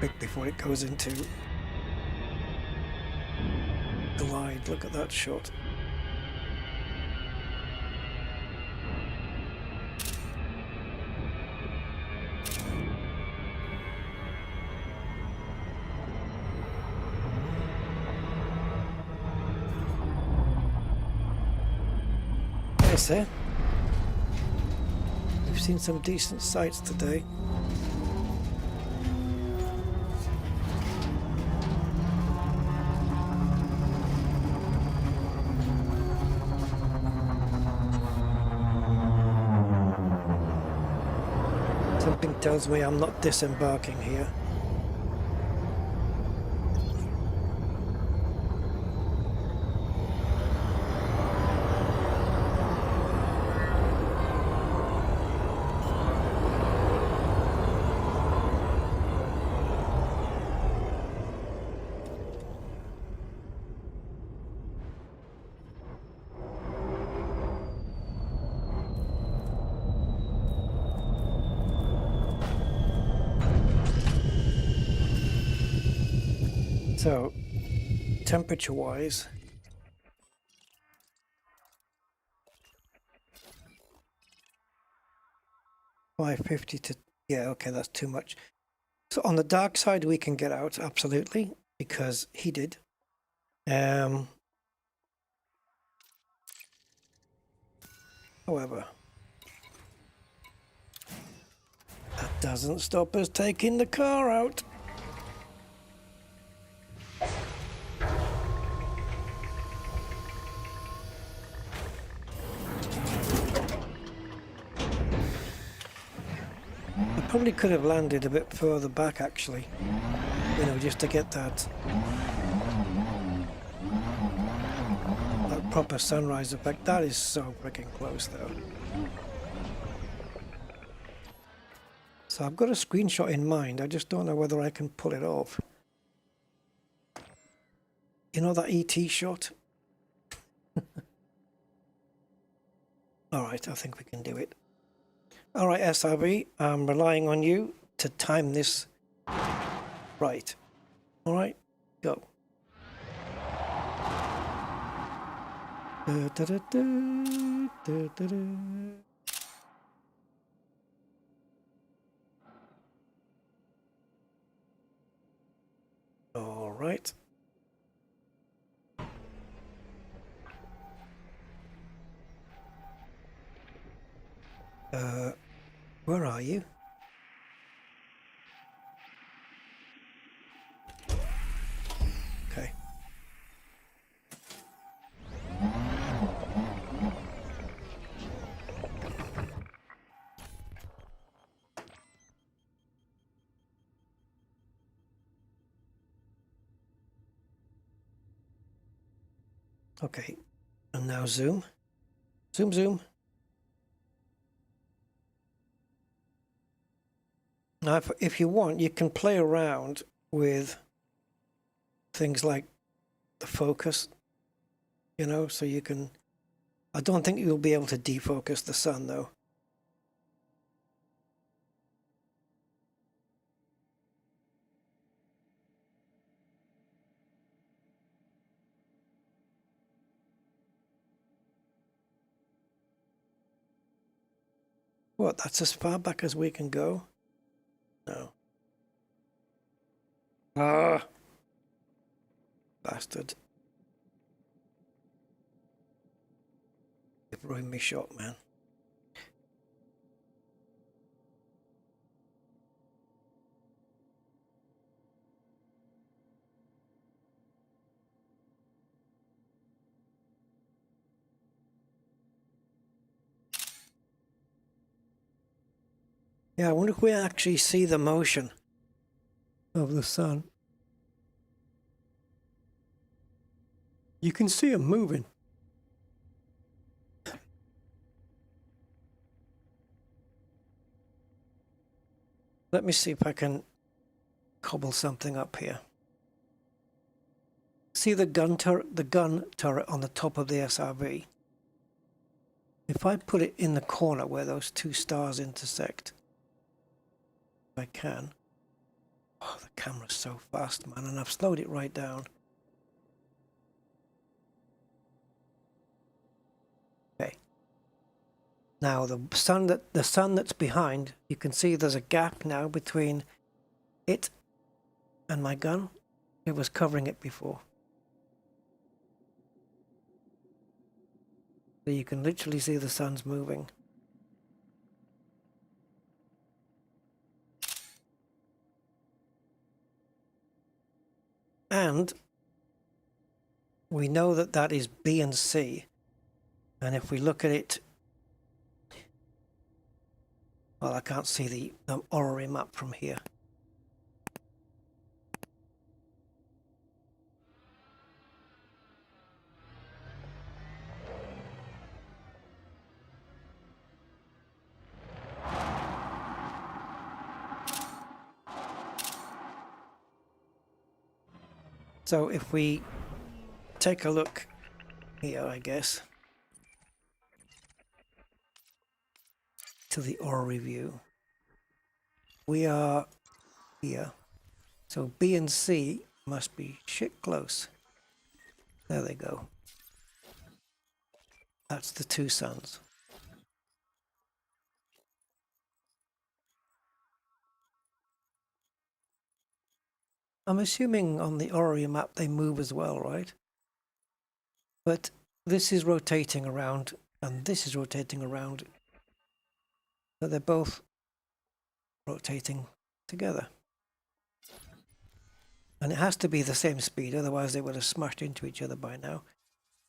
Quick before it goes into glide. Look at that shot. There. We've seen some decent sights today. tells me I'm not disembarking here. So, temperature-wise, $550 to, yeah, okay, that's too much. So on the dark side, we can get out, absolutely, because he did. However, that doesn't stop us taking the car out. I probably could have landed a bit further back, actually, you know, just to get that proper sunrise effect. That is so freaking close, though. So I've got a screenshot in mind. I just don't know whether I can pull it off. You know that ET shot? All right, I think we can do it. All right, SRV, I'm relying on you to time this right. All right, go. All right. Where are you? Okay. Okay, and now zoom. Zoom, zoom. Now, if you want, you can play around with things like the focus, you know, so you can... I don't think you'll be able to defocus the sun, though. What, that's as far back as we can go? No. Ah! Bastard. You've ruined me shot, man. Yeah, I wonder if we actually see the motion of the sun. You can see him moving. Let me see if I can cobble something up here. See the gun turret on the top of the SRV? If I put it in the corner where those two stars intersect, if I can. Oh, the camera's so fast, man, and I've slowed it right down. Okay. Now the sun that's behind, you can see there's a gap now between it and my gun. It was covering it before. So you can literally see the sun's moving. And we know that that is B and C. And if we look at it Well, I can't see the orrery map from here. So if we take a look here, I guess, to the orrery view, we are here. So B and C must be shit close. There they go. That's the two suns. I'm assuming on the orrery map they move as well, right? But this is rotating around and this is rotating around. So they're both rotating together. And it has to be the same speed, otherwise they would have smashed into each other by now.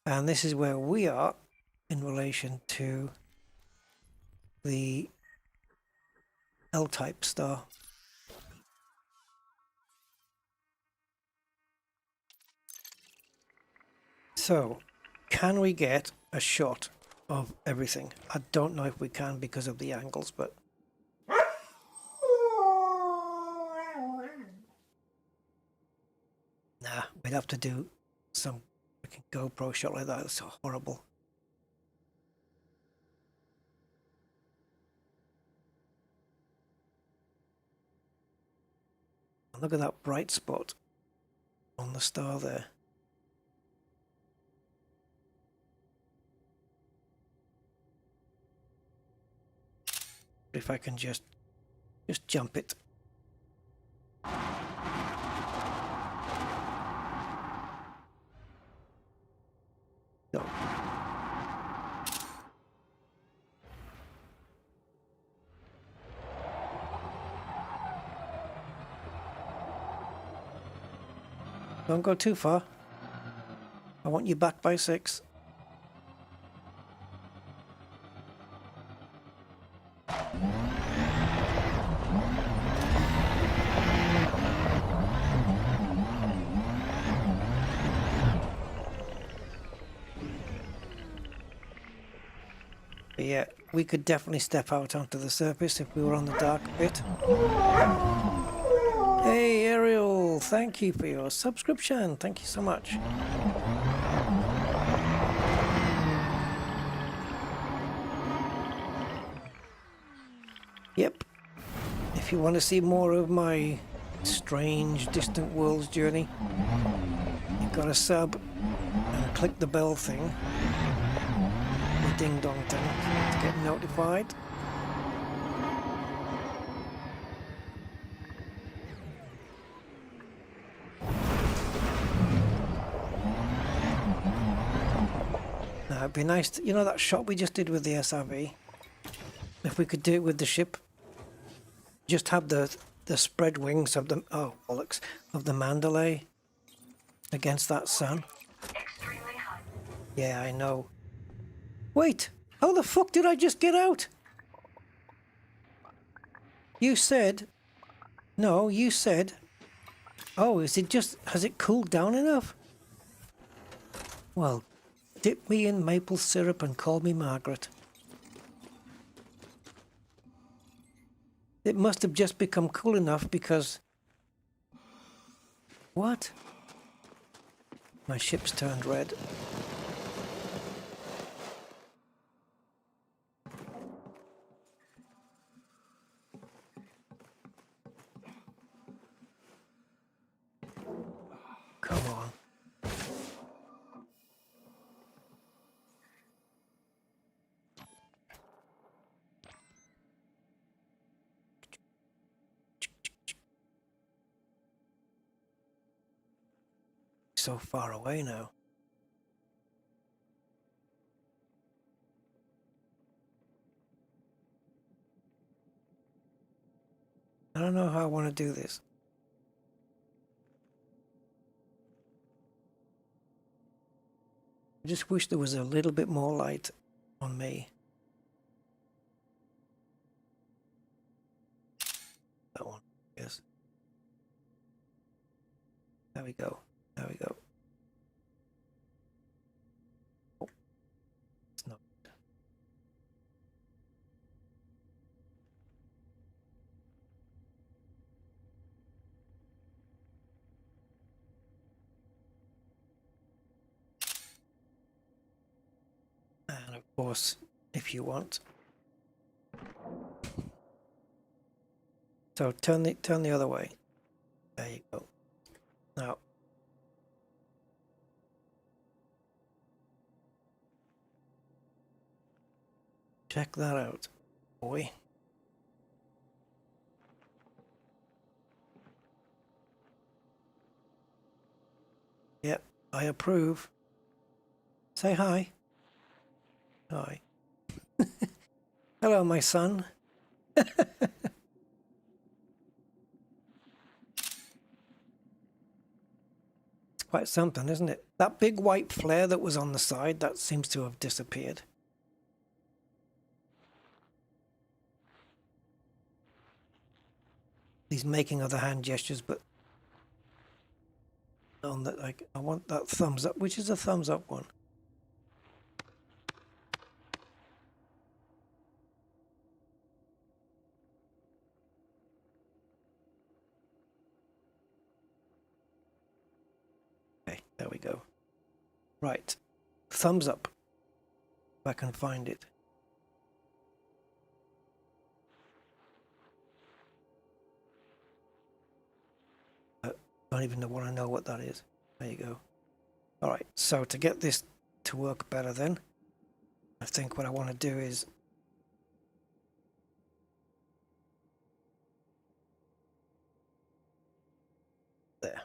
And this is where we are in relation to the L-type star. So, can we get a shot of everything? I don't know if we can because of the angles, but... Nah, we'd have to do some freaking GoPro shot like that. It's so horrible. Look at that bright spot on the star there. If I can just jump it. So. Don't go too far. I want you back by 6. But yeah, we could definitely step out onto the surface if we were on the dark bit. Hey Ariel, thank you for your subscription. Thank you so much. Yep. If you want to see more of my strange distant worlds journey, you've got to sub and click the bell thing, the ding dong thing, to get notified. Now it'd be nice to, you know that shot we just did with the SRV? If we could do it with the ship, just have the spread wings of the of the Mandalay against that sun. Extremely high. Yeah, I know. Wait, how the fuck did I just get out? You said, no, you said, oh, has it cooled down enough? Well, dip me in maple syrup and call me Margaret. It must have just become cool enough because... What? My ship's turned red. Come on. So far away now. I don't know how I want to do this. I just wish there was a little bit more light on me. Yes. There we go. There we go. Oh, it's not. And of course, if you want. So turn the other way. There you go. Now check that out, boy. Yep, I approve. Say hi. Hi. Hello, my son. It's quite something, isn't it? That big white flare that was on the side, that seems to have disappeared. He's making other hand gestures, but on that, like, I want that thumbs up. Which is a thumbs up one? Okay, there we go. Right, thumbs up. If I can find it. Don't even want to know what that is. There you go. All right, so to get this to work better then, I think what I want to do is there.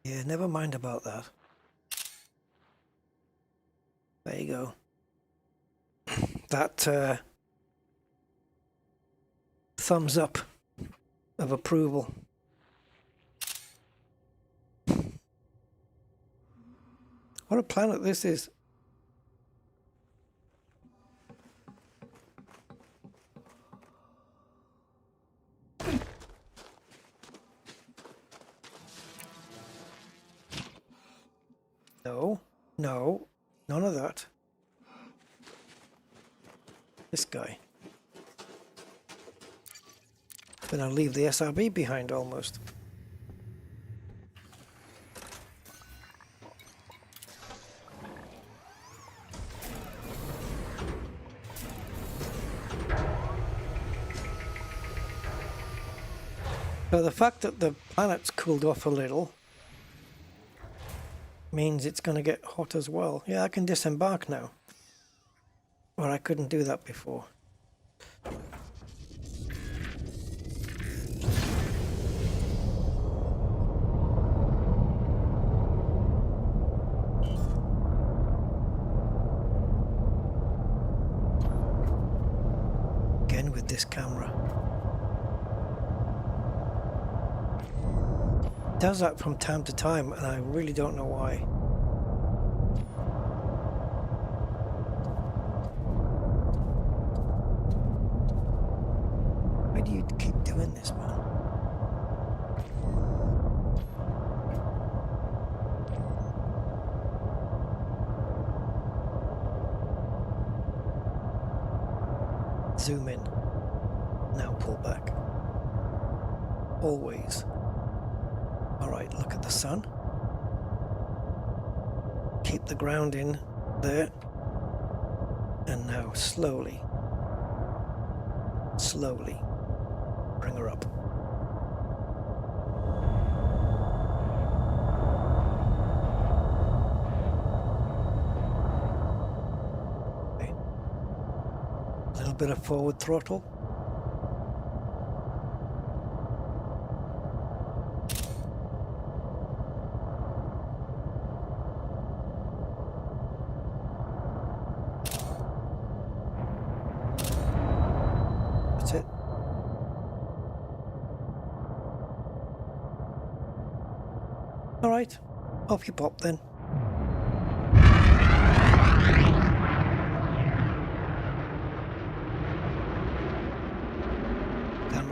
Yeah, never mind about that. There you go. That thumbs up of approval. What a planet this is. No, no, none of that. This guy. Gonna leave the SRB behind almost. So the fact that the planet's cooled off a little means it's going to get hot as well. Yeah, I can disembark now. Or I couldn't do that before. Again with this camera. It does that from time to time, and I really don't know why. Why do you keep doing this, man? Zoom in. Now pull back. Always. Alright, look at the sun. Keep the ground in there. And now slowly, slowly bring her up. Okay. A little bit of forward throttle. Alright, off you pop then.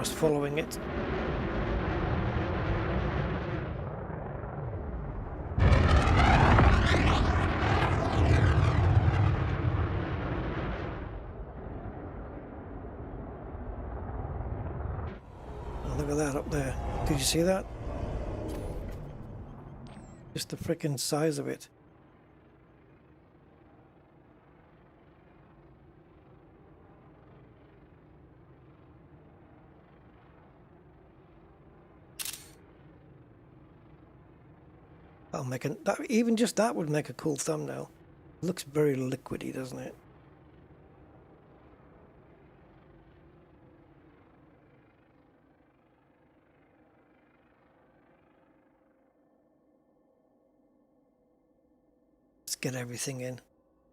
camera's following it. Oh, look at that up there. Did you see that? Just the frickin' size of it. That'll make even just that would make a cool thumbnail. It looks very liquidy, doesn't it? Let's get everything in.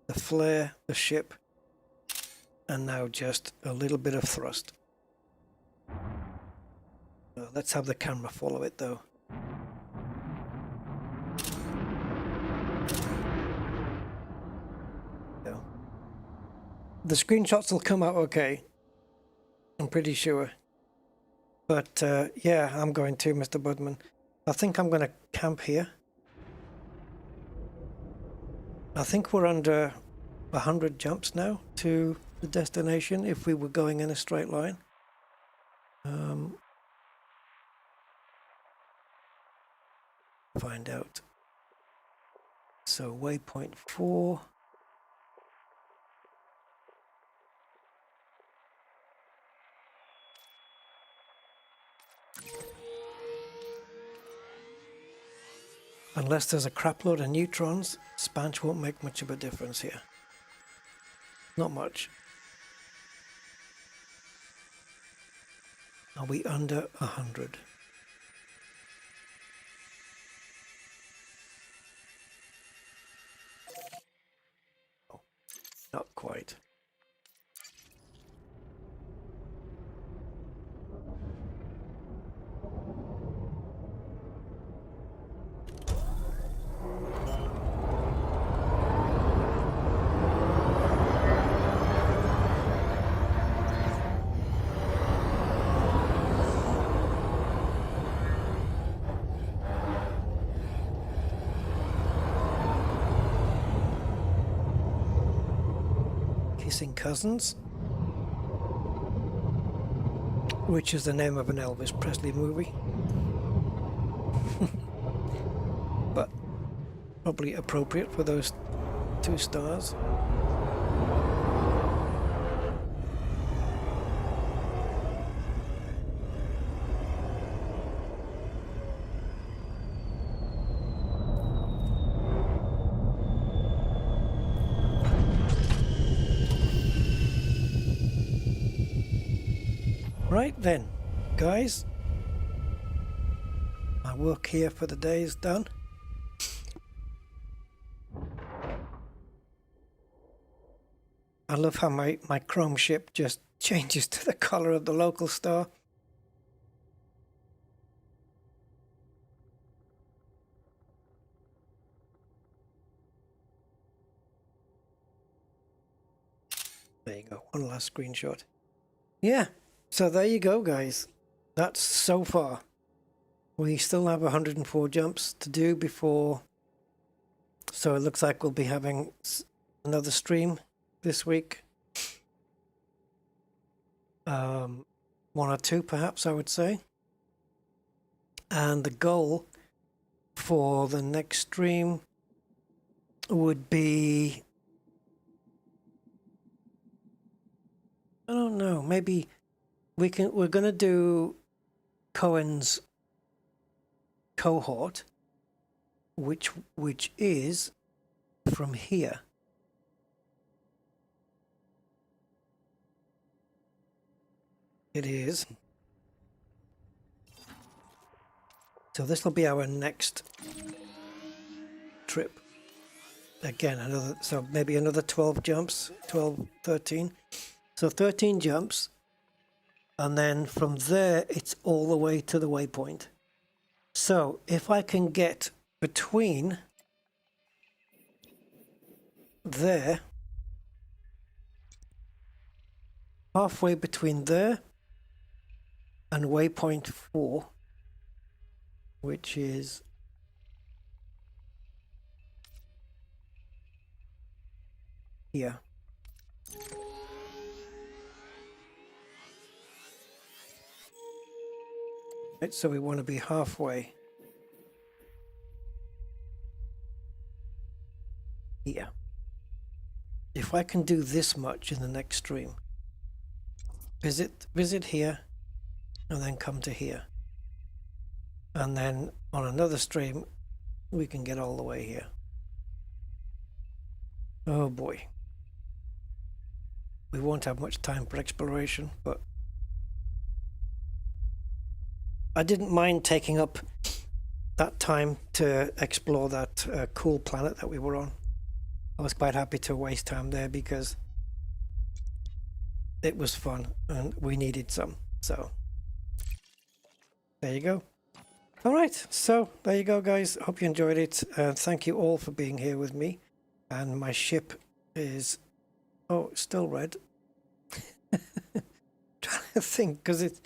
The flare, the ship, and now just a little bit of thrust. Let's have the camera follow it though. The screenshots will come out okay, I'm pretty sure. But yeah, I'm going to, Mr. Budman. I think I'm going to camp here. I think we're under 100 jumps now to the destination if we were going in a straight line. Find out. So waypoint 4. Unless there's a crapload of neutrons, spanch won't make much of a difference here. Not much. Are we under 100? Oh, not quite. Kissing Cousins, which is the name of an Elvis Presley movie. But probably appropriate for those 2 stars. Right then, guys, my work here for the day is done. I love how my chrome ship just changes to the color of the local star. There you go, one last screenshot. Yeah. So there you go, guys. That's so far. We still have 104 jumps to do before. So it looks like we'll be having another stream this week. 1 or 2 perhaps, I would say. And the goal for the next stream would be, I don't know, maybe we're going to do Cohen's cohort, which is from here. It is. So this will be our next trip. Again, so maybe another 12 jumps, 12, 13. So 13 jumps. And then from there, it's all the way to the waypoint. So if I can get between there, halfway between there and waypoint 4, which is here. Right, so we want to be halfway here. If I can do this much in the next stream, visit here, and then come to here. And then on another stream, we can get all the way here. Oh boy. We won't have much time for exploration, but I didn't mind taking up that time to explore that cool planet that we were on. I was quite happy to waste time there because it was fun and we needed some. So there you go. All right, so there you go, guys. Hope you enjoyed it. Thank you all for being here with me. And my ship is, oh, it's still red. Trying to think, because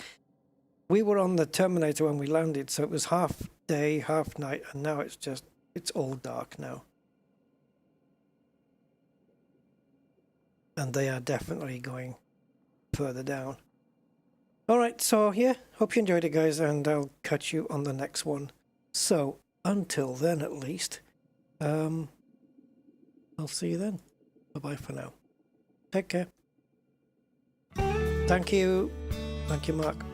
we were on the Terminator when we landed, so it was half day, half night, and now it's all dark now. And they are definitely going further down. All right, so yeah, hope you enjoyed it, guys, and I'll catch you on the next one. So until then, at least, I'll see you then. Bye-bye for now. Take care. Thank you. Thank you, Mark.